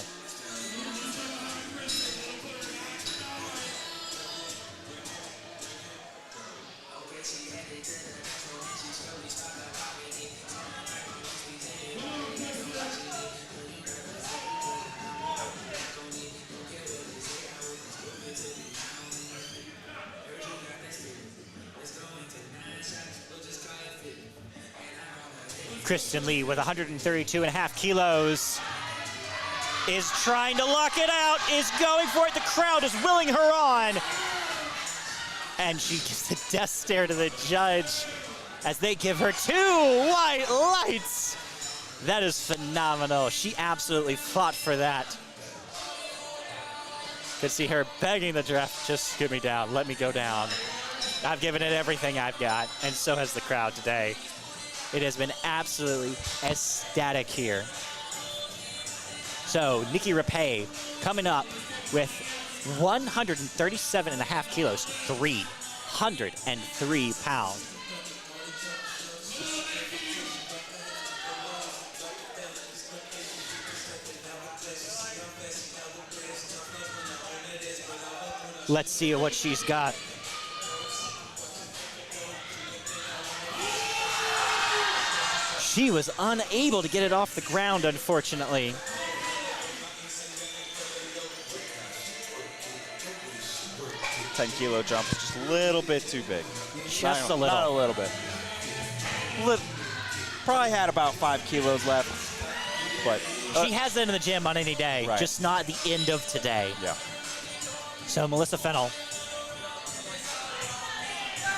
Kristen Lee with 132.5 kilos is trying to lock it out, is going for it. The crowd is willing her on. And she gives a death stare to the judge as they give her 2 white lights. That is phenomenal. She absolutely fought for that. Could see her begging the ref, just scoot me down, let me go down. I've given it everything I've got, and so has the crowd today. It has been absolutely ecstatic here. So Nikki Rapay coming up with 137.5 kilos, 303 pounds. Let's see what she's got. She was unable to get it off the ground, unfortunately. $10-kilo jump, just a little bit too big. Just a little. Not a little bit. Probably had about 5 kilos left, but She has it in the gym on any day, Right. just not at the end of today. yeah. So Melissa Fennell.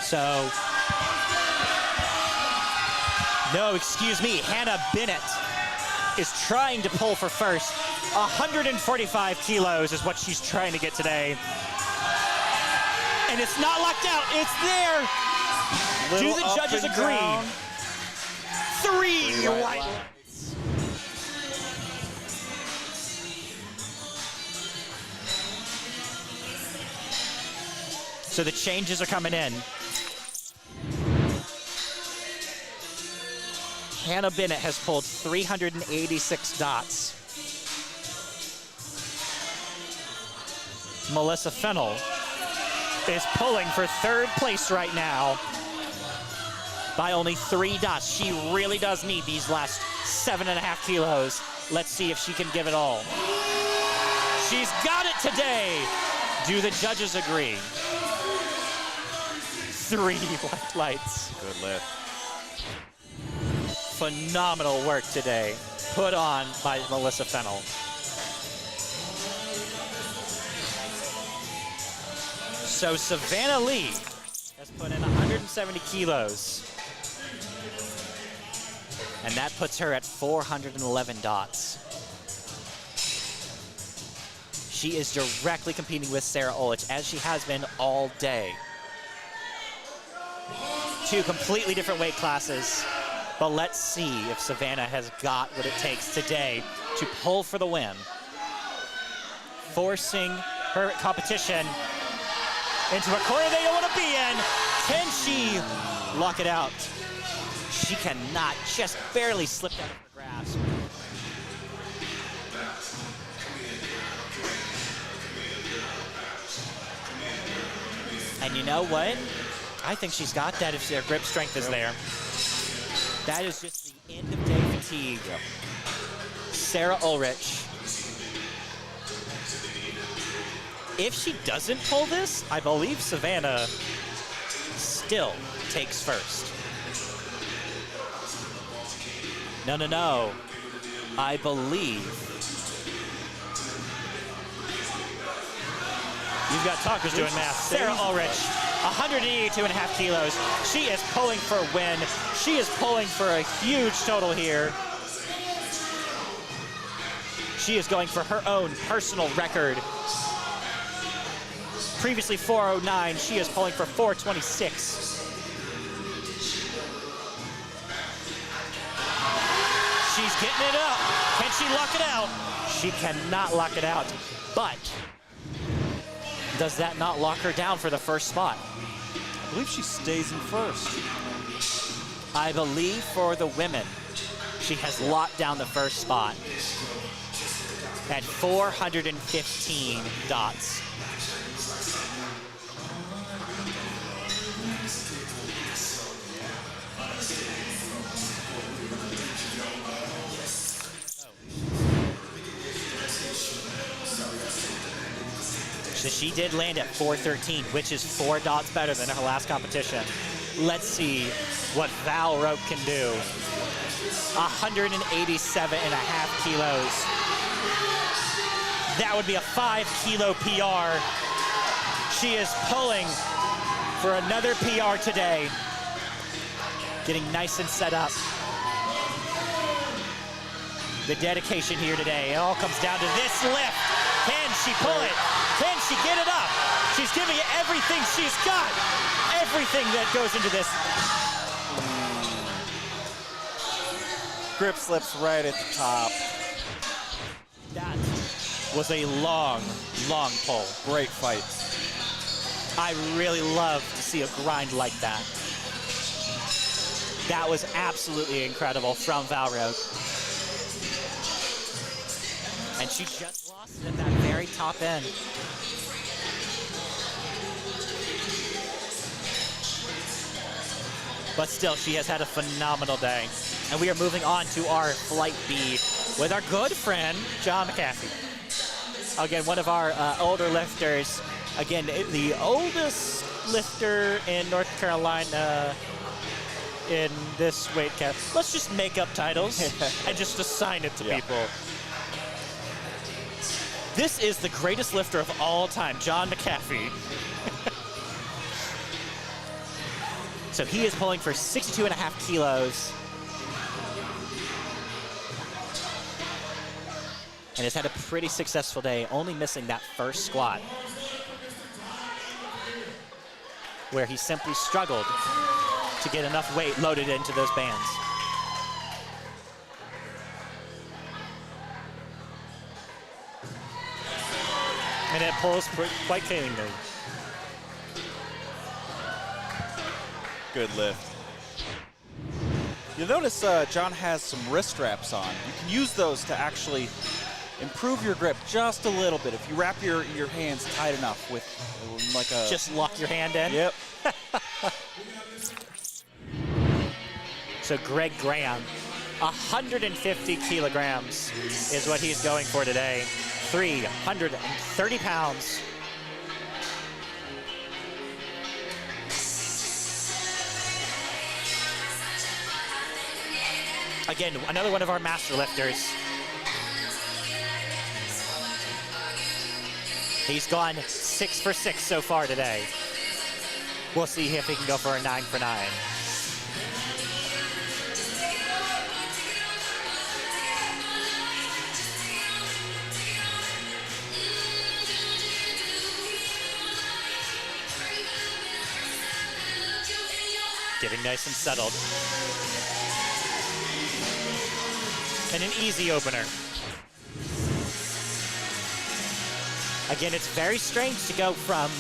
So, no, excuse me, Hannah Bennett is trying to pull for first. 145 kilos is what she's trying to get today. And it's not locked out, it's there. Do the judges agree? 3 white lights. So the changes are coming in. Hannah Bennett has pulled 386 dots. Melissa Fennell is pulling for third place right now by only 3 dots. She really does need these last 7.5 kilos. Let's see if she can give it all. She's got it today. Do the judges agree? 3 white lights. Good lift. Phenomenal work today, put on by Melissa Fennell. So Savannah Lee has put in 170 kilos. And that puts her at 411 dots. She is directly competing with Sarah Olich, as she has been all day. 2 completely different weight classes. But let's see if Savannah has got what it takes today to pull for the win. Forcing her competition into a corner they don't want to be in. Can she lock it out? She cannot, just barely slipped out of her grasp. And you know what? I think she's got that if her grip strength is there. That is just the end of day fatigue. Yep. Sarah Ulrich. If she doesn't pull this, I believe Savannah still takes first. No, no, no. I believe. You've got talkers doing math. Sarah Ulrich. 182.5 kilos. She is pulling for a win. She is pulling for a huge total here. She is going for her own personal record. Previously 409, she is pulling for 426. She's getting it up. Can she lock it out? She cannot lock it out. But does that not lock her down for the first spot? I believe she stays in first. I believe for the women, she has locked down the first spot at 415 dots. So she did land at 413, which is 4 dots better than her last competition. Let's see what Val Roke can do. 187.5 kilos. That would be a 5-kilo PR. She is pulling for another PR today. Getting nice and set up. The dedication here today, it all comes down to this lift. Can she pull it? Can she get it up? She's giving it everything she's got. Everything that goes into this. Grip slips right at the top. That was a long, long pull. Great fight. I really love to see a grind like that. That was absolutely incredible from Val Roke. And she just lost it at that very top end. But still, she has had a phenomenal day. And we are moving on to our Flight B with our good friend, John McAfee. Again, one of our older lifters. Again, the oldest lifter in North Carolina in this weight cap. Let's just make up titles and just assign it to people. This is the greatest lifter of all time, John McAfee. So he is pulling for 62.5 kilos. And has had a pretty successful day, only missing that first squat, where he simply struggled to get enough weight loaded into those bands. And it pulls quite cleanly. Good lift. You'll notice John has some wrist straps on. You can use those to actually improve your grip just a little bit. If you wrap your hands tight enough with like a... Just lock your hand in? Yep. So Greg Graham, 150 kilograms is what he's going for today. 330 pounds. Again, another one of our master lifters. He's gone 6 for 6 so far today. We'll see if he can go for a 9 for 9. Getting nice and settled. And an easy opener. Again, it's very strange to go from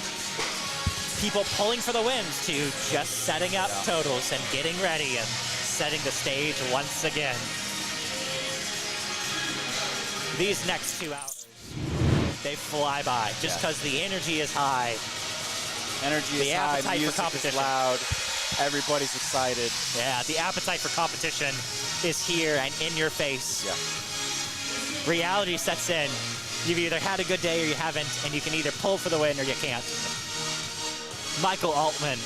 people pulling for the wins to just setting up totals and getting ready and setting the stage once again. These next 2 hours, they fly by just because the energy is high. Energy is high, music is loud, everybody's excited. Yeah, the appetite for competition is here and in your face. Yeah. Reality sets in. You've either had a good day or you haven't, and you can either pull for the win or you can't. Michael Altman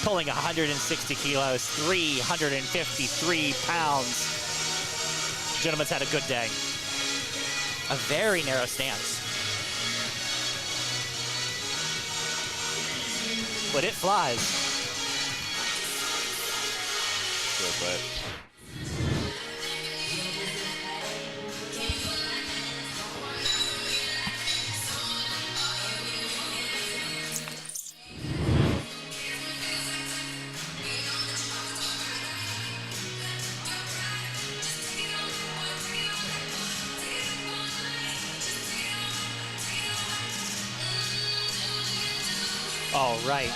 pulling 160 kilos, 353 pounds. Gentleman's had a good day. A very narrow stance. But it flies. Good lift. All right.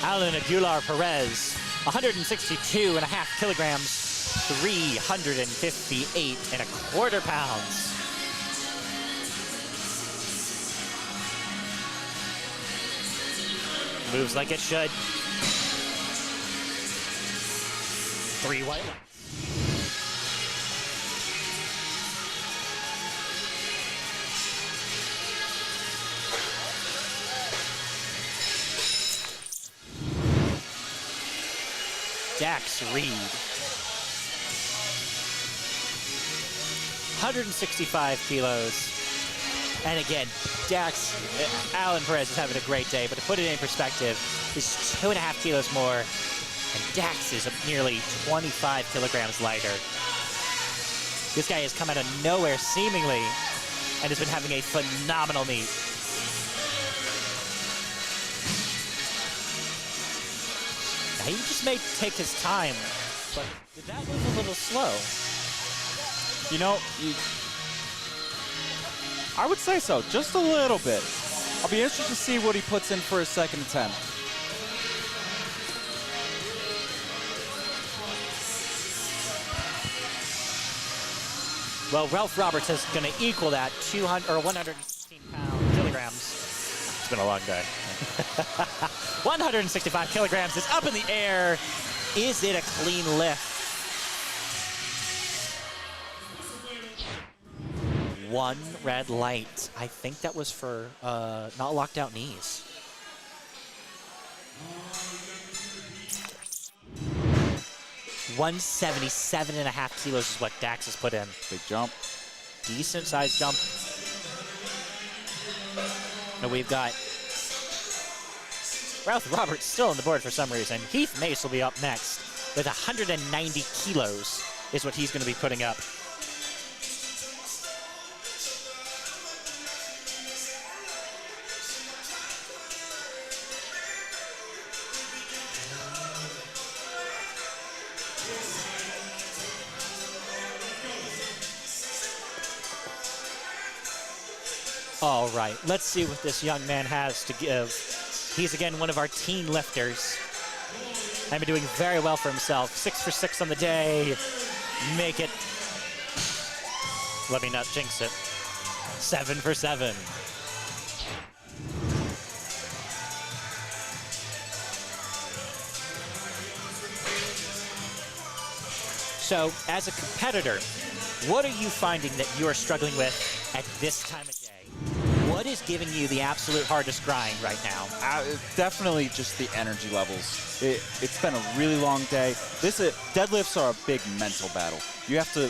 Alan Aguilar Perez, 162.5 kilograms, 358.25 pounds. Moves like it should. 3 white. Dax Reed, 165 kilos. And again, Dax, Alan Perez is having a great day, but to put it in perspective, he's 2.5 kilos more, and Dax is nearly 25 kilograms lighter. This guy has come out of nowhere, seemingly, and has been having a phenomenal meet. Now, he just may take his time, but did that move a little slow? You know, I would say so, just a little bit. I'll be interested to see what he puts in for his second attempt. Well, Ralph Roberts is going to equal that 200 or 116 kilograms. It's been a long day. 165 kilograms is up in the air. Is it a clean lift? One red light. I think that was for not locked out knees. $177.5 kilos is what Dax has put in. Big jump. Decent sized jump. And we've got Ralph Roberts still on the board for some reason. Heath Mace will be up next with 190 kilos is what he's going to be putting up. All right, let's see what this young man has to give. He's again one of our teen lifters. I've been doing very well for himself. 6 for 6 on the day. Make it. Let me not jinx it. 7 for 7. So, as a competitor, what are you finding that you are struggling with at this time of day? What is giving you the absolute hardest grind right now? Definitely just the energy levels. It's been a really long day. Deadlifts are a big mental battle. You have to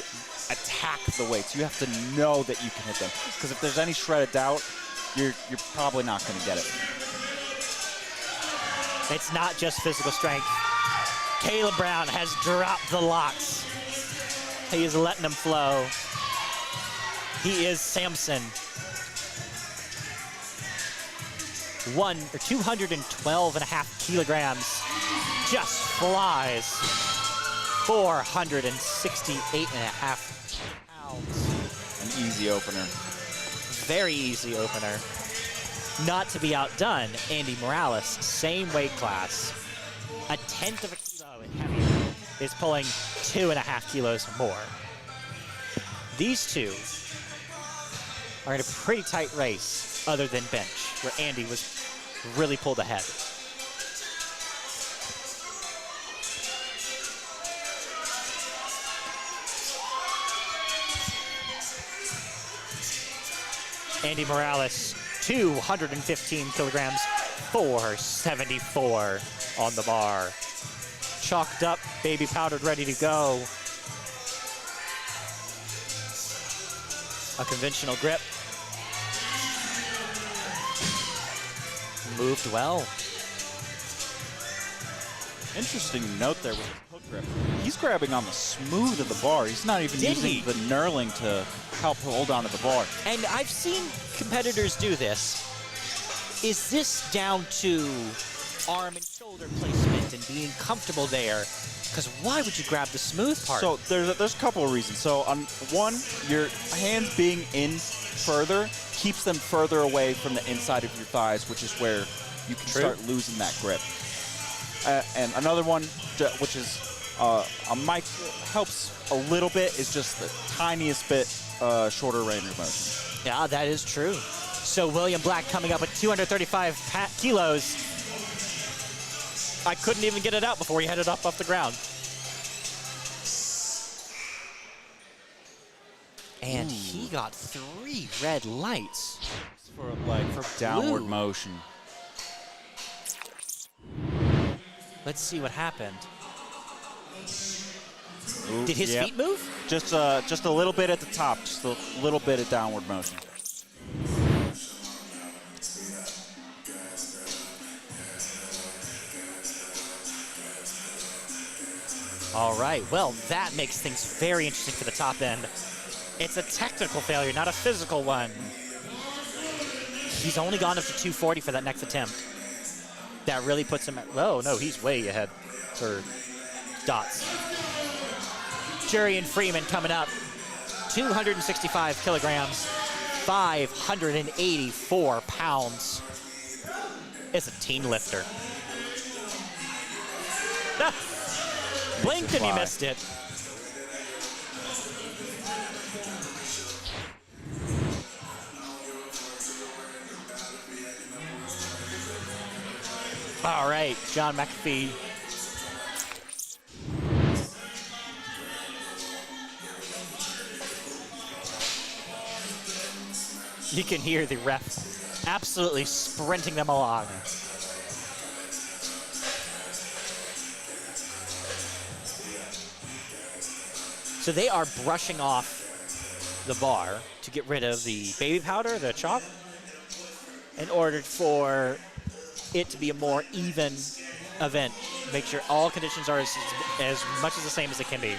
attack the weights. You have to know that you can hit them. Because if there's any shred of doubt, you're probably not going to get it. It's not just physical strength. Caleb Brown has dropped the locks. He is letting them flow. He is Samson. 212.5 kilograms. Just flies. 468.5 pounds. An easy opener. Very easy opener. Not to be outdone, Andy Morales, same weight class. 1/10 of a kilo heavier, is pulling 2.5 kilos more. These two are in a pretty tight race other than bench, where Andy was really pulled ahead. Andy Morales, 215 kilograms, 474 on the bar. Chalked up, baby powdered, ready to go. A conventional grip. Moved well. Interesting note there with his hook grip. He's grabbing on the smooth of the bar. He's not even using the knurling to help hold on to the bar. And I've seen competitors do this. Is this down to arm and shoulder placement and being comfortable there? Because why would you grab the smooth part? So there's a couple of reasons. So on one, your hands being in further keeps them further away from the inside of your thighs, which is where you can True. start losing that grip. And another one, which is a mic helps a little bit, is just the tiniest bit shorter range of motion. Yeah, that is true. So William Black coming up with 235 kilos. I couldn't even get it out before he had it up off the ground. And he got 3 red lights. For downward blue. motion. Let's see what happened. Ooh, Did his yep. feet move? Just a little bit at the top, just a little bit of downward motion. All right, well, that makes things very interesting for the top end. It's a technical failure, not a physical one. He's only gone up to 240 for that next attempt. That really puts him at, oh no, he's way ahead for dots. Jurian Freeman coming up, 265 kilograms, 584 pounds. It's a teen lifter. Blinked and he missed it. All right, John McAfee. You can hear the ref absolutely sprinting them along. So they are brushing off the bar to get rid of the baby powder, the chalk, in order for it to be a more even event. Make sure all conditions are as much as the same as they can be.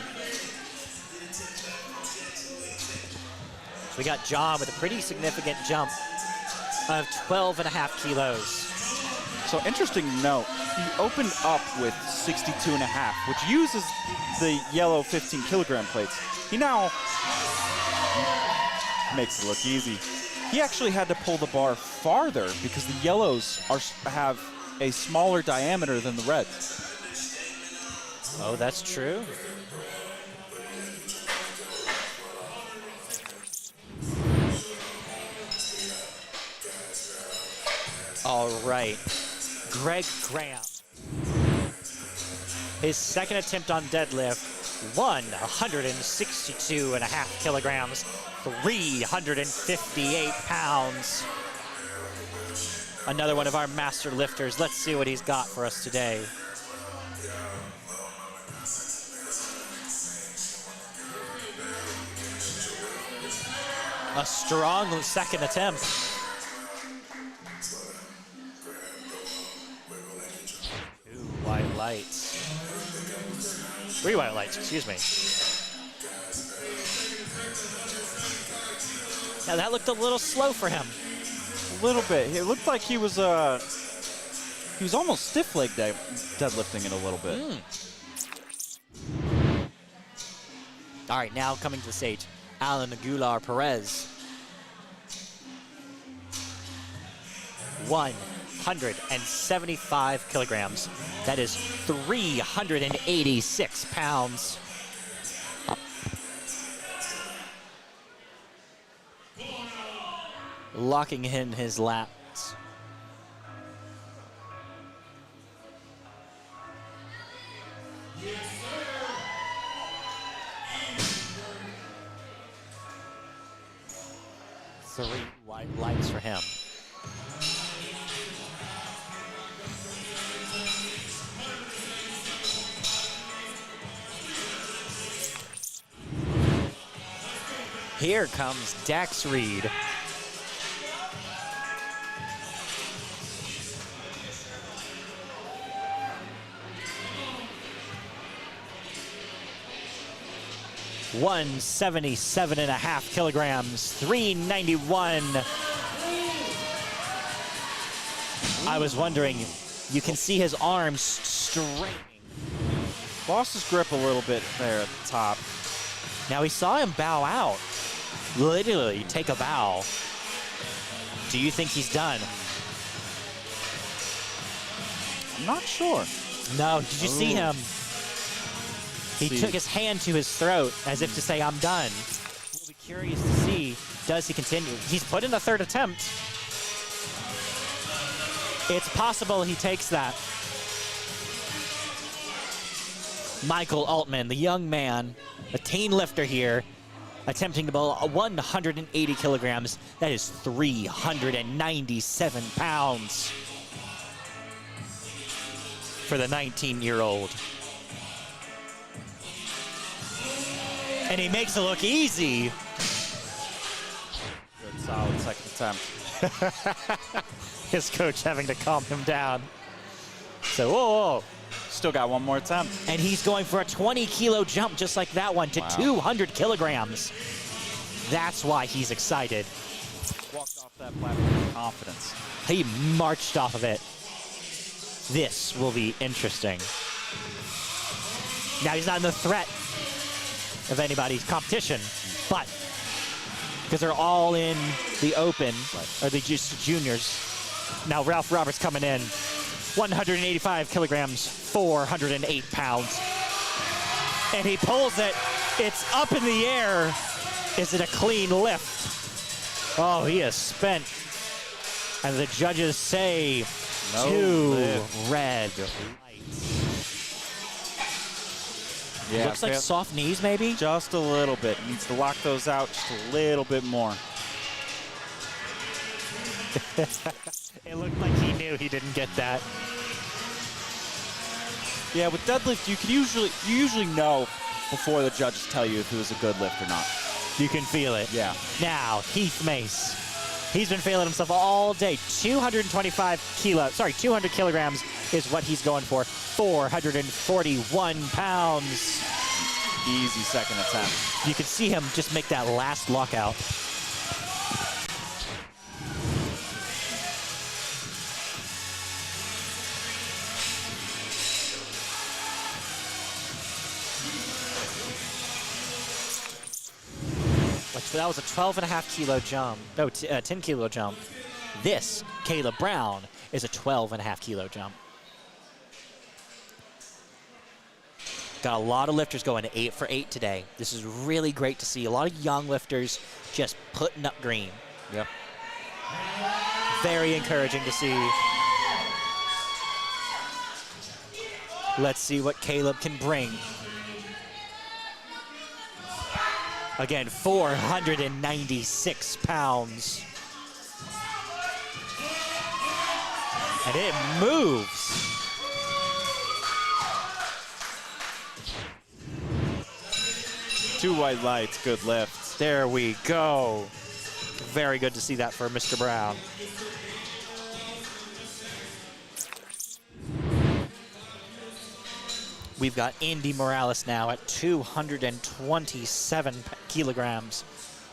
So we got John with a pretty significant jump of 12.5 kilos. So interesting note, he opened up with 62.5, which uses the yellow 15 kilogram plates. He now makes it look easy. He actually had to pull the bar farther because the yellows have a smaller diameter than the reds. Oh, that's true. All right, Greg Graham. His second attempt on deadlift, 162.5 kilograms, 358 pounds. Another one of our master lifters. Let's see what he's got for us today. A strong second attempt. 2 white lights. 3 white lights, excuse me. Now that looked a little slow for him. A little bit. It looked like he was almost stiff-legged deadlifting it a little bit. All right, now coming to the stage, Alan Aguilar Perez. 175 kilograms. That is 386 pounds. Locking in his lats. Three white lights for him. Here comes Dax Reed. $177.5 kilograms, 391. I was wondering, you can see his arms straining. Lost his grip a little bit there at the top. Now we saw him bow out. Literally take a bow. Do you think he's done? I'm not sure. No, did you see him? He See. took his hand to his throat as if to say, I'm done. We'll be curious to see, does he continue? He's put in a third attempt. It's possible he takes that. Michael Altman, the young man, a teen lifter here, attempting to bowl 180 kilograms. That is 397 pounds for the 19-year-old. And he makes it look easy. Good, solid second attempt. His coach having to calm him down. So, whoa. Still got one more attempt. And he's going for a 20-kilo jump just like that one to 200 kilograms. That's why he's excited. Walked off that platform with confidence. He marched off of it. This will be interesting. Now he's not in the threat of anybody's competition, but because they're all in the open, or the just juniors. Now Ralph Roberts coming in, 185 kilograms, 408 pounds. And he pulls it. It's up in the air. Is it a clean lift? Oh, he is spent. And the judges say No 2 lift. red lights. Yeah, Looks like soft knees, maybe? just a little bit. Needs to lock those out just a little bit more. It looked like he knew he didn't get that. Yeah, with deadlift, you usually know before the judges tell you if it was a good lift or not. You can feel it. Yeah. Now, Heath Mace. He's been feeling himself all day. 200 kilograms is what he's going for. 441 pounds. Easy second attempt. You can see him just make that last lockout. That was a 12.5 kilo jump. No, 10 kilo jump. This, Caleb Brown, is a 12.5 kilo jump. Got a lot of lifters going 8 for 8 today. This is really great to see. A lot of young lifters just putting up green. Yep. Very encouraging to see. Let's see what Caleb can bring. Again, 496 pounds. And it moves. Two white lights, good lift. There we go. Very good to see that for Mr. Brown. We've got Andy Morales now at 227 kilograms,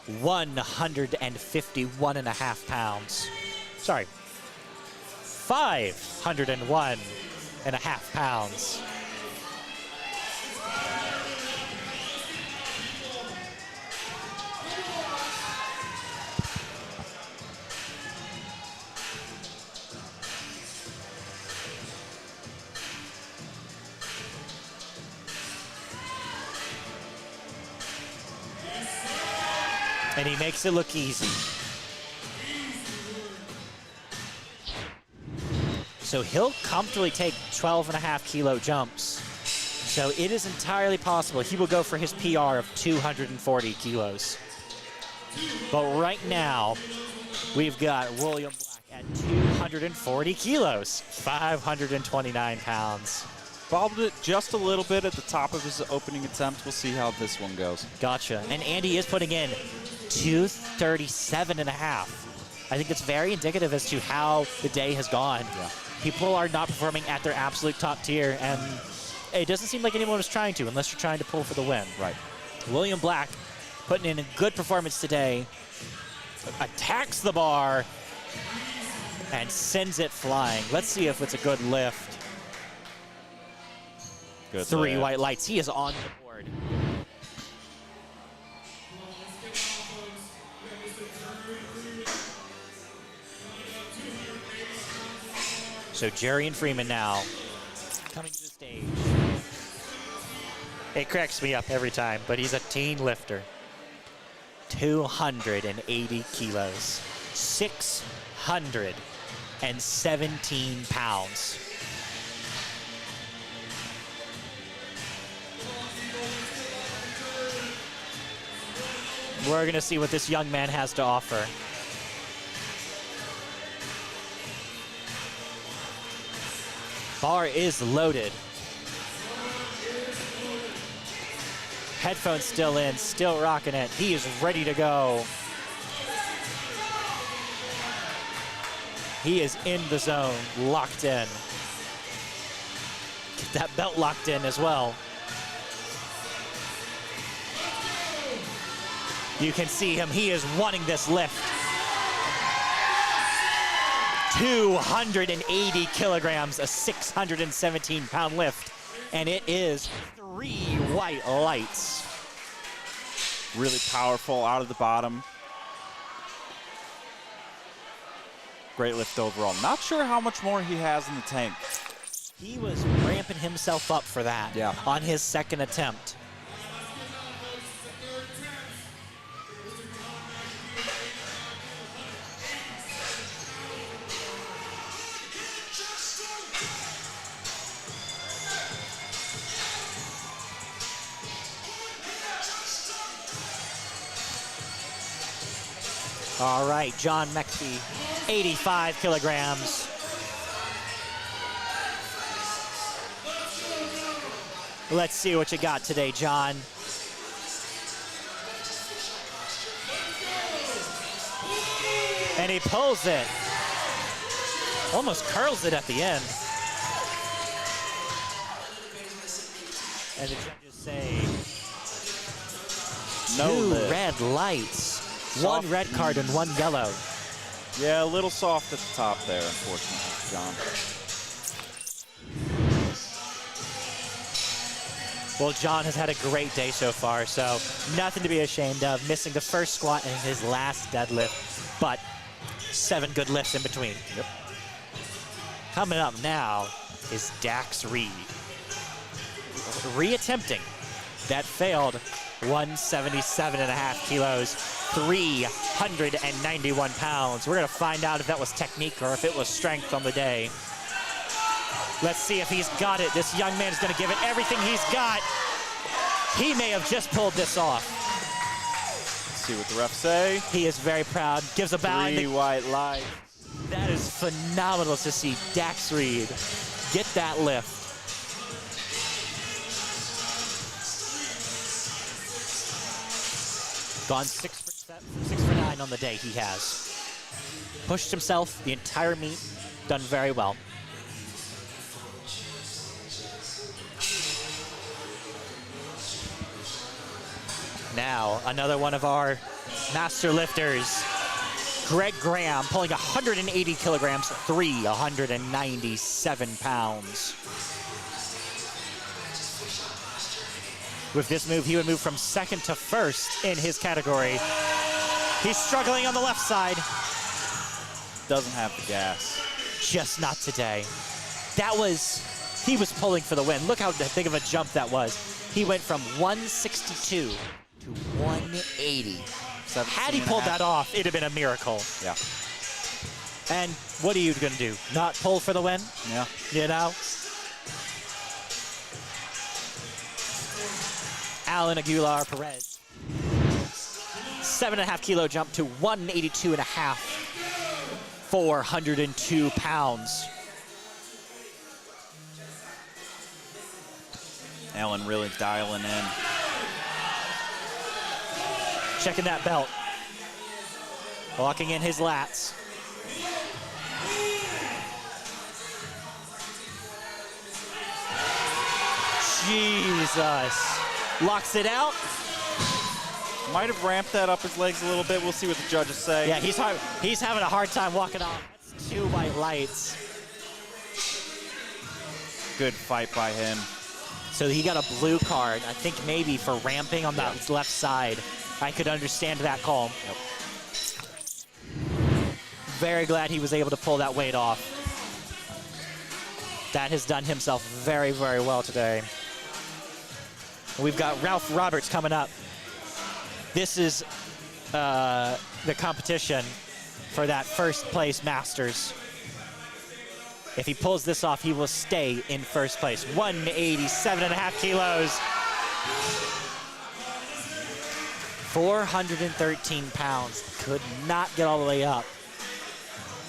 151.5 pounds. Sorry, 501.5 pounds. And he makes it look easy. So he'll comfortably take 12.5 kilo jumps. So it is entirely possible he will go for his PR of 240 kilos. But right now, we've got William Black at 240 kilos, 529 pounds. Bobbled it just a little bit at the top of his opening attempt. We'll see how this one goes. Gotcha. And Andy is putting in 237.5. I think it's very indicative as to how the day has gone. Yeah. People are not performing at their absolute top tier, and it doesn't seem like anyone was trying to, unless you're trying to pull for the win. Right. William Black putting in a good performance today, attacks the bar, and sends it flying. Let's see if it's a good lift. Good 3 lift. white lights. He is on the board. So Jerry and Freeman now coming to the stage. It cracks me up every time, but he's a teen lifter. 280 kilos, 617 pounds. We're going to see what this young man has to offer. Bar is loaded. Headphones still in, still rocking it. He is ready to go. He is in the zone, locked in. Get that belt locked in as well. You can see him, he is wanting this lift. 280 kilograms, a 617-pound lift, and it is 3 white lights. Really powerful out of the bottom. Great lift overall. Not sure how much more he has in the tank. He was ramping himself up for that on his second attempt. All right, John Mexey, 85 kilograms. Let's see what you got today, John. And he pulls it. Almost curls it at the end. And the judges say, No two lift. red lights. Soft. 1 red card and 1 yellow. Yeah, a little soft at the top there, unfortunately, John. Well, John has had a great day so far, so nothing to be ashamed of. Missing the first squat and his last deadlift, but 7 good lifts in between. Yep. Coming up now is Dax Reed. Reattempting that failed 177.5 kilos, 391 pounds. We're gonna find out if that was technique or if it was strength on the day. Let's see if he's got it. This young man is gonna give it everything he's got. He may have just pulled this off. Let's see what the refs say. He is very proud, gives a bow. 3 white lights. That is phenomenal to see Dax Reed get that lift. Gone 6 for 9 on the day he has. Pushed himself the entire meet, done very well. Now, another one of our master lifters, Greg Graham, pulling 180 kilograms, 397 pounds. With this move, he would move from second to first in his category. He's struggling on the left side. Doesn't have the gas. Just not today. He was pulling for the win. Look how big of a jump that was. He went from 162 to 180. Had he pulled that off, it'd have been a miracle. Yeah. And what are you gonna do? Not pull for the win? Yeah. You know? Alan Aguilar Perez. 7.5 kilo jump to 182.5. 402 pounds. Alan really dialing in. Checking that belt. Locking in his lats. Jesus. Locks it out. Might have ramped that up his legs a little bit. We'll see what the judges say. Yeah, he's having a hard time walking off. That's 2 white lights. Good fight by him. So he got a blue card, I think maybe for ramping on that left side. I could understand that call. Yep. Very glad he was able to pull that weight off. That has done himself very, very well today. We've got Ralph Roberts coming up. This is the competition for that first place Masters. If he pulls this off, he will stay in first place. 187.5 kilos. 413 pounds. Could not get all the way up.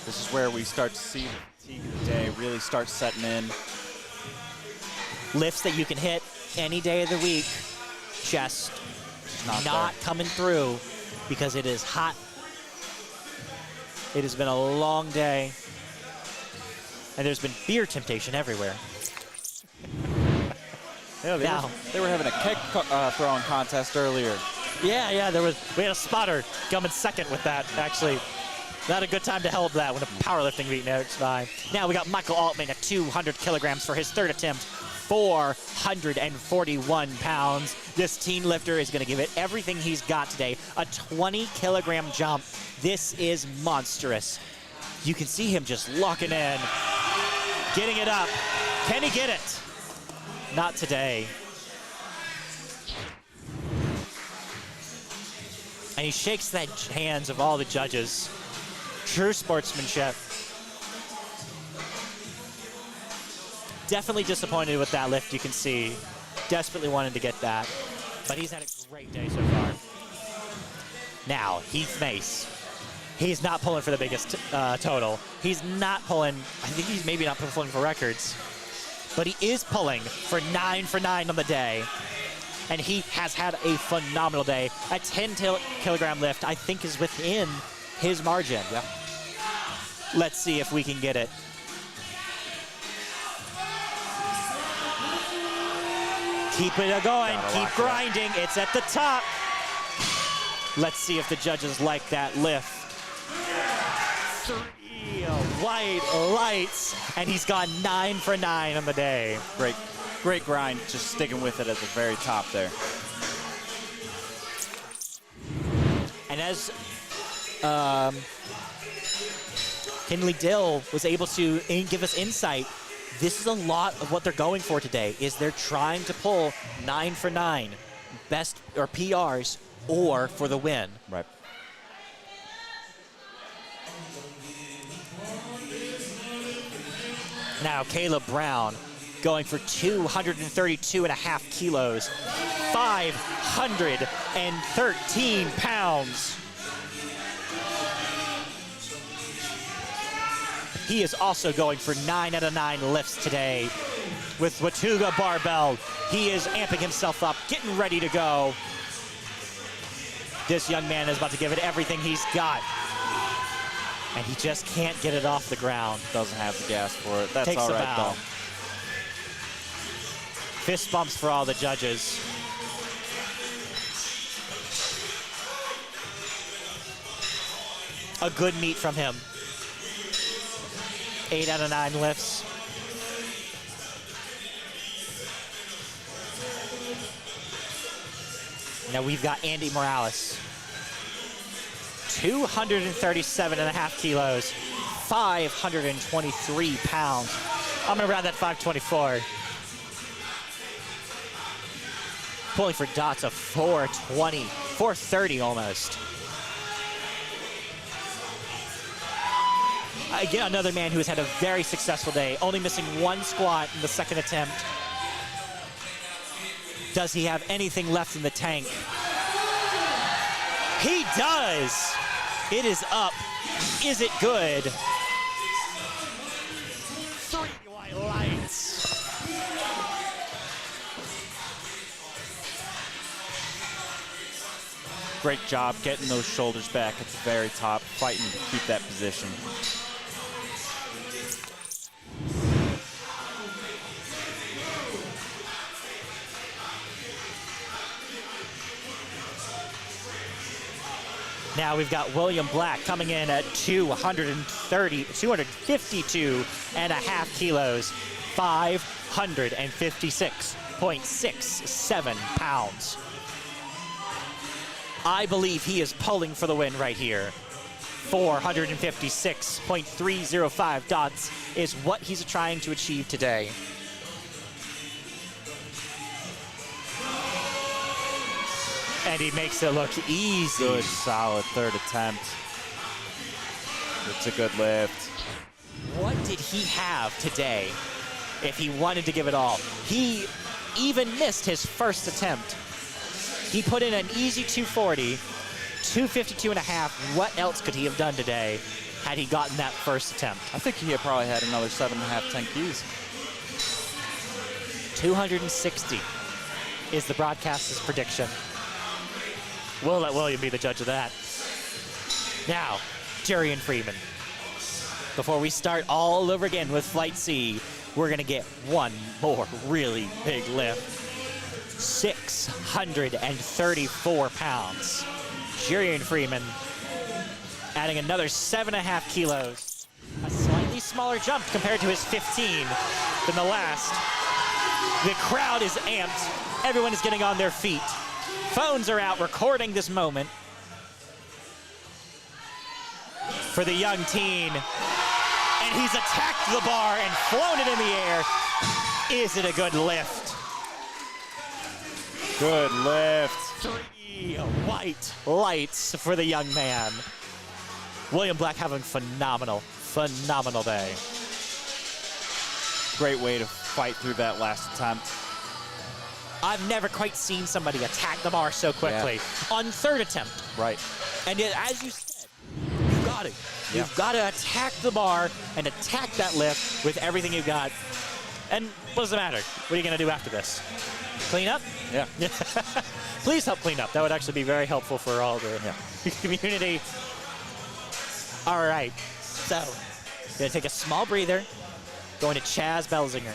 This is where we start to see the fatigue of the day really start setting in. Lifts that you can hit any day of the week, just not there. coming through because it is hot. It has been a long day, and there's been beer temptation everywhere. Yeah, they were having a keg throwing contest earlier. Yeah, we had a spotter coming second with that, actually. Not a good time to hold that when a powerlifting meet next by. Now we got Michael Altman at 200 kilograms for his third attempt, 441 pounds. This teen lifter is going to give it everything he's got today. A 20-kilogram jump. This is monstrous. You can see him just locking in, getting it up. Can he get it? Not today. And he shakes the hands of all the judges. True sportsmanship. Definitely disappointed with that lift, you can see. Desperately wanted to get that. But he's had a great day so far. Now, Heath Mace. He's not pulling for the biggest total. He's not pulling, I think he's maybe not pulling for records. But he is pulling for 9 for 9 on the day. And he has had a phenomenal day. A 10-kilogram lift, I think, is within his margin. Yeah. Let's see if we can get it. Keep it going, keep grinding. It's at the top. Let's see if the judges like that lift. 3 white lights, and he's gone 9 for 9 on the day. Great grind, just sticking with it at the very top there. And as Kinley Dill was able to give us insight, this is a lot of what they're going for today, is they're trying to pull 9 for 9, best or PRs, or for the win. Right. Now Caleb Brown going for 232.5 kilos, 513 pounds. He is also going for 9 out of 9 lifts today with Watuga barbell. He is amping himself up, getting ready to go. This young man is about to give it everything he's got. And he just can't get it off the ground. Doesn't have the gas for it. That's Takes all a right, bow. though. Fist bumps for all the judges. A good meet from him. 8 out of 9 lifts. Now we've got Andy Morales. 237.5 kilos, 523 pounds. I'm gonna round that 524. Pulling for dots of 420, 430 almost. Again, another man who has had a very successful day, only missing 1 squat in the second attempt. Does he have anything left in the tank? He does! It is up. Is it good? 3 white lights. Great job getting those shoulders back at the very top, fighting to keep that position. Now we've got William Black coming in at 252.5 kilos, 556.67 pounds. I believe he is pulling for the win right here. 456.305 dots is what he's trying to achieve today. And he makes it look easy. Good, solid third attempt. It's a good lift. What did he have today if he wanted to give it all? He even missed his first attempt. He put in an easy 240, 252 and a half. What else could he have done today had he gotten that first attempt? I think he probably had another 7.5, 10 keys. 260 is the broadcaster's prediction. We'll let William be the judge of that. Now, Jurian Freeman. Before we start all over again with Flight C, we're gonna get one more really big lift. 634 pounds. Jurian Freeman adding another 7.5 kilos. A slightly smaller jump compared to his 15 than the last. The crowd is amped. Everyone is getting on their feet. Phones are out recording this moment for the young teen. And he's attacked the bar and flown it in the air. Is it a good lift? Good lift. 3 white lights for the young man. William Black having phenomenal day. Great way to fight through that last attempt. I've never quite seen somebody attack the bar so quickly on third attempt. Right. And yet, as you said, you've got to. You've got to attack the bar and attack that lift with everything you've got. And what does it matter? What are you going to do after this? Clean up? Yeah. Please help clean up. That would actually be very helpful for all the community. All right. So, going to take a small breather. Going to Chaz Belzinger.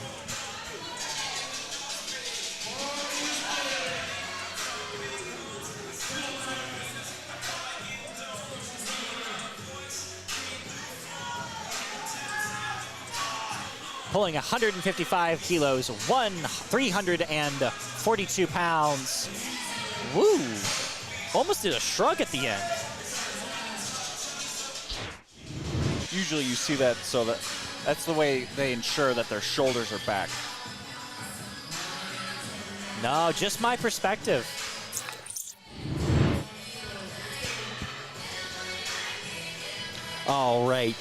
Pulling 155 kilos, 342 pounds. Woo! Almost did a shrug at the end. Usually you see that so that's the way they ensure that their shoulders are back. No, just my perspective. All right,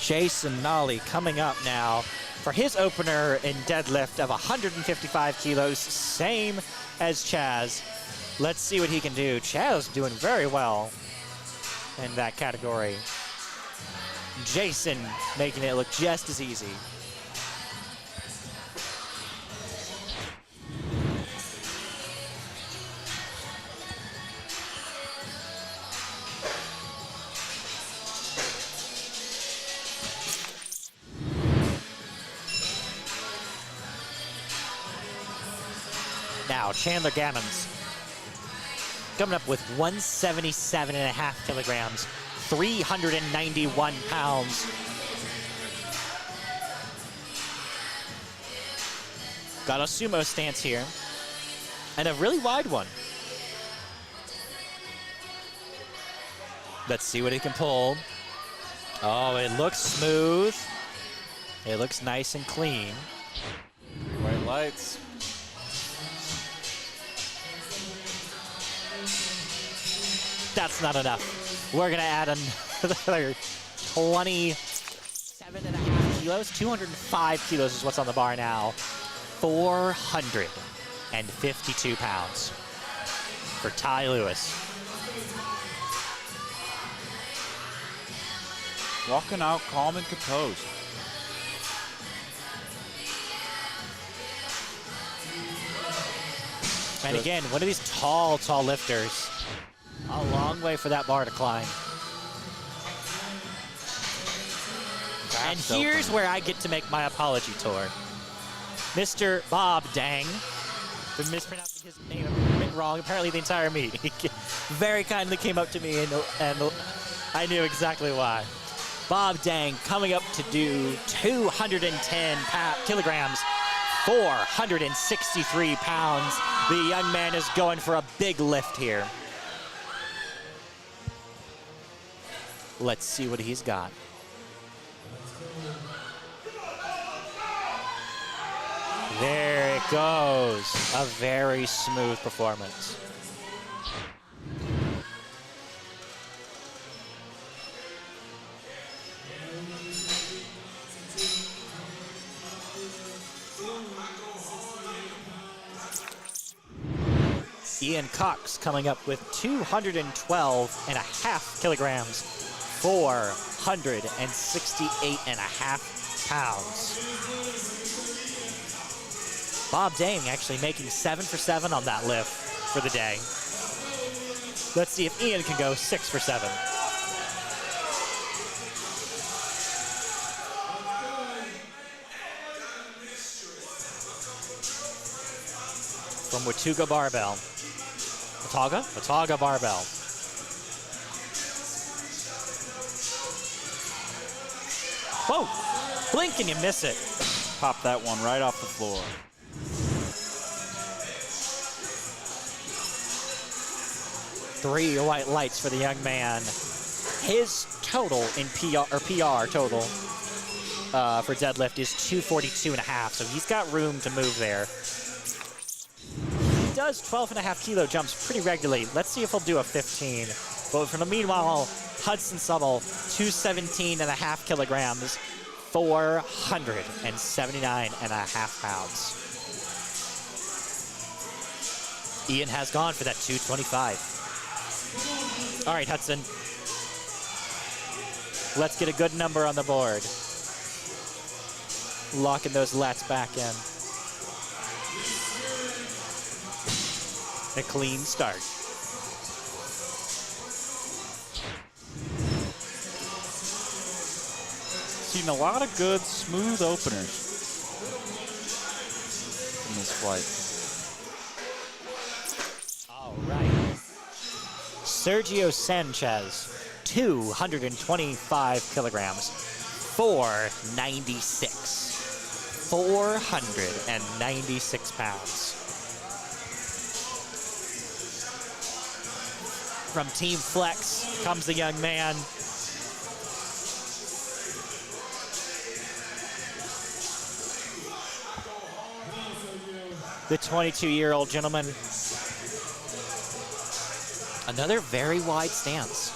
Jason Nolly coming up now for his opener in deadlift of 155 kilos, same as Chaz. Let's see what he can do. Chaz doing very well in that category. Jason making it look just as easy. Now, Chandler Gammons coming up with 177.5 kilograms, 391 pounds. Got a sumo stance here, and a really wide one. Let's see what he can pull. Oh, it looks smooth. It looks nice and clean. White lights. That's not enough. We're gonna add another 27.5 kilos. 205 kilos is what's on the bar now. 452 pounds for Ty Lewis. Walking out calm and composed. And again, one of these tall lifters. A long way for that bar to climb. And here's where I get to make my apology tour. Mr. Bob Dang, been mispronouncing his name a bit wrong, apparently the entire meet. He very kindly came up to me and I knew exactly why. Bob Dang coming up to do 210 kilograms, 463 pounds. The young man is going for a big lift here. Let's see what he's got. There it goes. A very smooth performance. Ian Cox coming up with 212.5 kilograms, 468.5 pounds. Bob Dang actually making 7 for 7 on that lift for the day. Let's see if Ian can go 6 for 7. From Watauga Barbell. Watauga Barbell. Whoa, blink and you miss it. Pop that one right off the floor. Three white lights for the young man. His total in PR total for deadlift is 242.5, so he's got room to move there. He does 12.5 kilo jumps pretty regularly. Let's see if he'll do a 15. But for the meanwhile, Hudson Subtle, 217.5 kilograms, 479.5 pounds. Ian has gone for that 225. All right, Hudson. Let's get a good number on the board. Locking those lats back in. A clean start. Seen a lot of good, smooth openers in this flight. All right. Sergio Sanchez, 225 kilograms, 496. 496 pounds. From Team Flex comes the young man. The 22-year-old gentleman. Another very wide stance.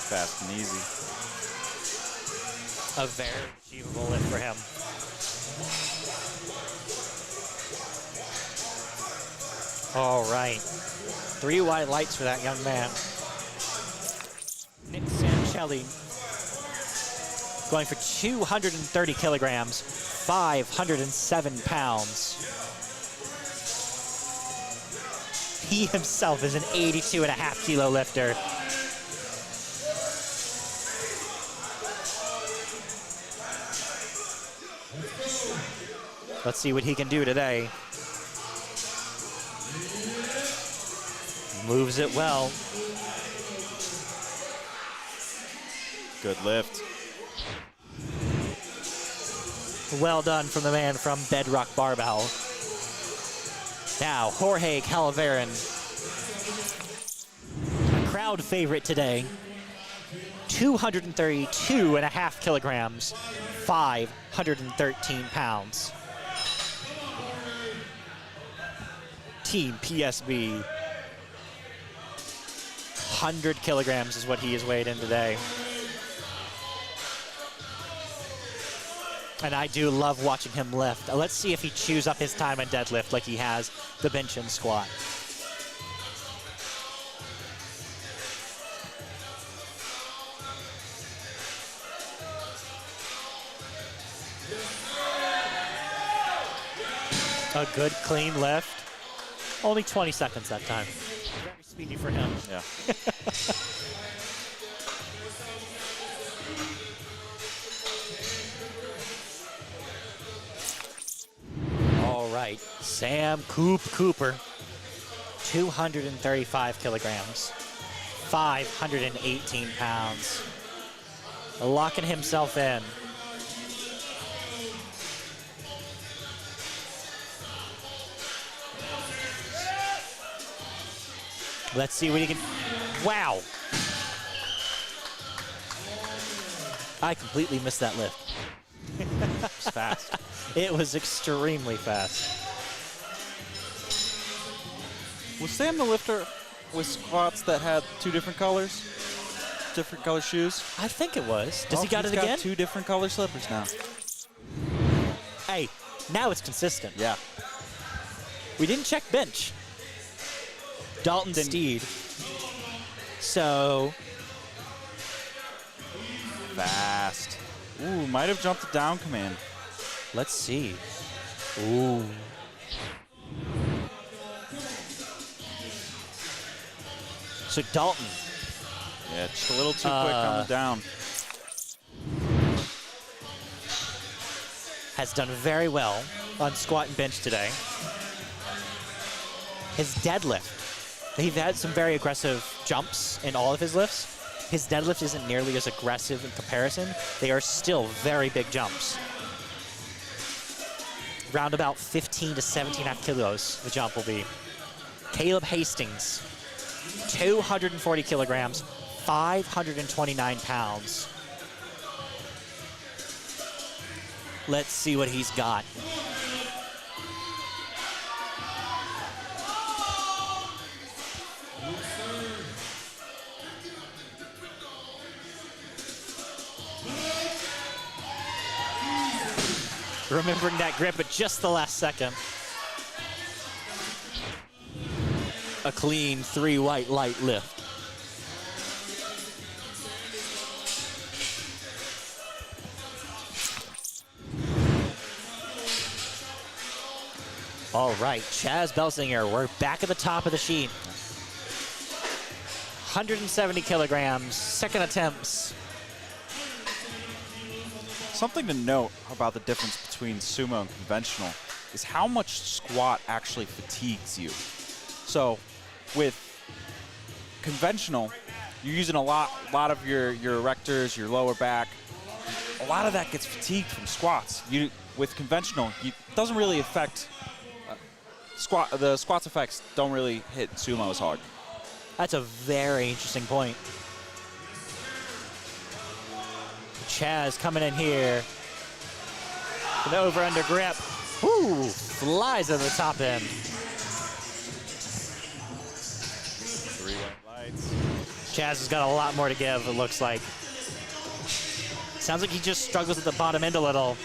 Fast and easy. A very achievable lift for him. All right. 3 white lights for that young man. Nick Sancelli going for 230 kilograms, 507 pounds. He himself is an 82.5 kilo lifter. Let's see what he can do today. Moves it well. Good lift. Well done from the man from Bedrock Barbell. Now, Jorge Calaveran. A crowd favorite today. 232.5 kilograms, 513 pounds. Team PSB. 100 kilograms is what he is weighed in today. And I do love watching him lift. Let's see if he chews up his time in deadlift like he has the bench and squat. A good clean lift. Only 20 seconds that time. Very speedy for him. Yeah. All right, Sam Cooper, 235 kilograms, 518 pounds. locking himself in. Let's see what he can. Wow. I completely missed that lift. It's fast. It was extremely fast. Was Sam the lifter with squats that had two different colors? Different color shoes? I think it was. Does he got it he's again? got two different color slippers now. Hey, now it's consistent. Yeah. We didn't check bench. Dalton Steed. So, Fast. Ooh, might have jumped the down command. let's see. Ooh. So Dalton Yeah, just a little too quick on the down. has done very well on squat and bench today. His deadlift, he's had some very aggressive jumps in all of his lifts. His deadlift isn't nearly as aggressive in comparison. They are still very big jumps. Round about 15 to 17.5 kilos, the jump will be. Caleb Hastings, 240 kilograms, 529 pounds. Let's see what he's got. Remembering that grip at just the last second. A clean 3 white light lift. All right, Chaz Belsinger, we're back at the top of the sheet. 170 kilograms, second attempts. Something to note about the difference between sumo and conventional is how much squat actually fatigues you. So with conventional, you're using a lot of your erectors, your lower back. A lot of that gets fatigued from squats. With conventional, it doesn't really affect the squats effects don't really hit sumo as hard. That's a very interesting point. Chaz coming in here. An over-under grip. Woo! Flies over the top end. 3 white lights. Chaz has got a lot more to give, it looks like. Sounds like he just struggles at the bottom end a little.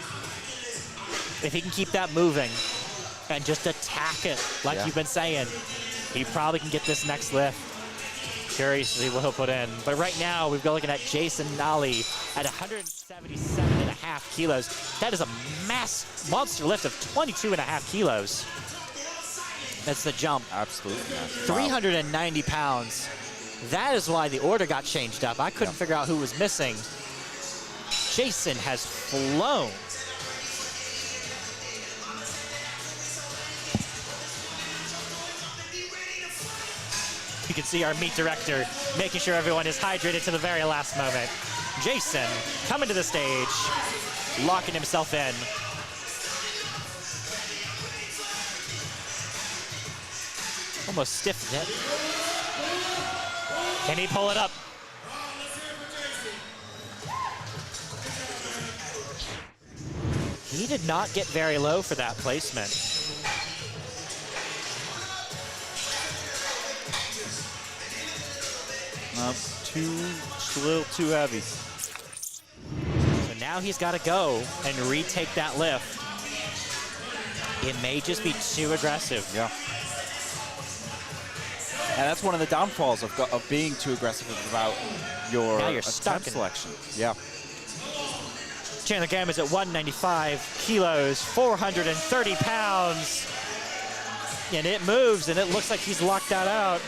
If he can keep that moving and just attack it like Yeah. you've been saying, he probably can get this next lift. Curious to see what he'll put in. But right now, we've been looking at Jason Nolly at 177.5 kilos. That is a monster lift of 22.5 kilos. That's the jump. Absolutely. 390 pounds. That is why the order got changed up. I couldn't figure out who was missing. Jason has flown. You can see our meet director making sure everyone is hydrated to the very last moment. Jason coming to the stage, locking himself in. Almost stiffed it. Can he pull it up? He did not get very low for that placement. Just a little too heavy. So now he's got to go and retake that lift. It may just be too aggressive. Yeah. And that's one of the downfalls of being too aggressive about your Now you're stuck attempt in it. selection. Yeah. Chandler Graham is at 195 kilos, 430 pounds. And it moves, and it looks like he's locked that out.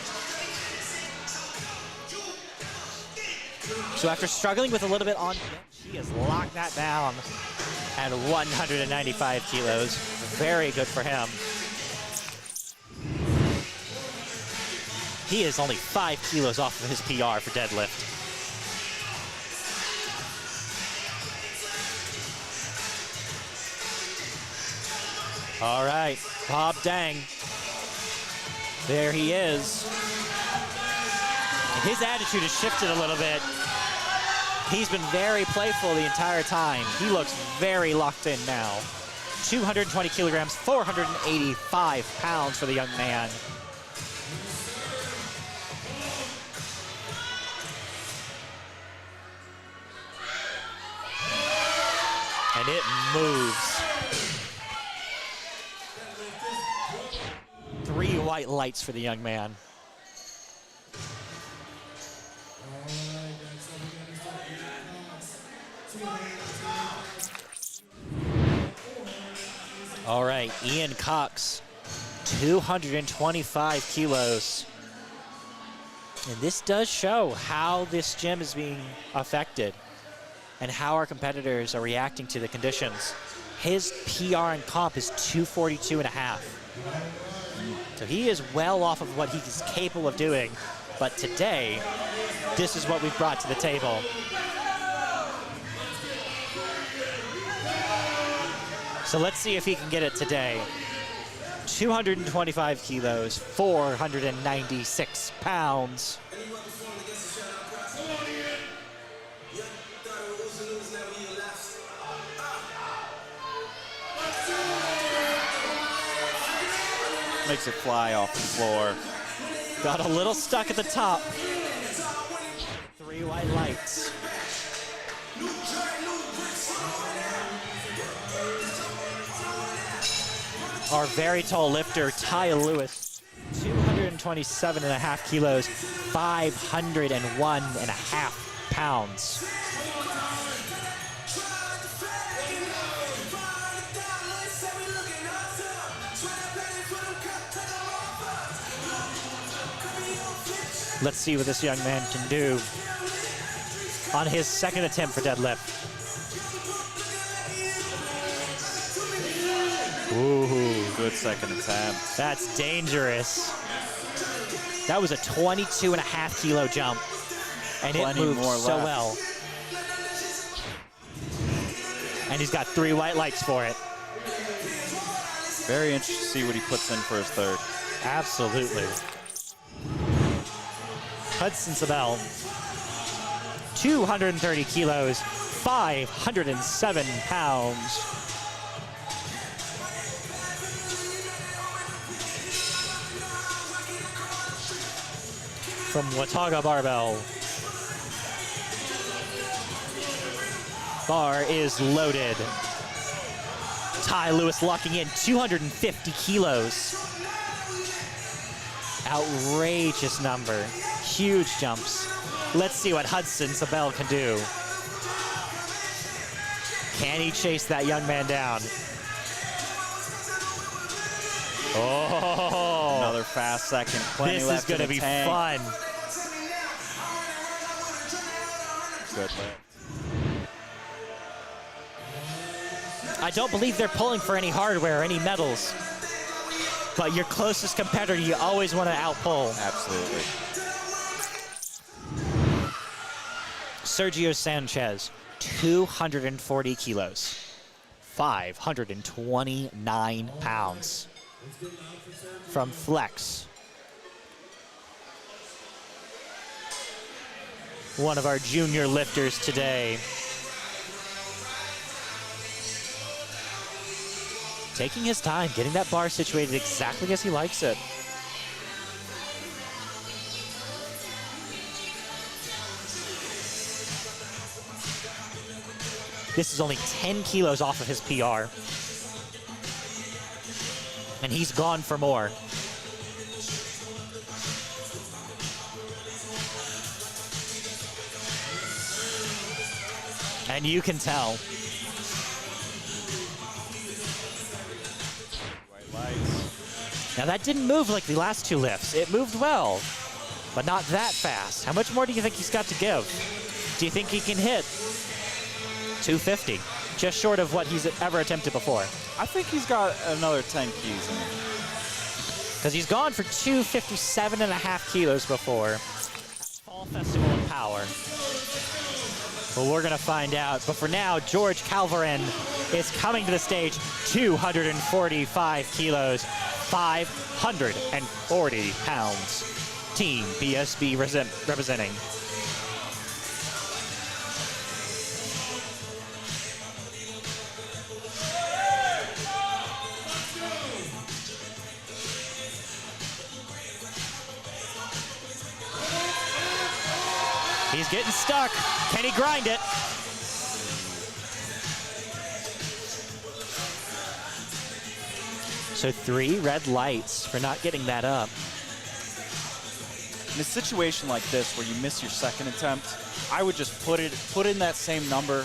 So after struggling with a little bit on bench, he has locked that down at 195 kilos. Very good for him. He is only 5 kilos off of his PR for deadlift. All right, Bob Dang. There he is. His attitude has shifted a little bit. He's been very playful the entire time. He looks very locked in now. 220 kilograms, 485 pounds for the young man. And it moves. 3 white lights for the young man. All right, Ian Cox, 225 kilos. And this does show how this gym is being affected and how our competitors are reacting to the conditions. His PR in comp is 242 and a half. So he is well off of what he's capable of doing. But today, this is what we've brought to the table. So let's see if he can get it today. 225 kilos, 496 pounds. Makes it fly off the floor. Got a little stuck at the top. 3 white lights. Our very tall lifter, Ty Lewis, 227 and a half kilos, 501 and a half pounds. Let's see what this young man can do on his second attempt for deadlift. Ooh, good second attempt. That's dangerous. That was a 22 and a half kilo jump, and Plenty it moved more so left. well. And he's got 3 white lights for it. Very interested to see what he puts in for his third. Absolutely. Hudson Sabell, 230 kilos, 507 pounds. From Watauga Barbell. Bar is loaded. Ty Lewis locking in 250 kilos. Outrageous number. Huge jumps. Let's see what Hudson Sabell can do. Can he chase that young man down? Oh! Another fast second. Plenty This is left going to in the be tank. fun. Good lift. I don't believe they're pulling for any hardware or any medals. But your closest competitor, you always want to outpull. Absolutely. Sergio Sanchez, 240 kilos, 529 pounds. From Flex. One of our junior lifters today. Taking his time, getting that bar situated exactly as he likes it. This is only 10 kilos off of his PR. And he's gone for more. And you can tell. White lights. Now that didn't move like the last 2 lifts. It moved well, but not that fast. How much more do you think he's got to give? Do you think he can hit 250? Just short of what he's ever attempted before. I think he's got another 10 keys in him. Because he's gone for 257 and a half kilos before. Fall Festival of Power. Well, we're going to find out. But for now, George Calverin is coming to the stage, 245 kilos, 540 pounds. Team BSB representing. He's getting stuck. Can he grind it? So 3 red lights for not getting that up. In a situation like this where you miss your second attempt, I would just put in that same number.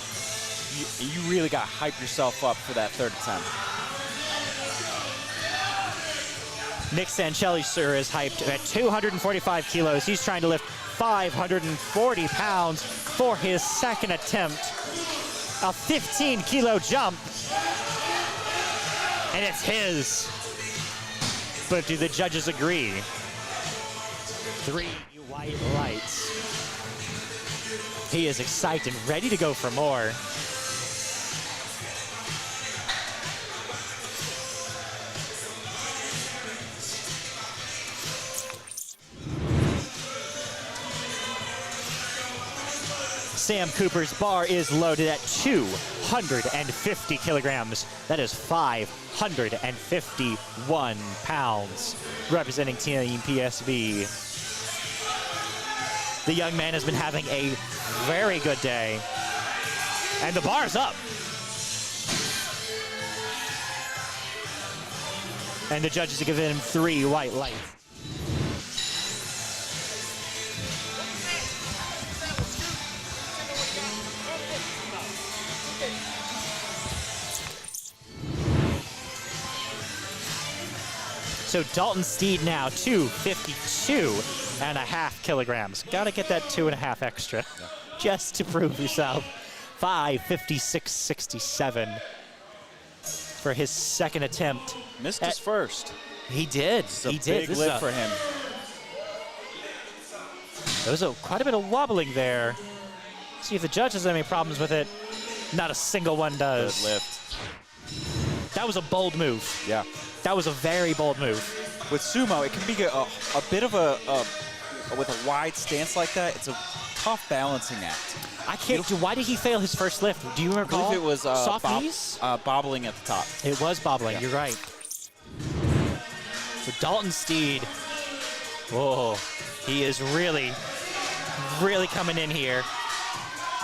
You really got to hype yourself up for that third attempt. Nick Sancelli, sir, is hyped at 245 kilos. He's trying to lift 540 pounds for his second attempt. A 15-kilo jump. And it's his. But do the judges agree? 3 white lights. He is excited and ready to go for more. Sam Cooper's bar is loaded at 250 kilograms. That is 551 pounds, representing Team PSV. The young man has been having a very good day. And the bar's up. And the judges have given him 3 white lights. So Dalton Steed now 252.5 kilograms. Got to get that 2.5 extra just to prove yourself. 556.67 for his second attempt. Missed his first. He did. It's a He did. big lift for him. There was quite a bit of wobbling there. See if the judges have any problems with it. Not a single one does. Good lift. That was a bold move. Yeah. That was a very bold move. With sumo, it can be a bit of with a wide stance like that, it's a tough balancing act. I can't. Why did he fail his first lift? Do you recall? I believe it was soft knees? bobbling at the top. It was bobbling. Yeah. You're right. So Dalton Steed. Whoa, he is really coming in here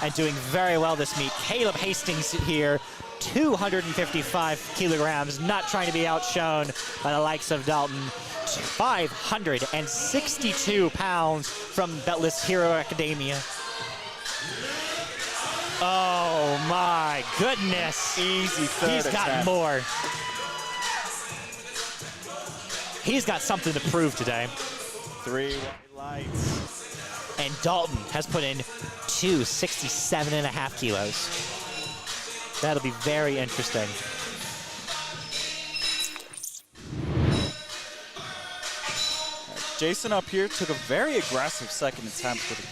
and doing very well this meet. Caleb Hastings here. 255 kilograms, not trying to be outshone by the likes of Dalton. 562 pounds from Betless Hero Academia. Oh my goodness. Easy third He's got attempt. more. He's got something to prove today. 3 white lights. And Dalton has put in 267.5 kilos. That'll be very interesting. Jason up here took a very aggressive second attempt with a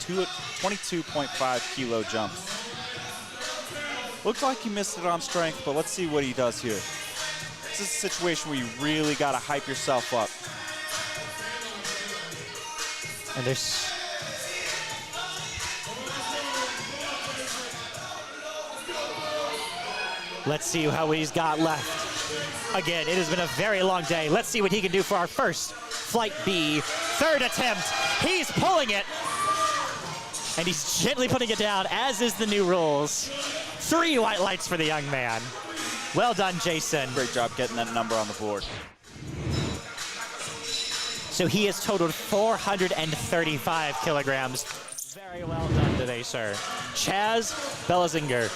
22.5 kilo jump. Looked like he missed it on strength, but let's see what he does here. This is a situation where you really got to hype yourself up. And there's... Let's see how he's got left. Again, it has been a very long day. Let's see what he can do for our first Flight B. Third attempt. He's pulling it. And he's gently putting it down, as is the new rules. 3 white lights for the young man. Well done, Jason. Great job getting that number on the board. So he has totaled 435 kilograms. Very well done today, sir. Chaz Belazinger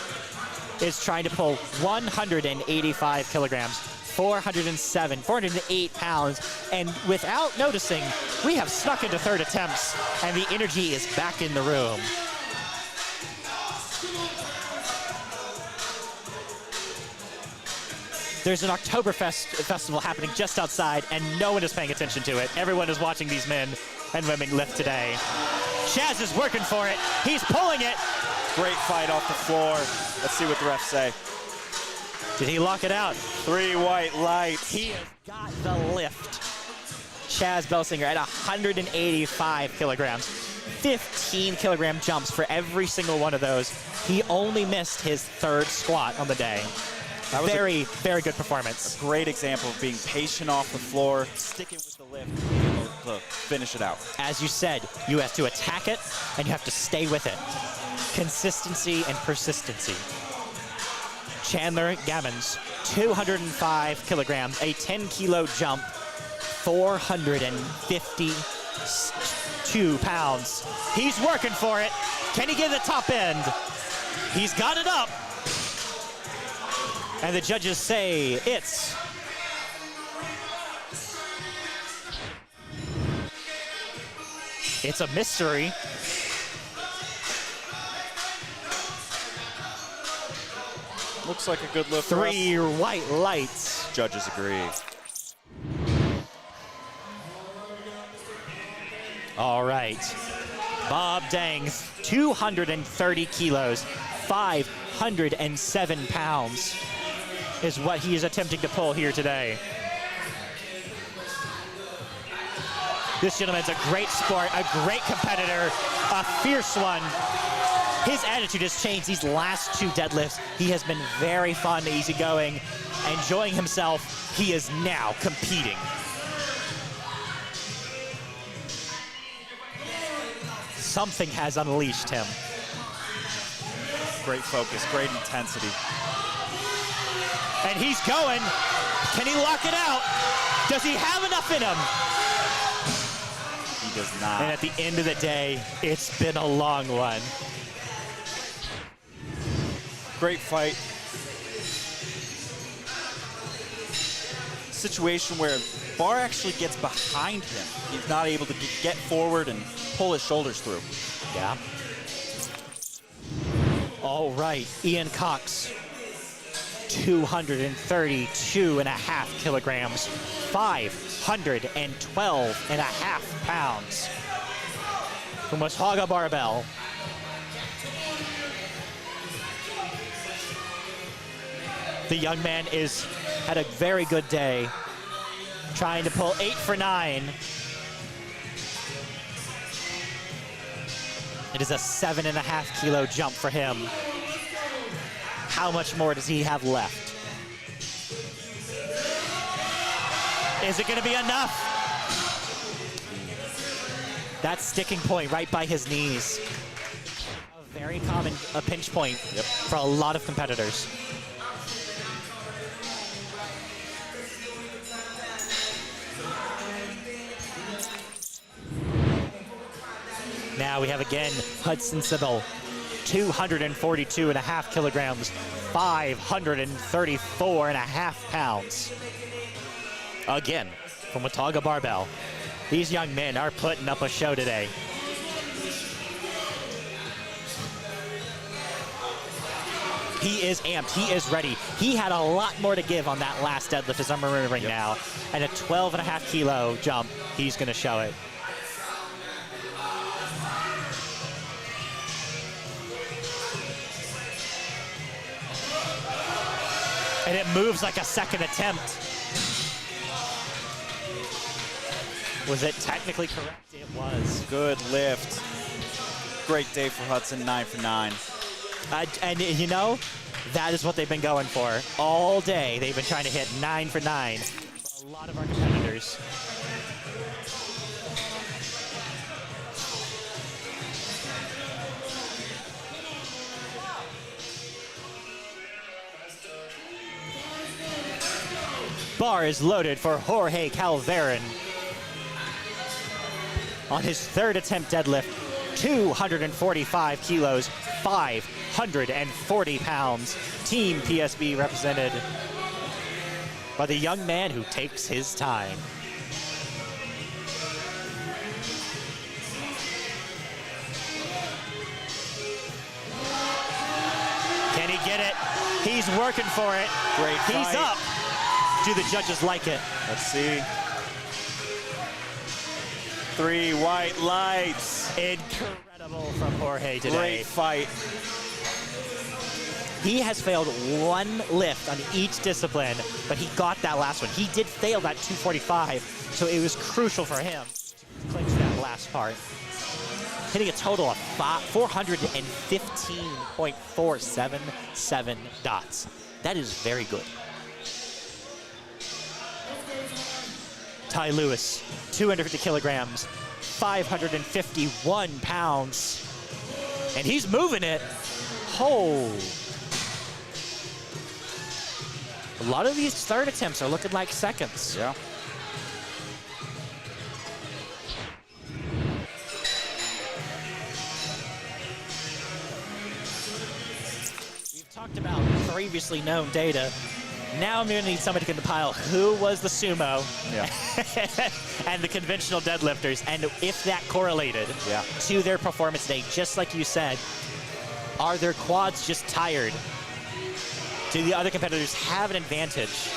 is trying to pull 185 kilograms, 408 pounds, and without noticing, we have snuck into third attempts, and the energy is back in the room. There's an Oktoberfest festival happening just outside, and no one is paying attention to it. Everyone is watching these men and women lift today. Chaz is working for it. He's pulling it. Great fight off the floor. Let's see what the refs say. Did he lock it out? 3 white lights. He has got the lift. Chaz Belsinger at 185 kilograms. 15 kilogram jumps for every single one of those. He only missed his 3rd squat on the day. That was very good performance. a great example of being patient off the floor, sticking with the lift, being able to finish it out. As you said, you have to attack it and you have to stay with it. Consistency and persistency. Chandler Gammons, 205 kilograms, a 10-kilo jump, 452 pounds. He's working for it. Can he get the top end? He's got it up. And the judges say it's a mystery. Looks like a good lift for us. 3 white lights. Judges agree. All right. Bob Dang, 230 kilos, 507 pounds is what he is attempting to pull here today. This gentleman's a great sport, a great competitor, a fierce one. His attitude has changed these last 2 deadlifts. He has been very fun, easygoing, enjoying himself. He is now competing. Something has unleashed him. Great focus, great intensity. And he's going. Can he lock it out? Does he have enough in him? He does not. And at the end of the day, it's been a long one. Great fight. Situation where Barr actually gets behind him. He's not able to get forward and pull his shoulders through. Yeah. All right, Ian Cox, 232.5 kilograms, 512.5 pounds. From Washaga Barbell. The young man had a very good day, trying to pull 8 for 9. It is a 7.5 kilo jump for him. How much more does he have left? Is it going to be enough? That sticking point right by his knees. A very common pinch point for a lot of competitors. Now we have again Hudson Sybil, 242.5 kilograms, 534.5 pounds. Again, from Watauga Barbell. These young men are putting up a show today. He is amped, he is ready. He had a lot more to give on that last deadlift, as I'm remembering now. And a 12.5 kilo jump, he's gonna show it. And it moves like a second attempt. Was it technically correct? It was. Good lift. Great day for Hudson, 9 for 9. And you know, that is what they've been going for. All day, they've been trying to hit 9 for 9 for a lot of our competitors. Bar is loaded for Jorge Calverin. On his 3rd attempt deadlift, 245 kilos, 540 pounds. Team PSB represented by the young man who takes his time. Can he get it? He's working for it. Great fight. He's up. Do the judges like it? Let's see. 3 white lights. Incredible from Jorge today. Great fight. He has failed one lift on each discipline, but he got that last one. He did fail that 245, so it was crucial for him to clinch that last part. Hitting a total of 415.477 dots. That is very good. Ty Lewis, 250 kilograms, 551 pounds. And he's moving it. Oh. A lot of these third attempts are looking like seconds. Yeah. We've talked about previously known data. Now I'm going to need somebody to compile who was the sumo Yeah. and the conventional deadlifters, and if that correlated Yeah. to their performance today, just like you said. Are their quads just tired? Do the other competitors have an advantage?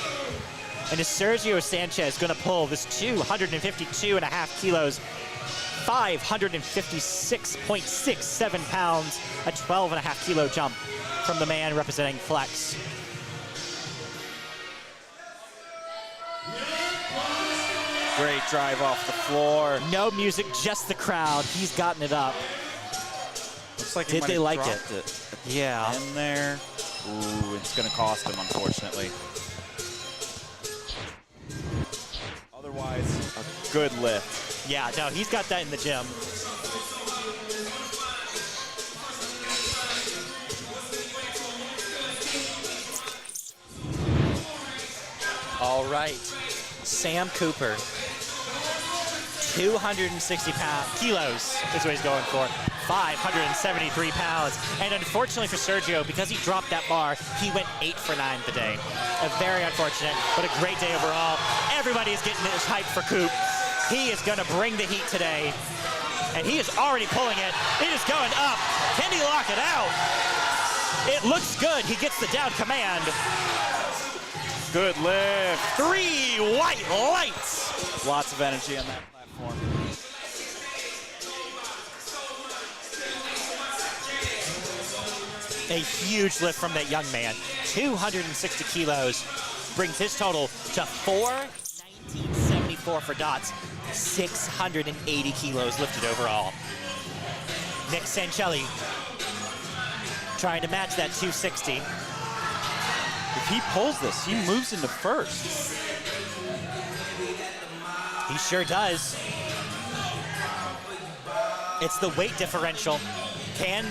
And is Sergio Sanchez going to pull this 252.5 kilos, 556.67 pounds, a 12.5 kilo jump from the man representing Flex? Great drive off the floor. No music, just the crowd. He's gotten it up. Looks like he Did might they have like dropped it? it Yeah. in there. Ooh, it's going to cost him, unfortunately. Otherwise, a good lift. Yeah, no, he's got that in the gym. All right, Sam Cooper, 260 kilos is what he's going for. 573 pounds. And unfortunately for Sergio, because he dropped that bar, he went 8 for 9 today. Very unfortunate, but a great day overall. Everybody is getting this hype for Coop. He is going to bring the heat today. And he is already pulling it. It is going up. Can he lock it out? It looks good. He gets the down command. Good lift. 3 white lights. Lots of energy on that platform. A huge lift from that young man. 260 kilos brings his total to 419.74 for dots. 680 kilos lifted overall. Nick Sancelli trying to match that 260. If he pulls this, he moves into first. He sure does. It's the weight differential. Can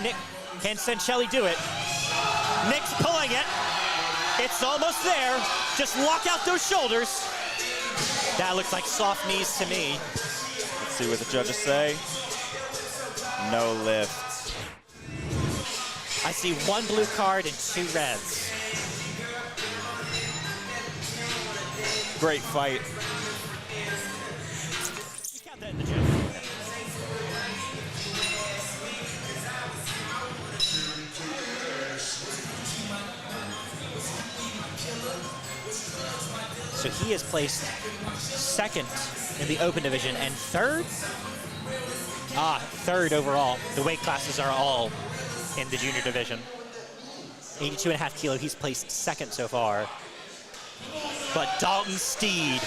Sancelli do it? Nick's pulling it. It's almost there. Just lock out those shoulders. That looks like soft knees to me. Let's see what the judges say. No lift. I see 1 blue card and 2 reds. Great fight. We count that in the gym. So he is placed second in the open division and third? Third overall. The weight classes are all in the junior division. 82.5 kilo, he's placed second so far. But Dalton Steed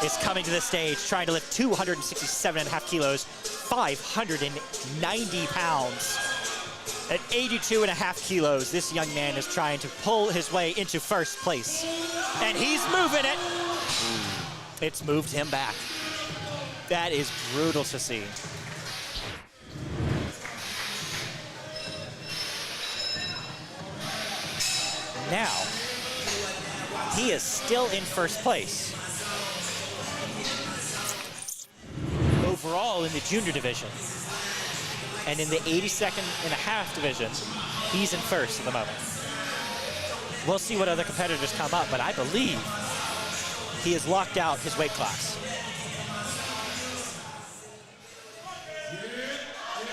is coming to the stage, trying to lift 267.5 kilos, 590 pounds. At 82.5 kilos, this young man is trying to pull his way into first place. And he's moving it. It's moved him back. That is brutal to see. Now, he is still in first place. Overall in the junior division. And in the 82.5 division, he's in first at the moment. We'll see what other competitors come up, but I believe he has locked out his weight class.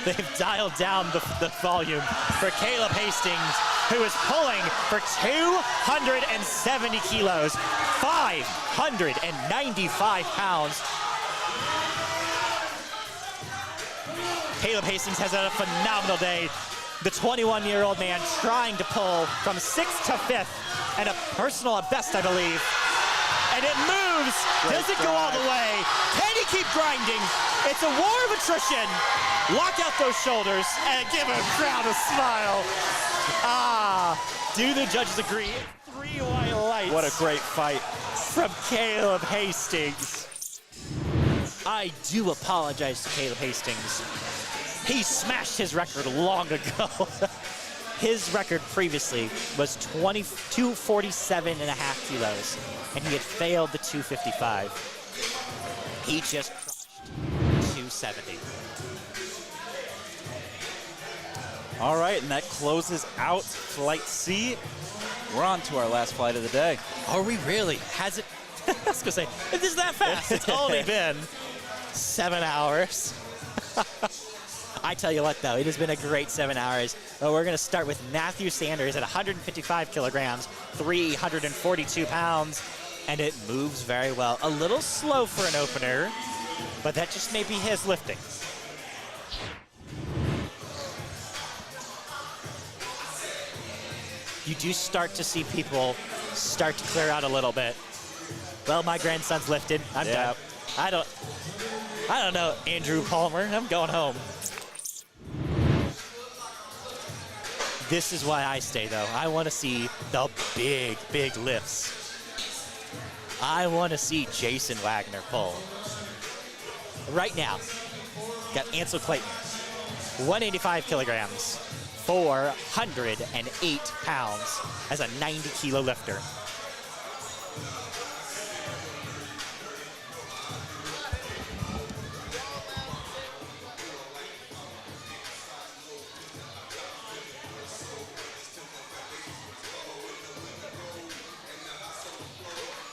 They've dialed down the volume for Caleb Hastings, who is pulling for 270 kilos, 595 pounds. Caleb Hastings has had a phenomenal day. The 21-year-old man trying to pull from 6th to 5th, and a personal best, I believe. And it moves. Does it go all the way? Can he keep grinding? It's a war of attrition. Lock out those shoulders and give a crowd a smile. Do the judges agree? 3 white lights. What a great fight. From Caleb Hastings. I do apologize to Caleb Hastings. He smashed his record long ago. His record previously was 247.5 kilos, and he had failed the 255. He just crushed 270. All right, and that closes out Flight C. We're on to our last flight of the day. Are we really? Has it? I was gonna say, it is that fast. It's only been 7 hours. I tell you what, though, it has been a great 7 hours. We're going to start with Matthew Sanders at 155 kilograms, 342 pounds, and it moves very well. A little slow for an opener, but that just may be his lifting. You do start to see people start to clear out a little bit. Well, my grandson's lifted. I'm done. I don't know, Andrew Palmer. I'm going home. This is why I stay, though. I want to see the big, big lifts. I want to see Jason Wagner pull. Right now, got Ansel Clayton, 185 kilograms, 408 pounds as a 90-kilo lifter.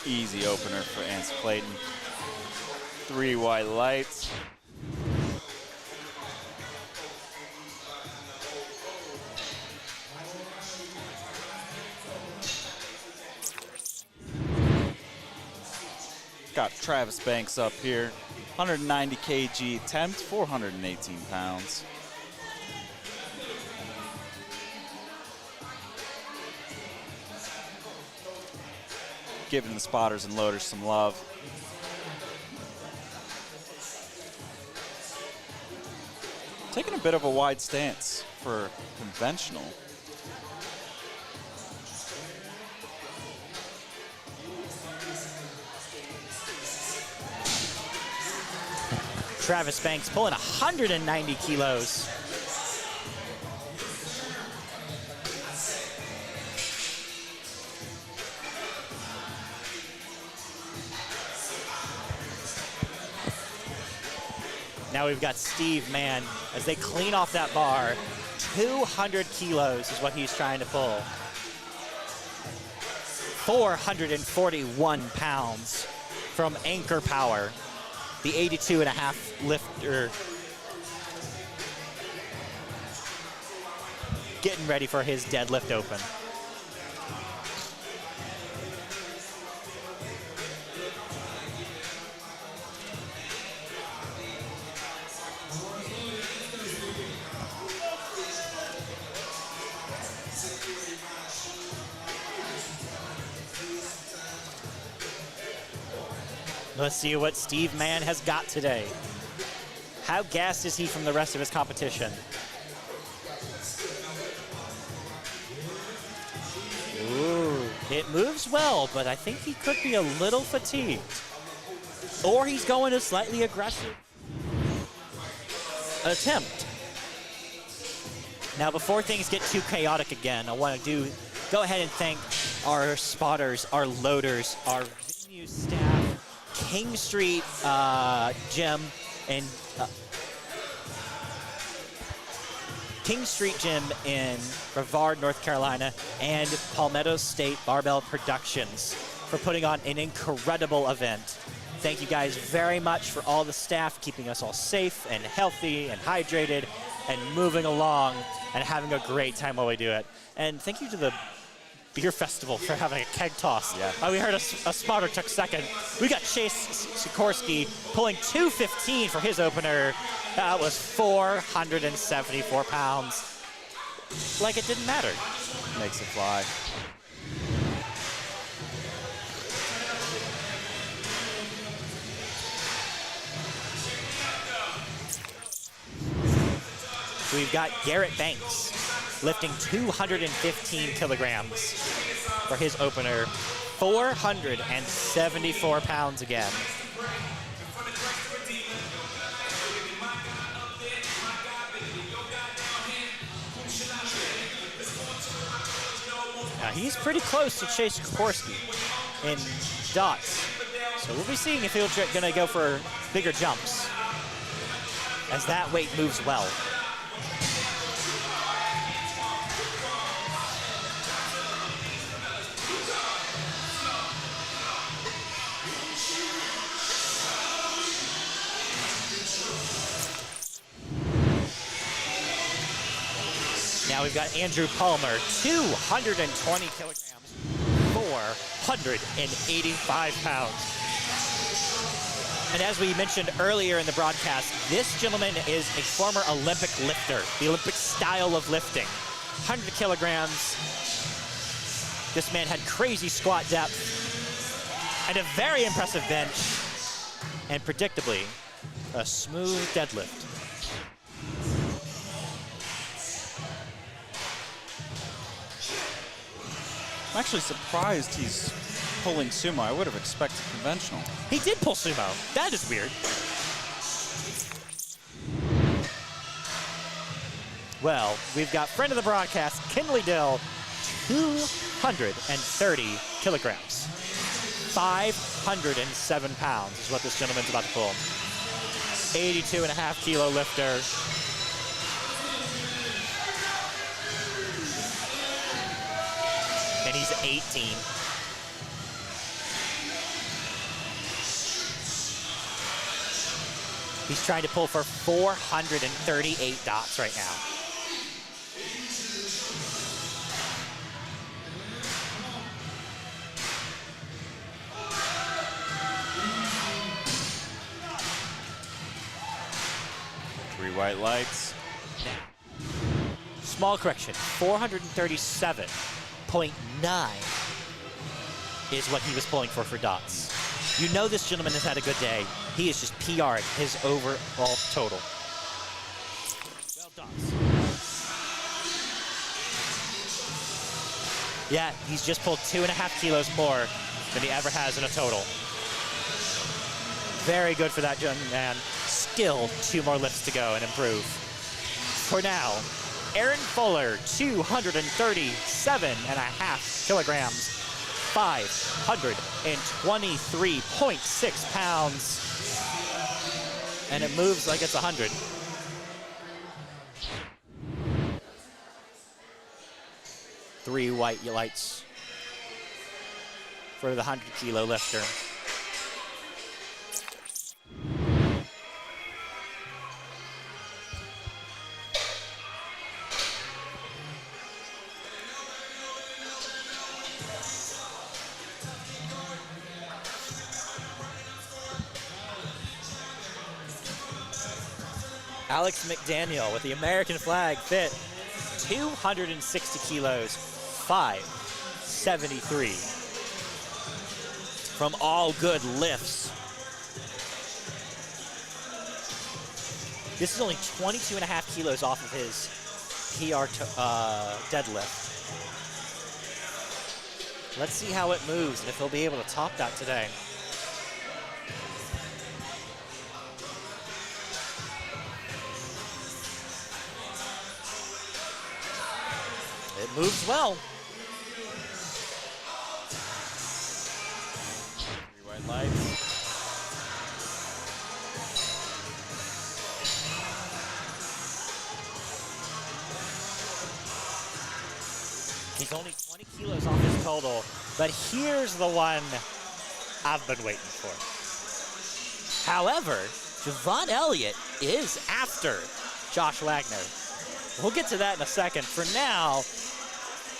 Easy opener for Ansel Clayton. 3 white lights. Got Travis Banks up here. 190 kg attempt, 418 pounds. Giving the spotters and loaders some love. Taking a bit of a wide stance for conventional. Travis Banks pulling 190 kilos. Now we've got Steve Mann as they clean off that bar. 200 kilos is what he's trying to pull. 441 pounds from Anchor Power, the 82.5 lifter. Getting ready for his deadlift open. Let's see what Steve Mann has got today. How gassed is he from the rest of his competition? Ooh, it moves well, but I think he could be a little fatigued. Or he's going a slightly aggressive attempt. Now, before things get too chaotic again, I want to go ahead and thank our spotters, our loaders, our venue staff, King Street Gym and King Street Gym in Brevard, North Carolina, and Palmetto State Barbell Productions for putting on an incredible event. Thank you guys very much for all the staff keeping us all safe and healthy and hydrated and moving along and having a great time while we do it. And thank you to the Beer Festival for having a keg toss. Yeah. We heard a spotter took second. We got Chase Sikorsky pulling 215 for his opener. That was 474 pounds. like it didn't matter. Makes it fly. We've got Garrett Banks lifting 215 kilograms for his opener. 474 pounds again. Now he's pretty close to Chase Kokorski in dots. So we'll be seeing if he's gonna go for bigger jumps as that weight moves well. Now we've got Andrew Palmer, 220 kilograms, 485 pounds. And as we mentioned earlier in the broadcast, this gentleman is a former Olympic lifter, the Olympic style of lifting. 100 kilograms. This man had crazy squat depth and a very impressive bench, and predictably, a smooth deadlift. I'm actually surprised he's pulling sumo. I would have expected conventional. He did pull sumo. That is weird. Well, we've got friend of the broadcast, Kinley Dill, 230 kilograms. 507 pounds is what this gentleman's about to pull. 82.5 kilo lifter. And he's 18. He's trying to pull for 438 dots right now. Three white lights. Small correction, 437.9 is what he was pulling for dots. You know this gentleman has had a good day. He is just PR'd his overall total. Well done. Yeah, he's just pulled 2.5 kilos more than he ever has in a total. Very good for that young man. Still 2 more lifts to go and improve. For now, Aaron Fuller, 237.5 kilograms, 523.6 pounds. And it moves like it's 100. Three white lights for the 100 kilo lifter. Alex McDaniel with the American flag fit, 260 kilos, 573. From all good lifts. This is only 22.5 kilos off of his PR deadlift. Let's see how it moves and if he'll be able to top that today. It moves well. Three white lights. He's only 20 kilos off his total, but here's the one I've been waiting for. However, Javon Elliott is after Josh Wagner. We'll get to that in a second. For now,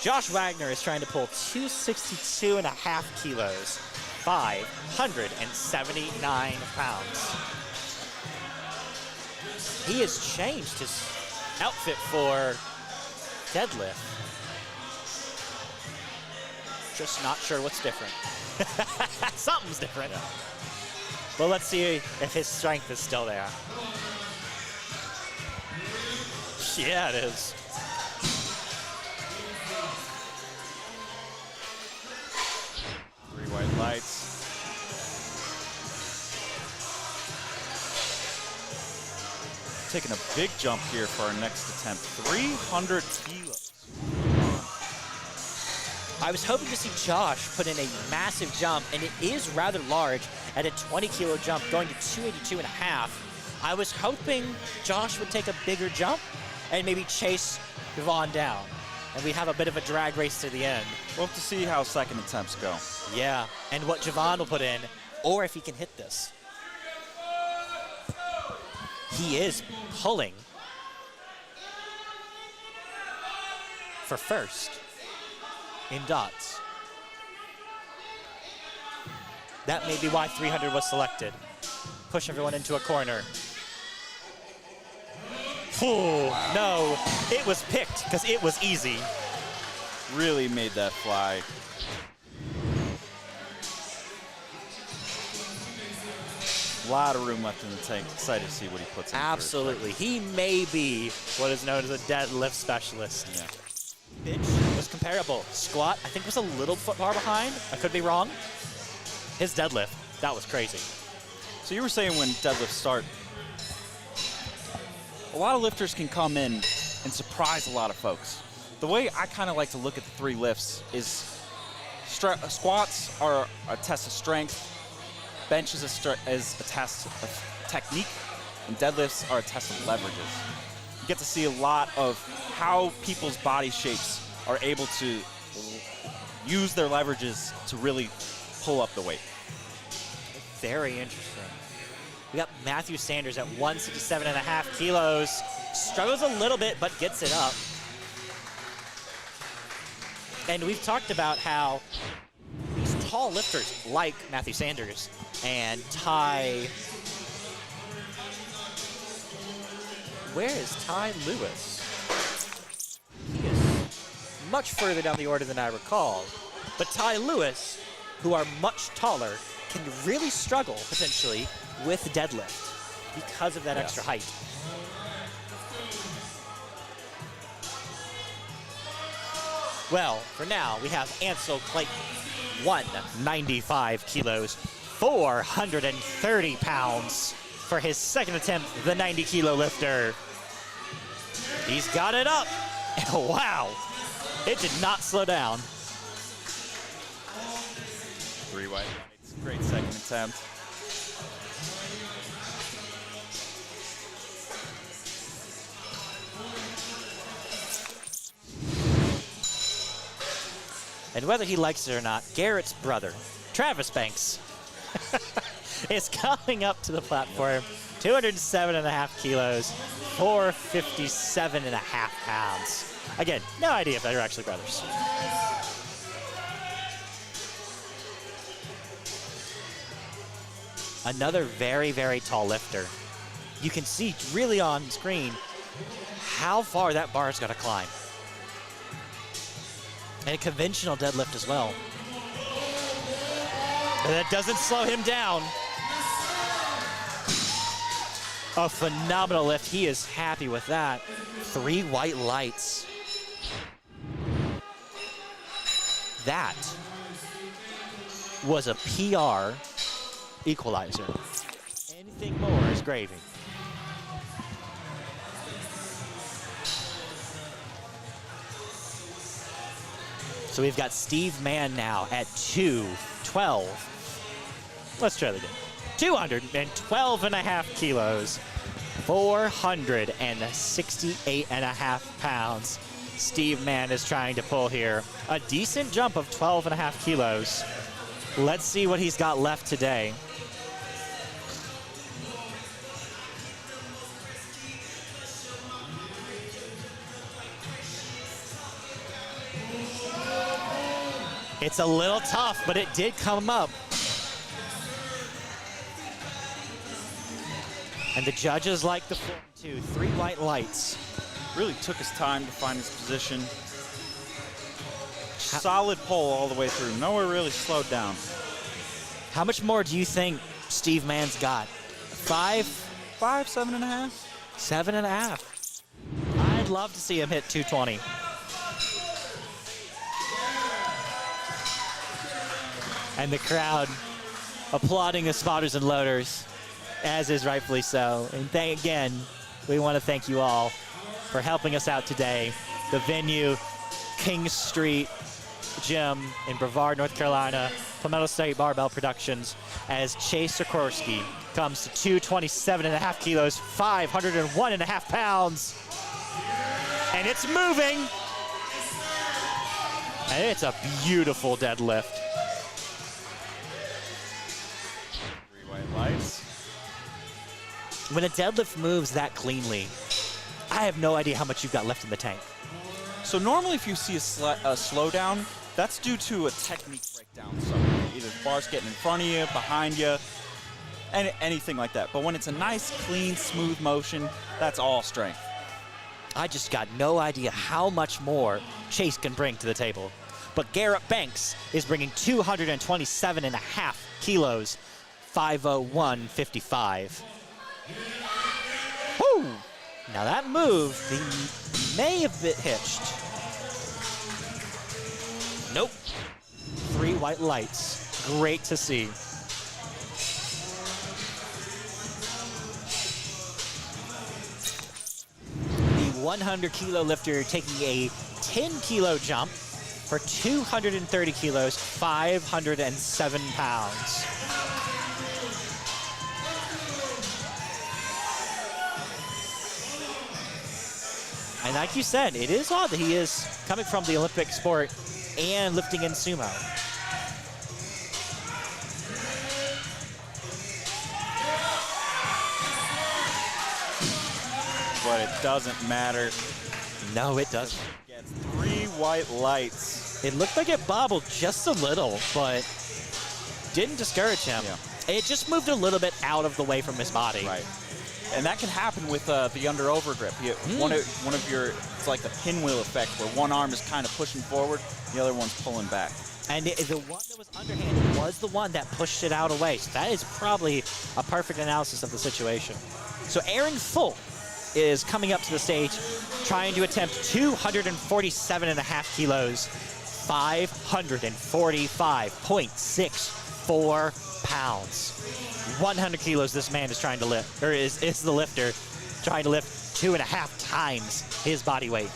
Josh Wagner is trying to pull 262.5 kilos, 579 pounds. He has changed his outfit for deadlift. Just not sure what's different. Something's different. Well, let's see if his strength is still there. Yeah, it is. Three white lights. Taking a big jump here for our next attempt. 300 kilos. I was hoping to see Josh put in a massive jump, and it is rather large at a 20-kilo jump, going to 282.5. I was hoping Josh would take a bigger jump and maybe chase Javon down, and we have a bit of a drag race to the end. We'll have to see how second attempts go. Yeah, and what Javon will put in, or if he can hit this. He is pulling for first in dots. That may be why 300 was selected. Push everyone into a corner. Oh, no, it was picked because it was easy. Really made that fly. A lot of room left in the tank. Excited to see what he puts in. Absolutely. He may be what is known as a deadlift specialist. Yeah. Bench was comparable. Squat, I think, was a little far behind. I could be wrong. His deadlift, that was crazy. So you were saying when deadlifts start, a lot of lifters can come in and surprise a lot of folks. The way I kind of like to look at the three lifts is squats are a test of strength, bench is a test of technique, and deadlifts are a test of leverages. You get to see a lot of how people's body shapes are able to use their leverages to really pull up the weight. Very interesting. We got Matthew Sanders at 167.5 kilos. Struggles a little bit, but gets it up. And we've talked about how these tall lifters like Matthew Sanders and Ty. Where is Ty Lewis? He is much further down the order than I recall. But Ty Lewis, who are much taller, can really struggle potentially with deadlift because of that extra height. Well, for now, we have Ansel Clayton, 195 kilos, 430 pounds for his second attempt, the 90-kilo lifter. He's got it up, and wow, it did not slow down. Three white lights, great second attempt. And whether he likes it or not, Garrett's brother, Travis Banks, is coming up to the platform. 207.5 kilos, 457.5 pounds. Again, no idea if they're actually brothers. Another very, very tall lifter. You can see really on screen how far that bar's got to climb. And a conventional deadlift as well. And that doesn't slow him down. A phenomenal lift. He is happy with that. 3 white lights. That was a PR equalizer. Anything more is gravy. So we've got Steve Mann now at 212. Let's try that again. 212.5 kilos, 468.5 pounds. Steve Mann is trying to pull here. A decent jump of 12.5 kilos. Let's see what he's got left today. It's a little tough, but it did come up. And the judges like the form too. 3 white lights. Really took his time to find his position. Solid pull all the way through. Nowhere really slowed down. How much more do you think Steve Mann's got? 5? 5, 7.5. 7.5. I'd love to see him hit 220. And the crowd applauding the spotters and loaders, as is rightfully so. And again, we want to thank you all for helping us out today. The venue, King Street Gym in Brevard, North Carolina, Palmetto State Barbell Productions, as Chase Sikorsky comes to 227.5 kilos, 501.5 pounds. And it's moving. And it's a beautiful deadlift. 3 white lights. When a deadlift moves that cleanly, I have no idea how much you've got left in the tank. So normally if you see a slowdown, that's due to a technique breakdown. So either the bar's getting in front of you, behind you, anything like that. But when it's a nice, clean, smooth motion, that's all strength. I just got no idea how much more Chase can bring to the table. But Garrett Banks is bringing 227.5 kilos, 501.55. Woo! Now that move, he may have been hitched. Nope. 3 white lights. Great to see. The 100 kilo lifter taking a 10 kilo jump for 230 kilos, 507 pounds. And like you said, it is odd that he is coming from the Olympic sport and lifting in sumo. But it doesn't matter. No, it doesn't. Gets 3 white lights. It looked like it bobbled just a little, but didn't discourage him. Yeah. It just moved a little bit out of the way from his body. Right. And that can happen with the under-over grip. One of your, it's like the pinwheel effect, where one arm is kind of pushing forward, the other one's pulling back. And the one that was underhanded was the one that pushed it out away. So that is probably a perfect analysis of the situation. So Aaron Full is coming up to the stage, trying to attempt 247.5 kilos, 545.64 pounds. 100 kilos this man is trying to lift, or is the lifter trying to lift 2.5 times his body weight.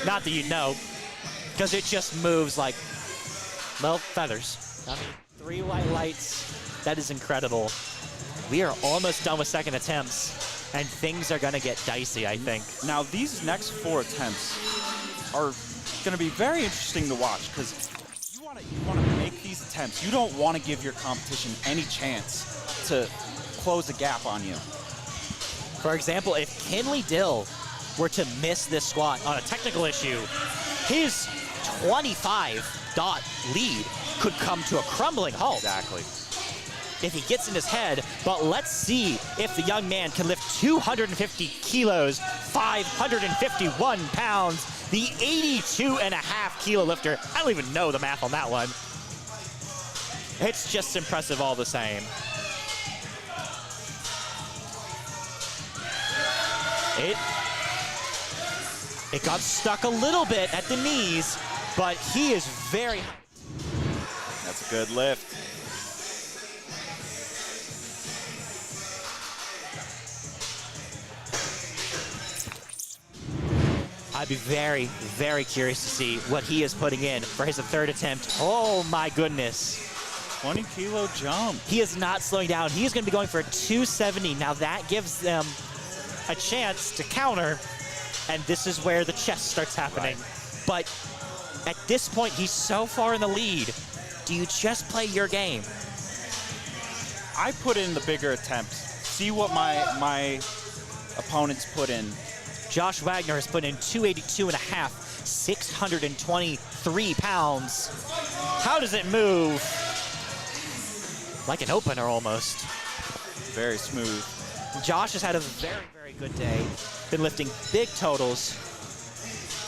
Not that you know, because it just moves like, well, feathers. I mean, 3 white lights, that is incredible. We are almost done with second attempts, and things are gonna get dicey, I think. Now, these next 4 attempts are gonna be very interesting to watch, because you wanna make these attempts. You don't wanna give your competition any chance to close a gap on you. For example, if Kinley Dill were to miss this squat on a technical issue, his 25-dot lead could come to a crumbling halt. Exactly. If he gets in his head, but let's see if the young man can lift 250 kilos, 551 pounds, the 82.5 kilo lifter. I don't even know the math on that one. It's just impressive all the same. It got stuck a little bit at the knees, but he is very high. That's a good lift. I'd be very, very curious to see what he is putting in for his 3rd attempt. Oh my goodness. 20 kilo jump. He is not slowing down. He is going to be going for a 270. Now that gives them a chance to counter, and this is where the chest starts happening. Right. But at this point, he's so far in the lead. Do you just play your game? I put in the bigger attempts. See what my opponents put in. Josh Wagner has put in 282.5, 623 pounds. How does it move? Like an opener almost. Very smooth. Josh has had a very, very good day. Been lifting big totals.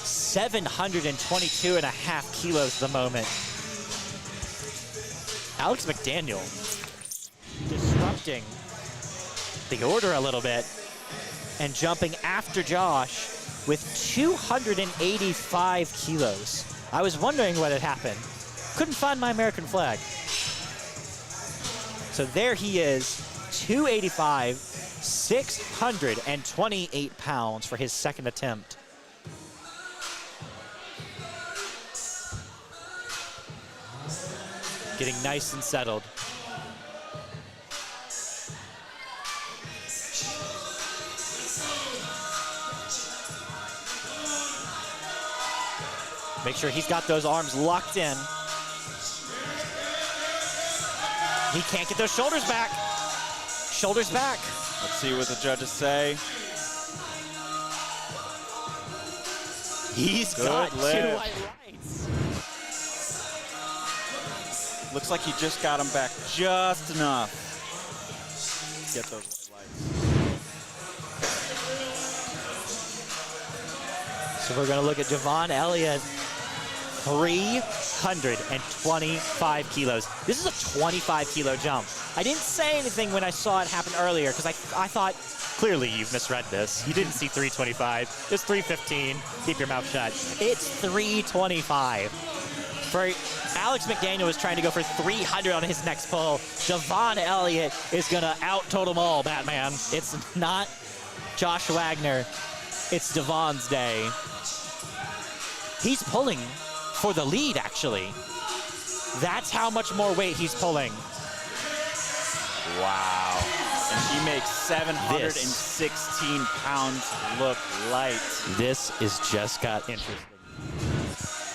722.5 kilos at the moment. Alex McDaniel disrupting the order a little bit and jumping after Josh with 285 kilos. I was wondering what had happened. Couldn't find my American flag. So there he is, 285, 628 pounds for his second attempt. Getting nice and settled. Make sure he's got those arms locked in. He can't get those shoulders back. Shoulders back. Let's see what the judges say. He's got 2 white lights. Looks like he just got him back just enough to get those white lights. So we're going to look at Javon Elliott. 325 kilos. This is a 25 kilo jump. I didn't say anything when I saw it happen earlier because I thought, clearly you've misread this. You didn't see 325. It's 315. Keep your mouth shut. It's 325. For Alex McDaniel was trying to go for 300 on his next pull. Javon Elliott is going to out-total them all, Batman. It's not Josh Wagner. It's Devon's day. He's pulling for the lead, actually. That's how much more weight he's pulling. Wow. And he makes 716 pounds look light. This is just got interesting.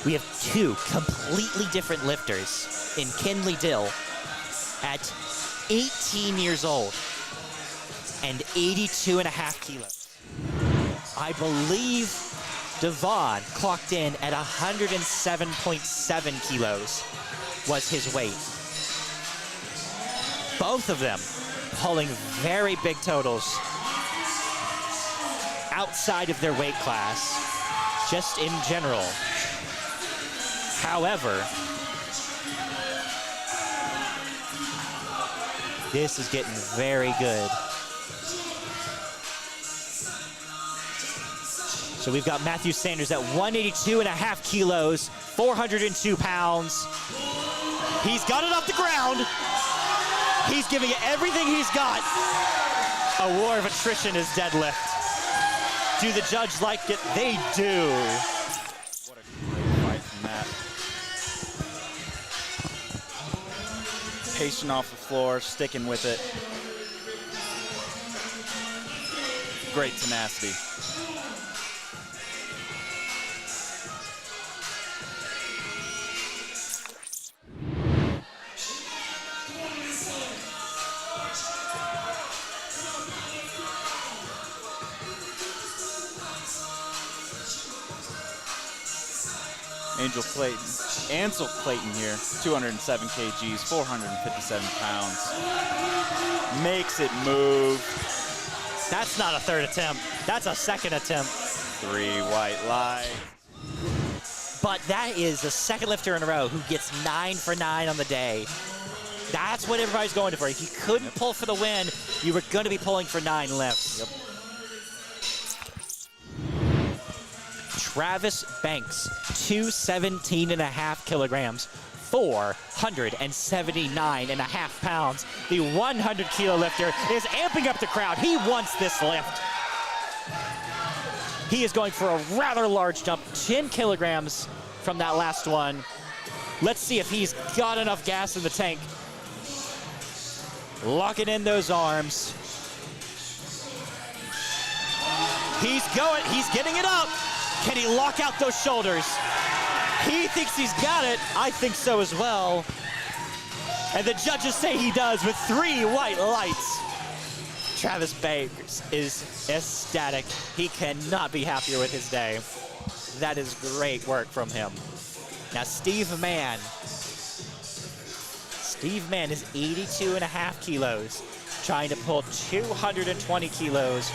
We have 2 completely different lifters in Kinley Dill at 18 years old and 82.5 kilos. I believe Devon clocked in at 107.7 kilos was his weight. Both of them pulling very big totals outside of their weight class, just in general. However, this is getting very good. So we've got Matthew Sanders at 182.5 kilos, 402 pounds. He's got it off the ground. He's giving it everything he's got. A war of attrition is deadlift. Do the judge like it? They do. What a great fight from Matt. Patient off the floor, sticking with it. Great tenacity. Ansel Clayton here, 207 kgs, 457 pounds. Makes it move. That's not a third attempt. That's a second attempt. 3 white lights. But that is the second lifter in a row who gets 9 for 9 on the day. That's what everybody's going for. If you couldn't pull for the win, you were going to be pulling for 9 lifts. Yep. Travis Banks, 217.5 kilograms, 479.5 pounds. The 100 kilo lifter is amping up the crowd. He wants this lift. He is going for a rather large jump, 10 kilograms from that last one. Let's see if he's got enough gas in the tank. Locking in those arms. He's going, he's getting it up. Can he lock out those shoulders? He thinks he's got it. I think so as well. And the judges say he does with 3 white lights. Travis Banks is ecstatic. He cannot be happier with his day. That is great work from him. Now Steve Mann. Steve Mann is 82.5 kilos, trying to pull 220 kilos,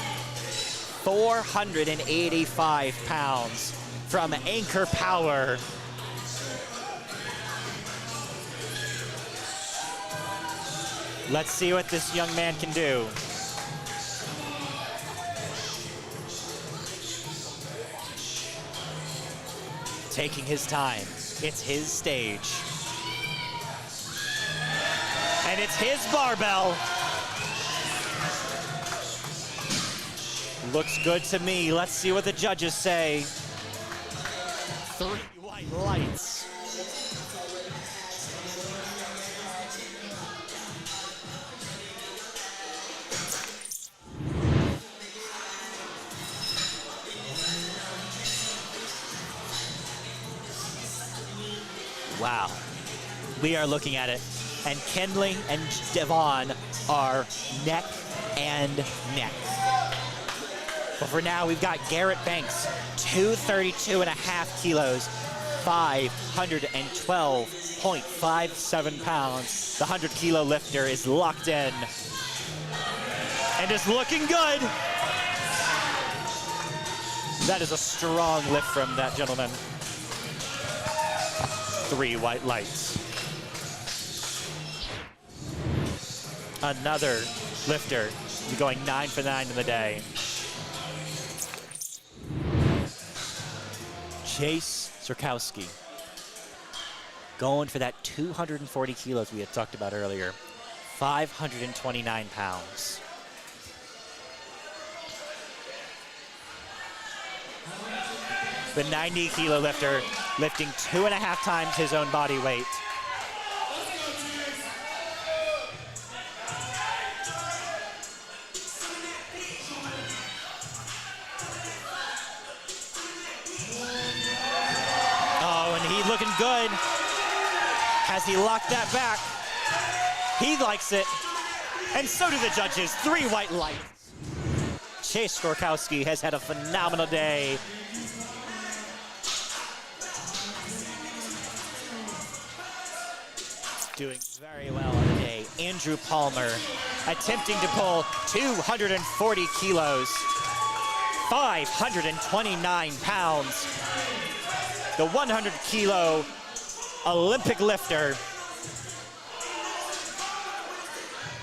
485 pounds from Anchor Power. Let's see what this young man can do. Taking his time. It's his stage. And it's his barbell. Looks good to me. Let's see what the judges say. 3 white lights. Wow. We are looking at it. And Kenley and Devon are neck and neck. But for now, we've got Garrett Banks, 232.5 kilos, 512.57 pounds. The 100-kilo lifter is locked in and is looking good. That is a strong lift from that gentleman. 3 white lights. Another lifter going 9 for 9 in the day. Chase Zurkowski going for that 240 kilos we had talked about earlier. 529 pounds. The 90-kilo lifter lifting 2.5 times his own body weight. Oh, and he's looking good. Has he locked that back? He likes it. And so do the judges. 3 white lights. Chase Zurkowski has had a phenomenal day. Doing very well on the day. Andrew Palmer attempting to pull 240 kilos, 529 pounds. The 100-kilo Olympic lifter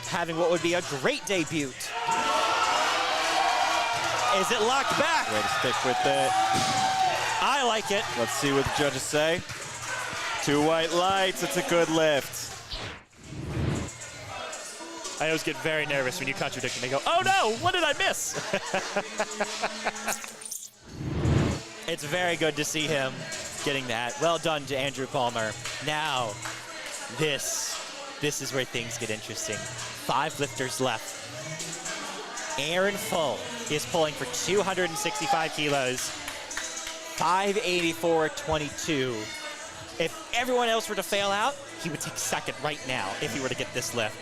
having what would be a great debut. Is it locked back? Way to stick with it. I like it. Let's see what the judges say. 2 white lights, it's a good lift. I always get very nervous when you contradict me. I go, oh no, what did I miss? It's very good to see him getting that. Well done to Andrew Palmer. Now, this is where things get interesting. 5 lifters left. Aaron Full is pulling for 265 kilos, 584.22. If everyone else were to fail out, he would take second right now if he were to get this lift.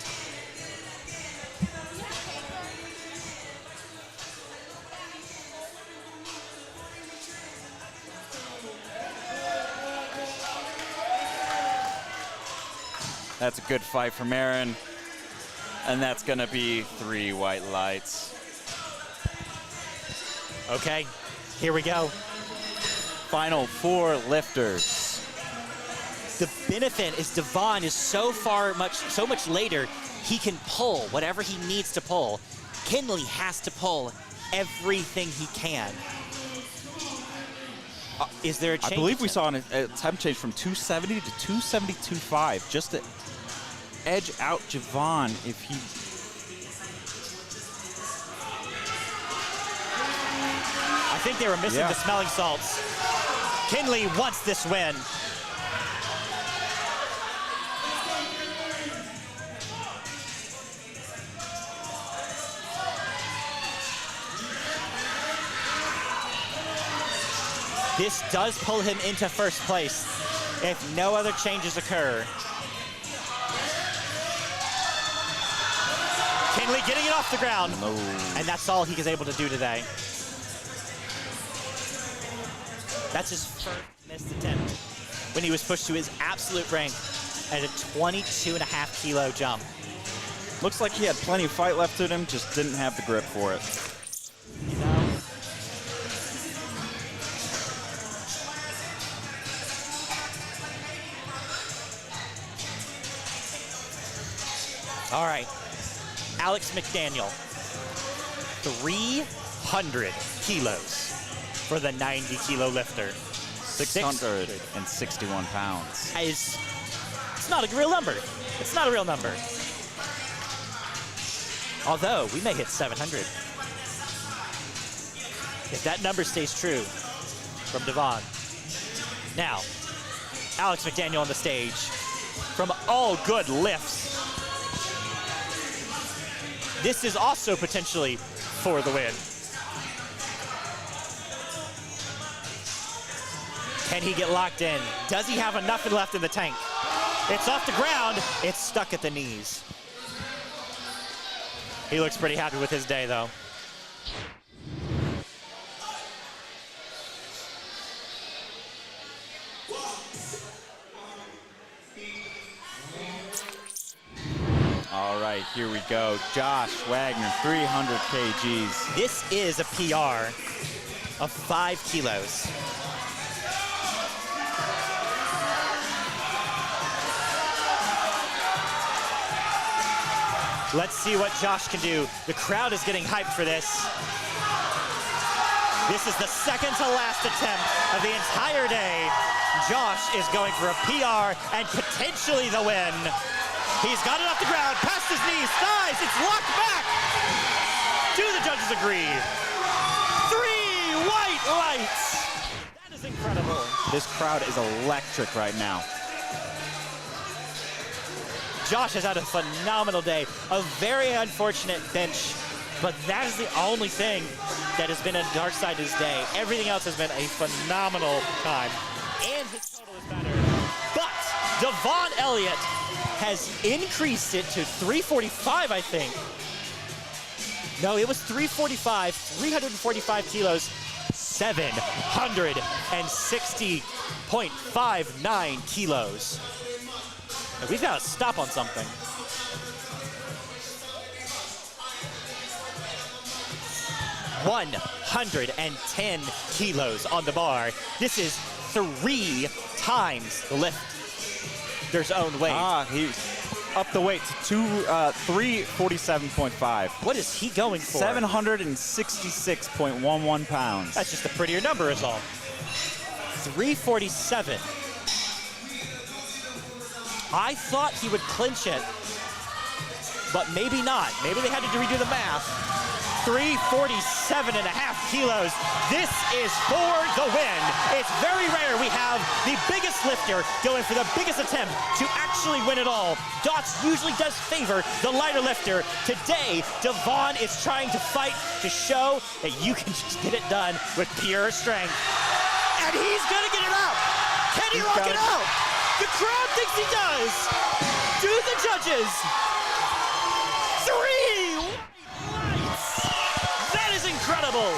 That's a good fight from Aaron. And that's gonna be 3 white lights. Okay, here we go. Final 4 lifters. The benefit is Devon is so much later, he can pull whatever he needs to pull. Kenley has to pull everything he can. Is there a change? I believe we saw a time change from 270 to 272.5, just to edge out Javon if he... I think they were missing the smelling salts. Kenley wants this win. This does pull him into first place if no other changes occur. Kenley getting it off the ground. No. And that's all he is able to do today. That's his first missed attempt when he was pushed to his absolute rank at a 22.5 kilo jump. Looks like he had plenty of fight left in him, just didn't have the grip for it. He's out. All right, Alex McDaniel, 300 kilos for the 90-kilo lifter. 661 pounds. It's not a real number. It's not a real number. Although, we may hit 700. If that number stays true from Devon. Now, Alex McDaniel on the stage from All Good Lifts. This is also potentially for the win. Can he get locked in? Does he have enough left in the tank? It's off the ground. It's stuck at the knees. He looks pretty happy with his day, though. All right, here we go. Josh Wagner, 300 kgs. This is a PR of 5 kilos. Let's see what Josh can do. The crowd is getting hyped for this. This is the second to last attempt of the entire day. Josh is going for a PR and potentially the win. He's got it off the ground, past his knees, thighs, it's locked back. Do the judges agree? 3 white lights. That is incredible. This crowd is electric right now. Josh has had a phenomenal day. A very unfortunate bench, but that is the only thing that has been a dark side to his day. Everything else has been a phenomenal time. And his total is better. But Devon Elliott has increased it to 345, I think. No, it was 345, 345 kilos, 760.59 kilos. And we've got to stop on something. $110 kilos on the bar. This is 3 times the lifter's own weight. He's up the weight to 347.5. What is he going for? 766.11 pounds. That's just a prettier number is all. 347. I thought he would clinch it, but maybe not. Maybe they had to redo the math. 347.5 kilos. This is for the win. It's very rare we have the biggest lifter going for the biggest attempt to actually win it all. Dots usually does favor the lighter lifter. Today, Devon is trying to fight to show that you can just get it done with pure strength. And he's gonna get it out. Can he rock it out? The crowd thinks he does. Do the judges. 3 lights. That is incredible.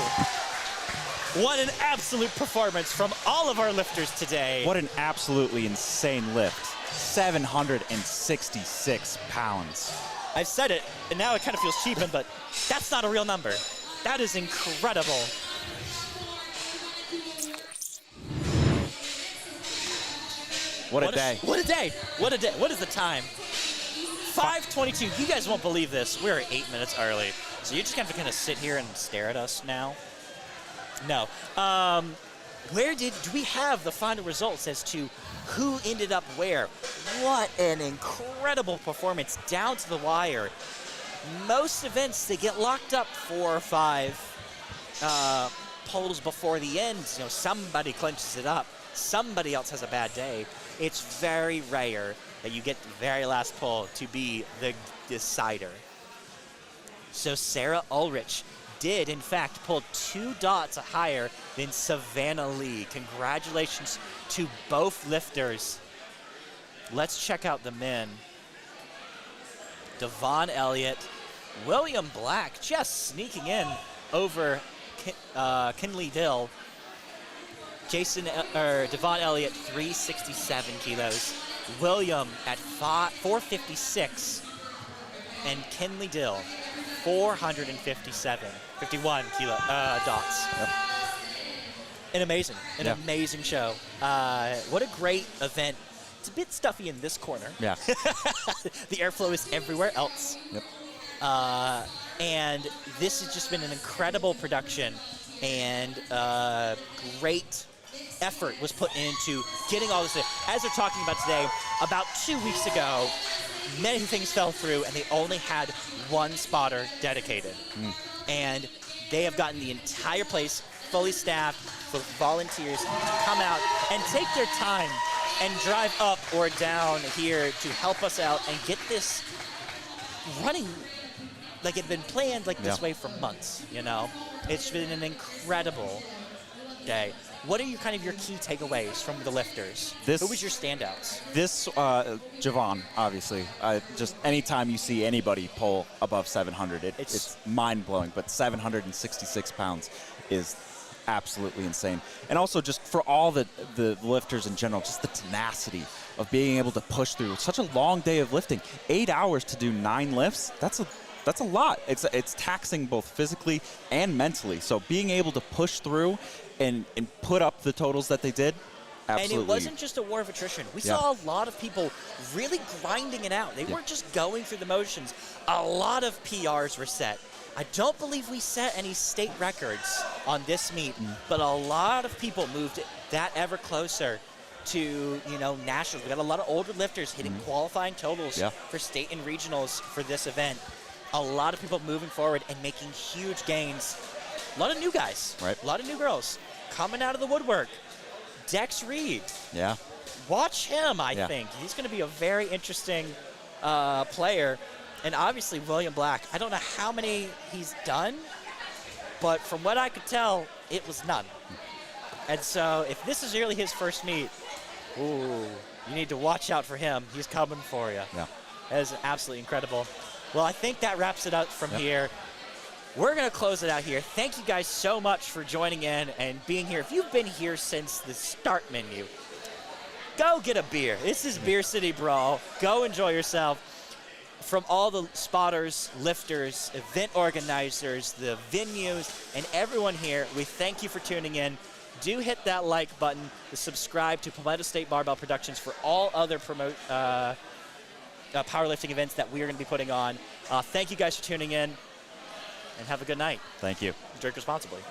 What an absolute performance from all of our lifters today. What an absolutely insane lift. 766 pounds. I've said it, and now it kind of feels cheapened, but that's not a real number. That is incredible. What a day. What a day. What a day. What is the time? 5:22. You guys won't believe this. We're 8 minutes early. So you're just going to kind of sit here and stare at us now? No. Do we have the final results as to who ended up where? What an incredible performance down to the wire. Most events, they get locked up 4 or 5 polls before the end. You know, somebody clinches it up. Somebody else has a bad day. It's very rare that you get the very last poll to be the decider. So Sarah Ulrich did, in fact, pull 2 dots higher than Savannah Lee. Congratulations to both lifters. Let's check out the men. Devon Elliott, William Black just sneaking in over Kinley Dill. Devon Elliott, 367 kilos. William at 456. and Kinley Dill, 51 kilo dots. Yep. An amazing show. What a great event. It's a bit stuffy in this corner. Yeah. The airflow is everywhere else. Yep. And this has just been an incredible production, and great effort was put into getting all this. As they're talking about today, about 2 weeks ago, many things fell through, and they only had one spotter dedicated. And they have gotten the entire place fully staffed with volunteers to come out and take their time and drive up or down here to help us out and get this running like it had been planned like this way for months, you know? It's been an incredible day. What are your key takeaways from the lifters? Who was your standouts? This, Javon, obviously. Just anytime you see anybody pull above 700, it's mind-blowing, but 766 pounds is absolutely insane. And also just for all the lifters in general, just the tenacity of being able to push through such a long day of lifting. 8 hours to do 9 lifts, that's a lot. It's taxing both physically and mentally. So being able to push through and put up the totals that they did, absolutely. And it wasn't just a war of attrition. We saw a lot of people really grinding it out. They weren't just going through the motions. A lot of PRs were set. I don't believe we set any state records on this meet, but a lot of people moved that ever closer to, nationals. We got a lot of older lifters hitting qualifying totals for state and regionals for this event. A lot of people moving forward and making huge gains. A lot of new guys, a lot of new girls coming out of the woodwork. Dex Reed. Yeah. Watch him, I think. He's going to be a very interesting player. And obviously, William Black. I don't know how many he's done, but from what I could tell, it was none. And so if this is really his first meet, you need to watch out for him. He's coming for you. Yeah. That is absolutely incredible. Well, I think that wraps it up from here. We're going to close it out here. Thank you guys so much for joining in and being here. If you've been here since the start menu, go get a beer. This is Beer City Brawl. Go enjoy yourself. From all the spotters, lifters, event organizers, the venues, and everyone here, we thank you for tuning in. Do hit that like button, to subscribe to Palmetto State Barbell Productions for all other powerlifting events that we are going to be putting on. Thank you guys for tuning in, and have a good night. Thank you. Drink responsibly.